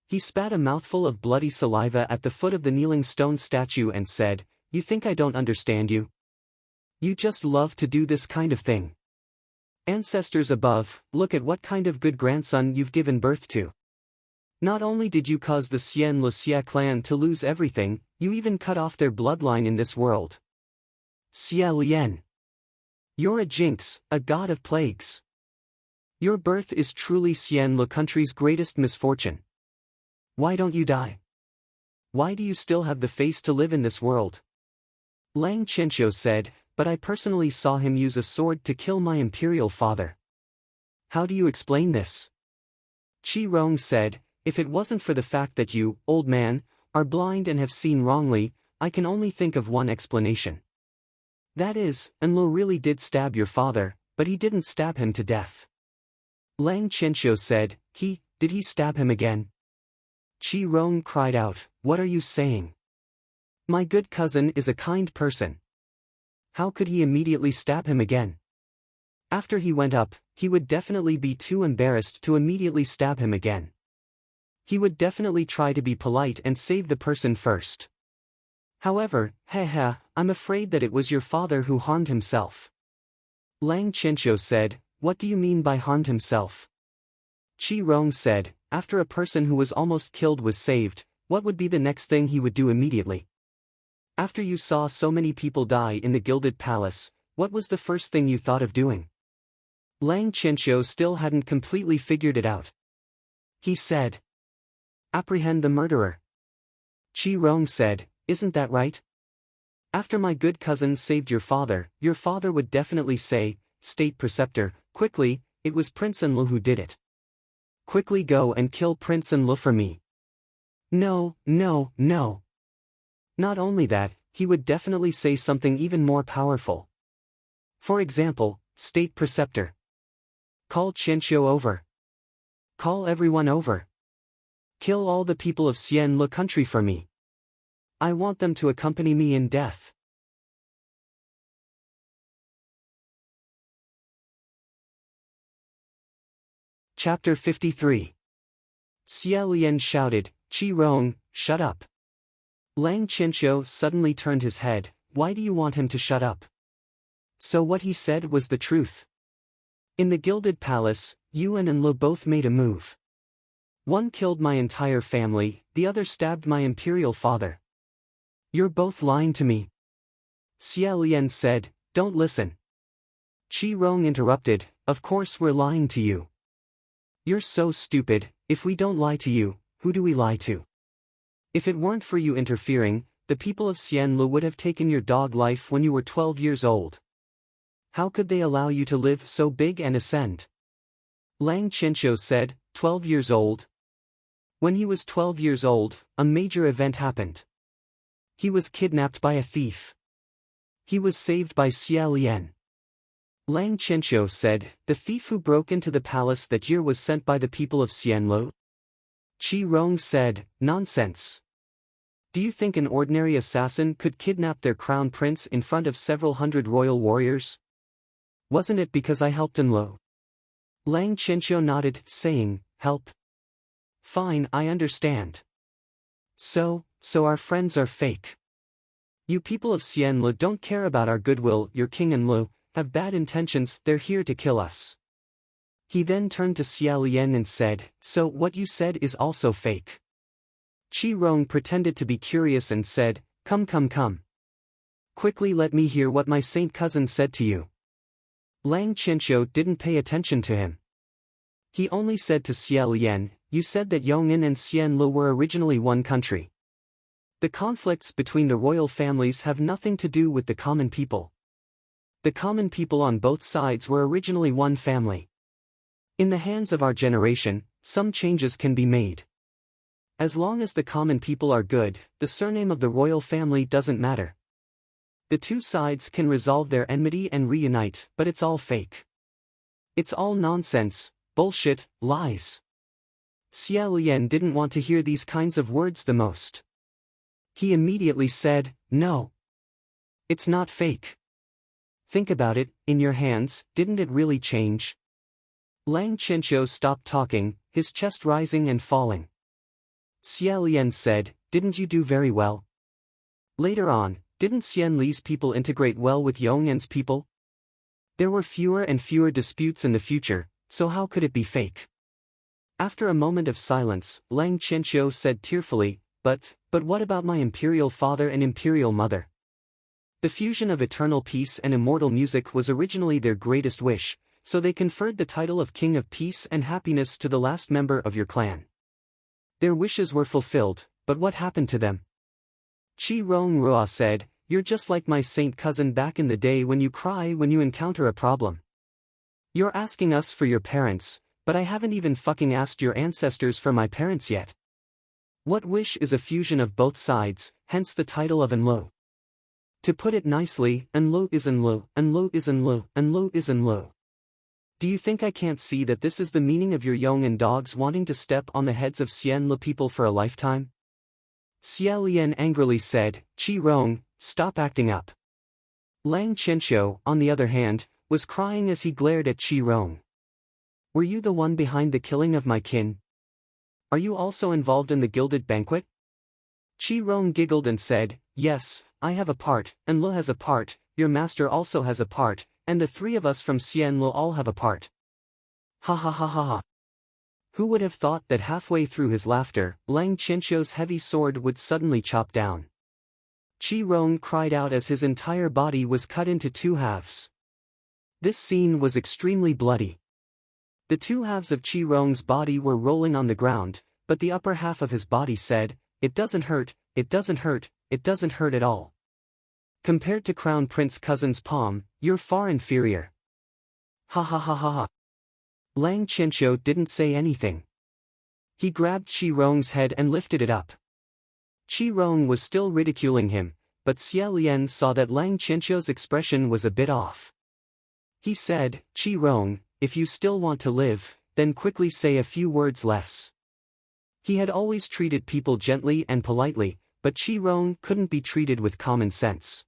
He spat a mouthful of bloody saliva at the foot of the kneeling stone statue and said, "You think I don't understand you? You just love to do this kind of thing. Ancestors above, look at what kind of good grandson you've given birth to. Not only did you cause the Xianlu Xia clan to lose everything, you even cut off their bloodline in this world. Xia Lian. You're a jinx, a god of plagues. Your birth is truly Xianlu country's greatest misfortune. Why don't you die? Why do you still have the face to live in this world?" Lang Qianqiu said, "But I personally saw him use a sword to kill my imperial father." "How do you explain this?" Qi Rong said, "If it wasn't for the fact that you, old man, are blind and have seen wrongly, I can only think of one explanation. That is, Enlu really did stab your father, but he didn't stab him to death." Lang Qianqiu said, Did he stab him again?" Qi Rong cried out, "What are you saying? My good cousin is a kind person. How could he immediately stab him again? After he went up, he would definitely be too embarrassed to immediately stab him again. He would definitely try to be polite and save the person first. However, I'm afraid that it was your father who harmed himself." Lang Qianqiu said, "What do you mean by harmed himself?" Qi Rong said, "After a person who was almost killed was saved, what would be the next thing he would do immediately? After you saw so many people die in the Gilded Palace, what was the first thing you thought of doing?" Lang Qianqiu still hadn't completely figured it out. He said, "Apprehend the murderer." Qi Rong said, "Isn't that right? After my good cousin saved your father would definitely say, 'State Preceptor, quickly, it was Prince Enlu who did it. Quickly go and kill Prince Enlu for me.' No. Not only that, he would definitely say something even more powerful. For example, 'State Preceptor. Call Qianqiu over. Call everyone over. Kill all the people of Xianlu country for me. I want them to accompany me in death.'" Chapter 53. Xia Lian shouted, "Qi Rong, shut up." Lang Qianqiu suddenly turned his head, "Why do you want him to shut up?" So what he said was the truth. In the Gilded Palace, Yu and Enlu both made a move. One killed my entire family, the other stabbed my imperial father. You're both lying to me. Xia Lian said, don't listen. Qi Rong interrupted, of course we're lying to you. You're so stupid, if we don't lie to you, who do we lie to? If it weren't for you interfering, the people of Xianlu would have taken your dog life when you were 12 years old. How could they allow you to live so big and ascend? Lang Qianqiu said, 12 years old? When he was 12 years old, a major event happened. He was kidnapped by a thief. He was saved by Xia Lian. Lang Qianqiu said, the thief who broke into the palace that year was sent by the people of Xianlu? Qi Rong said, nonsense. Do you think an ordinary assassin could kidnap their crown prince in front of several hundred royal warriors? Wasn't it because I helped Enlo? Lang Qianqiu nodded, saying, help? Fine, I understand. So our friends are fake. You people of Xianlu don't care about our goodwill, your king Enlo have bad intentions, they're here to kill us. He then turned to Xia Lian and said, so what you said is also fake. Qi Rong pretended to be curious and said, come. Quickly let me hear what my saint cousin said to you. Lang Qianqiu didn't pay attention to him. He only said to Xia Lian, you said that Yong'an and Xianlu were originally one country. The conflicts between the royal families have nothing to do with the common people. The common people on both sides were originally one family. In the hands of our generation, some changes can be made. As long as the common people are good, the surname of the royal family doesn't matter. The two sides can resolve their enmity and reunite, but it's all fake. It's all nonsense, bullshit, lies. Xia Lian didn't want to hear these kinds of words the most. He immediately said, no. It's not fake. Think about it, in your hands, didn't it really change? Lang Qianqiu stopped talking, his chest rising and falling. Xia Lian said, didn't you do very well? Later on, didn't Xian Li's people integrate well with Yong'an's people? There were fewer and fewer disputes in the future, so how could it be fake? After a moment of silence, Lang Qianqiu said tearfully, but what about my imperial father and imperial mother? The fusion of eternal peace and immortal music was originally their greatest wish, so they conferred the title of King of Peace and Happiness to the last member of your clan. Their wishes were fulfilled, but what happened to them? Qi Rong Rua said, you're just like my saint cousin back in the day when you cry when you encounter a problem. You're asking us for your parents, but I haven't even fucking asked your ancestors for my parents yet. What wish is a fusion of both sides, hence the title of Enlo. To put it nicely, Enlo is Enlo, Enlo is Enlo, Enlo is Enlo. Do you think I can't see that this is the meaning of your Yong'an dogs wanting to step on the heads of Xianlu people for a lifetime? Xia Lian angrily said, Qi Rong, stop acting up. Lang Qianqiu, on the other hand, was crying as he glared at Qi Rong. Were you the one behind the killing of my kin? Are you also involved in the gilded banquet? Qi Rong giggled and said, yes, I have a part, Enlo has a part, your master also has a part, and the three of us from Xianlu all have a part. Ha ha ha ha ha. Who would have thought that halfway through his laughter, Lang Qianqiu's heavy sword would suddenly chop down? Qi Rong cried out as his entire body was cut into two halves. This scene was extremely bloody. The two halves of Qi Rong's body were rolling on the ground, but the upper half of his body said, it doesn't hurt, it doesn't hurt, it doesn't hurt at all. Compared to Crown Prince Cousin's palm, you're far inferior. Ha ha ha ha ha. Lang Qianqiu didn't say anything. He grabbed Qi Rong's head and lifted it up. Qi Rong was still ridiculing him, but Xia Lian saw that Lang Qianqiu's expression was a bit off. He said, Qi Rong, if you still want to live, then quickly say a few words less. He had always treated people gently and politely, but Qi Rong couldn't be treated with common sense.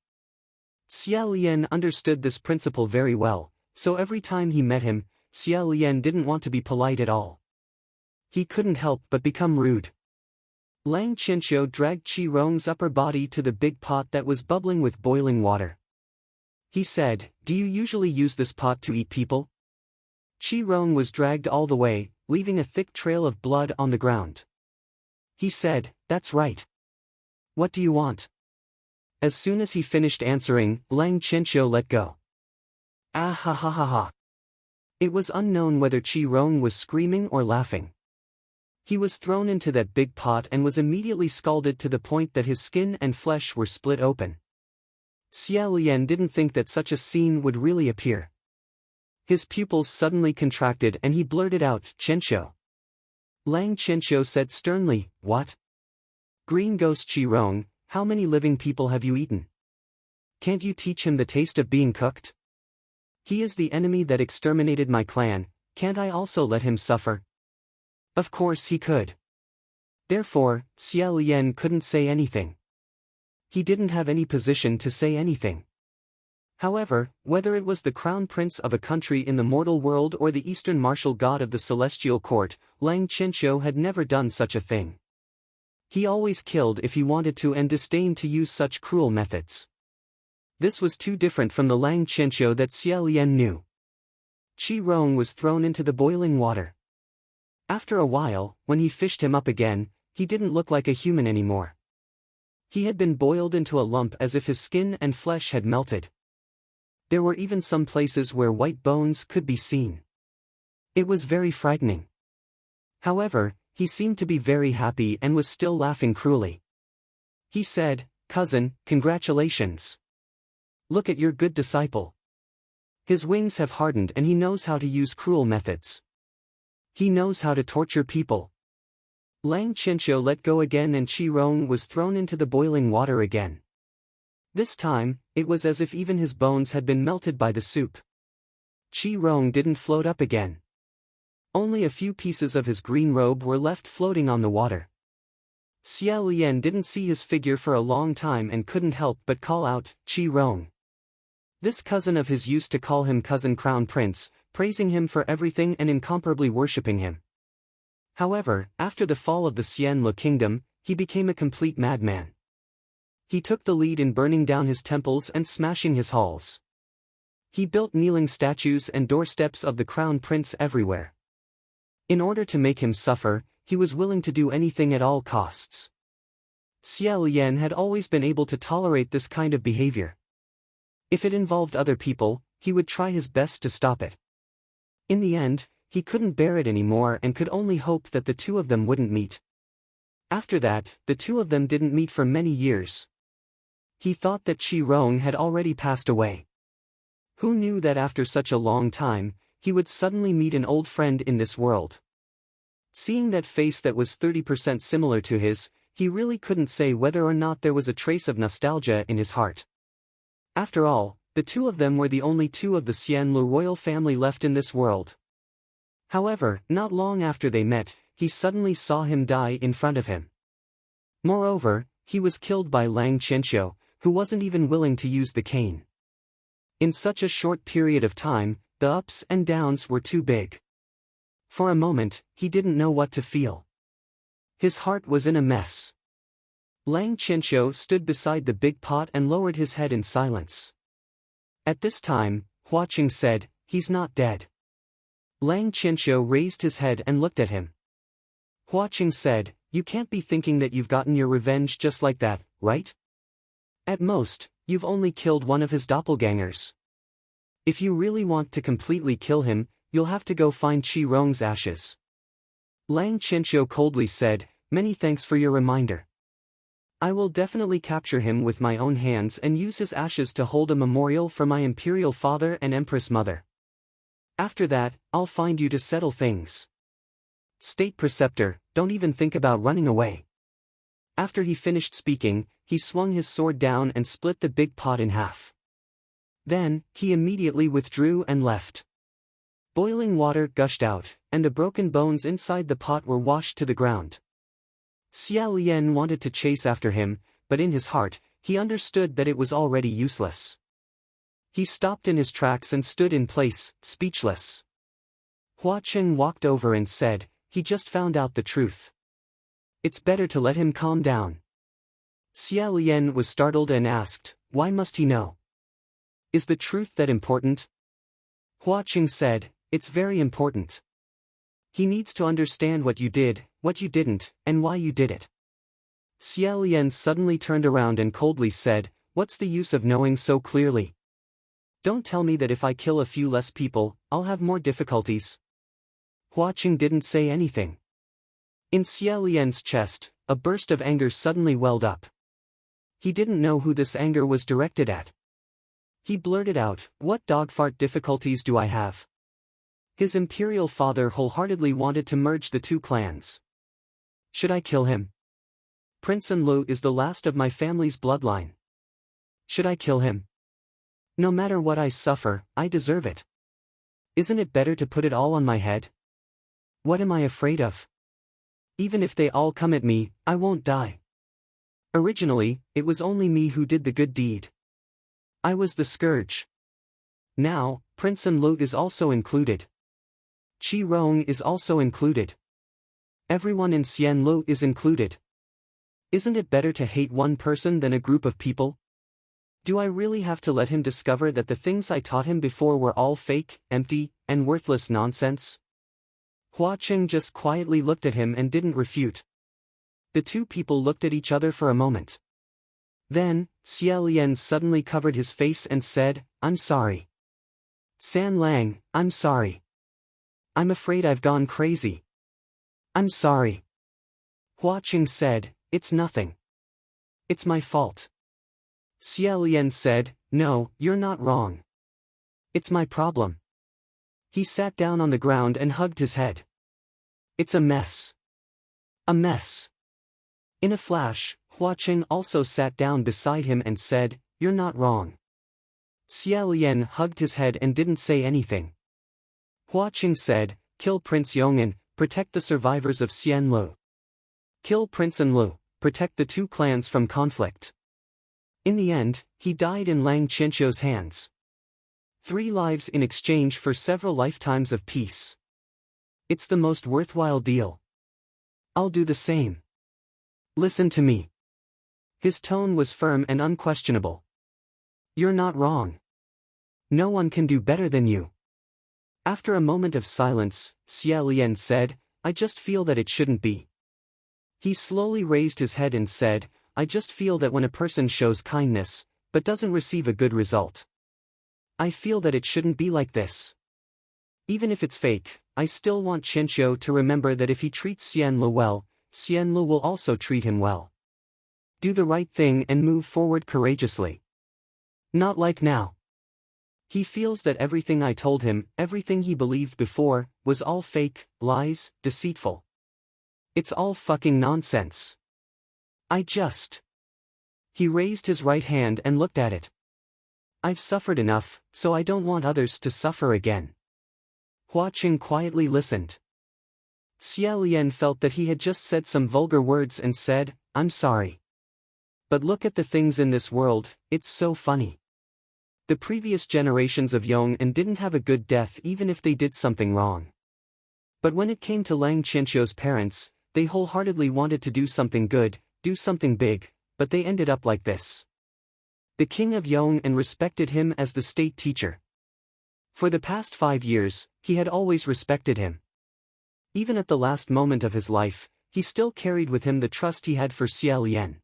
Xia Lian understood this principle very well, so every time he met him, Xia Lian didn't want to be polite at all. He couldn't help but become rude. Lang Qianqiu dragged Qi Rong's upper body to the big pot that was bubbling with boiling water. He said, do you usually use this pot to eat people? Qi Rong was dragged all the way, leaving a thick trail of blood on the ground. He said, "That's right. What do you want?" As soon as he finished answering, Lang Qianqiu let go. Ah ha ha ha ha. It was unknown whether Qi Rong was screaming or laughing. He was thrown into that big pot and was immediately scalded to the point that his skin and flesh were split open. Xia Lian didn't think that such a scene would really appear. His pupils suddenly contracted and he blurted out, "Qianqiu." Lang Qianqiu said sternly, "What? Green Ghost Qi Rong, how many living people have you eaten? Can't you teach him the taste of being cooked? He is the enemy that exterminated my clan, can't I also let him suffer?" Of course he could. Therefore, Xia Lian couldn't say anything. He didn't have any position to say anything. However, whether it was the crown prince of a country in the mortal world or the eastern martial god of the celestial court, Lang Qianqiu had never done such a thing. He always killed if he wanted to and disdained to use such cruel methods. This was too different from the Lang Qianqiu that Xia Lian knew. Qi Rong was thrown into the boiling water. After a while, when he fished him up again, he didn't look like a human anymore. He had been boiled into a lump as if his skin and flesh had melted. There were even some places where white bones could be seen. It was very frightening. However, he seemed to be very happy and was still laughing cruelly. He said, "Cousin, congratulations. Look at your good disciple. His wings have hardened and he knows how to use cruel methods. He knows how to torture people." Lang Qianqiu let go again and Qi Rong was thrown into the boiling water again. This time, it was as if even his bones had been melted by the soup. Qi Rong didn't float up again. Only a few pieces of his green robe were left floating on the water. Xia Lian didn't see his figure for a long time and couldn't help but call out, "Qi Rong." This cousin of his used to call him Cousin Crown Prince, praising him for everything and incomparably worshipping him. However, after the fall of the Xianlu kingdom, he became a complete madman. He took the lead in burning down his temples and smashing his halls. He built kneeling statues and doorsteps of the crown prince everywhere. In order to make him suffer, he was willing to do anything at all costs. Xia Lian had always been able to tolerate this kind of behavior. If it involved other people, he would try his best to stop it. In the end, he couldn't bear it anymore and could only hope that the two of them wouldn't meet. After that, the two of them didn't meet for many years. He thought that Qi Rong had already passed away. Who knew that after such a long time, he would suddenly meet an old friend in this world? Seeing that face that was 30% similar to his, he really couldn't say whether or not there was a trace of nostalgia in his heart. After all, the two of them were the only two of the Xianlu royal family left in this world. However, not long after they met, he suddenly saw him die in front of him. Moreover, he was killed by Lang Qianqiu, who wasn't even willing to use the cane. In such a short period of time, the ups and downs were too big. For a moment, he didn't know what to feel. His heart was in a mess. Lang Qianqiu stood beside the big pot and lowered his head in silence. At this time, Hua Qing said, "He's not dead." Lang Qianqiu raised his head and looked at him. Hua Qing said, "You can't be thinking that you've gotten your revenge just like that, right? At most, you've only killed one of his doppelgangers. If you really want to completely kill him, you'll have to go find Qi Rong's ashes." Lang Qianqiu coldly said, "Many thanks for your reminder. I will definitely capture him with my own hands and use his ashes to hold a memorial for my imperial father and empress mother. After that, I'll find you to settle things. State Preceptor, don't even think about running away." After he finished speaking, he swung his sword down and split the big pot in half. Then, he immediately withdrew and left. Boiling water gushed out, and the broken bones inside the pot were washed to the ground. Xia Lian wanted to chase after him, but in his heart, he understood that it was already useless. He stopped in his tracks and stood in place, speechless. Hua Qing walked over and said, "He just found out the truth. It's better to let him calm down." Xia Lian was startled and asked, "Why must he know? Is the truth that important?" Hua Qing said, "It's very important. He needs to understand what you did, what you didn't, and why you did it. Xia Lian suddenly turned around and coldly said, "What's the use of knowing so clearly? Don't tell me that if I kill a few less people, I'll have more difficulties." Hua Qing didn't say anything. In Xia Lian's chest, a burst of anger suddenly welled up. He didn't know who this anger was directed at. He blurted out, "What dogfart difficulties do I have?" His imperial father wholeheartedly wanted to merge the two clans. Should I kill him? Prince Enlu is the last of my family's bloodline. Should I kill him? No matter what I suffer, I deserve it. Isn't it better to put it all on my head? What am I afraid of? Even if they all come at me, I won't die. Originally, it was only me who did the good deed. I was the scourge. Now, Prince Enlu is also included. Qi Rong is also included. Everyone in Xianlu is included. Isn't it better to hate one person than a group of people? Do I really have to let him discover that the things I taught him before were all fake, empty, and worthless nonsense? Hua Qing just quietly looked at him and didn't refute. The two people looked at each other for a moment. Then, Xia Lian suddenly covered his face and said, "I'm sorry. San Lang, I'm sorry. I'm afraid I've gone crazy. I'm sorry." Hua Qing said, "It's nothing. It's my fault." Xia Lian said, "No, you're not wrong. It's my problem." He sat down on the ground and hugged his head. It's a mess. A mess. In a flash, Hua Qing also sat down beside him and said, "You're not wrong." Xia Lian hugged his head and didn't say anything. Hua Qing said, "Kill Prince Yong'an, protect the survivors of Xianlu. Kill Prince Enlu, protect the two clans from conflict." In the end, he died in Lang Qianqiu's hands. 3 lives in exchange for several lifetimes of peace. It's the most worthwhile deal. I'll do the same. Listen to me. His tone was firm and unquestionable. You're not wrong. No one can do better than you. After a moment of silence, Xia Lian said, "I just feel that it shouldn't be." He slowly raised his head and said, "I just feel that when a person shows kindness, but doesn't receive a good result, I feel that it shouldn't be like this. Even if it's fake, I still want Qianqiu to remember that if he treats Xianlu well, Xianlu will also treat him well. Do the right thing and move forward courageously. Not like now. He feels that everything I told him, everything he believed before, was all fake, lies, deceitful. It's all fucking nonsense. He raised his right hand and looked at it. I've suffered enough, so I don't want others to suffer again." Hua Qing quietly listened. Xia Lian felt that he had just said some vulgar words and said, "I'm sorry. But look at the things in this world, it's so funny. The previous generations of Yong'an didn't have a good death even if they did something wrong. But when it came to Lang Qianqiu's parents, they wholeheartedly wanted to do something good, do something big, but they ended up like this. The king of Yong'an respected him as the state teacher. For the past 5 years, he had always respected him. Even at the last moment of his life, he still carried with him the trust he had for Xia Lian.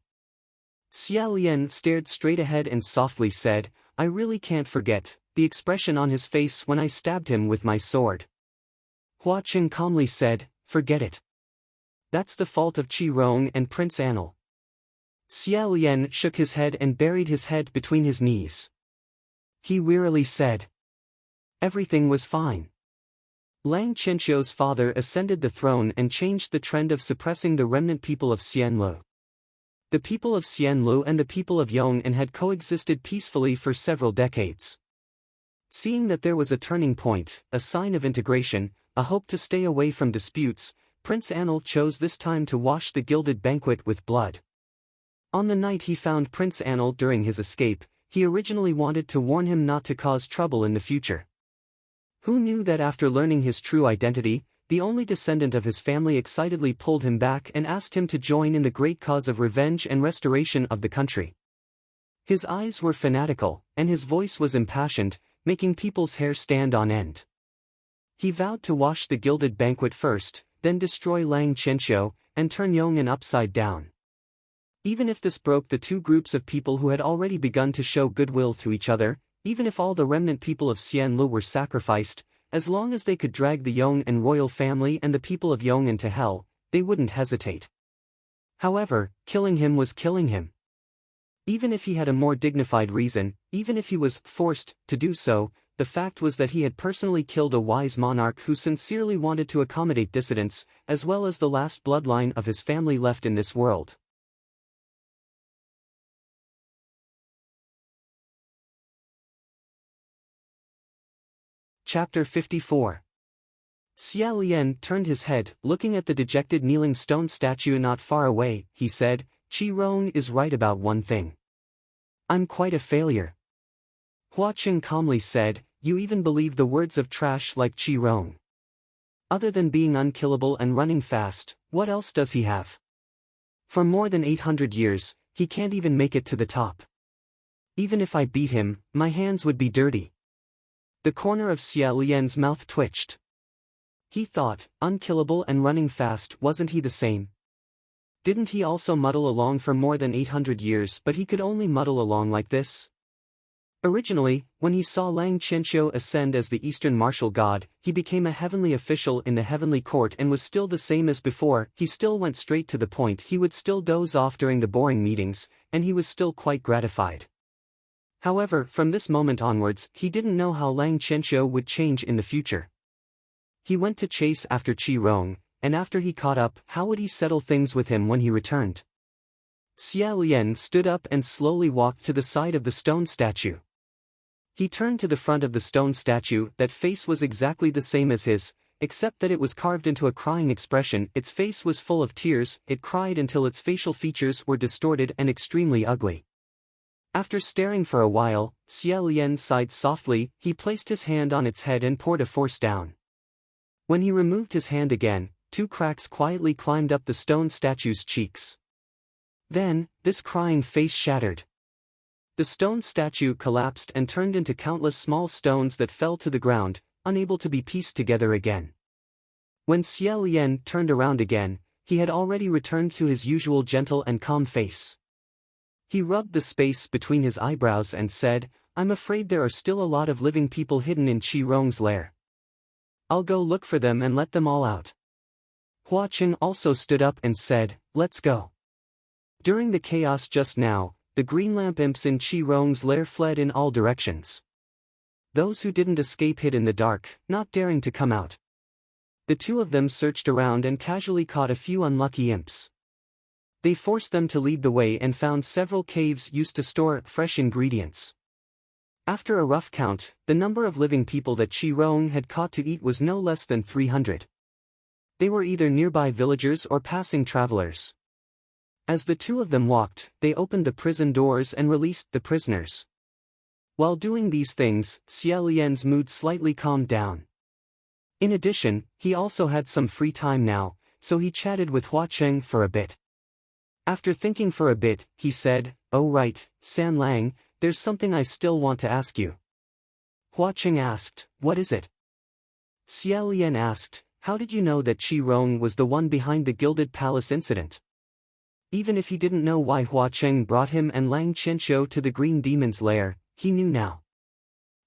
Xia Lian stared straight ahead and softly said, "I really can't forget the expression on his face when I stabbed him with my sword." Hua Qing calmly said, "Forget it. That's the fault of Qi Rong and Prince Anil." Xia Lian shook his head and buried his head between his knees. He wearily said, "Everything was fine." Lang Qianqiu's father ascended the throne and changed the trend of suppressing the remnant people of Xianlu. The people of Xianlu and the people of Yong'an had coexisted peacefully for several decades. Seeing that there was a turning point, a sign of integration, a hope to stay away from disputes, Prince Anil chose this time to wash the gilded banquet with blood. On the night he found Prince Anil during his escape, he originally wanted to warn him not to cause trouble in the future. Who knew that after learning his true identity, the only descendant of his family excitedly pulled him back and asked him to join in the great cause of revenge and restoration of the country. His eyes were fanatical, and his voice was impassioned, making people's hair stand on end. He vowed to wash the gilded banquet first, then destroy Lang Qianqiu, and turn Yong'an upside down. Even if this broke the two groups of people who had already begun to show goodwill to each other, even if all the remnant people of Xianlu were sacrificed, as long as they could drag the Yong'an royal family and the people of Yong'an to hell, they wouldn't hesitate. However, killing him was killing him. Even if he had a more dignified reason, even if he was forced to do so, the fact was that he had personally killed a wise monarch who sincerely wanted to accommodate dissidents, as well as the last bloodline of his family left in this world. Chapter 54. Xia Lian turned his head, looking at the dejected kneeling stone statue not far away. He said, "Qi Rong is right about one thing. I'm quite a failure." Hua Qing calmly said, "You even believe the words of trash like Qi Rong. Other than being unkillable and running fast, what else does he have? For more than 800 years, he can't even make it to the top. Even if I beat him, my hands would be dirty." The corner of Xia Lian's mouth twitched. He thought, unkillable and running fast, wasn't he the same? Didn't he also muddle along for more than 800 years, but he could only muddle along like this? Originally, when he saw Lang Qianqiu ascend as the Eastern martial god, he became a heavenly official in the heavenly court and was still the same as before. He still went straight to the point, he would still doze off during the boring meetings, and he was still quite gratified. However, from this moment onwards, he didn't know how Lang Qianqiu would change in the future. He went to chase after Qi Rong, and after he caught up, how would he settle things with him when he returned? Xia Lian stood up and slowly walked to the side of the stone statue. He turned to the front of the stone statue. That face was exactly the same as his, except that it was carved into a crying expression. Its face was full of tears, it cried until its facial features were distorted and extremely ugly. After staring for a while, Xia Lian sighed softly. He placed his hand on its head and poured a force down. When he removed his hand again, two cracks quietly climbed up the stone statue's cheeks. Then, this crying face shattered. The stone statue collapsed and turned into countless small stones that fell to the ground, unable to be pieced together again. When Xia Lian turned around again, he had already returned to his usual gentle and calm face. He rubbed the space between his eyebrows and said, "I'm afraid there are still a lot of living people hidden in Qi Rong's lair. I'll go look for them and let them all out." Hua Qing also stood up and said, "Let's go." During the chaos just now, the green lamp imps in Qi Rong's lair fled in all directions. Those who didn't escape hid in the dark, not daring to come out. The two of them searched around and casually caught a few unlucky imps. They forced them to lead the way and found several caves used to store fresh ingredients. After a rough count, the number of living people that Qi Rong had caught to eat was no less than 300. They were either nearby villagers or passing travelers. As the two of them walked, they opened the prison doors and released the prisoners. While doing these things, Xia Lian's mood slightly calmed down. In addition, he also had some free time now, so he chatted with Hua Qing for a bit. After thinking for a bit, he said, "Oh right, San Lang, there's something I still want to ask you." Hua Qing asked, "What is it?" Xia Lian asked, "How did you know that Qi Rong was the one behind the Gilded Palace incident?" Even if he didn't know why Hua Qing brought him and Lang Qianqiu to the Green Demon's lair, he knew now.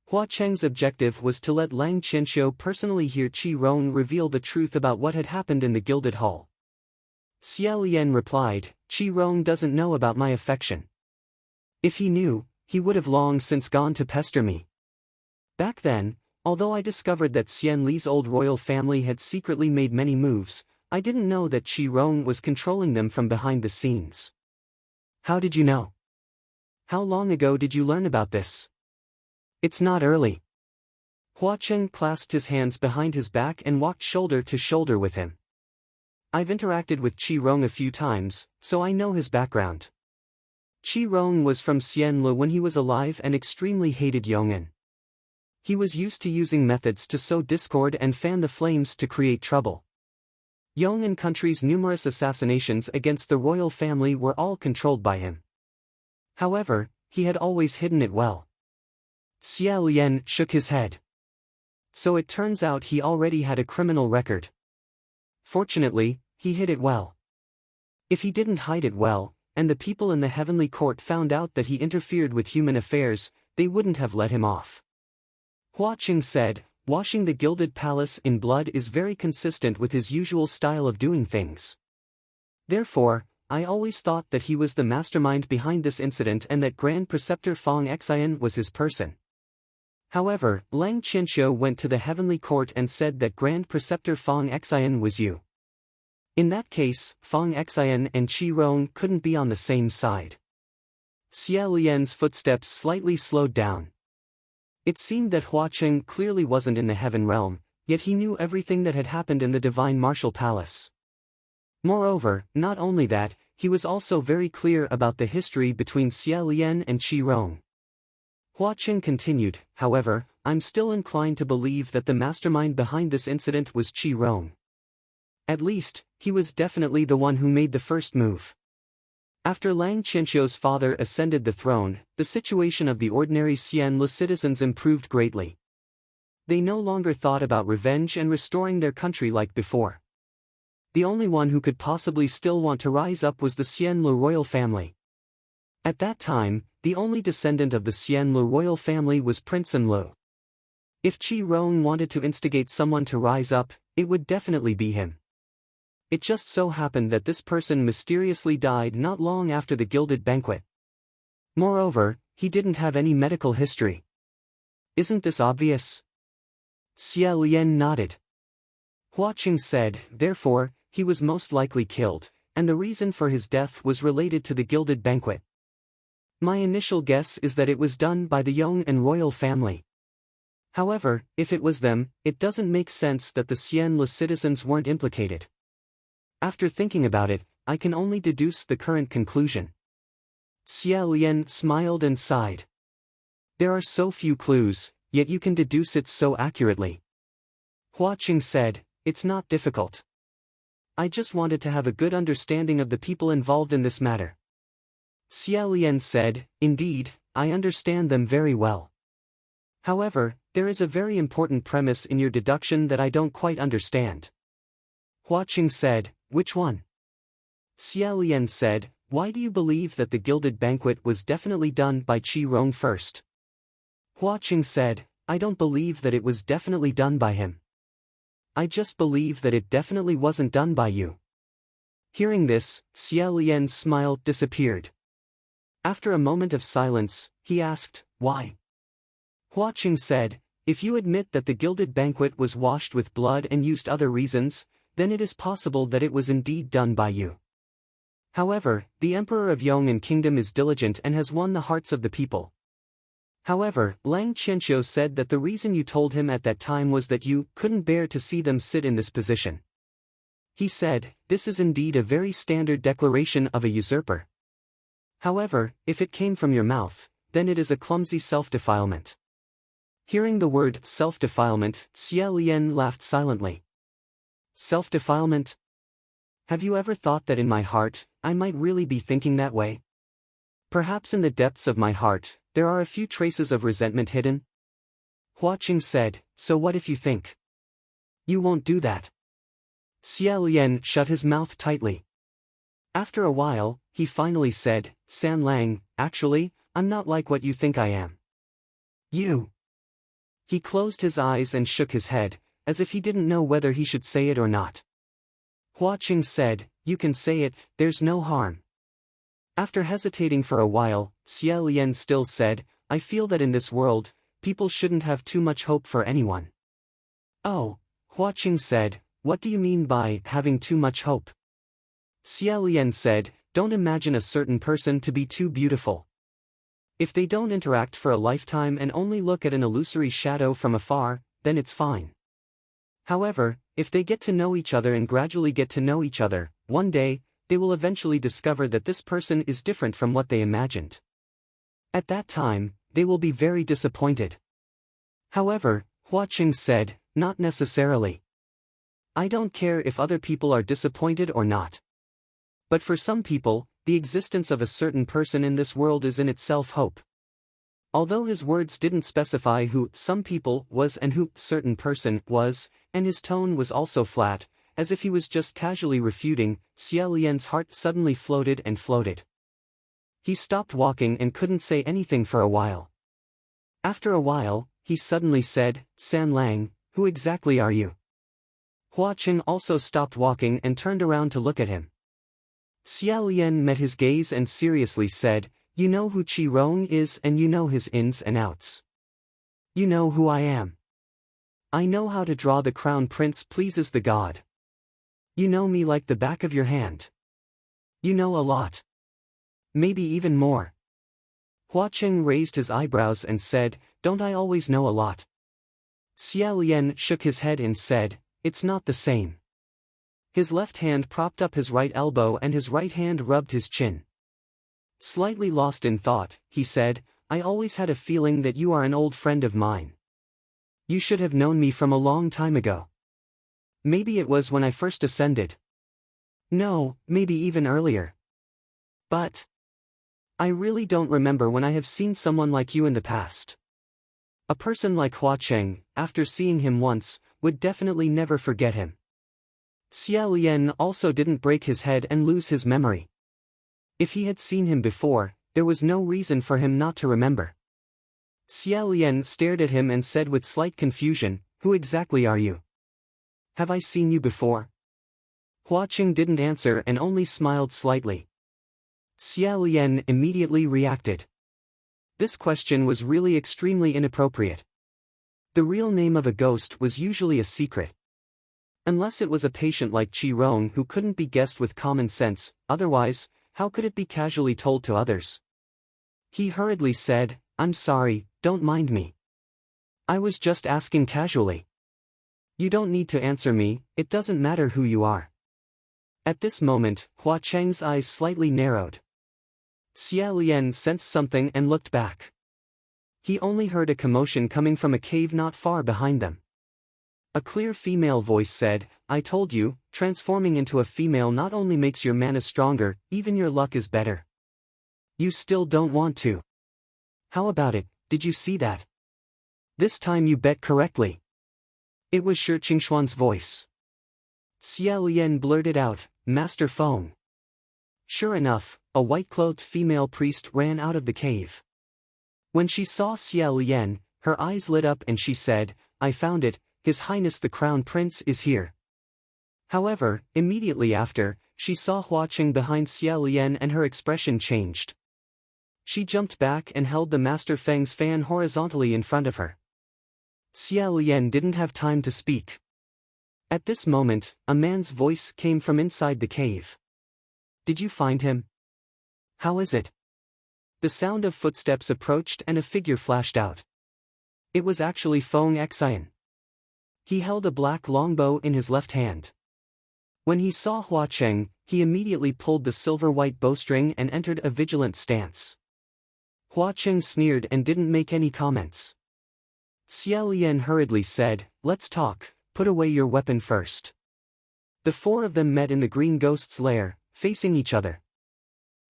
Hua Qing's objective was to let Lang Qianqiu personally hear Qi Rong reveal the truth about what had happened in the Gilded Hall. Xia Lian replied, "Qi Rong doesn't know about my affection. If he knew, he would have long since gone to pester me. Back then, although I discovered that Xian Li's old royal family had secretly made many moves, I didn't know that Qi Rong was controlling them from behind the scenes." "How did you know? How long ago did you learn about this?" "It's not early." Hua Qing clasped his hands behind his back and walked shoulder to shoulder with him. "I've interacted with Qi Rong a few times, so I know his background. Qi Rong was from Xianlu when he was alive and extremely hated Yong'an. He was used to using methods to sow discord and fan the flames to create trouble. Yong'an country's numerous assassinations against the royal family were all controlled by him. However, he had always hidden it well." Xia Lian shook his head. So it turns out he already had a criminal record. Fortunately, he hid it well. If he didn't hide it well, and the people in the heavenly court found out that he interfered with human affairs, they wouldn't have let him off. Hua Qing said, washing the gilded palace in blood is very consistent with his usual style of doing things. Therefore, I always thought that he was the mastermind behind this incident and that Grand Preceptor Fang Xian was his person. However, Lang Qianxiu went to the heavenly court and said that Grand Preceptor Fang Xian was you. In that case, Fang Xian and Qi Rong couldn't be on the same side. Xia Lian's footsteps slightly slowed down. It seemed that Hua Qing clearly wasn't in the heaven realm, yet he knew everything that had happened in the divine martial palace. Moreover, not only that, he was also very clear about the history between Xia Lian and Qi Rong. Hua Qing continued, however, I'm still inclined to believe that the mastermind behind this incident was Qi Rong. At least, he was definitely the one who made the first move. After Lang Qianxiu's father ascended the throne, the situation of the ordinary Xianlu citizens improved greatly. They no longer thought about revenge and restoring their country like before. The only one who could possibly still want to rise up was the Xianlu royal family. At that time, the only descendant of the Xianlu royal family was Prince Enlu. If Qi Rong wanted to instigate someone to rise up, it would definitely be him. It just so happened that this person mysteriously died not long after the gilded banquet. Moreover, he didn't have any medical history. Isn't this obvious? Xia Lian nodded. Hua Qing said, therefore, he was most likely killed, and the reason for his death was related to the gilded banquet. My initial guess is that it was done by the Yong and royal family. However, if it was them, it doesn't make sense that the Xianlu citizens weren't implicated. After thinking about it, I can only deduce the current conclusion. Xia Lian smiled and sighed. There are so few clues, yet you can deduce it so accurately. Hua Qing said, it's not difficult. I just wanted to have a good understanding of the people involved in this matter. Xia Lian said, indeed, I understand them very well. However, there is a very important premise in your deduction that I don't quite understand. Hua Qing said, which one? Xia Lian said, why do you believe that the gilded banquet was definitely done by Qi Rong first? Hua Qing said, I don't believe that it was definitely done by him. I just believe that it definitely wasn't done by you. Hearing this, Xia Lian's smile disappeared. After a moment of silence, he asked, why? Hua Qing said, if you admit that the gilded banquet was washed with blood and used other reasons, then it is possible that it was indeed done by you. However, the Emperor of Yong'an Kingdom is diligent and has won the hearts of the people. However, Lang Qianxiu said that the reason you told him at that time was that you couldn't bear to see them sit in this position. He said, this is indeed a very standard declaration of a usurper. However, if it came from your mouth, then it is a clumsy self-defilement. Hearing the word self-defilement, Xia Lian laughed silently. Self-defilement? Have you ever thought that in my heart, I might really be thinking that way? Perhaps in the depths of my heart, there are a few traces of resentment hidden? Hua Qing said, so what if you think? You won't do that. Xia Lian shut his mouth tightly. After a while, he finally said, San Lang, actually, I'm not like what you think I am. You. He closed his eyes and shook his head, as if he didn't know whether he should say it or not. Hua Qing said, you can say it, there's no harm. After hesitating for a while, Xia Lian still said, I feel that in this world, people shouldn't have too much hope for anyone. Oh, Hua Qing said, what do you mean by having too much hope? Xia Lian said, don't imagine a certain person to be too beautiful. If they don't interact for a lifetime and only look at an illusory shadow from afar, then it's fine. However, if they get to know each other and gradually get to know each other, one day, they will eventually discover that this person is different from what they imagined. At that time, they will be very disappointed. However, Hua Qing said, not necessarily. I don't care if other people are disappointed or not. But for some people, the existence of a certain person in this world is in itself hope. Although his words didn't specify who some people was and who certain person was, and his tone was also flat, as if he was just casually refuting, Xia Lian's heart suddenly floated and floated. He stopped walking and couldn't say anything for a while. After a while, he suddenly said, "San Lang, who exactly are you?" Hua Qing also stopped walking and turned around to look at him. Xia Lian met his gaze and seriously said, "You know who Qi Rong is and you know his ins and outs. You know who I am. I know how to draw the crown prince pleases the god. You know me like the back of your hand. You know a lot. Maybe even more." Hua Qing raised his eyebrows and said, "Don't I always know a lot?" Xia Lian shook his head and said, "It's not the same." His left hand propped up his right elbow and his right hand rubbed his chin. Slightly lost in thought, he said, "I always had a feeling that you are an old friend of mine. You should have known me from a long time ago. Maybe it was when I first ascended. No, maybe even earlier. But I really don't remember when I have seen someone like you in the past." A person like Hua Qing, after seeing him once, would definitely never forget him. Xia Lian also didn't break his head and lose his memory. If he had seen him before, there was no reason for him not to remember. Xia Lian stared at him and said with slight confusion, "Who exactly are you? Have I seen you before?" Hua Qing didn't answer and only smiled slightly. Xia Lian immediately reacted. This question was really extremely inappropriate. The real name of a ghost was usually a secret. Unless it was a patient like Qi Rong who couldn't be guessed with common sense, otherwise, how could it be casually told to others? He hurriedly said, "I'm sorry, don't mind me. I was just asking casually. You don't need to answer me, it doesn't matter who you are." At this moment, Hua Cheng's eyes slightly narrowed. Xia Lian sensed something and looked back. He only heard a commotion coming from a cave not far behind them. A clear female voice said, "I told you, transforming into a female not only makes your mana stronger, even your luck is better. You still don't want to. How about it, did you see that? This time you bet correctly." It was Shi Qingshuan's voice. Xia Lian blurted out, "Master Feng." Sure enough, a white-clothed female priest ran out of the cave. When she saw Xia Lian, her eyes lit up and she said, "I found it, His Highness the Crown Prince is here." However, immediately after, she saw Hua Qing behind Xia Lian and her expression changed. She jumped back and held the Master Feng's fan horizontally in front of her. Xia Lian didn't have time to speak. At this moment, a man's voice came from inside the cave. "Did you find him? How is it?" The sound of footsteps approached and a figure flashed out. It was actually Feng Xian. He held a black longbow in his left hand. When he saw Hua Qing, he immediately pulled the silver-white bowstring and entered a vigilant stance. Hua Qing sneered and didn't make any comments. Xia Lian hurriedly said, "Let's talk, put away your weapon first." The four of them met in the green ghost's lair, facing each other.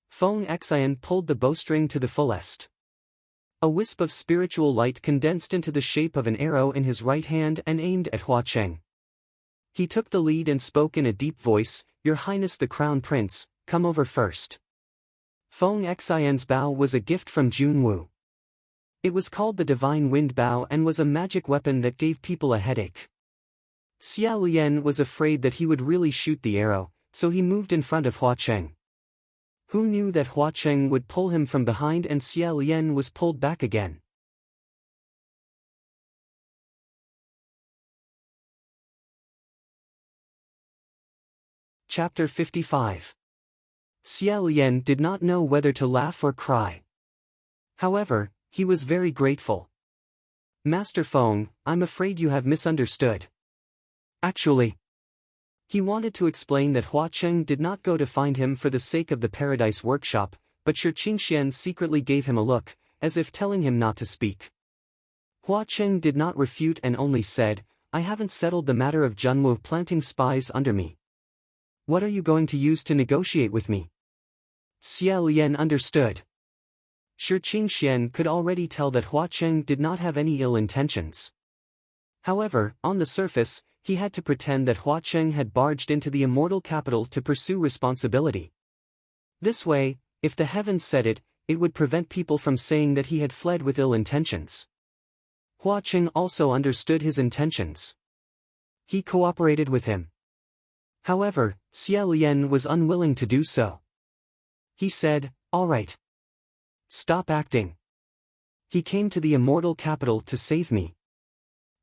Feng Xian pulled the bowstring to the fullest. A wisp of spiritual light condensed into the shape of an arrow in his right hand and aimed at Hua Qing. He took the lead and spoke in a deep voice, "Your Highness the Crown Prince, come over first." Feng Xian's bow was a gift from Junwu. It was called the Divine Wind Bow and was a magic weapon that gave people a headache. Xia Lian was afraid that he would really shoot the arrow, so he moved in front of Hua Qing. Who knew that Hua Qing would pull him from behind and Xia Lian was pulled back again? Chapter 55. Xia Lian did not know whether to laugh or cry. However, he was very grateful. "Master Feng, I'm afraid you have misunderstood. Actually," he wanted to explain that Hua Qing did not go to find him for the sake of the Paradise Workshop, but Shi Qingxian secretly gave him a look, as if telling him not to speak. Hua Qing did not refute and only said, "I haven't settled the matter of Junwu planting spies under me. What are you going to use to negotiate with me?" Xia Lian understood. Shi Qingxian could already tell that Hua Cheng did not have any ill intentions. However, on the surface, he had to pretend that Hua Cheng had barged into the immortal capital to pursue responsibility. This way, if the heavens said it, it would prevent people from saying that he had fled with ill intentions. Hua Cheng also understood his intentions. He cooperated with him. However, Xia Lian was unwilling to do so. He said, "All right. Stop acting. He came to the immortal capital to save me.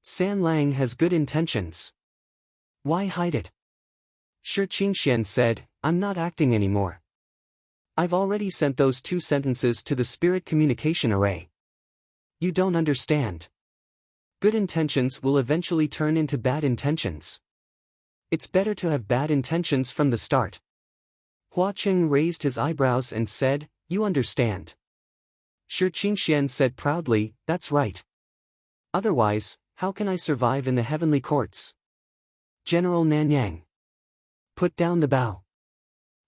San Lang has good intentions. Why hide it?" Shi Qingxian said, "I'm not acting anymore. I've already sent those 2 sentences to the spirit communication array. You don't understand. Good intentions will eventually turn into bad intentions. It's better to have bad intentions from the start." Hua Cheng raised his eyebrows and said, "You understand." Shi Qingxian said proudly, "That's right. Otherwise, how can I survive in the heavenly courts?" General Nanyang. Put down the bow.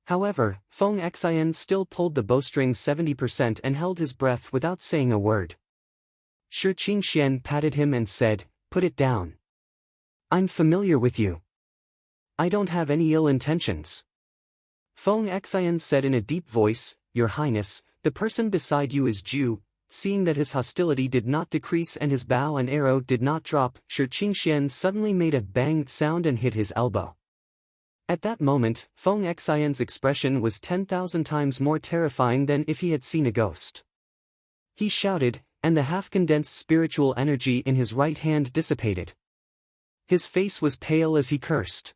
However, Feng Xian still pulled the bowstring 70% and held his breath without saying a word. Shi Qingxian patted him and said, "Put it down. I'm familiar with you. I don't have any ill intentions." Feng Xian said in a deep voice, "Your Highness, the person beside you is Jew." Seeing that his hostility did not decrease and his bow and arrow did not drop, Shi Qingxian suddenly made a bang sound and hit his elbow. At that moment, Feng Xian's expression was 10,000 times more terrifying than if he had seen a ghost. He shouted, and the half-condensed spiritual energy in his right hand dissipated. His face was pale as he cursed.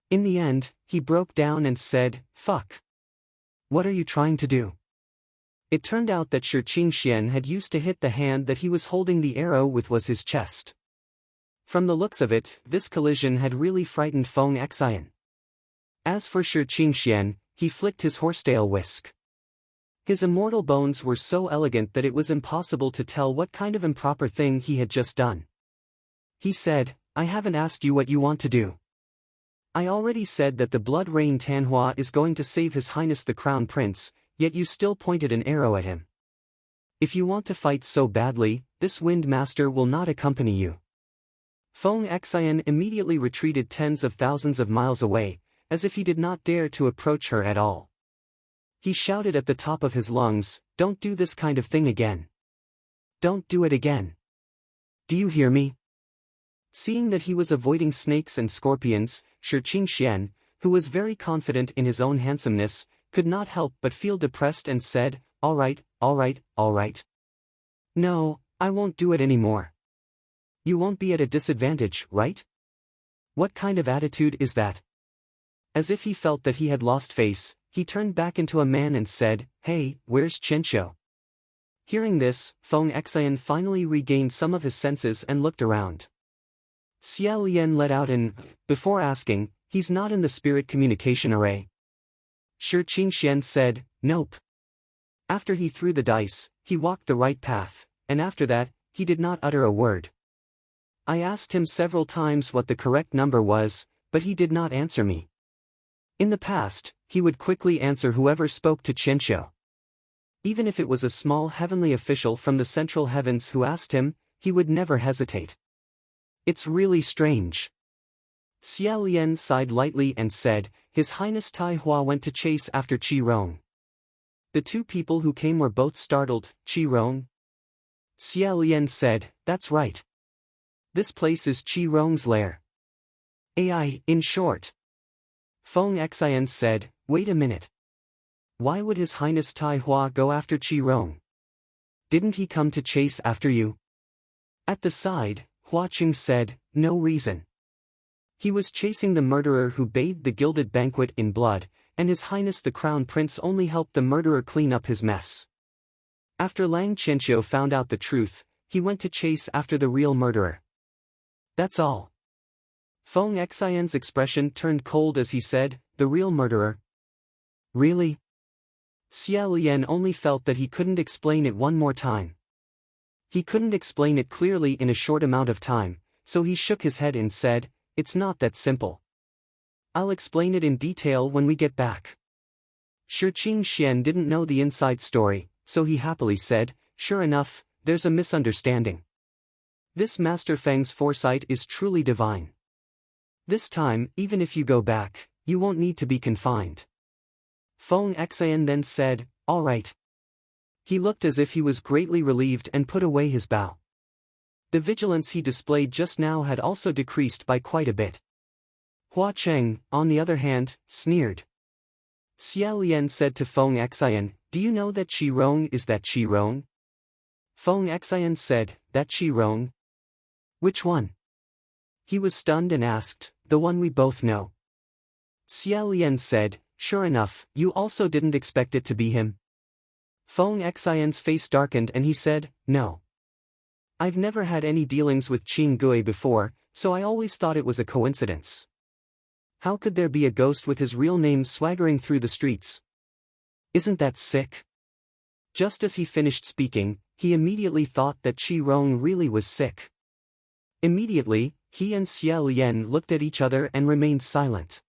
In the end, he broke down and said, "Fuck. What are you trying to do?" It turned out that Shi Qingxian had used to hit the hand that he was holding the arrow with was his chest. From the looks of it, this collision had really frightened Feng Xian. As for Shi Qingxian, he flicked his horsetail whisk. His immortal bones were so elegant that it was impossible to tell what kind of improper thing he had just done. He said, "I haven't asked you what you want to do. I already said that the Blood Rain Tanhua is going to save His Highness the Crown Prince, yet you still pointed an arrow at him. If you want to fight so badly, this Wind Master will not accompany you." Feng Xian immediately retreated tens of thousands of miles away, as if he did not dare to approach her at all. He shouted at the top of his lungs, "Don't do this kind of thing again. Don't do it again. Do you hear me?" Seeing that he was avoiding snakes and scorpions, Shi Qingxian, who was very confident in his own handsomeness, could not help but feel depressed and said, "All right, all right, all right. No, I won't do it anymore." "You won't be at a disadvantage, right? What kind of attitude is that?" As if he felt that he had lost face, he turned back into a man and said, "Hey, where's Qianqiu?" Hearing this, Feng Xian finally regained some of his senses and looked around. Xia Lian let out an before asking, "He's not in the spirit communication array." Shi Qingxian said, "Nope." After he threw the dice, he walked the right path, and after that, he did not utter a word. I asked him several times what the correct number was, but he did not answer me. In the past, he would quickly answer whoever spoke to Qianqiu. Even if it was a small heavenly official from the central heavens who asked him, he would never hesitate. It's really strange. Xia Lian sighed lightly and said, "His Highness Tai Hua went to chase after Qi Rong." The 2 people who came were both startled. "Qi Rong?" Xia Lian said, "That's right. This place is Qi Rong's lair. AI, in short." Feng Xian said, "Wait a minute. Why would His Highness Tai Hua go after Qi Rong? Didn't he come to chase after you?" At the side, Hua Cheng said, "No reason. He was chasing the murderer who bathed the gilded banquet in blood, and His Highness the Crown Prince only helped the murderer clean up his mess. After Lang Qianqiu found out the truth, he went to chase after the real murderer. That's all." Feng Xian's expression turned cold as he said, "The real murderer? Really?" Xia Lian only felt that he couldn't explain it one more time. He couldn't explain it clearly in a short amount of time, so he shook his head and said, "It's not that simple. I'll explain it in detail when we get back." Shi Qingxian didn't know the inside story, so he happily said, "Sure enough, there's a misunderstanding. This Master Feng's foresight is truly divine. This time, even if you go back, you won't need to be confined." Feng Xian then said, "All right." He looked as if he was greatly relieved and put away his bow. The vigilance he displayed just now had also decreased by quite a bit. Hua Cheng, on the other hand, sneered. Xia Lian said to Feng Xian, "Do you know that Qi Rong is that Qi Rong?" Feng Xian said, "That Qi Rong? Which one?" He was stunned and asked, "The one we both know." Xia Lian said, "Sure enough, you also didn't expect it to be him?" Feng Xian's face darkened and he said, "No. I've never had any dealings with Qing Gui before, so I always thought it was a coincidence. How could there be a ghost with his real name swaggering through the streets? Isn't that sick?" Just as he finished speaking, he immediately thought that Qi Rong really was sick. Immediately, he and Xia Lian looked at each other and remained silent.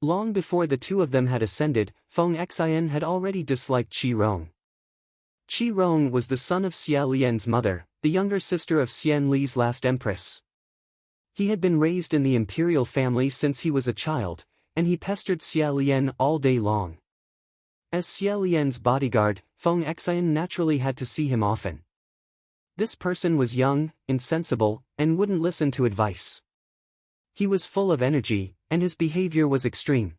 Long before the two of them had ascended, Feng Xian had already disliked Qi Rong. Qi Rong was the son of Xia Lian's mother, the younger sister of Xian Li's last empress. He had been raised in the imperial family since he was a child, and he pestered Xia Lian all day long. As Xia Lian's bodyguard, Feng Xian naturally had to see him often. This person was young, insensible, and wouldn't listen to advice. He was full of energy, and his behavior was extreme.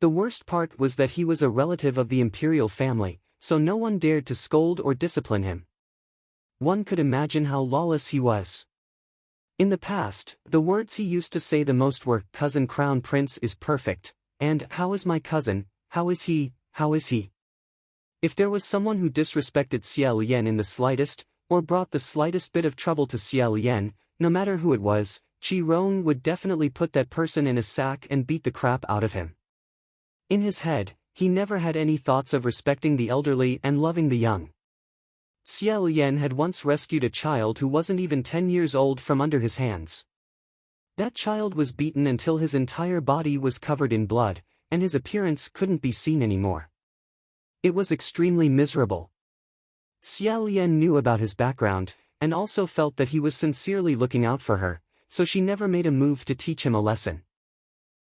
The worst part was that he was a relative of the imperial family, so no one dared to scold or discipline him. One could imagine how lawless he was. In the past, the words he used to say the most were, "Cousin Crown Prince is perfect," and "How is my cousin, how is he, how is he?" If there was someone who disrespected Xia Lian in the slightest, or brought the slightest bit of trouble to Xia Lian, no matter who it was, Qi Rong would definitely put that person in a sack and beat the crap out of him. In his head, he never had any thoughts of respecting the elderly and loving the young. Xia Lian had once rescued a child who wasn't even 10 years old from under his hands. That child was beaten until his entire body was covered in blood, and his appearance couldn't be seen anymore. It was extremely miserable. Xia Lian knew about his background, and also felt that he was sincerely looking out for her, so she never made a move to teach him a lesson.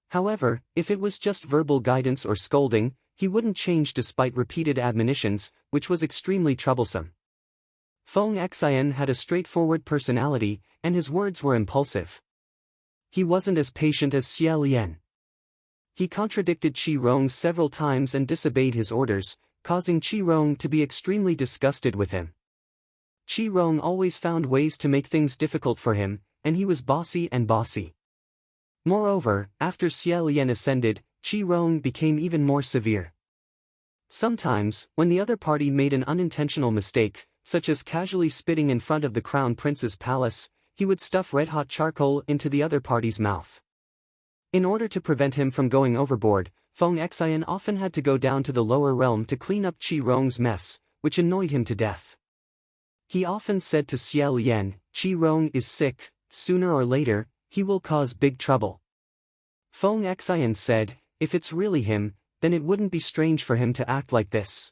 However, if it was just verbal guidance or scolding, he wouldn't change despite repeated admonitions, which was extremely troublesome. Feng Xian had a straightforward personality, and his words were impulsive. He wasn't as patient as Xia Lian. He contradicted Qi Rong several times and disobeyed his orders, causing Qi Rong to be extremely disgusted with him. Qi Rong always found ways to make things difficult for him, and he was bossy and bossy. Moreover, after Xia Lian ascended, Qi Rong became even more severe. Sometimes, when the other party made an unintentional mistake, such as casually spitting in front of the crown prince's palace, he would stuff red-hot charcoal into the other party's mouth. In order to prevent him from going overboard, Feng Xian often had to go down to the lower realm to clean up Qi Rong's mess, which annoyed him to death. He often said to Xia Lian, "Qi Rong is sick, sooner or later, he will cause big trouble." Feng Xian said, "If it's really him, then it wouldn't be strange for him to act like this."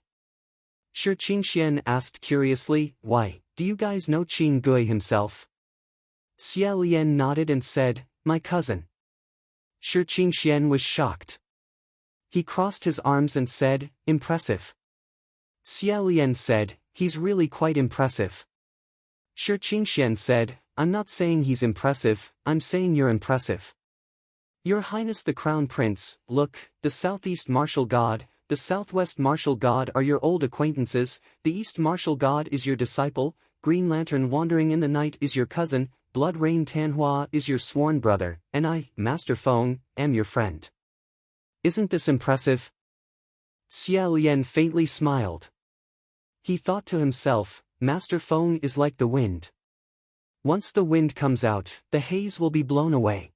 Shi Qingxian asked curiously, "Why, do you guys know Qing Gui himself?" Xia Lian nodded and said, "My cousin." Shi Qingxian was shocked. He crossed his arms and said, "Impressive." Xia Lian said, "He's really quite impressive." Shi Qingxian said, "I'm not saying he's impressive, I'm saying you're impressive. Your Highness the Crown Prince, look, the Southeast Martial God, the Southwest Martial God are your old acquaintances, the East Martial God is your disciple, Green Lantern Wandering in the Night is your cousin, Blood Rain Tanhua is your sworn brother, and I, Master Feng, am your friend. Isn't this impressive?" Xia Lian faintly smiled. He thought to himself, Master Feng is like the wind. Once the wind comes out, the haze will be blown away.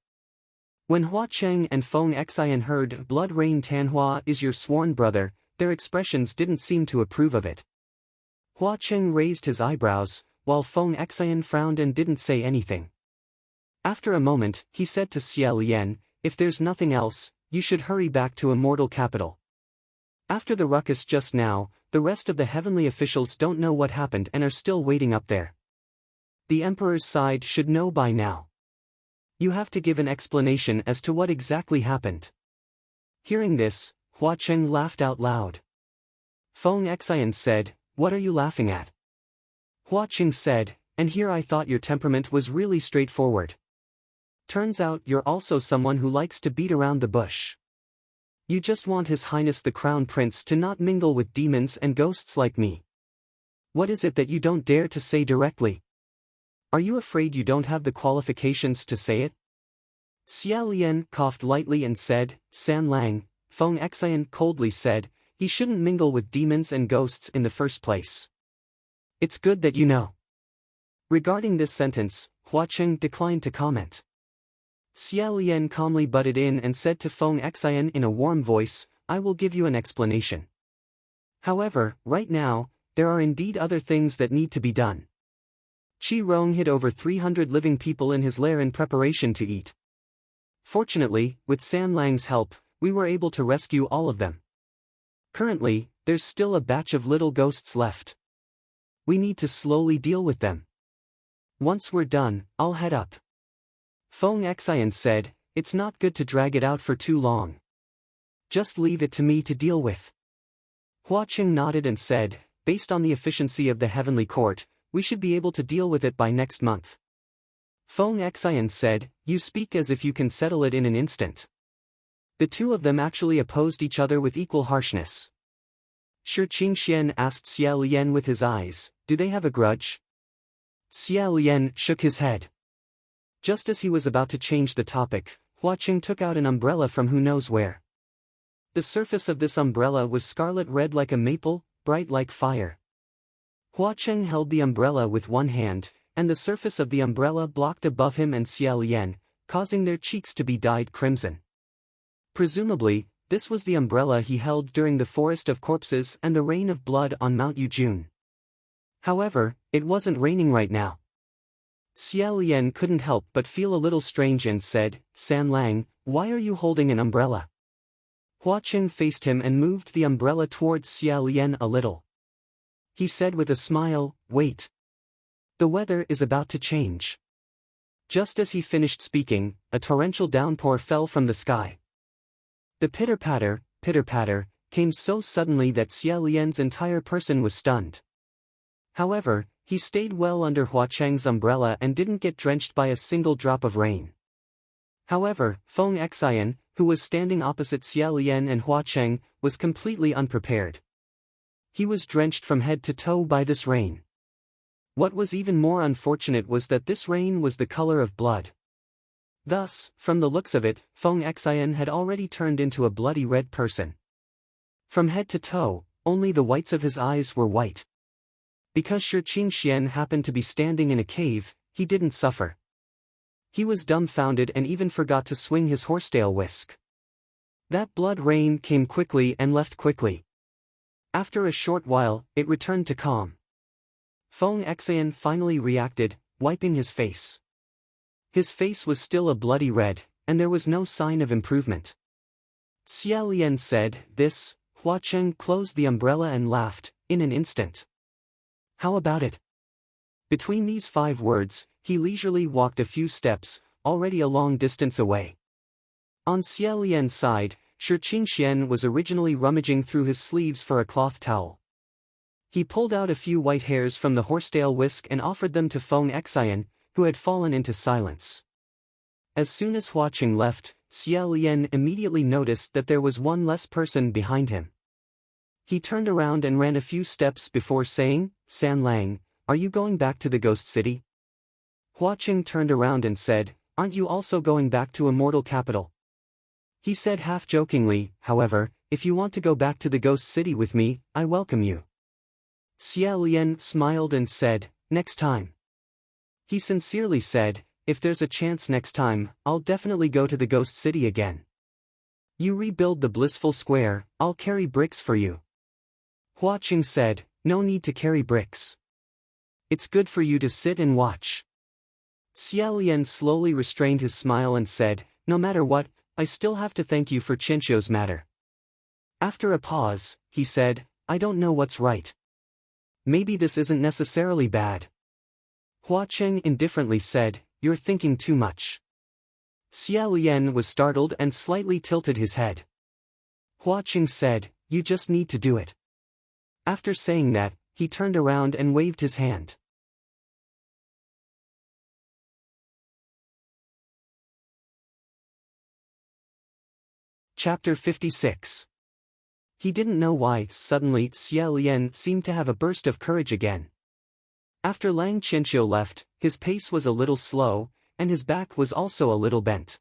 When Hua Cheng and Feng Xian heard Blood Rain Tanhua is your sworn brother, their expressions didn't seem to approve of it. Hua Cheng raised his eyebrows, while Feng Xian frowned and didn't say anything. After a moment, he said to Xia Lian, "If there's nothing else, you should hurry back to Immortal Capital. After the ruckus just now, the rest of the heavenly officials don't know what happened and are still waiting up there. The Emperor's side should know by now. You have to give an explanation as to what exactly happened. Hearing this, Hua Cheng laughed out loud. Feng Xian said, "What are you laughing at?" Hua Cheng said, "And here I thought your temperament was really straightforward. Turns out you're also someone who likes to beat around the bush. You just want His Highness the Crown Prince to not mingle with demons and ghosts like me. What is it that you don't dare to say directly? Are you afraid you don't have the qualifications to say it?" Xia Lian coughed lightly and said, "San Lang," Feng Xian coldly said, "he shouldn't mingle with demons and ghosts in the first place. It's good that you know." Regarding this sentence, Hua Cheng declined to comment. Xia Lian calmly butted in and said to Feng Xian in a warm voice, "I will give you an explanation. However, right now, there are indeed other things that need to be done." Qi Rong hid over 300 living people in his lair in preparation to eat. Fortunately, with San Lang's help, we were able to rescue all of them. Currently, there's still a batch of little ghosts left. We need to slowly deal with them. Once we're done, I'll head up. Feng Xian said, "It's not good to drag it out for too long. Just leave it to me to deal with." Hua Cheng nodded and said, "Based on the efficiency of the Heavenly Court, we should be able to deal with it by next month." Feng Xian said, "You speak as if you can settle it in an instant." The two of them actually opposed each other with equal harshness. Shi Qingxian asked Xia Lian with his eyes, "Do they have a grudge?" Xia Lian shook his head. Just as he was about to change the topic, Hua Cheng took out an umbrella from who knows where. The surface of this umbrella was scarlet red like a maple, bright like fire. Hua Cheng held the umbrella with one hand, and the surface of the umbrella blocked above him and Xia Lian, causing their cheeks to be dyed crimson. Presumably, this was the umbrella he held during the Forest of Corpses and the Rain of Blood on Mount Yujun. However, it wasn't raining right now. Xia Lian couldn't help but feel a little strange and said, "San Lang, why are you holding an umbrella?" Hua Cheng faced him and moved the umbrella towards Xia Lian a little. He said with a smile, "Wait. The weather is about to change." Just as he finished speaking, a torrential downpour fell from the sky. The pitter-patter, came so suddenly that Xia Lian's entire person was stunned. However, he stayed well under Hua Cheng's umbrella and didn't get drenched by a single drop of rain. However, Feng Xian, who was standing opposite Xia Lian and Hua Cheng, was completely unprepared. He was drenched from head to toe by this rain. What was even more unfortunate was that this rain was the color of blood. Thus, from the looks of it, Feng Xian had already turned into a bloody red person. From head to toe, only the whites of his eyes were white. Because Shi Qingxian happened to be standing in a cave, he didn't suffer. He was dumbfounded and even forgot to swing his horsetail whisk. That blood rain came quickly and left quickly. After a short while, it returned to calm. Feng Xian finally reacted, wiping his face. His face was still a bloody red, and there was no sign of improvement. Xia Lian said, "This." Hua Cheng closed the umbrella and laughed, in an instant. "How about it?" Between these 5 words, he leisurely walked a few steps, already a long distance away. On Xia Lian's side, Shi Qingxian was originally rummaging through his sleeves for a cloth towel. He pulled out a few white hairs from the horsetail whisk and offered them to Feng Xian, who had fallen into silence. As soon as Hua Cheng left, Xia Lian immediately noticed that there was one less person behind him. He turned around and ran a few steps before saying, "San Lang, are you going back to the Ghost City?" Hua Cheng turned around and said, "Aren't you also going back to Immortal Capital?" He said half-jokingly, "However, if you want to go back to the Ghost City with me, I welcome you." Xia Lian smiled and said, "Next time." He sincerely said, "If there's a chance next time, I'll definitely go to the Ghost City again. You rebuild the Blissful Square, I'll carry bricks for you." Hua Cheng said, "No need to carry bricks. It's good for you to sit and watch." Xia Lian slowly restrained his smile and said, "No matter what, I still have to thank you for Qianqiu's matter." After a pause, he said, I don't know what's right. Maybe this isn't necessarily bad. Hua Cheng indifferently said, You're thinking too much. Xia Lian was startled and slightly tilted his head. Hua Cheng said, You just need to do it. After saying that, he turned around and waved his hand. Chapter 56. He didn't know why, suddenly, Xia Lian seemed to have a burst of courage again. After Lang Qianqiu left, his pace was a little slow, and his back was also a little bent.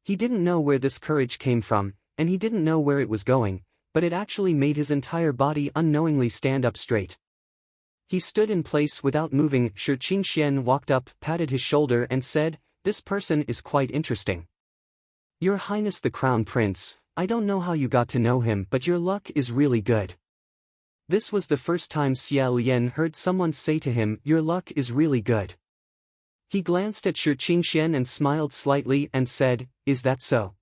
He didn't know where this courage came from, and he didn't know where it was going, but it actually made his entire body unknowingly stand up straight. He stood in place without moving. Shi Qingxian walked up, patted his shoulder and said, This person is quite interesting. Your Highness the Crown Prince, I don't know how you got to know him, but your luck is really good. This was the first time Xia Lian heard someone say to him, Your luck is really good. He glanced at Shi Qingxian and smiled slightly and said, Is that so?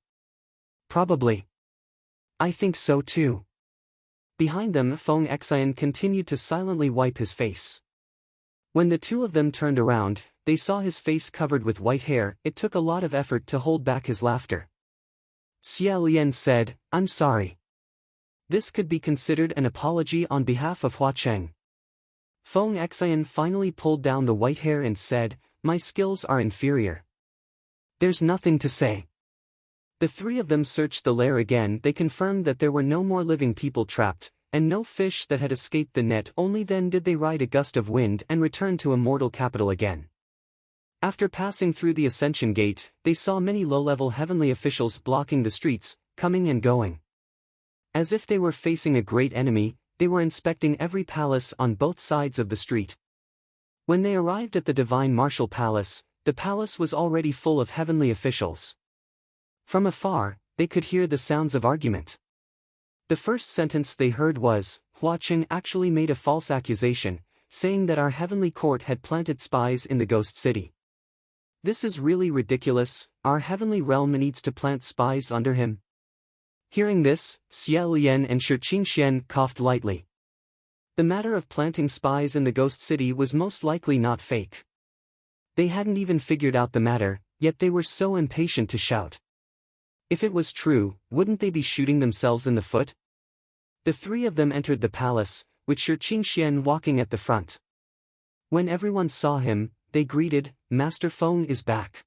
Probably. I think so too. Behind them, Feng Xian continued to silently wipe his face. When the two of them turned around, they saw his face covered with white hair. It took a lot of effort to hold back his laughter. Xia Lian said, I'm sorry. This could be considered an apology on behalf of Hua Cheng. Feng Xian finally pulled down the white hair and said, My skills are inferior. There's nothing to say. The three of them searched the lair again. They confirmed that there were no more living people trapped, and no fish that had escaped the net. Only then did they ride a gust of wind and return to Immortal Capital again. After passing through the Ascension Gate, they saw many low-level heavenly officials blocking the streets, coming and going. As if they were facing a great enemy, they were inspecting every palace on both sides of the street. When they arrived at the Divine Martial Palace, the palace was already full of heavenly officials. From afar, they could hear the sounds of argument. The first sentence they heard was, Hua Cheng actually made a false accusation, saying that our heavenly court had planted spies in the Ghost City. This is really ridiculous. Our heavenly realm needs to plant spies under him. Hearing this, Xia Lian and Shi Qingxian coughed lightly. The matter of planting spies in the Ghost City was most likely not fake. They hadn't even figured out the matter, yet they were so impatient to shout. If it was true, wouldn't they be shooting themselves in the foot? The three of them entered the palace, with Shi Qingxian walking at the front. When everyone saw him, they greeted, Master Feng is back.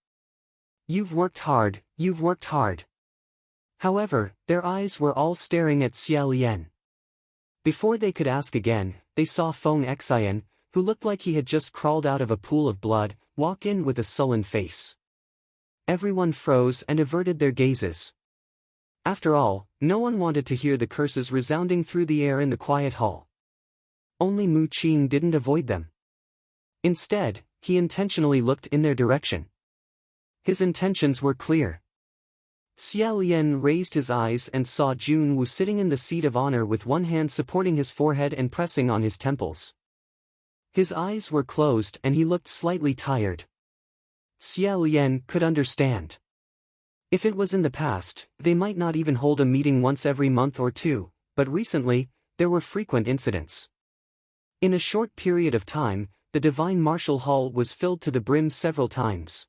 You've worked hard, you've worked hard. However, their eyes were all staring at Xia Lian. Before they could ask again, they saw Feng Xian, who looked like he had just crawled out of a pool of blood, walk in with a sullen face. Everyone froze and averted their gazes. After all, no one wanted to hear the curses resounding through the air in the quiet hall. Only Mu Qing didn't avoid them. Instead, he intentionally looked in their direction. His intentions were clear. Xia Lian raised his eyes and saw Jun Wu sitting in the seat of honor with one hand supporting his forehead and pressing on his temples. His eyes were closed and he looked slightly tired. Xia Lian could understand. If it was in the past, they might not even hold a meeting once every month or two, but recently, there were frequent incidents. In a short period of time, the Divine Martial Hall was filled to the brim several times.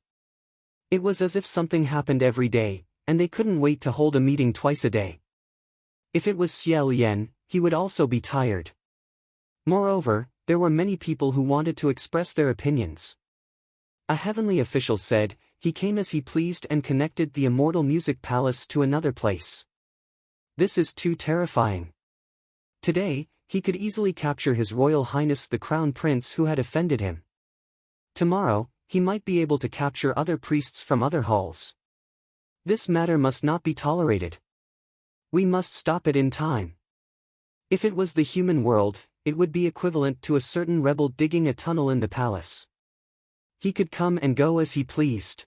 It was as if something happened every day, and they couldn't wait to hold a meeting twice a day. If it was Xia Lian, he would also be tired. Moreover, there were many people who wanted to express their opinions. A heavenly official said, he came as he pleased and connected the Immortal Music Palace to another place. This is too terrifying. Today, he could easily capture His Royal Highness the Crown Prince who had offended him. Tomorrow, he might be able to capture other priests from other halls. This matter must not be tolerated. We must stop it in time. If it was the human world, it would be equivalent to a certain rebel digging a tunnel in the palace. He could come and go as he pleased.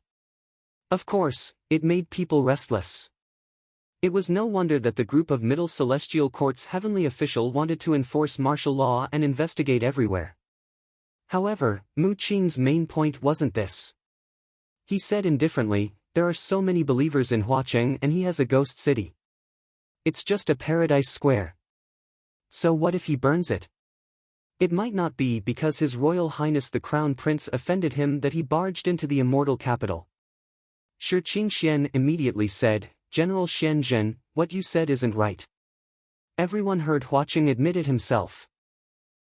Of course, it made people restless. It was no wonder that the group of Middle Celestial Court's heavenly official wanted to enforce martial law and investigate everywhere. However, Mu Qing's main point wasn't this. He said indifferently, there are so many believers in Huacheng and he has a ghost city. It's just a paradise square. So what if he burns it? It might not be because His Royal Highness the Crown Prince offended him that he barged into the immortal capital. Shi Qingxian immediately said, General Xian Zhen, what you said isn't right. Everyone heard Hua Qing admit it himself.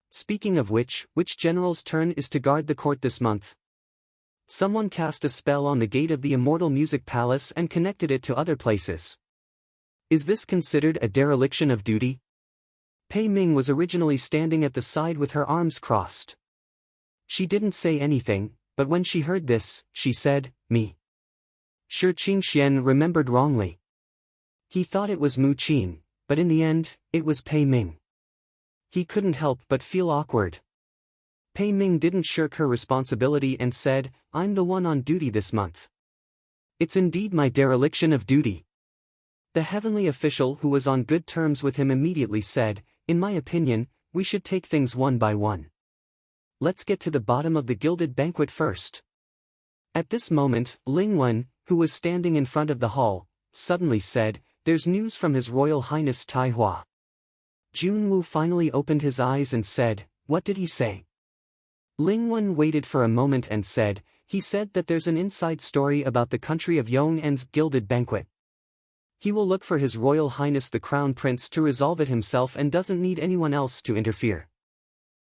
Speaking of which general's turn is to guard the court this month? Someone cast a spell on the gate of the Immortal Music Palace and connected it to other places. Is this considered a dereliction of duty? Pei Ming was originally standing at the side with her arms crossed. She didn't say anything, but when she heard this, she said, me. Shi Qingxian remembered wrongly. He thought it was Mu Qin, but in the end, it was Pei Ming. He couldn't help but feel awkward. Pei Ming didn't shirk her responsibility and said, I'm the one on duty this month. It's indeed my dereliction of duty. The heavenly official who was on good terms with him immediately said, in my opinion, we should take things one by one. Let's get to the bottom of the gilded banquet first. At this moment, Ling Wen, who was standing in front of the hall, suddenly said, there's news from His Royal Highness Tai Hua. Junwu finally opened his eyes and said, what did he say? Ling Wen waited for a moment and said, he said that there's an inside story about the country of Yong'an's gilded banquet. He will look for His Royal Highness the Crown Prince to resolve it himself and doesn't need anyone else to interfere.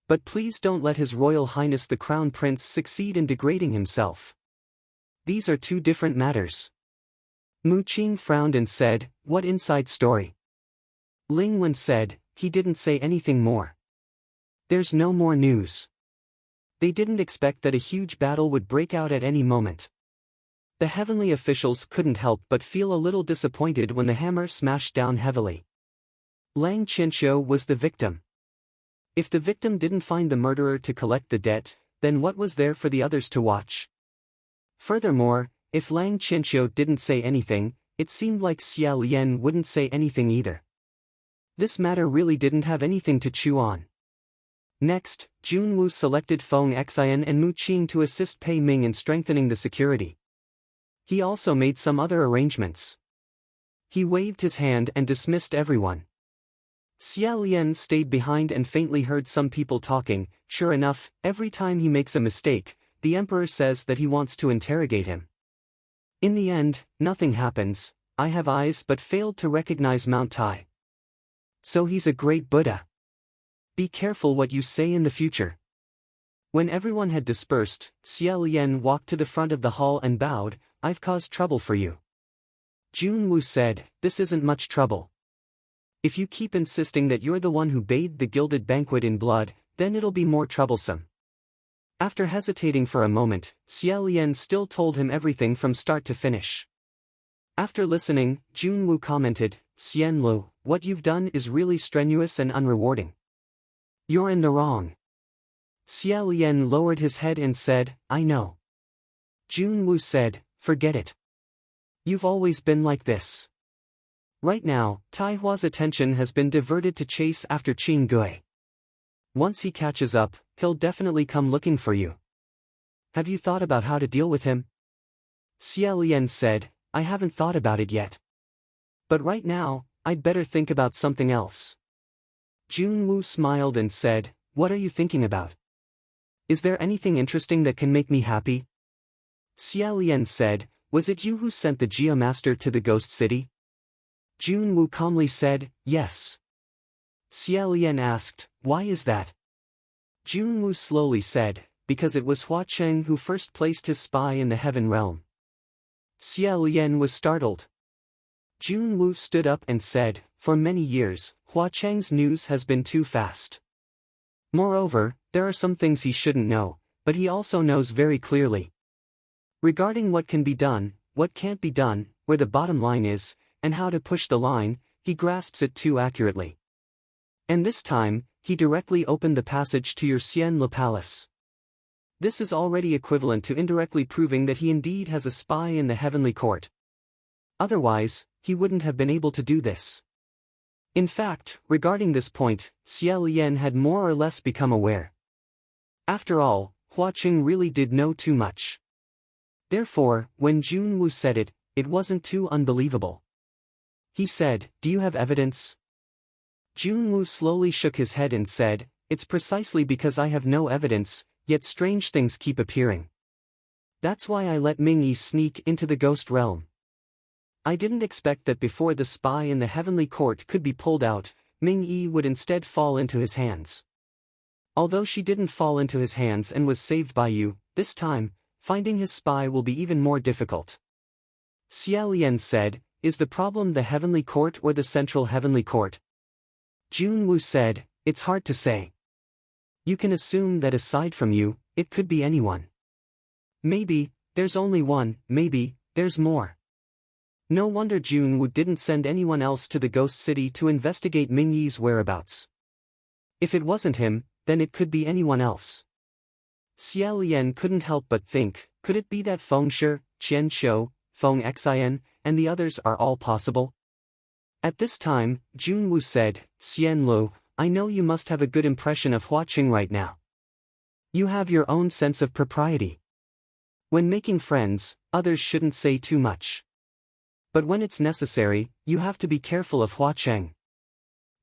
But please don't let His Royal Highness the Crown Prince succeed in degrading himself. These are two different matters. Mu Qin frowned and said, what inside story? Ling Wen said, he didn't say anything more. There's no more news. They didn't expect that a huge battle would break out at any moment. The heavenly officials couldn't help but feel a little disappointed when the hammer smashed down heavily. Lang Qianqiu was the victim. If the victim didn't find the murderer to collect the debt, then what was there for the others to watch? Furthermore, if Lang Qianqiu didn't say anything, it seemed like Xia Lian wouldn't say anything either. This matter really didn't have anything to chew on. Next, Junwu selected Feng Xian and Mu Qin to assist Pei Ming in strengthening the security. He also made some other arrangements. He waved his hand and dismissed everyone. Xia Lian stayed behind and faintly heard some people talking. Sure enough, every time he makes a mistake, the emperor says that he wants to interrogate him. In the end, nothing happens. I have eyes but failed to recognize Mount Tai. So he's a great Buddha. Be careful what you say in the future. When everyone had dispersed, Xia Lian walked to the front of the hall and bowed, I've caused trouble for you. Junwu said, this isn't much trouble. If you keep insisting that you're the one who bathed the gilded banquet in blood, then it'll be more troublesome. After hesitating for a moment, Xia Lian still told him everything from start to finish. After listening, Junwu commented, Xian Lu, what you've done is really strenuous and unrewarding. You're in the wrong. Xia Lian lowered his head and said, I know. Junwu said, forget it. You've always been like this. Right now, Tai Hua's attention has been diverted to chase after Qin Gui. Once he catches up, he'll definitely come looking for you. Have you thought about how to deal with him? Xia Lian said, I haven't thought about it yet. But right now, I'd better think about something else. Junwu smiled and said, what are you thinking about? Is there anything interesting that can make me happy? Xia Lian said, was it you who sent the Geomaster to the Ghost City? Junwu calmly said, yes. Xia Lian asked, why is that? Junwu slowly said, because it was Hua Cheng who first placed his spy in the heaven realm. Xia Lian was startled. Junwu stood up and said, for many years, Hua Cheng's news has been too fast. Moreover, there are some things he shouldn't know, but he also knows very clearly. Regarding what can be done, what can't be done, where the bottom line is, and how to push the line, he grasps it too accurately. And this time, he directly opened the passage to your Xian Le Palace. This is already equivalent to indirectly proving that he indeed has a spy in the heavenly court. Otherwise, he wouldn't have been able to do this. In fact, regarding this point, Xia Lian had more or less become aware. After all, Hua Qing really did know too much. Therefore, when Junwu said it, it wasn't too unbelievable. He said, do you have evidence? Junwoo slowly shook his head and said, "It's precisely because I have no evidence, yet strange things keep appearing. That's why I let Ming-Yi sneak into the ghost realm. I didn't expect that before the spy in the heavenly court could be pulled out, Ming-Yi would instead fall into his hands. Although she didn't fall into his hands and was saved by you, this time, finding his spy will be even more difficult." Xia Lian said, "Is the problem the heavenly court or the central heavenly court?" Junwoo said, "It's hard to say. You can assume that aside from you, it could be anyone. Maybe, there's only one, maybe, there's more." No wonder Junwoo didn't send anyone else to the ghost city to investigate Ming-Yi's whereabouts. If it wasn't him, then it could be anyone else. Xia Lian couldn't help but think, could it be that Feng Shi, Qian Shou, Feng Xin, and the others are all possible? At this time, Junwoo said, "Xian Lu, I know you must have a good impression of Hua Qing right now. You have your own sense of propriety. When making friends, others shouldn't say too much. But when it's necessary, you have to be careful of Hua Cheng.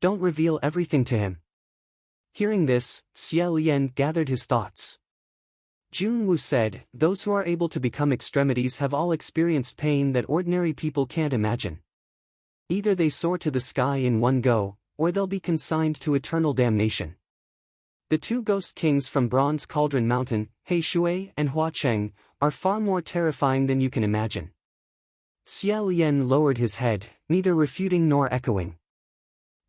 Don't reveal everything to him." Hearing this, Xia Lian gathered his thoughts. Junwoo said, "Those who are able to become extremities have all experienced pain that ordinary people can't imagine. Either they soar to the sky in one go, or they'll be consigned to eternal damnation. The two ghost kings from Bronze Cauldron Mountain, He Shui and Hua Cheng, are far more terrifying than you can imagine." Xia Lian lowered his head, neither refuting nor echoing.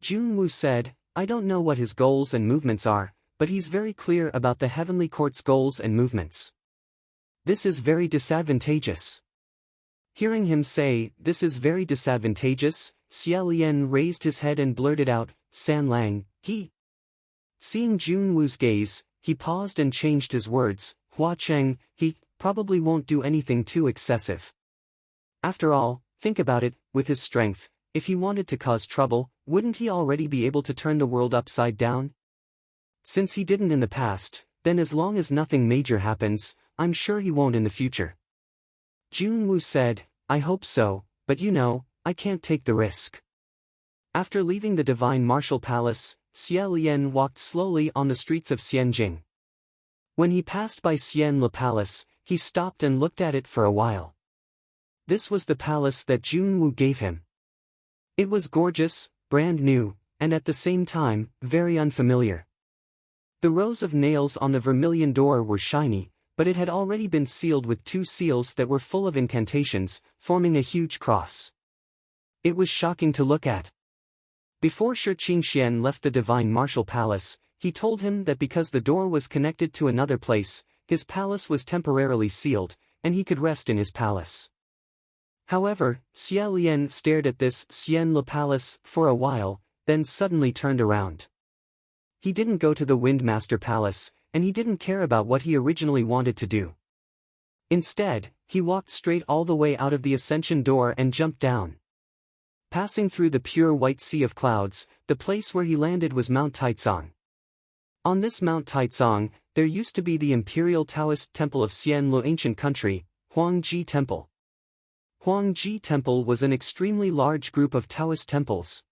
Junwoo said, "I don't know what his goals and movements are, but he's very clear about the heavenly court's goals and movements. This is very disadvantageous." Hearing him say, "This is very disadvantageous," Xia Lian raised his head and blurted out, "San Lang, he..." Seeing Junwoo's gaze, he paused and changed his words, "Hua Cheng, he probably won't do anything too excessive. After all, think about it, with his strength, if he wanted to cause trouble, wouldn't he already be able to turn the world upside down? Since he didn't in the past, then as long as nothing major happens, I'm sure he won't in the future." Junwoo said, "I hope so, but you know, I can't take the risk." After leaving the Divine Martial Palace, Xia Lian walked slowly on the streets of Xianjing. When he passed by Xianle Palace, he stopped and looked at it for a while. This was the palace that Junwoo gave him. It was gorgeous, brand new, and at the same time, very unfamiliar. The rows of nails on the vermilion door were shiny, but it had already been sealed with 2 seals that were full of incantations, forming a huge cross. It was shocking to look at. Before Shi Qingxian left the Divine Martial Palace, he told him that because the door was connected to another place, his palace was temporarily sealed, and he could rest in his palace. However, Xia Lian stared at this Xianle Palace for a while, then suddenly turned around. He didn't go to the Windmaster Palace, and he didn't care about what he originally wanted to do. Instead, he walked straight all the way out of the Ascension door and jumped down. Passing through the pure white sea of clouds, the place where he landed was Mount Taizong. On this Mount Taizong, there used to be the Imperial Taoist Temple of Xianlu ancient country, Huangji Temple. Huangji Temple was an extremely large group of Taoist temples.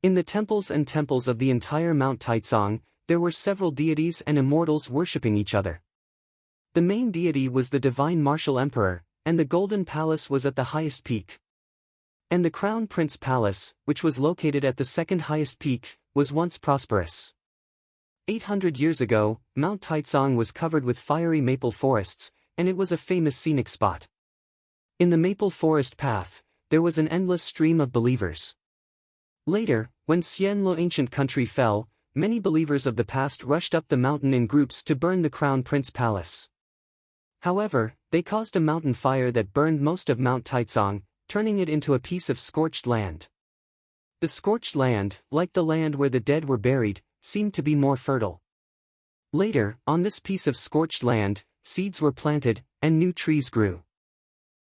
In the temples and temples of the entire Mount Taizong, there were several deities and immortals worshipping each other. The main deity was the Divine Martial Emperor, and the Golden Palace was at the highest peak. And the Crown Prince Palace, which was located at the second highest peak, was once prosperous. 800 years ago, Mount Taizong was covered with fiery maple forests, and it was a famous scenic spot. In the maple forest path, there was an endless stream of believers. Later, when Xianlu ancient country fell, many believers of the past rushed up the mountain in groups to burn the Crown Prince Palace. However, they caused a mountain fire that burned most of Mount Taizong, turning it into a piece of scorched land. The scorched land, like the land where the dead were buried, seemed to be more fertile. Later, on this piece of scorched land, seeds were planted, and new trees grew.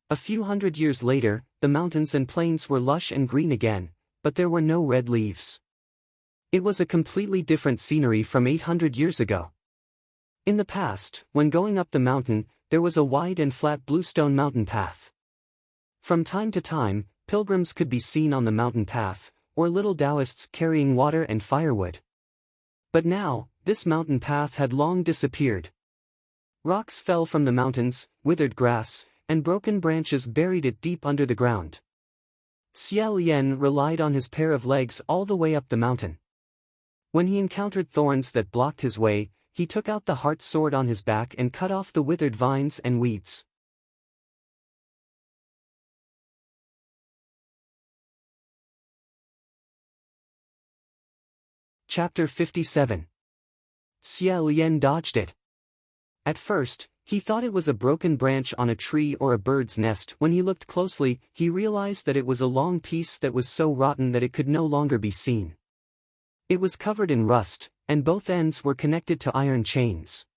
A few hundred years later, the mountains and plains were lush and green again, but there were no red leaves. It was a completely different scenery from 800 years ago. In the past, when going up the mountain, there was a wide and flat bluestone mountain path. From time to time, pilgrims could be seen on the mountain path, or little Taoists carrying water and firewood. But now, this mountain path had long disappeared. Rocks fell from the mountains, withered grass, and broken branches buried it deep under the ground. Xia Lian relied on his pair of legs all the way up the mountain. When he encountered thorns that blocked his way, he took out the heart sword on his back and cut off the withered vines and weeds. Chapter 57. Xia Lian dodged it. At first, he thought it was a broken branch on a tree or a bird's nest. When he looked closely, he realized that it was a long piece that was so rotten that it could no longer be seen. It was covered in rust, and both ends were connected to iron chains.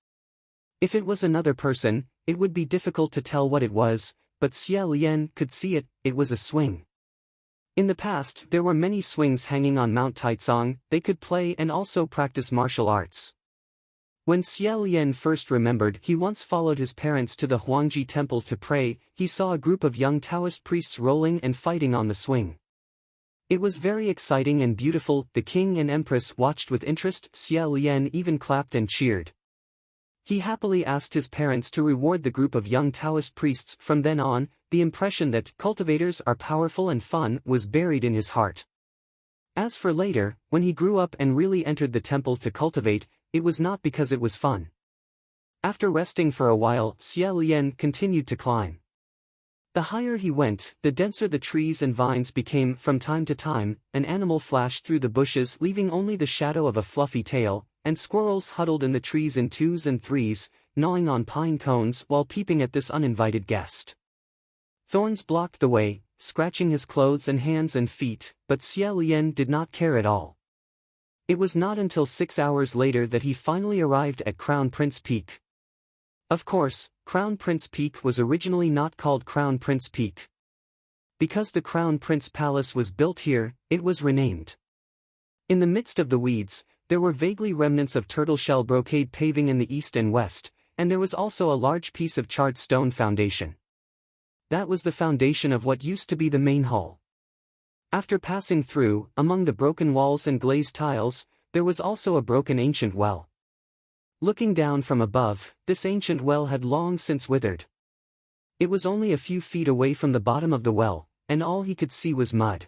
If it was another person, it would be difficult to tell what it was, but Xia Lian could see it. It was a swing. In the past, there were many swings hanging on Mount Taicang. They could play and also practice martial arts. When Xia Lian first remembered he once followed his parents to the Huangji temple to pray, he saw a group of young Taoist priests rolling and fighting on the swing. It was very exciting and beautiful. The king and empress watched with interest. Xia Lian even clapped and cheered. He happily asked his parents to reward the group of young Taoist priests. From then on, the impression that cultivators are powerful and fun was buried in his heart. As for later, when he grew up and really entered the temple to cultivate, it was not because it was fun. After resting for a while, Xia Lian continued to climb. The higher he went, the denser the trees and vines became. From time to time, an animal flashed through the bushes, leaving only the shadow of a fluffy tail, and squirrels huddled in the trees in twos and threes, gnawing on pine cones while peeping at this uninvited guest. Thorns blocked the way, scratching his clothes and hands and feet, but Xia Lian did not care at all. It was not until 6 hours later that he finally arrived at Crown Prince Peak. Of course, Crown Prince Peak was originally not called Crown Prince Peak. Because the Crown Prince Palace was built here, it was renamed. In the midst of the weeds, there were vaguely remnants of turtle-shell brocade paving in the east and west, and there was also a large piece of charred stone foundation. That was the foundation of what used to be the main hall. After passing through, among the broken walls and glazed tiles, there was also a broken ancient well. Looking down from above, this ancient well had long since withered. It was only a few feet away from the bottom of the well, and all he could see was mud.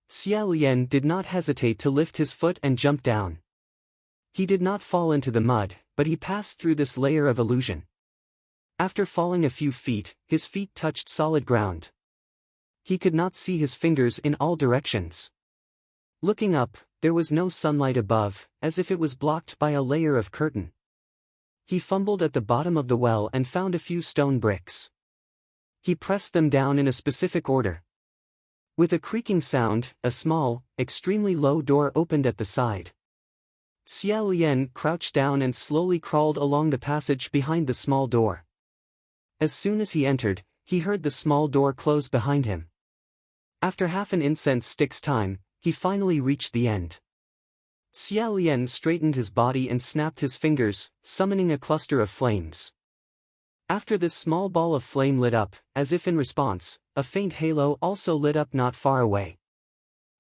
Xia Lian did not hesitate to lift his foot and jump down. He did not fall into the mud, but he passed through this layer of illusion. After falling a few feet, his feet touched solid ground. He could not see his fingers in all directions. Looking up, there was no sunlight above, as if it was blocked by a layer of curtain. He fumbled at the bottom of the well and found a few stone bricks. He pressed them down in a specific order. With a creaking sound, a small, extremely low door opened at the side. Xia Lian crouched down and slowly crawled along the passage behind the small door. As soon as he entered, he heard the small door close behind him. After half an incense stick's time, he finally reached the end. Xia Lian straightened his body and snapped his fingers, summoning a cluster of flames. After this small ball of flame lit up, as if in response, a faint halo also lit up not far away.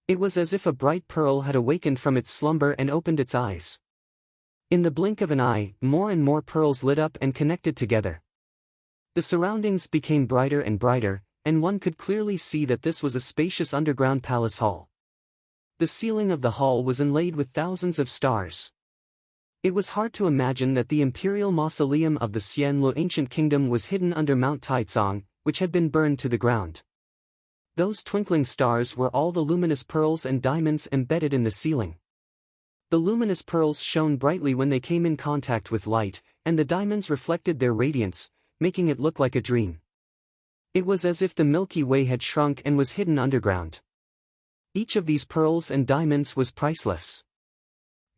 It was as if a bright pearl had awakened from its slumber and opened its eyes. In the blink of an eye, more and more pearls lit up and connected together. The surroundings became brighter and brighter, and one could clearly see that this was a spacious underground palace hall. The ceiling of the hall was inlaid with thousands of stars. It was hard to imagine that the imperial mausoleum of the Xianlu ancient kingdom was hidden under Mount Taicang, which had been burned to the ground. Those twinkling stars were all the luminous pearls and diamonds embedded in the ceiling. The luminous pearls shone brightly when they came in contact with light, and the diamonds reflected their radiance, making it look like a dream. It was as if the Milky Way had shrunk and was hidden underground. Each of these pearls and diamonds was priceless.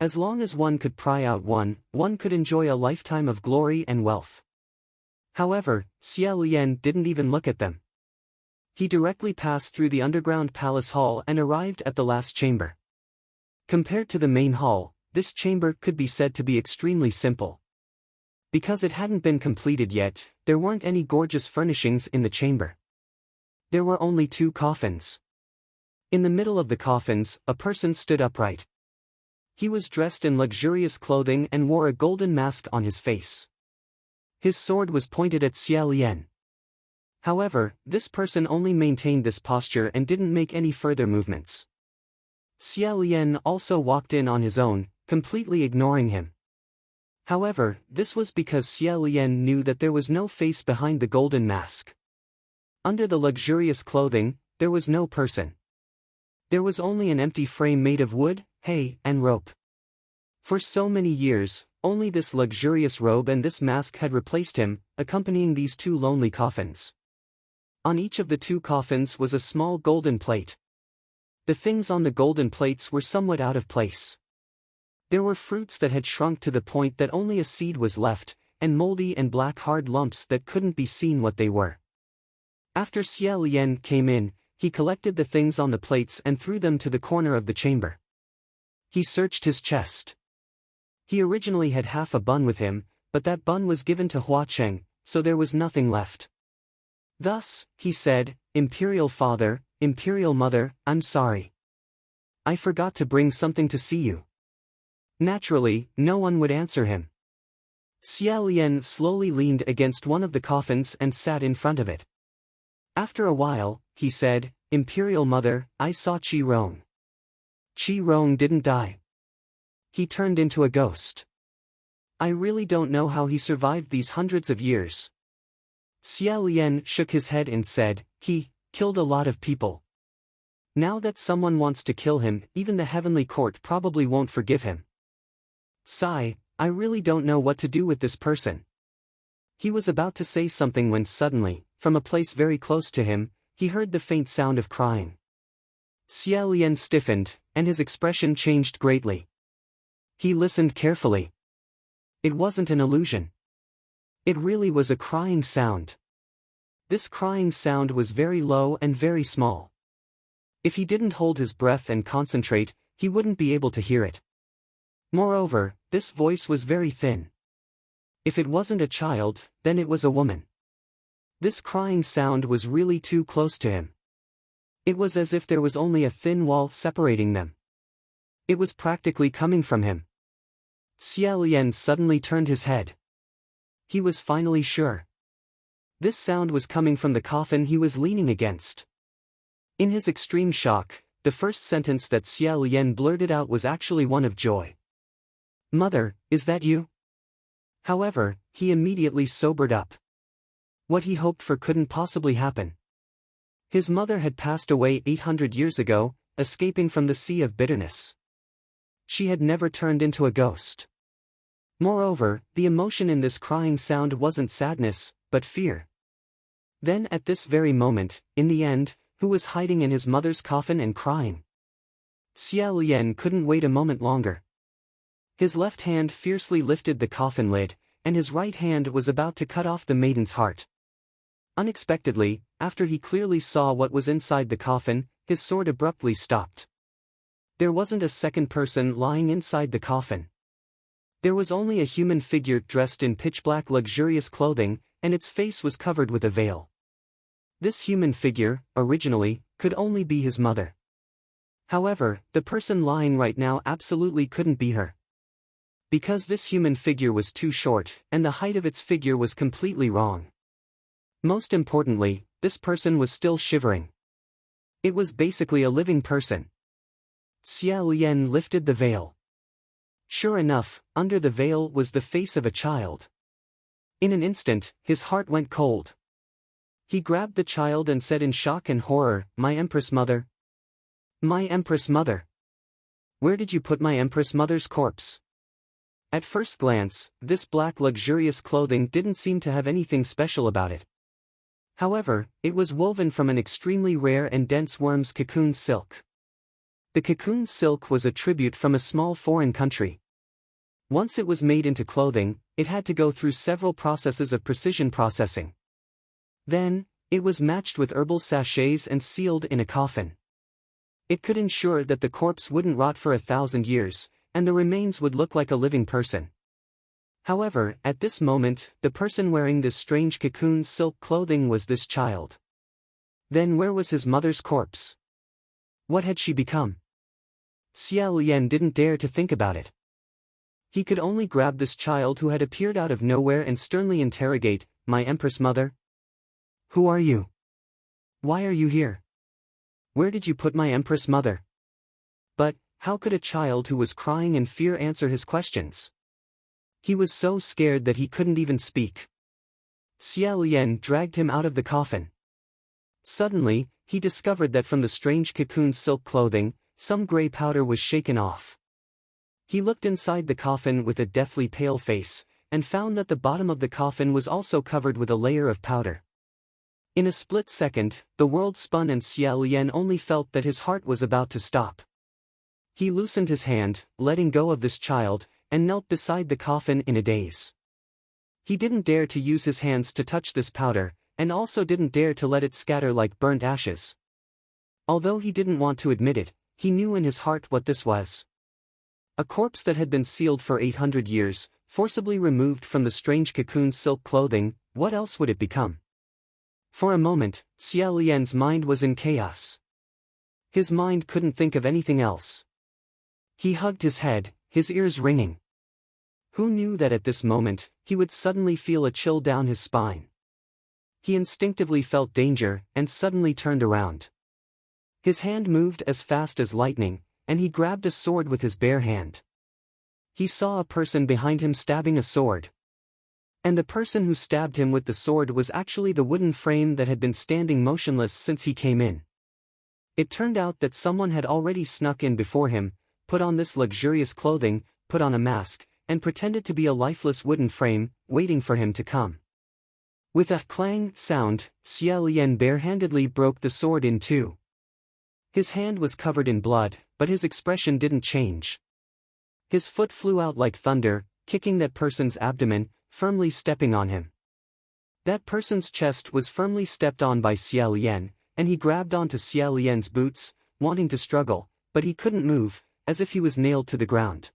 As long as one could pry out one could enjoy a lifetime of glory and wealth. However, Xia Lian didn't even look at them. He directly passed through the underground palace hall and arrived at the last chamber. Compared to the main hall, this chamber could be said to be extremely simple. Because it hadn't been completed yet, there weren't any gorgeous furnishings in the chamber. There were only 2 coffins. In the middle of the coffins, a person stood upright. He was dressed in luxurious clothing and wore a golden mask on his face. His sword was pointed at Xia Lian. However, this person only maintained this posture and didn't make any further movements. Xia Lian also walked in on his own, completely ignoring him. However, this was because Xia Lian knew that there was no face behind the golden mask. Under the luxurious clothing, there was no person. There was only an empty frame made of wood, hay, and rope. For so many years, only this luxurious robe and this mask had replaced him, accompanying these two lonely coffins. On each of the two coffins was a small golden plate. The things on the golden plates were somewhat out of place. There were fruits that had shrunk to the point that only a seed was left, and moldy and black hard lumps that couldn't be seen what they were. After Xia Lian came in, he collected the things on the plates and threw them to the corner of the chamber. He searched his chest. He originally had half a bun with him, but that bun was given to Hua Cheng, so there was nothing left. Thus, he said, "Imperial Father, Imperial Mother, I'm sorry. I forgot to bring something to see you." Naturally, no one would answer him. Xia Lian slowly leaned against one of the coffins and sat in front of it. After a while, he said, "Imperial Mother, I saw Qi Rong. Qi Rong didn't die. He turned into a ghost. I really don't know how he survived these hundreds of years." Xia Lian shook his head and said, "He killed a lot of people. Now that someone wants to kill him, even the heavenly court probably won't forgive him. Sigh, I really don't know what to do with this person." He was about to say something when suddenly, from a place very close to him, he heard the faint sound of crying. Xia Lian stiffened, and his expression changed greatly. He listened carefully. It wasn't an illusion. It really was a crying sound. This crying sound was very low and very small. If he didn't hold his breath and concentrate, he wouldn't be able to hear it. Moreover, this voice was very thin. If it wasn't a child, then it was a woman. This crying sound was really too close to him. It was as if there was only a thin wall separating them. It was practically coming from him. Xia Lian suddenly turned his head. He was finally sure. This sound was coming from the coffin he was leaning against. In his extreme shock, the first sentence that Xia Lian blurted out was actually one of joy. "Mother, is that you?" However, he immediately sobered up. What he hoped for couldn't possibly happen. His mother had passed away 800 years ago, escaping from the sea of bitterness. She had never turned into a ghost. Moreover, the emotion in this crying sound wasn't sadness, but fear. Then at this very moment, in the end, who was hiding in his mother's coffin and crying? Xia Lian couldn't wait a moment longer. His left hand fiercely lifted the coffin lid, and his right hand was about to cut off the maiden's heart. Unexpectedly, after he clearly saw what was inside the coffin, his sword abruptly stopped. There wasn't a second person lying inside the coffin. There was only a human figure dressed in pitch-black luxurious clothing, and its face was covered with a veil. This human figure, originally, could only be his mother. However, the person lying right now absolutely couldn't be her. Because this human figure was too short, and the height of its figure was completely wrong. Most importantly, this person was still shivering. It was basically a living person. Xia Lian lifted the veil. Sure enough, under the veil was the face of a child. In an instant, his heart went cold. He grabbed the child and said in shock and horror, "My Empress Mother? My Empress Mother? Where did you put my Empress Mother's corpse?" At first glance, this black luxurious clothing didn't seem to have anything special about it. However, it was woven from an extremely rare and dense worm's cocoon silk. The cocoon silk was a tribute from a small foreign country. Once it was made into clothing, it had to go through several processes of precision processing. Then, it was matched with herbal sachets and sealed in a coffin. It could ensure that the corpse wouldn't rot for 1,000 years, and the remains would look like a living person. However, at this moment, the person wearing this strange cocoon silk clothing was this child. Then where was his mother's corpse? What had she become? Xiao Lian didn't dare to think about it. He could only grab this child who had appeared out of nowhere and sternly interrogate, "My Empress Mother? Who are you? Why are you here? Where did you put my Empress Mother?" But, how could a child who was crying in fear answer his questions? He was so scared that he couldn't even speak. Xiao Lian dragged him out of the coffin. Suddenly, he discovered that from the strange cocoon silk clothing, some gray powder was shaken off. He looked inside the coffin with a deathly pale face, and found that the bottom of the coffin was also covered with a layer of powder. In a split second, the world spun and Xiao Lian only felt that his heart was about to stop. He loosened his hand, letting go of this child, and knelt beside the coffin in a daze. He didn't dare to use his hands to touch this powder, and also didn't dare to let it scatter like burnt ashes. Although he didn't want to admit it, he knew in his heart what this was. A corpse that had been sealed for 800 years, forcibly removed from the strange cocoon silk clothing, what else would it become? For a moment, Xiao Lian's mind was in chaos. His mind couldn't think of anything else. He hugged his head, his ears ringing. Who knew that at this moment, he would suddenly feel a chill down his spine? He instinctively felt danger, and suddenly turned around. His hand moved as fast as lightning, and he grabbed a sword with his bare hand. He saw a person behind him stabbing a sword. And the person who stabbed him with the sword was actually the wooden frame that had been standing motionless since he came in. It turned out that someone had already snuck in before him, put on this luxurious clothing, put on a mask, and pretended to be a lifeless wooden frame, waiting for him to come. With a clang sound, Xiao Lian barehandedly broke the sword in two. His hand was covered in blood, but his expression didn't change. His foot flew out like thunder, kicking that person's abdomen, firmly stepping on him. That person's chest was firmly stepped on by Xiao Lian, and he grabbed onto Xiao Lian's boots, wanting to struggle, but he couldn't move, as if he was nailed to the ground.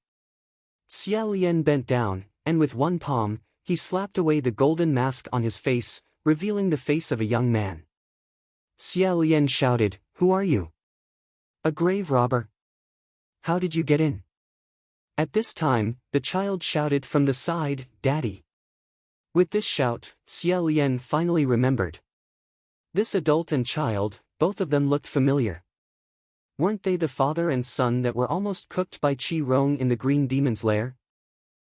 Xiao Lian bent down, and with one palm, he slapped away the golden mask on his face, revealing the face of a young man. Xiao Lian shouted, "Who are you? A grave robber? How did you get in?" At this time, the child shouted from the side, "Daddy." With this shout, Xiao Lian finally remembered. This adult and child, both of them looked familiar. Weren't they the father and son that were almost cooked by Qi Rong in the Green Demon's lair?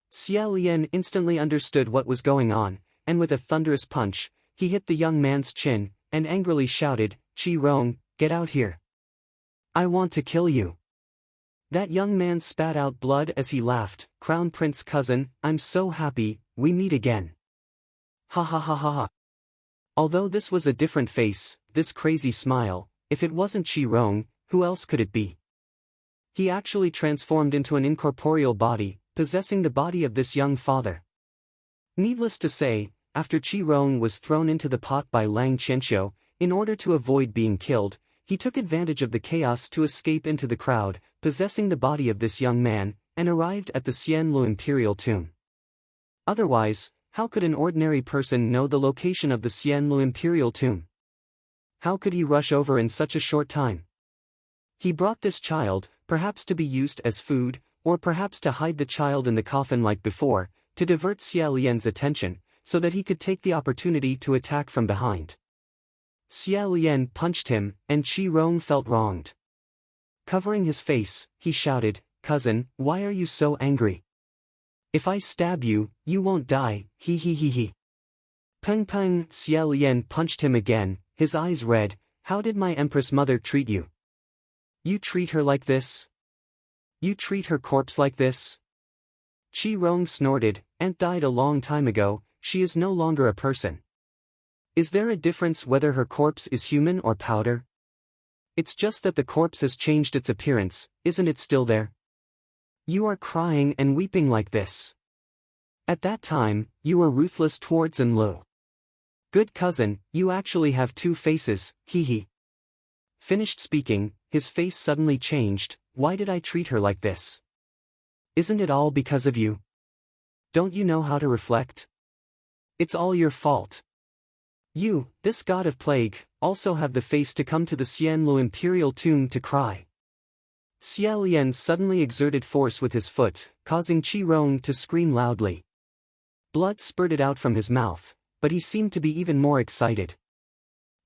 Xiao Lian instantly understood what was going on, and with a thunderous punch, he hit the young man's chin, and angrily shouted, "Qi Rong, get out here. I want to kill you." That young man spat out blood as he laughed, "Crown Prince cousin, I'm so happy, we meet again. Ha ha ha ha ha." Although this was a different face, this crazy smile, if it wasn't Qi Rong, who else could it be? He actually transformed into an incorporeal body, possessing the body of this young father. Needless to say, after Qi Rong was thrown into the pot by Lang Qianxiu, in order to avoid being killed, he took advantage of the chaos to escape into the crowd, possessing the body of this young man, and arrived at the Xianlu imperial tomb. Otherwise, how could an ordinary person know the location of the Xianlu imperial tomb? How could he rush over in such a short time? He brought this child, perhaps to be used as food, or perhaps to hide the child in the coffin like before, to divert Xiao Lian's attention, so that he could take the opportunity to attack from behind. Xiao Lian punched him, and Qi Rong felt wronged. Covering his face, he shouted, "Cousin, why are you so angry? If I stab you, you won't die, he he he he." Peng peng, Xiao Lian punched him again, his eyes red. "How did my Empress Mother treat you? You treat her like this? You treat her corpse like this?" Qi Rong snorted, "Aunt died a long time ago, she is no longer a person. Is there a difference whether her corpse is human or powder? It's just that the corpse has changed its appearance, isn't it still there? You are crying and weeping like this. At that time, you were ruthless towards Enlu. Good cousin, you actually have two faces, hee hee." Finished speaking, his face suddenly changed. "Why did I treat her like this? Isn't it all because of you? Don't you know how to reflect? It's all your fault. You, this god of plague, also have the face to come to the Xianlu imperial tomb to cry. Xia Lian suddenly exerted force with his foot, causing Qi Rong to scream loudly. Blood spurted out from his mouth, but he seemed to be even more excited.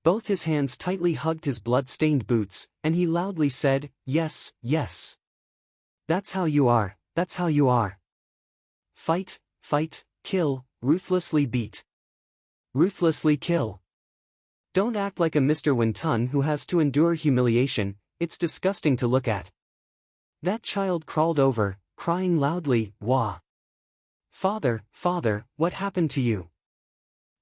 Both his hands tightly hugged his blood-stained boots, and he loudly said, "Yes, yes. That's how you are, that's how you are. Fight, fight, kill, ruthlessly beat. Ruthlessly kill. Don't act like a Mr. Wintun who has to endure humiliation, it's disgusting to look at." That child crawled over, crying loudly, "Wah! Father, father, what happened to you?"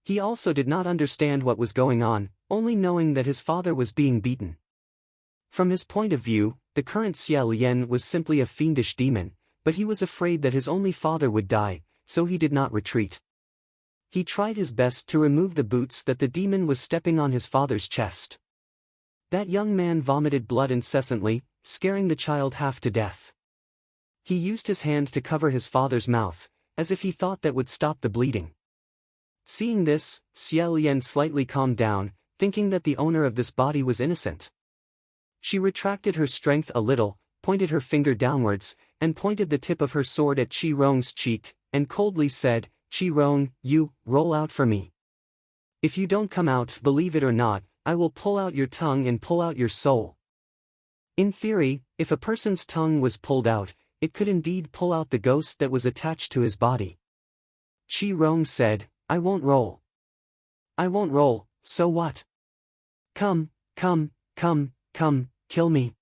He also did not understand what was going on, only knowing that his father was being beaten. From his point of view, the current Xia Lian was simply a fiendish demon, but he was afraid that his only father would die, so he did not retreat. He tried his best to remove the boots that the demon was stepping on his father's chest. That young man vomited blood incessantly, scaring the child half to death. He used his hand to cover his father's mouth, as if he thought that would stop the bleeding. Seeing this, Xia Lian slightly calmed down, thinking that the owner of this body was innocent. She retracted her strength a little, pointed her finger downwards, and pointed the tip of her sword at Qi Rong's cheek, and coldly said, "Qi Rong, you, roll out for me. If you don't come out, believe it or not, I will pull out your tongue and pull out your soul." In theory, if a person's tongue was pulled out, it could indeed pull out the ghost that was attached to his body. Qi Rong said, "I won't roll. I won't roll, so what? Come, come, come, come, kill me.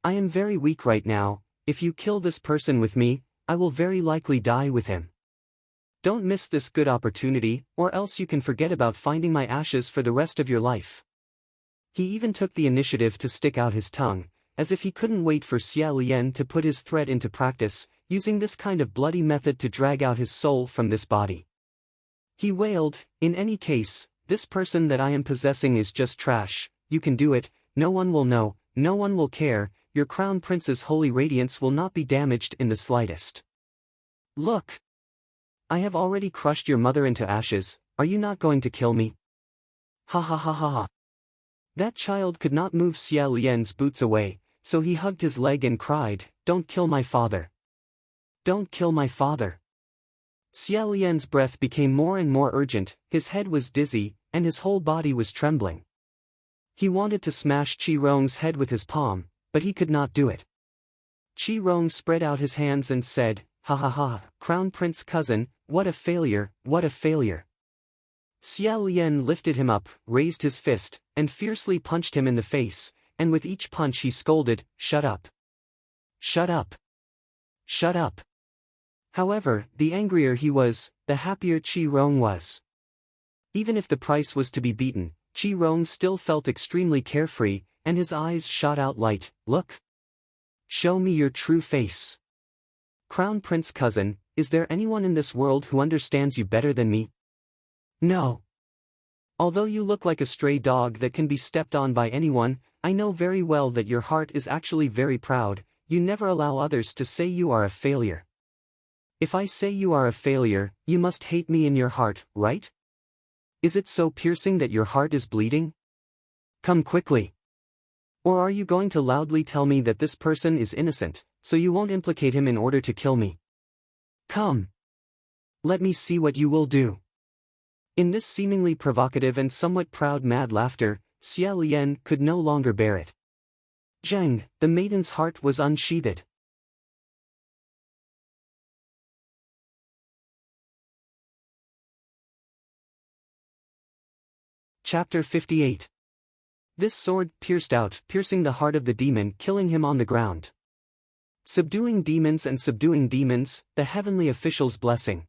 I am very weak right now, if you kill this person with me, I will very likely die with him. Don't miss this good opportunity, or else you can forget about finding my ashes for the rest of your life." He even took the initiative to stick out his tongue, as if he couldn't wait for Xia Lian to put his threat into practice, using this kind of bloody method to drag out his soul from this body. He wailed, "In any case, this person that I am possessing is just trash, you can do it, no one will know, no one will care, your crown prince's holy radiance will not be damaged in the slightest. Look! I have already crushed your mother into ashes, are you not going to kill me? Ha ha ha ha ha." That child could not move Xia Lian's boots away, so he hugged his leg and cried, "Don't kill my father. Don't kill my father." Xia Lian's breath became more and more urgent, his head was dizzy, and his whole body was trembling. He wanted to smash Qi Rong's head with his palm, but he could not do it. Qi Rong spread out his hands and said, "Ha ha ha, Crown Prince cousin, what a failure, what a failure." Xia Lian lifted him up, raised his fist, and fiercely punched him in the face, and with each punch he scolded, "Shut up! Shut up! Shut up!" However, the angrier he was, the happier Qi Rong was. Even if the price was to be beaten, Qi Rong still felt extremely carefree, and his eyes shot out light. "Look! Show me your true face. Crown Prince cousin, is there anyone in this world who understands you better than me? No. Although you look like a stray dog that can be stepped on by anyone, I know very well that your heart is actually very proud, you never allow others to say you are a failure. If I say you are a failure, you must hate me in your heart, right? Is it so piercing that your heart is bleeding? Come quickly. Or are you going to loudly tell me that this person is innocent, so you won't implicate him in order to kill me? Come. Let me see what you will do." In this seemingly provocative and somewhat proud mad laughter, Xia Lian could no longer bear it. Zheng, the maiden's heart was unsheathed. Chapter 58. This sword pierced out, piercing the heart of the demon, killing him on the ground. Subduing demons and subduing demons, the heavenly official's blessing.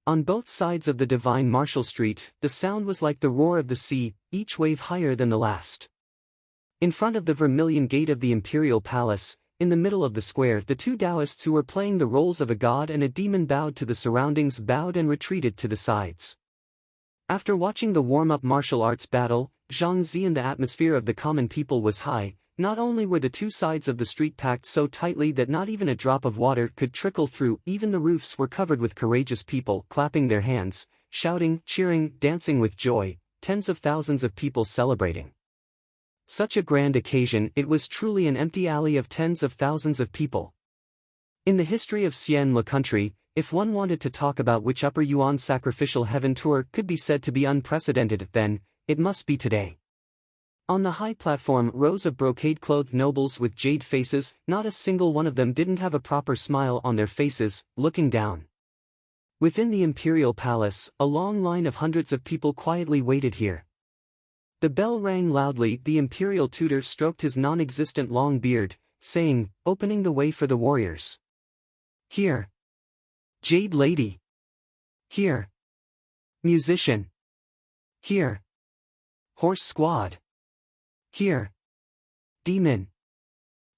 On both sides of the divine Martial Street, the sound was like the roar of the sea, each wave higher than the last. In front of the vermilion gate of the imperial palace, in the middle of the square, the two Taoists who were playing the roles of a god and a demon bowed to the surroundings, bowed and retreated to the sides. After watching the warm-up martial arts battle, Zhang Zi, and the atmosphere of the common people was high. Not only were the two sides of the street packed so tightly that not even a drop of water could trickle through, even the roofs were covered with courageous people clapping their hands, shouting, cheering, dancing with joy, tens of thousands of people celebrating. Such a grand occasion, it was truly an empty alley of tens of thousands of people. In the history of Xian Le country, if one wanted to talk about which Upper Yuan sacrificial heaven tour could be said to be unprecedented, then it must be today. On the high platform, rows of brocade-clothed nobles with jade faces, not a single one of them didn't have a proper smile on their faces, looking down. Within the imperial palace, a long line of hundreds of people quietly waited here. The bell rang loudly. The imperial tutor stroked his non-existent long beard, saying, opening the way for the warriors. Here. Jade lady. Here. Musician. Here. Horse squad. Here. Demon.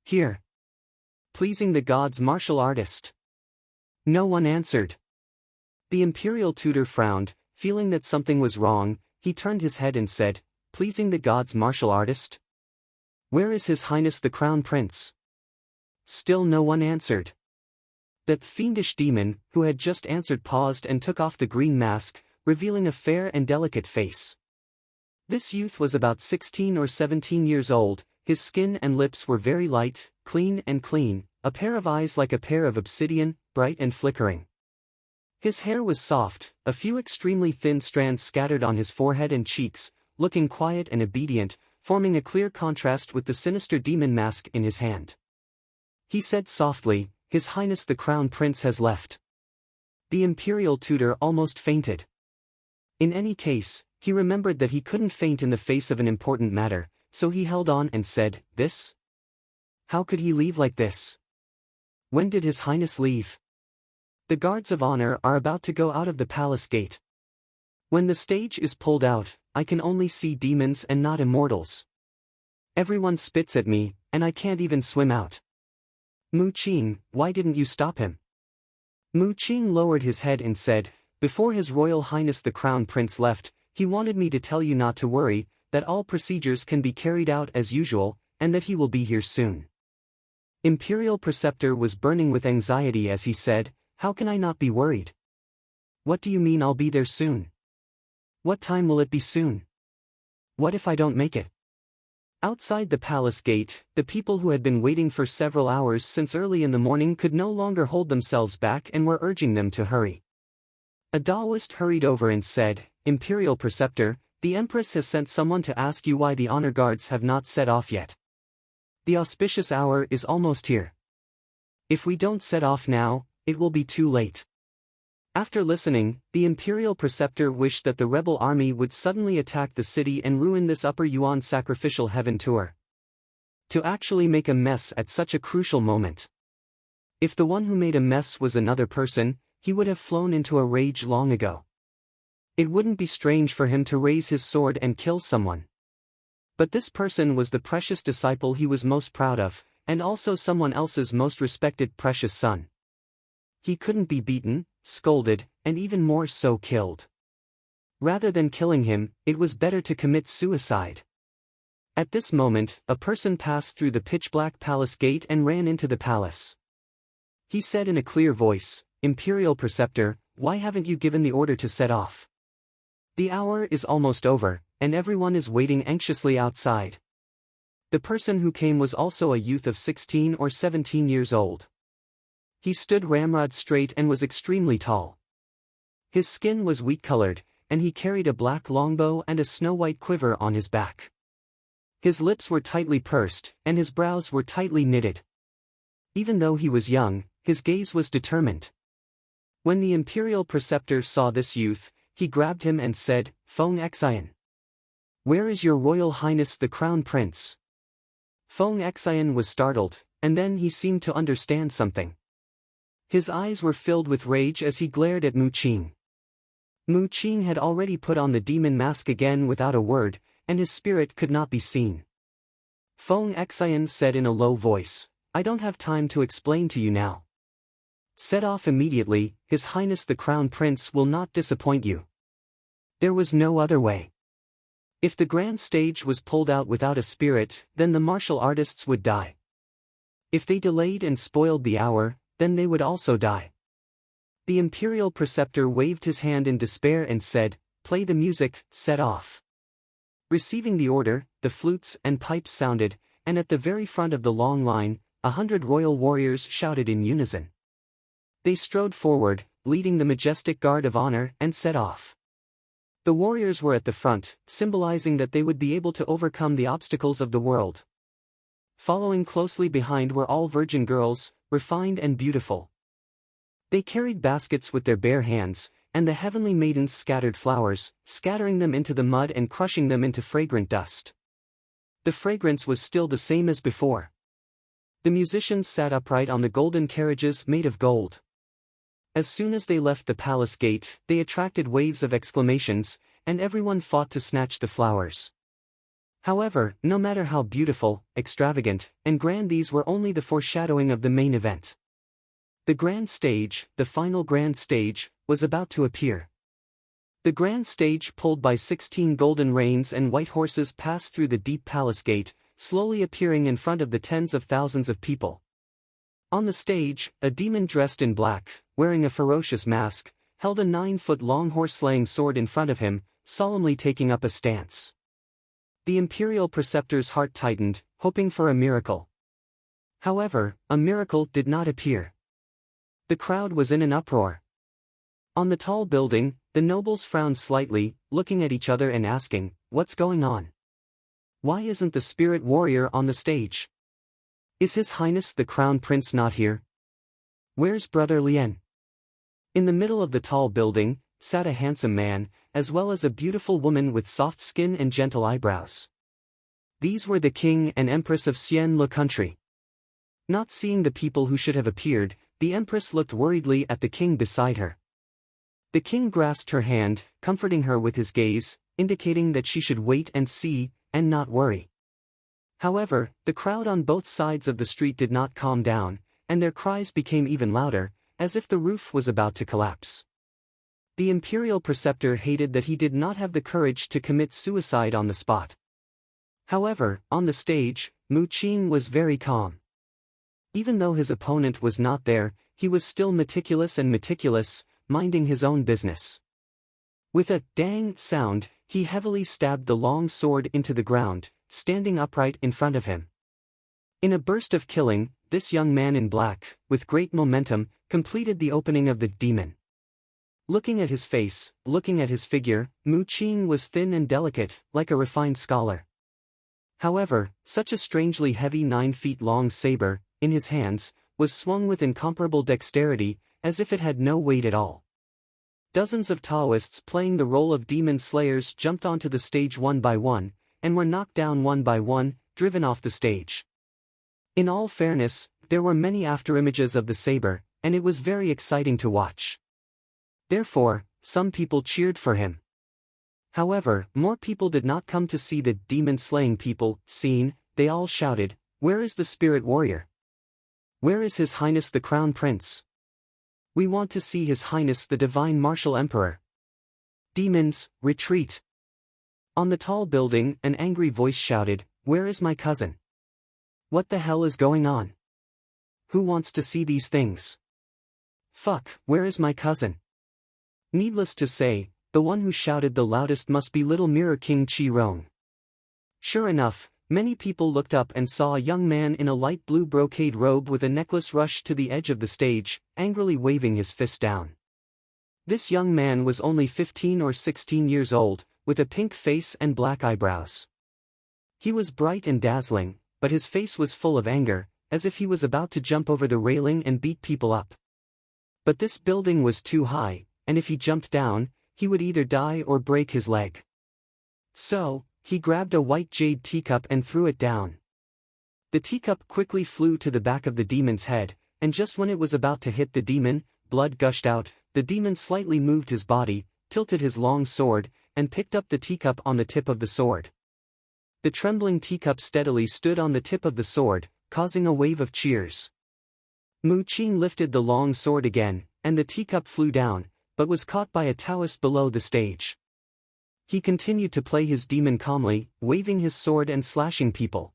Here. Pleasing the gods martial artist. No one answered. The imperial tutor frowned, feeling that something was wrong. He turned his head and said, pleasing the gods martial artist? Where is His Highness the Crown Prince? Still no one answered. That fiendish demon, who had just answered, paused and took off the green mask, revealing a fair and delicate face. This youth was about 16 or 17 years old. His skin and lips were very light, clean, a pair of eyes like a pair of obsidian, bright and flickering. His hair was soft, a few extremely thin strands scattered on his forehead and cheeks, looking quiet and obedient, forming a clear contrast with the sinister demon mask in his hand. He said softly, His Highness the Crown Prince has left. The imperial tutor almost fainted. In any case, he remembered that he couldn't faint in the face of an important matter, so he held on and said, this? How could he leave like this? When did His Highness leave? The guards of honor are about to go out of the palace gate. When the stage is pulled out, I can only see demons and not immortals. Everyone spits at me, and I can't even swim out. Mu Qing, why didn't you stop him? Mu Qing lowered his head and said, before His Royal Highness the Crown Prince left, he wanted me to tell you not to worry, that all procedures can be carried out as usual, and that he will be here soon. Imperial Preceptor was burning with anxiety as he said, how can I not be worried? What do you mean I'll be there soon? What time will it be soon? What if I don't make it? Outside the palace gate, the people who had been waiting for several hours since early in the morning could no longer hold themselves back and were urging them to hurry. A Daoist hurried over and said, Imperial Preceptor, the Empress has sent someone to ask you why the honor guards have not set off yet. The auspicious hour is almost here. If we don't set off now, it will be too late. After listening, the Imperial Preceptor wished that the rebel army would suddenly attack the city and ruin this Upper Yuan sacrificial heaven tour. To actually make a mess at such a crucial moment. If the one who made a mess was another person, he would have flown into a rage long ago. It wouldn't be strange for him to raise his sword and kill someone. But this person was the precious disciple he was most proud of, and also someone else's most respected precious son. He couldn't be beaten, scolded, and even more so killed. Rather than killing him, it was better to commit suicide. At this moment, a person passed through the pitch-black palace gate and ran into the palace. He said in a clear voice, Imperial Preceptor, why haven't you given the order to set off? The hour is almost over, and everyone is waiting anxiously outside. The person who came was also a youth of 16 or 17 years old. He stood ramrod straight and was extremely tall. His skin was wheat-colored, and he carried a black longbow and a snow-white quiver on his back. His lips were tightly pursed, and his brows were tightly knitted. Even though he was young, his gaze was determined. When the Imperial Preceptor saw this youth, he grabbed him and said, Feng Xian. Where is your Royal Highness the Crown Prince? Feng Xian was startled, and then he seemed to understand something. His eyes were filled with rage as he glared at Mu Qing. Mu Qing had already put on the demon mask again without a word, and his spirit could not be seen. Feng Xian said in a low voice, I don't have time to explain to you now. Set off immediately, His Highness the Crown Prince will not disappoint you. There was no other way. If the grand stage was pulled out without a spirit, then the martial artists would die. If they delayed and spoiled the hour, then they would also die. The Imperial Preceptor waved his hand in despair and said, Play the music, set off. Receiving the order, the flutes and pipes sounded, and at the very front of the long line, 100 royal warriors shouted in unison. They strode forward, leading the majestic guard of honor, and set off. The warriors were at the front, symbolizing that they would be able to overcome the obstacles of the world. Following closely behind were all virgin girls, refined and beautiful. They carried baskets with their bare hands, and the heavenly maidens scattered flowers, scattering them into the mud and crushing them into fragrant dust. The fragrance was still the same as before. The musicians sat upright on the golden carriages made of gold. As soon as they left the palace gate, they attracted waves of exclamations, and everyone fought to snatch the flowers. However, no matter how beautiful, extravagant, and grand these were, only the foreshadowing of the main event. The grand stage, the final grand stage, was about to appear. The grand stage, pulled by 16 golden reins and white horses, passed through the deep palace gate, slowly appearing in front of the tens of thousands of people. On the stage, a demon dressed in black, wearing a ferocious mask, held a 9-foot-long horse-slaying sword in front of him, solemnly taking up a stance. The imperial preceptor's heart tightened, hoping for a miracle. However, a miracle did not appear. The crowd was in an uproar. On the tall building, the nobles frowned slightly, looking at each other and asking, "What's going on? Why isn't the spirit warrior on the stage? Is His Highness the Crown Prince not here? Where's Brother Lien?" In the middle of the tall building, sat a handsome man, as well as a beautiful woman with soft skin and gentle eyebrows. These were the king and empress of Xian Le country. Not seeing the people who should have appeared, the empress looked worriedly at the king beside her. The king grasped her hand, comforting her with his gaze, indicating that she should wait and see, and not worry. However, the crowd on both sides of the street did not calm down, and their cries became even louder, as if the roof was about to collapse. The imperial preceptor hated that he did not have the courage to commit suicide on the spot. However, on the stage, Mu Qing was very calm. Even though his opponent was not there, he was still meticulous, minding his own business. With a dang sound, he heavily stabbed the long sword into the ground, standing upright in front of him. In a burst of killing, this young man in black, with great momentum, completed the opening of the demon. Looking at his face, looking at his figure, Mu Qing was thin and delicate, like a refined scholar. However, such a strangely heavy 9-feet-long saber, in his hands, was swung with incomparable dexterity, as if it had no weight at all. Dozens of Taoists playing the role of demon slayers jumped onto the stage one by one, and were knocked down one by one, driven off the stage. In all fairness, there were many afterimages of the saber, and it was very exciting to watch. Therefore, some people cheered for him. However, more people did not come to see the demon-slaying people scene. They all shouted, "Where is the spirit warrior? Where is His Highness the Crown Prince? We want to see His Highness the Divine Martial Emperor. Demons, retreat!" On the tall building, an angry voice shouted, "Where is my cousin? What the hell is going on? Who wants to see these things? Fuck, where is my cousin?" Needless to say, the one who shouted the loudest must be Little Mirror King Qi Rong. Sure enough, many people looked up and saw a young man in a light blue brocade robe with a necklace rush to the edge of the stage, angrily waving his fist down. This young man was only 15 or 16 years old, with a pink face and black eyebrows. He was bright and dazzling, but his face was full of anger, as if he was about to jump over the railing and beat people up. But this building was too high, and if he jumped down, he would either die or break his leg. So, he grabbed a white jade teacup and threw it down. The teacup quickly flew to the back of the demon's head, and just when it was about to hit the demon, blood gushed out. The demon slightly moved his body, tilted his long sword, and picked up the teacup on the tip of the sword. The trembling teacup steadily stood on the tip of the sword, causing a wave of cheers. Mu Qing lifted the long sword again, and the teacup flew down, but was caught by a Taoist below the stage. He continued to play his demon calmly, waving his sword and slashing people.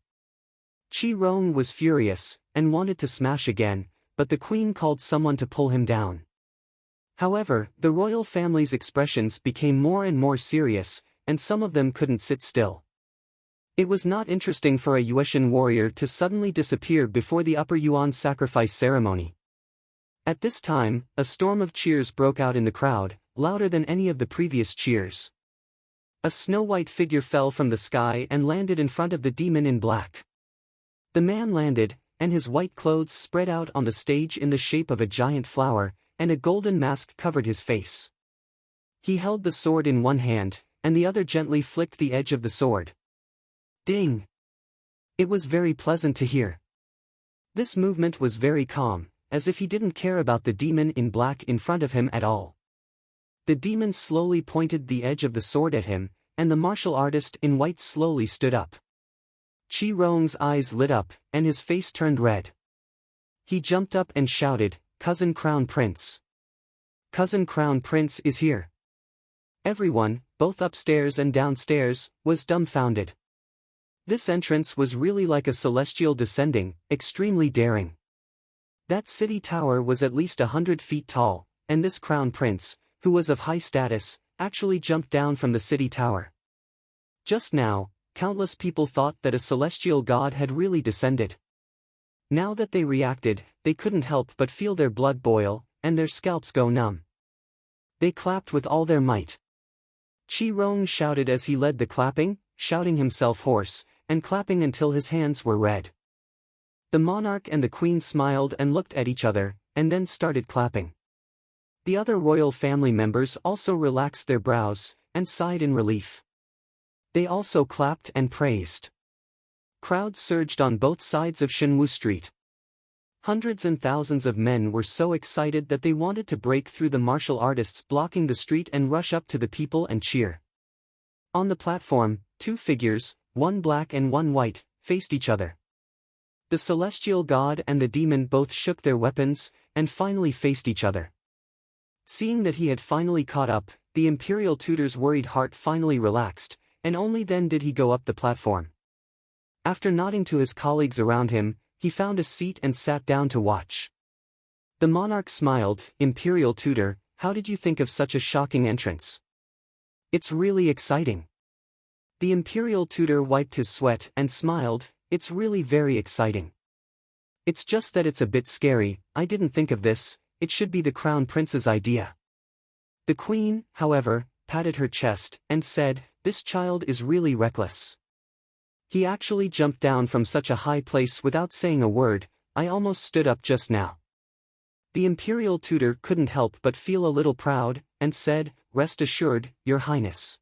Qi Rong was furious, and wanted to smash again, but the queen called someone to pull him down. However, the royal family's expressions became more and more serious, and some of them couldn't sit still. It was not interesting for a Yuetian warrior to suddenly disappear before the Upper Yuan sacrifice ceremony. At this time, a storm of cheers broke out in the crowd, louder than any of the previous cheers. A snow-white figure fell from the sky and landed in front of the demon in black. The man landed, and his white clothes spread out on the stage in the shape of a giant flower, and a golden mask covered his face. He held the sword in one hand, and the other gently flicked the edge of the sword. Ding! It was very pleasant to hear. This movement was very calm, as if he didn't care about the demon in black in front of him at all. The demon slowly pointed the edge of the sword at him, and the martial artist in white slowly stood up. Qi Rong's eyes lit up, and his face turned red. He jumped up and shouted, "Cousin Crown Prince! Cousin Crown Prince is here!" Everyone, both upstairs and downstairs, was dumbfounded. This entrance was really like a celestial descending, extremely daring. That city tower was at least 100 feet tall, and this crown prince, who was of high status, actually jumped down from the city tower. Just now, countless people thought that a celestial god had really descended. Now that they reacted, they couldn't help but feel their blood boil, and their scalps go numb. They clapped with all their might. Qi Rong shouted as he led the clapping, shouting himself hoarse, and clapping until his hands were red. The monarch and the queen smiled and looked at each other, and then started clapping. The other royal family members also relaxed their brows, and sighed in relief. They also clapped and praised. Crowds surged on both sides of Shenwu Street. Hundreds and thousands of men were so excited that they wanted to break through the martial artists blocking the street and rush up to the people and cheer. On the platform, two figures, one black and one white, faced each other. The celestial god and the demon both shook their weapons, and finally faced each other. Seeing that he had finally caught up, the imperial tutor's worried heart finally relaxed, and only then did he go up the platform. After nodding to his colleagues around him, he found a seat and sat down to watch. The monarch smiled, "Imperial tutor, how did you think of such a shocking entrance?" "It's really exciting." The imperial tutor wiped his sweat and smiled, "It's really very exciting. It's just that it's a bit scary. I didn't think of this, it should be the crown prince's idea." The queen, however, patted her chest, and said, "This child is really reckless. He actually jumped down from such a high place without saying a word. I almost stood up just now." The imperial tutor couldn't help but feel a little proud, and said, "Rest assured, Your Highness.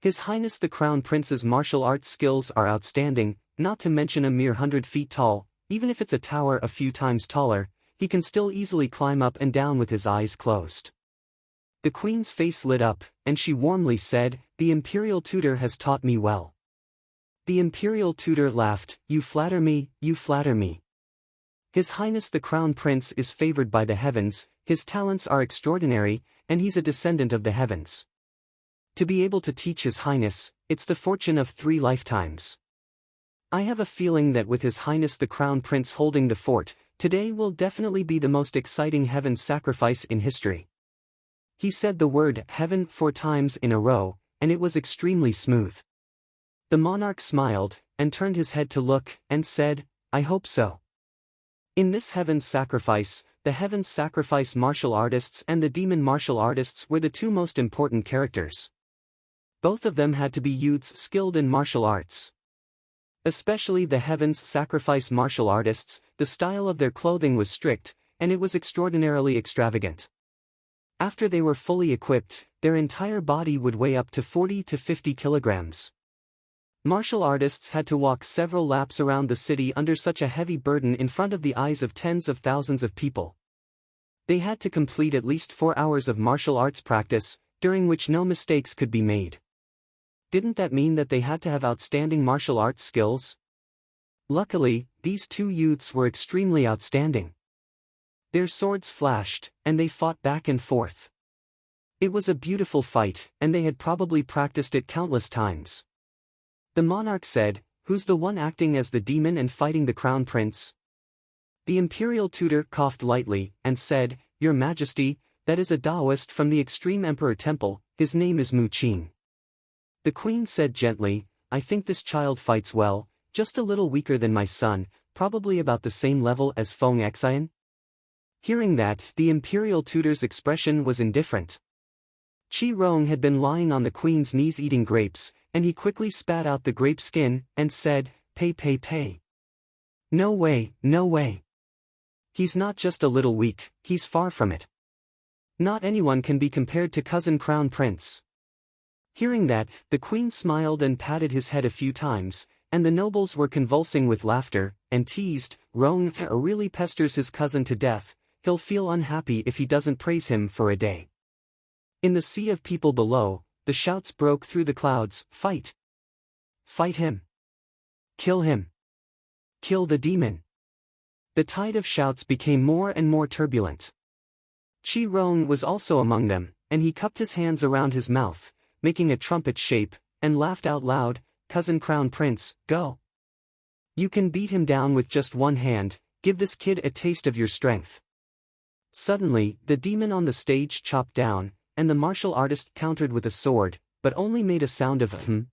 His Highness the Crown Prince's martial arts skills are outstanding, not to mention a mere 100 feet tall. Even if it's a tower a few times taller, he can still easily climb up and down with his eyes closed." The queen's face lit up, and she warmly said, "The imperial tutor has taught me well." The imperial tutor laughed, "You flatter me, you flatter me. His Highness the Crown Prince is favored by the heavens, his talents are extraordinary, and he's a descendant of the heavens. To be able to teach His Highness, it's the fortune of 3 lifetimes. I have a feeling that with His Highness the Crown Prince holding the fort, today will definitely be the most exciting heaven sacrifice in history." He said the word heaven 4 times in a row, and it was extremely smooth. The monarch smiled, and turned his head to look, and said, "I hope so." In this heaven's sacrifice, the heaven's sacrifice martial artists and the demon martial artists were the 2 most important characters. Both of them had to be youths skilled in martial arts. Especially the heaven's sacrifice martial artists, the style of their clothing was strict, and it was extraordinarily extravagant. After they were fully equipped, their entire body would weigh up to 40 to 50 kilograms. Martial artists had to walk several laps around the city under such a heavy burden in front of the eyes of tens of thousands of people. They had to complete at least 4 hours of martial arts practice, during which no mistakes could be made. Didn't that mean that they had to have outstanding martial arts skills? Luckily, these 2 youths were extremely outstanding. Their swords flashed, and they fought back and forth. It was a beautiful fight, and they had probably practiced it countless times. The monarch said, "Who's the one acting as the demon and fighting the crown prince?" The imperial tutor coughed lightly, and said, "Your Majesty, that is a Taoist from the Extreme Emperor Temple, his name is Mu Qing." The queen said gently, I think this child fights well, just a little weaker than my son, probably about the same level as Feng Xian." Hearing that, the imperial tutor's expression was indifferent. Qi Rong had been lying on the queen's knees eating grapes, and he quickly spat out the grape skin, and said, "Pay pay pay. No way, no way. He's not just a little weak, he's far from it. Not anyone can be compared to cousin Crown Prince." Hearing that, the queen smiled and patted his head a few times, and the nobles were convulsing with laughter, and teased, "Rong really pesters his cousin to death, he'll feel unhappy if he doesn't praise him for a day." In the sea of people below, the shouts broke through the clouds, "Fight! Fight him! Kill him! Kill the demon!" The tide of shouts became more and more turbulent. Qi Rong was also among them, and he cupped his hands around his mouth, making a trumpet shape, and laughed out loud, "Cousin Crown Prince, go! You can beat him down with just one hand, give this kid a taste of your strength." Suddenly, the demon on the stage chopped down, and the martial artist countered with a sword, but only made a sound of "hm."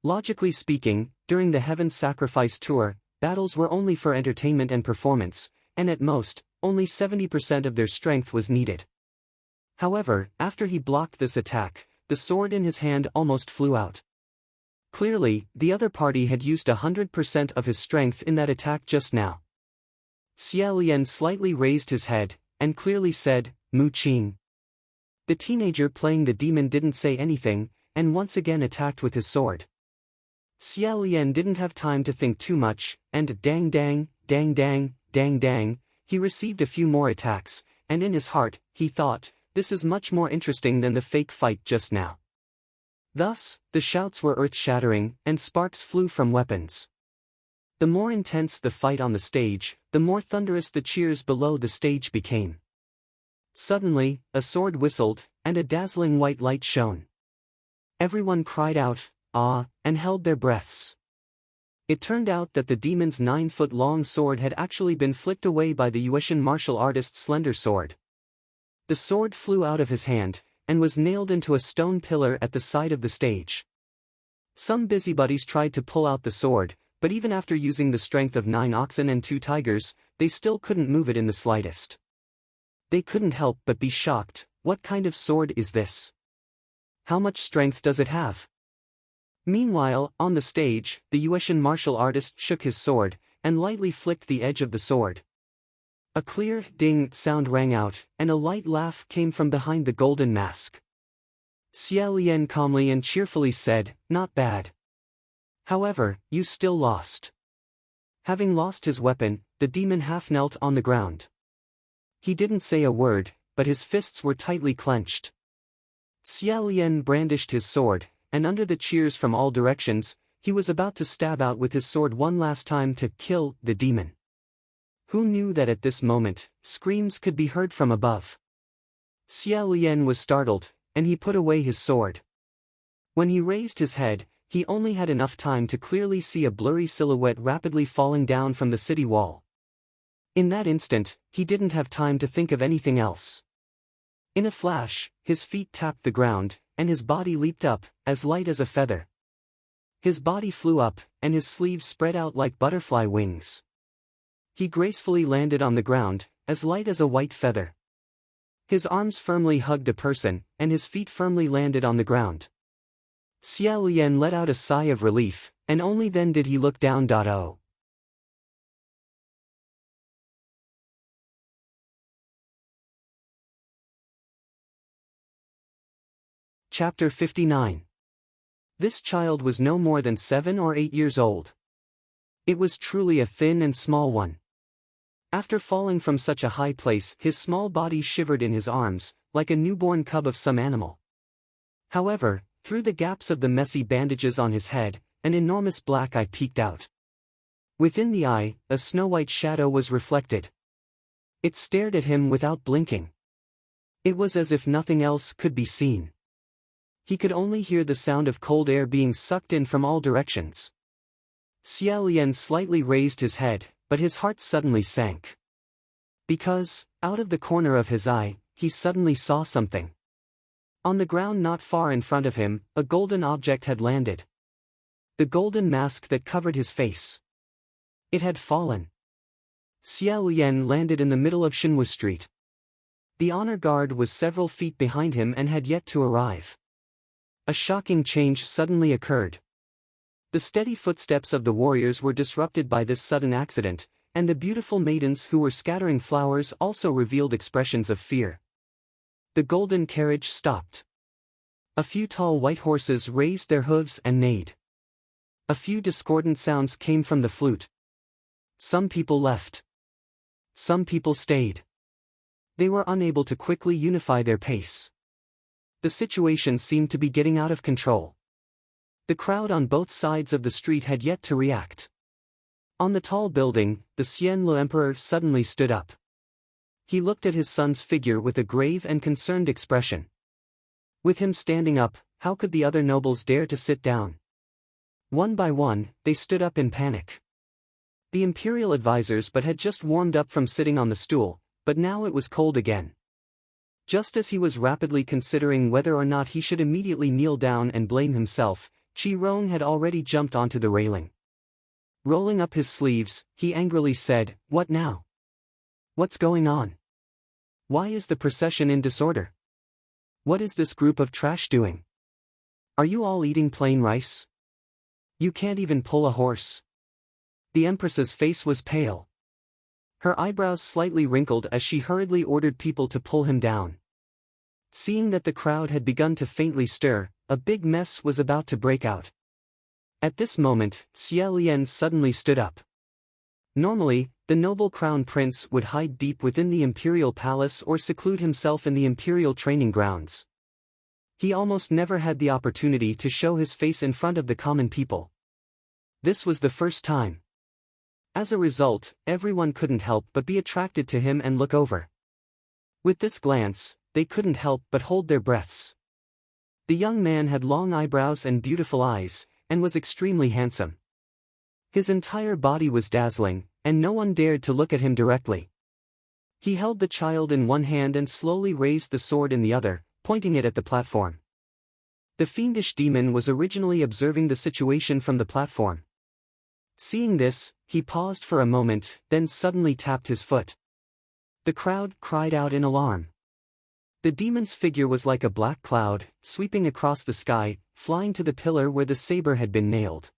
Logically speaking, during the Heaven Sacrifice Tour, battles were only for entertainment and performance, and at most, only 70% of their strength was needed. However, after he blocked this attack, the sword in his hand almost flew out. Clearly, the other party had used 100% of his strength in that attack just now. Xia Lian slightly raised his head, and clearly said, "Mu Qing." The teenager playing the demon didn't say anything, and once again attacked with his sword. Xia Lian didn't have time to think too much, and dang dang, dang dang, dang dang, he received a few more attacks, and in his heart, he thought, "This is much more interesting than the fake fight just now." Thus, the shouts were earth-shattering, and sparks flew from weapons. The more intense the fight on the stage, the more thunderous the cheers below the stage became. Suddenly, a sword whistled, and a dazzling white light shone. Everyone cried out, "Ah," and held their breaths. It turned out that the demon's 9-foot-long sword had actually been flicked away by the Yuetian martial artist's slender sword. The sword flew out of his hand, and was nailed into a stone pillar at the side of the stage. Some busybodies tried to pull out the sword, but even after using the strength of 9 oxen and 2 tigers, they still couldn't move it in the slightest. They couldn't help but be shocked. What kind of sword is this? How much strength does it have? Meanwhile, on the stage, the Yuetian martial artist shook his sword, and lightly flicked the edge of the sword. A clear ding sound rang out, and a light laugh came from behind the golden mask. Xia Lian calmly and cheerfully said, "Not bad. However, you still lost." Having lost his weapon, the demon half knelt on the ground. He didn't say a word, but his fists were tightly clenched. Xia Lian brandished his sword, and under the cheers from all directions, he was about to stab out with his sword one last time to kill the demon. Who knew that at this moment, screams could be heard from above? Xia Lian was startled, and he put away his sword. When he raised his head, he only had enough time to clearly see a blurry silhouette rapidly falling down from the city wall. In that instant, he didn't have time to think of anything else. In a flash, his feet tapped the ground, and his body leaped up, as light as a feather. His body flew up, and his sleeves spread out like butterfly wings. He gracefully landed on the ground, as light as a white feather. His arms firmly hugged a person, and his feet firmly landed on the ground. Xia Lian let out a sigh of relief, and only then did he look down. Oh. Chapter 59. This child was no more than 7 or 8 years old. It was truly a thin and small one. After falling from such a high place, his small body shivered in his arms, like a newborn cub of some animal. However, through the gaps of the messy bandages on his head, an enormous black eye peeked out. Within the eye, a snow-white shadow was reflected. It stared at him without blinking. It was as if nothing else could be seen. He could only hear the sound of cold air being sucked in from all directions. Xia Lian slightly raised his head, but his heart suddenly sank. Because, out of the corner of his eye, he suddenly saw something. On the ground not far in front of him, a golden object had landed. The golden mask that covered his face. It had fallen. Xiao Yan landed in the middle of Xinwu Street. The honor guard was several feet behind him and had yet to arrive. A shocking change suddenly occurred. The steady footsteps of the warriors were disrupted by this sudden accident, and the beautiful maidens who were scattering flowers also revealed expressions of fear. The golden carriage stopped. A few tall white horses raised their hooves and neighed. A few discordant sounds came from the flute. Some people left. Some people stayed. They were unable to quickly unify their pace. The situation seemed to be getting out of control. The crowd on both sides of the street had yet to react. On the tall building, the Xianlu emperor suddenly stood up. He looked at his son's figure with a grave and concerned expression. With him standing up, how could the other nobles dare to sit down? One by one, they stood up in panic. The imperial advisors had just warmed up from sitting on the stool, but now it was cold again. Just as he was rapidly considering whether or not he should immediately kneel down and blame himself, Qi Rong had already jumped onto the railing. Rolling up his sleeves, he angrily said, "What now? What's going on? Why is the procession in disorder? What is this group of trash doing? Are you all eating plain rice? You can't even pull a horse." The empress's face was pale. Her eyebrows slightly wrinkled as she hurriedly ordered people to pull him down. Seeing that the crowd had begun to faintly stir, a big mess was about to break out. At this moment, Xia Lian suddenly stood up. Normally, the noble crown prince would hide deep within the imperial palace or seclude himself in the imperial training grounds. He almost never had the opportunity to show his face in front of the common people. This was the first time. As a result, everyone couldn't help but be attracted to him and look over. With this glance, they couldn't help but hold their breaths. The young man had long eyebrows and beautiful eyes, and was extremely handsome. His entire body was dazzling, and no one dared to look at him directly. He held the child in one hand and slowly raised the sword in the other, pointing it at the platform. The fiendish demon was originally observing the situation from the platform. Seeing this, he paused for a moment, then suddenly tapped his foot. The crowd cried out in alarm. The demon's figure was like a black cloud, sweeping across the sky, flying to the pillar where the saber had been nailed.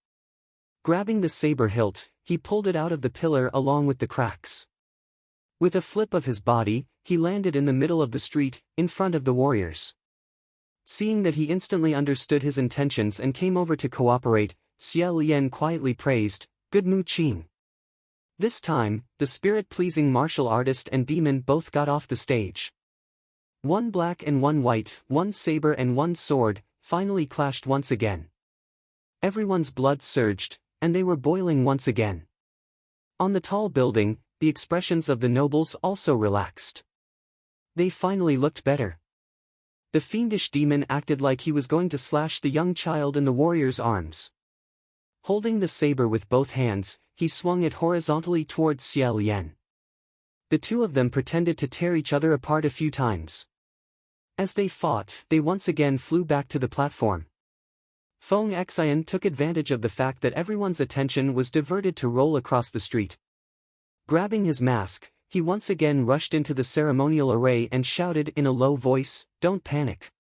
Grabbing the saber hilt, he pulled it out of the pillar along with the cracks. With a flip of his body, he landed in the middle of the street, in front of the warriors. Seeing that he instantly understood his intentions and came over to cooperate, Xia Lian quietly praised, "Good Mu Qing." This time, the spirit-pleasing martial artist and demon both got off the stage. One black and one white, one saber and one sword, finally clashed once again. Everyone's blood surged, and they were boiling once again. On the tall building, the expressions of the nobles also relaxed. They finally looked better. The fiendish demon acted like he was going to slash the young child in the warrior's arms. Holding the saber with both hands, he swung it horizontally towards Xia Lian. The two of them pretended to tear each other apart a few times. As they fought, they once again flew back to the platform. Feng Xian took advantage of the fact that everyone's attention was diverted to roll across the street. Grabbing his mask, he once again rushed into the ceremonial array and shouted in a low voice, "Don't panic.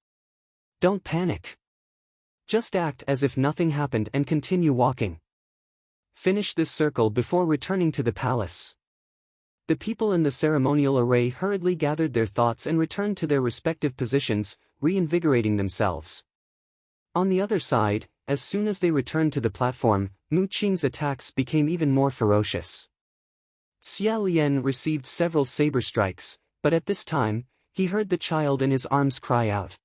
Don't panic. Just act as if nothing happened and continue walking. Finish this circle before returning to the palace." The people in the ceremonial array hurriedly gathered their thoughts and returned to their respective positions, reinvigorating themselves. On the other side, as soon as they returned to the platform, Mu Qing's attacks became even more ferocious. Xia Lian received several saber strikes, but at this time, he heard the child in his arms cry out.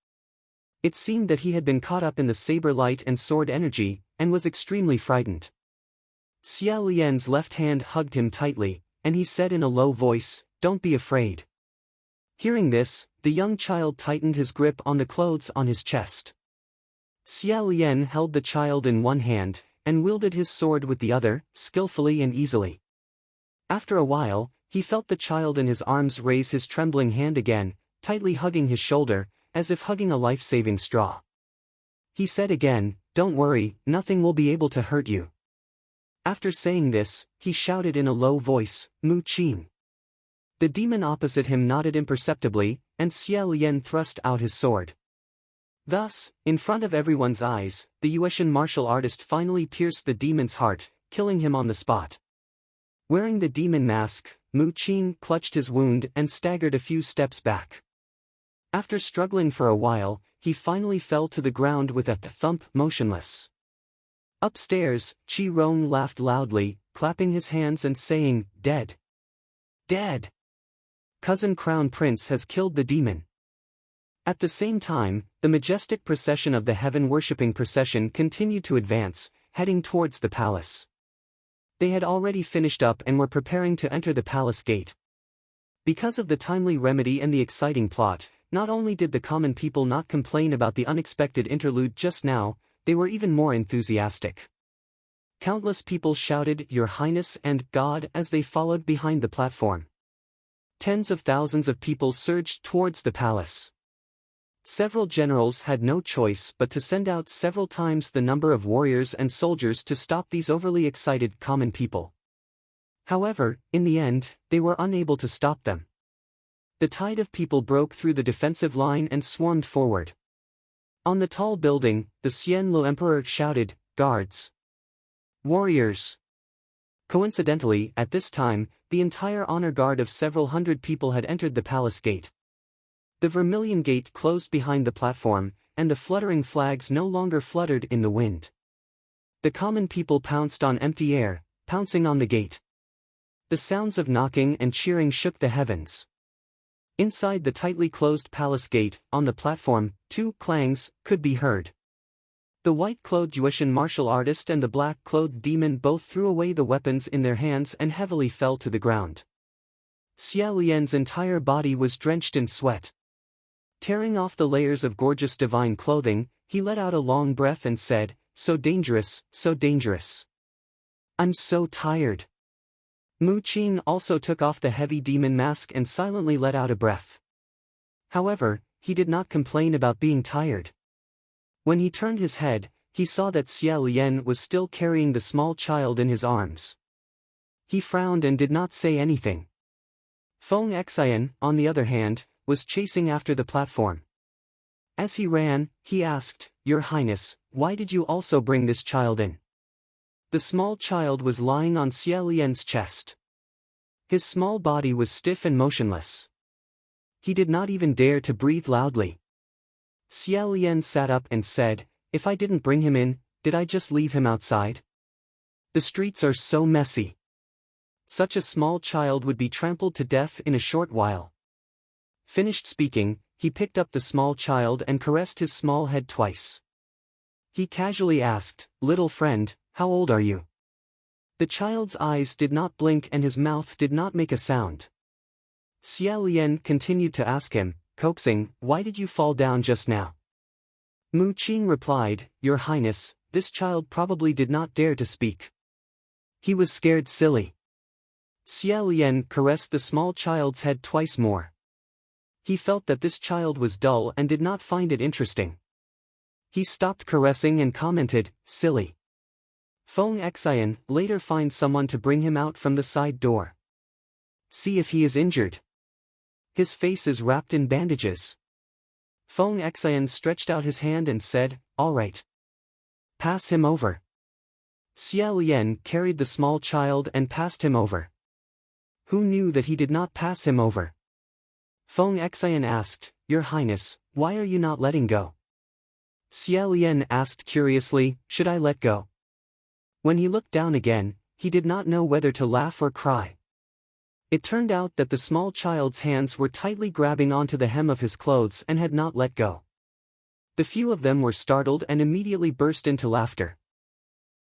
It seemed that he had been caught up in the saber light and sword energy, and was extremely frightened. Xia Lian's left hand hugged him tightly, and he said in a low voice, "Don't be afraid." Hearing this, the young child tightened his grip on the clothes on his chest. Xia Lian held the child in one hand, and wielded his sword with the other, skillfully and easily. After a while, he felt the child in his arms raise his trembling hand again, tightly hugging his shoulder, as if hugging a life-saving straw. He said again, don't worry, nothing will be able to hurt you. After saying this, he shouted in a low voice, Mu Qing. The demon opposite him nodded imperceptibly, and Xia Lian thrust out his sword. Thus, in front of everyone's eyes, the Yuetian martial artist finally pierced the demon's heart, killing him on the spot. Wearing the demon mask, Mu Qing clutched his wound and staggered a few steps back. After struggling for a while, he finally fell to the ground with a thump, motionless. Upstairs, Qi Rong laughed loudly, clapping his hands and saying, "Dead! Dead! Cousin Crown Prince has killed the demon." At the same time, the majestic procession of the heaven-worshipping procession continued to advance, heading towards the palace. They had already finished up and were preparing to enter the palace gate. Because of the timely remedy and the exciting plot, not only did the common people not complain about the unexpected interlude just now, they were even more enthusiastic. Countless people shouted, "Your Highness" and "God" as they followed behind the platform. Tens of thousands of people surged towards the palace. Several generals had no choice but to send out several times the number of warriors and soldiers to stop these overly excited common people. However, in the end, they were unable to stop them. The tide of people broke through the defensive line and swarmed forward. On the tall building, the Xian Lo Emperor shouted, "Guards! Warriors!" Coincidentally, at this time, the entire honor guard of several hundred people had entered the palace gate. The vermilion gate closed behind the platform, and the fluttering flags no longer fluttered in the wind. The common people pounced on empty air, pouncing on the gate. The sounds of knocking and cheering shook the heavens. Inside the tightly closed palace gate, on the platform, two clangs could be heard. The white-clothed Yuetian martial artist and the black-clothed demon both threw away the weapons in their hands and heavily fell to the ground. Xia Lian's entire body was drenched in sweat. Tearing off the layers of gorgeous divine clothing, he let out a long breath and said, "So dangerous, so dangerous. I'm so tired." Mu Qing also took off the heavy demon mask and silently let out a breath. However, he did not complain about being tired. When he turned his head, he saw that Xia Lian was still carrying the small child in his arms. He frowned and did not say anything. Feng Xian, on the other hand, was chasing after the platform. As he ran, he asked, "Your Highness, why did you also bring this child in?" The small child was lying on Xia Lian's chest. His small body was stiff and motionless. He did not even dare to breathe loudly. Xia Lian sat up and said, "If I didn't bring him in, did I just leave him outside? The streets are so messy. Such a small child would be trampled to death in a short while." Finished speaking, he picked up the small child and caressed his small head twice. He casually asked, "Little friend, how old are you?" The child's eyes did not blink and his mouth did not make a sound. Xia Lian continued to ask him, coaxing, "Why did you fall down just now?" Mu Qing replied, "Your Highness, this child probably did not dare to speak. He was scared silly." Xia Lian caressed the small child's head twice more. He felt that this child was dull and did not find it interesting. He stopped caressing and commented, "Silly." Feng Xian, later find someone to bring him out from the side door. See if he is injured. His face is wrapped in bandages. Feng Xian stretched out his hand and said, "All right. Pass him over." Xia Lian carried the small child and passed him over. Who knew that he did not pass him over? Feng Xian asked, "Your Highness, why are you not letting go?" Xia Lian asked curiously, "Should I let go?" When he looked down again, he did not know whether to laugh or cry. It turned out that the small child's hands were tightly grabbing onto the hem of his clothes and had not let go. The few of them were startled and immediately burst into laughter.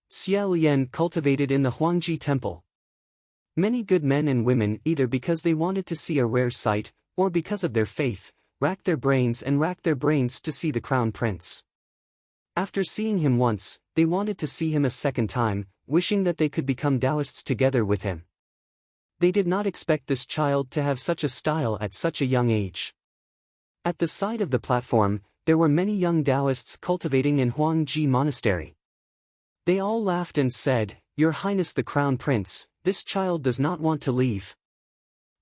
Xia Lian cultivated in the Huangji Temple. Many good men and women, either because they wanted to see a rare sight, or because of their faith, racked their brains to see the crown prince. After seeing him once, they wanted to see him a second time, wishing that they could become Taoists together with him. They did not expect this child to have such a style at such a young age. At the side of the platform, there were many young Taoists cultivating in Huangji Monastery. They all laughed and said, "Your Highness the Crown Prince, this child does not want to leave."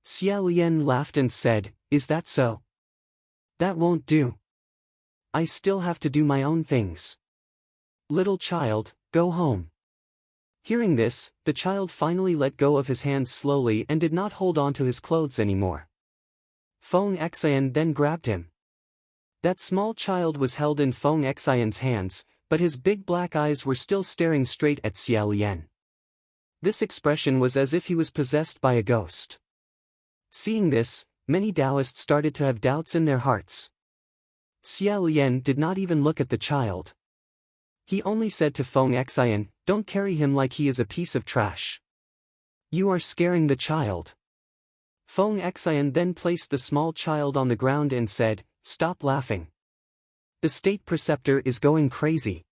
Xia Lian laughed and said, "Is that so? That won't do. I still have to do my own things. Little child, go home." Hearing this, the child finally let go of his hands slowly and did not hold on to his clothes anymore. Feng Xian then grabbed him. That small child was held in Feng Xian's hands, but his big black eyes were still staring straight at Xia Lian. This expression was as if he was possessed by a ghost. Seeing this, many Taoists started to have doubts in their hearts. Xia Lian did not even look at the child. He only said to Feng Xian, "Don't carry him like he is a piece of trash. You are scaring the child." Feng Xian then placed the small child on the ground and said, "Stop laughing. The state preceptor is going crazy.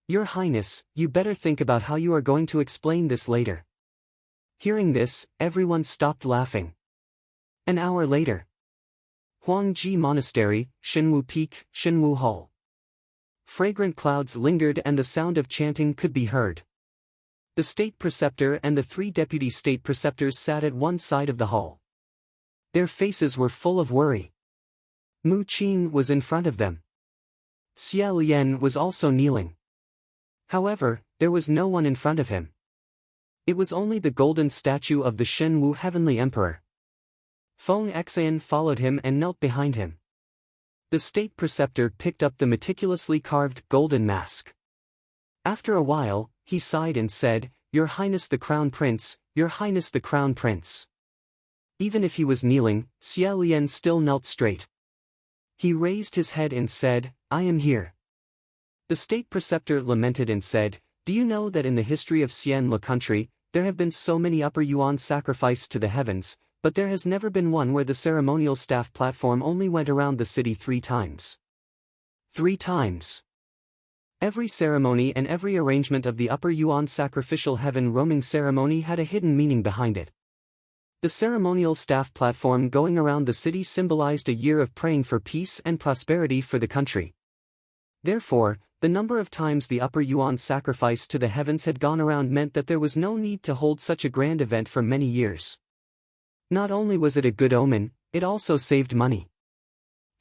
Your Highness, you better think about how you are going to explain this later." Hearing this, everyone stopped laughing. An hour later. Huangji Monastery, Shenwu Peak, Shenwu Hall. Fragrant clouds lingered and the sound of chanting could be heard. The state preceptor and the 3 deputy state preceptors sat at one side of the hall. Their faces were full of worry. Mu Qin was in front of them. Xia Lian was also kneeling. However, there was no one in front of him. It was only the golden statue of the Shenwu Heavenly Emperor. Feng Xian followed him and knelt behind him. The state preceptor picked up the meticulously carved golden mask. After a while, he sighed and said, "Your Highness the Crown Prince, Your Highness the Crown Prince." Even if he was kneeling, Xia Lian still knelt straight. He raised his head and said, "I am here." The state preceptor lamented and said, "Do you know that in the history of Xianlu country, there have been so many Upper Yuan sacrifices to the heavens, but there has never been one where the ceremonial staff platform only went around the city 3 times. 3 times. Every ceremony and every arrangement of the Upper Yuan sacrificial heaven roaming ceremony had a hidden meaning behind it. The ceremonial staff platform going around the city symbolized a year of praying for peace and prosperity for the country. Therefore, the number of times the Upper Yuan sacrifice to the heavens had gone around meant that there was no need to hold such a grand event for many years. Not only was it a good omen, it also saved money.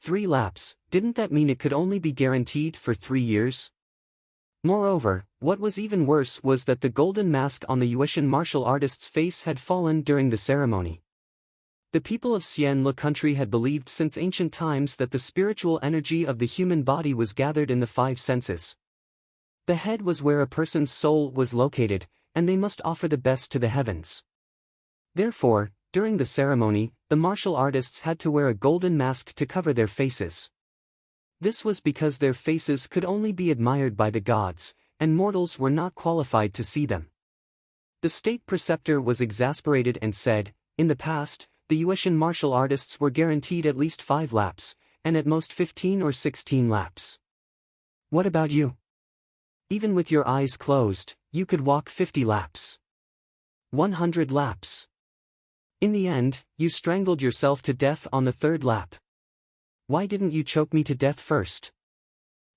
3 laps, didn't that mean it could only be guaranteed for 3 years? Moreover, what was even worse was that the golden mask on the Yuetian martial artist's face had fallen during the ceremony. The people of Xianlu country had believed since ancient times that the spiritual energy of the human body was gathered in the 5 senses. The head was where a person's soul was located, and they must offer the best to the heavens. Therefore, during the ceremony, the martial artists had to wear a golden mask to cover their faces. This was because their faces could only be admired by the gods, and mortals were not qualified to see them. The state preceptor was exasperated and said, "In the past, the Yuetian martial artists were guaranteed at least 5 laps, and at most 15 or 16 laps. What about you? Even with your eyes closed, you could walk 50 laps. 100 laps. In the end, you strangled yourself to death on the 3rd lap. Why didn't you choke me to death first?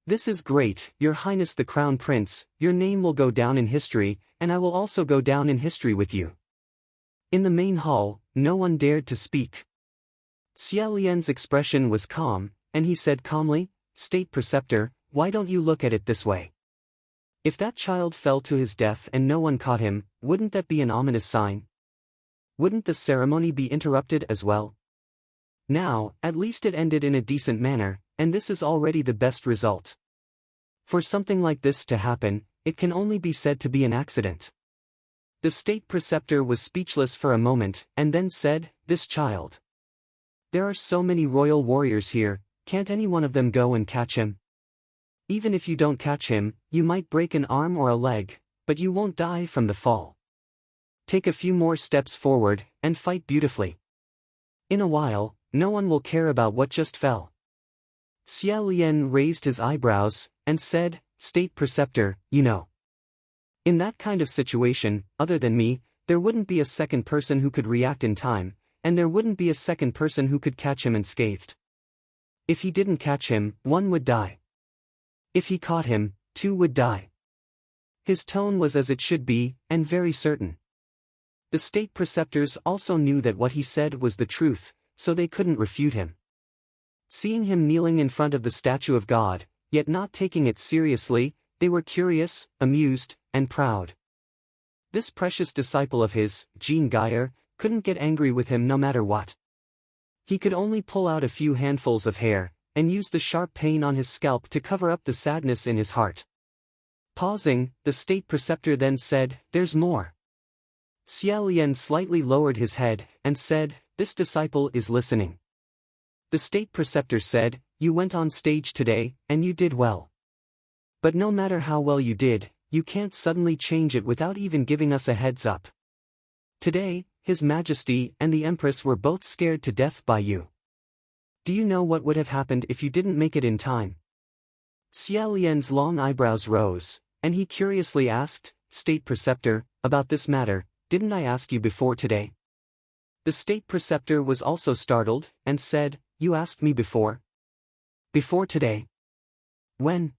This is great, Your Highness the Crown Prince, your name will go down in history, and I will also go down in history with you." In the main hall, no one dared to speak. Xia Lian's expression was calm, and he said calmly, "State preceptor, why don't you look at it this way? If that child fell to his death and no one caught him, wouldn't that be an ominous sign? Wouldn't the ceremony be interrupted as well? Now, at least it ended in a decent manner, and this is already the best result. For something like this to happen, it can only be said to be an accident." The state preceptor was speechless for a moment, and then said, "This child. There are so many royal warriors here, can't any one of them go and catch him? Even if you don't catch him, you might break an arm or a leg, but you won't die from the fall. Take a few more steps forward, and fight beautifully. In a while, no one will care about what just fell." Xia Lian raised his eyebrows, and said, "State preceptor, you know. In that kind of situation, other than me, there wouldn't be a second person who could react in time, and there wouldn't be a second person who could catch him unscathed. If he didn't catch him, one would die. If he caught him, two would die. His tone was as it should be, and very certain. The state preceptors also knew that what he said was the truth, so they couldn't refute him. Seeing him kneeling in front of the statue of God, yet not taking it seriously, they were curious, amused, and proud. This precious disciple of his, Jean Geyer, couldn't get angry with him no matter what. He could only pull out a few handfuls of hair, and use the sharp pain on his scalp to cover up the sadness in his heart. Pausing, the state preceptor then said, "There's more." Xiao Lian slightly lowered his head, and said, "This disciple is listening." The state preceptor said, "You went on stage today, and you did well. But no matter how well you did, you can't suddenly change it without even giving us a heads up. Today, His Majesty and the Empress were both scared to death by you. Do you know what would have happened if you didn't make it in time?" Xiao Lian's long eyebrows rose, and he curiously asked, "State preceptor, about this matter, didn't I ask you before today?" The state preceptor was also startled, and said, "You asked me before? Before today? When?"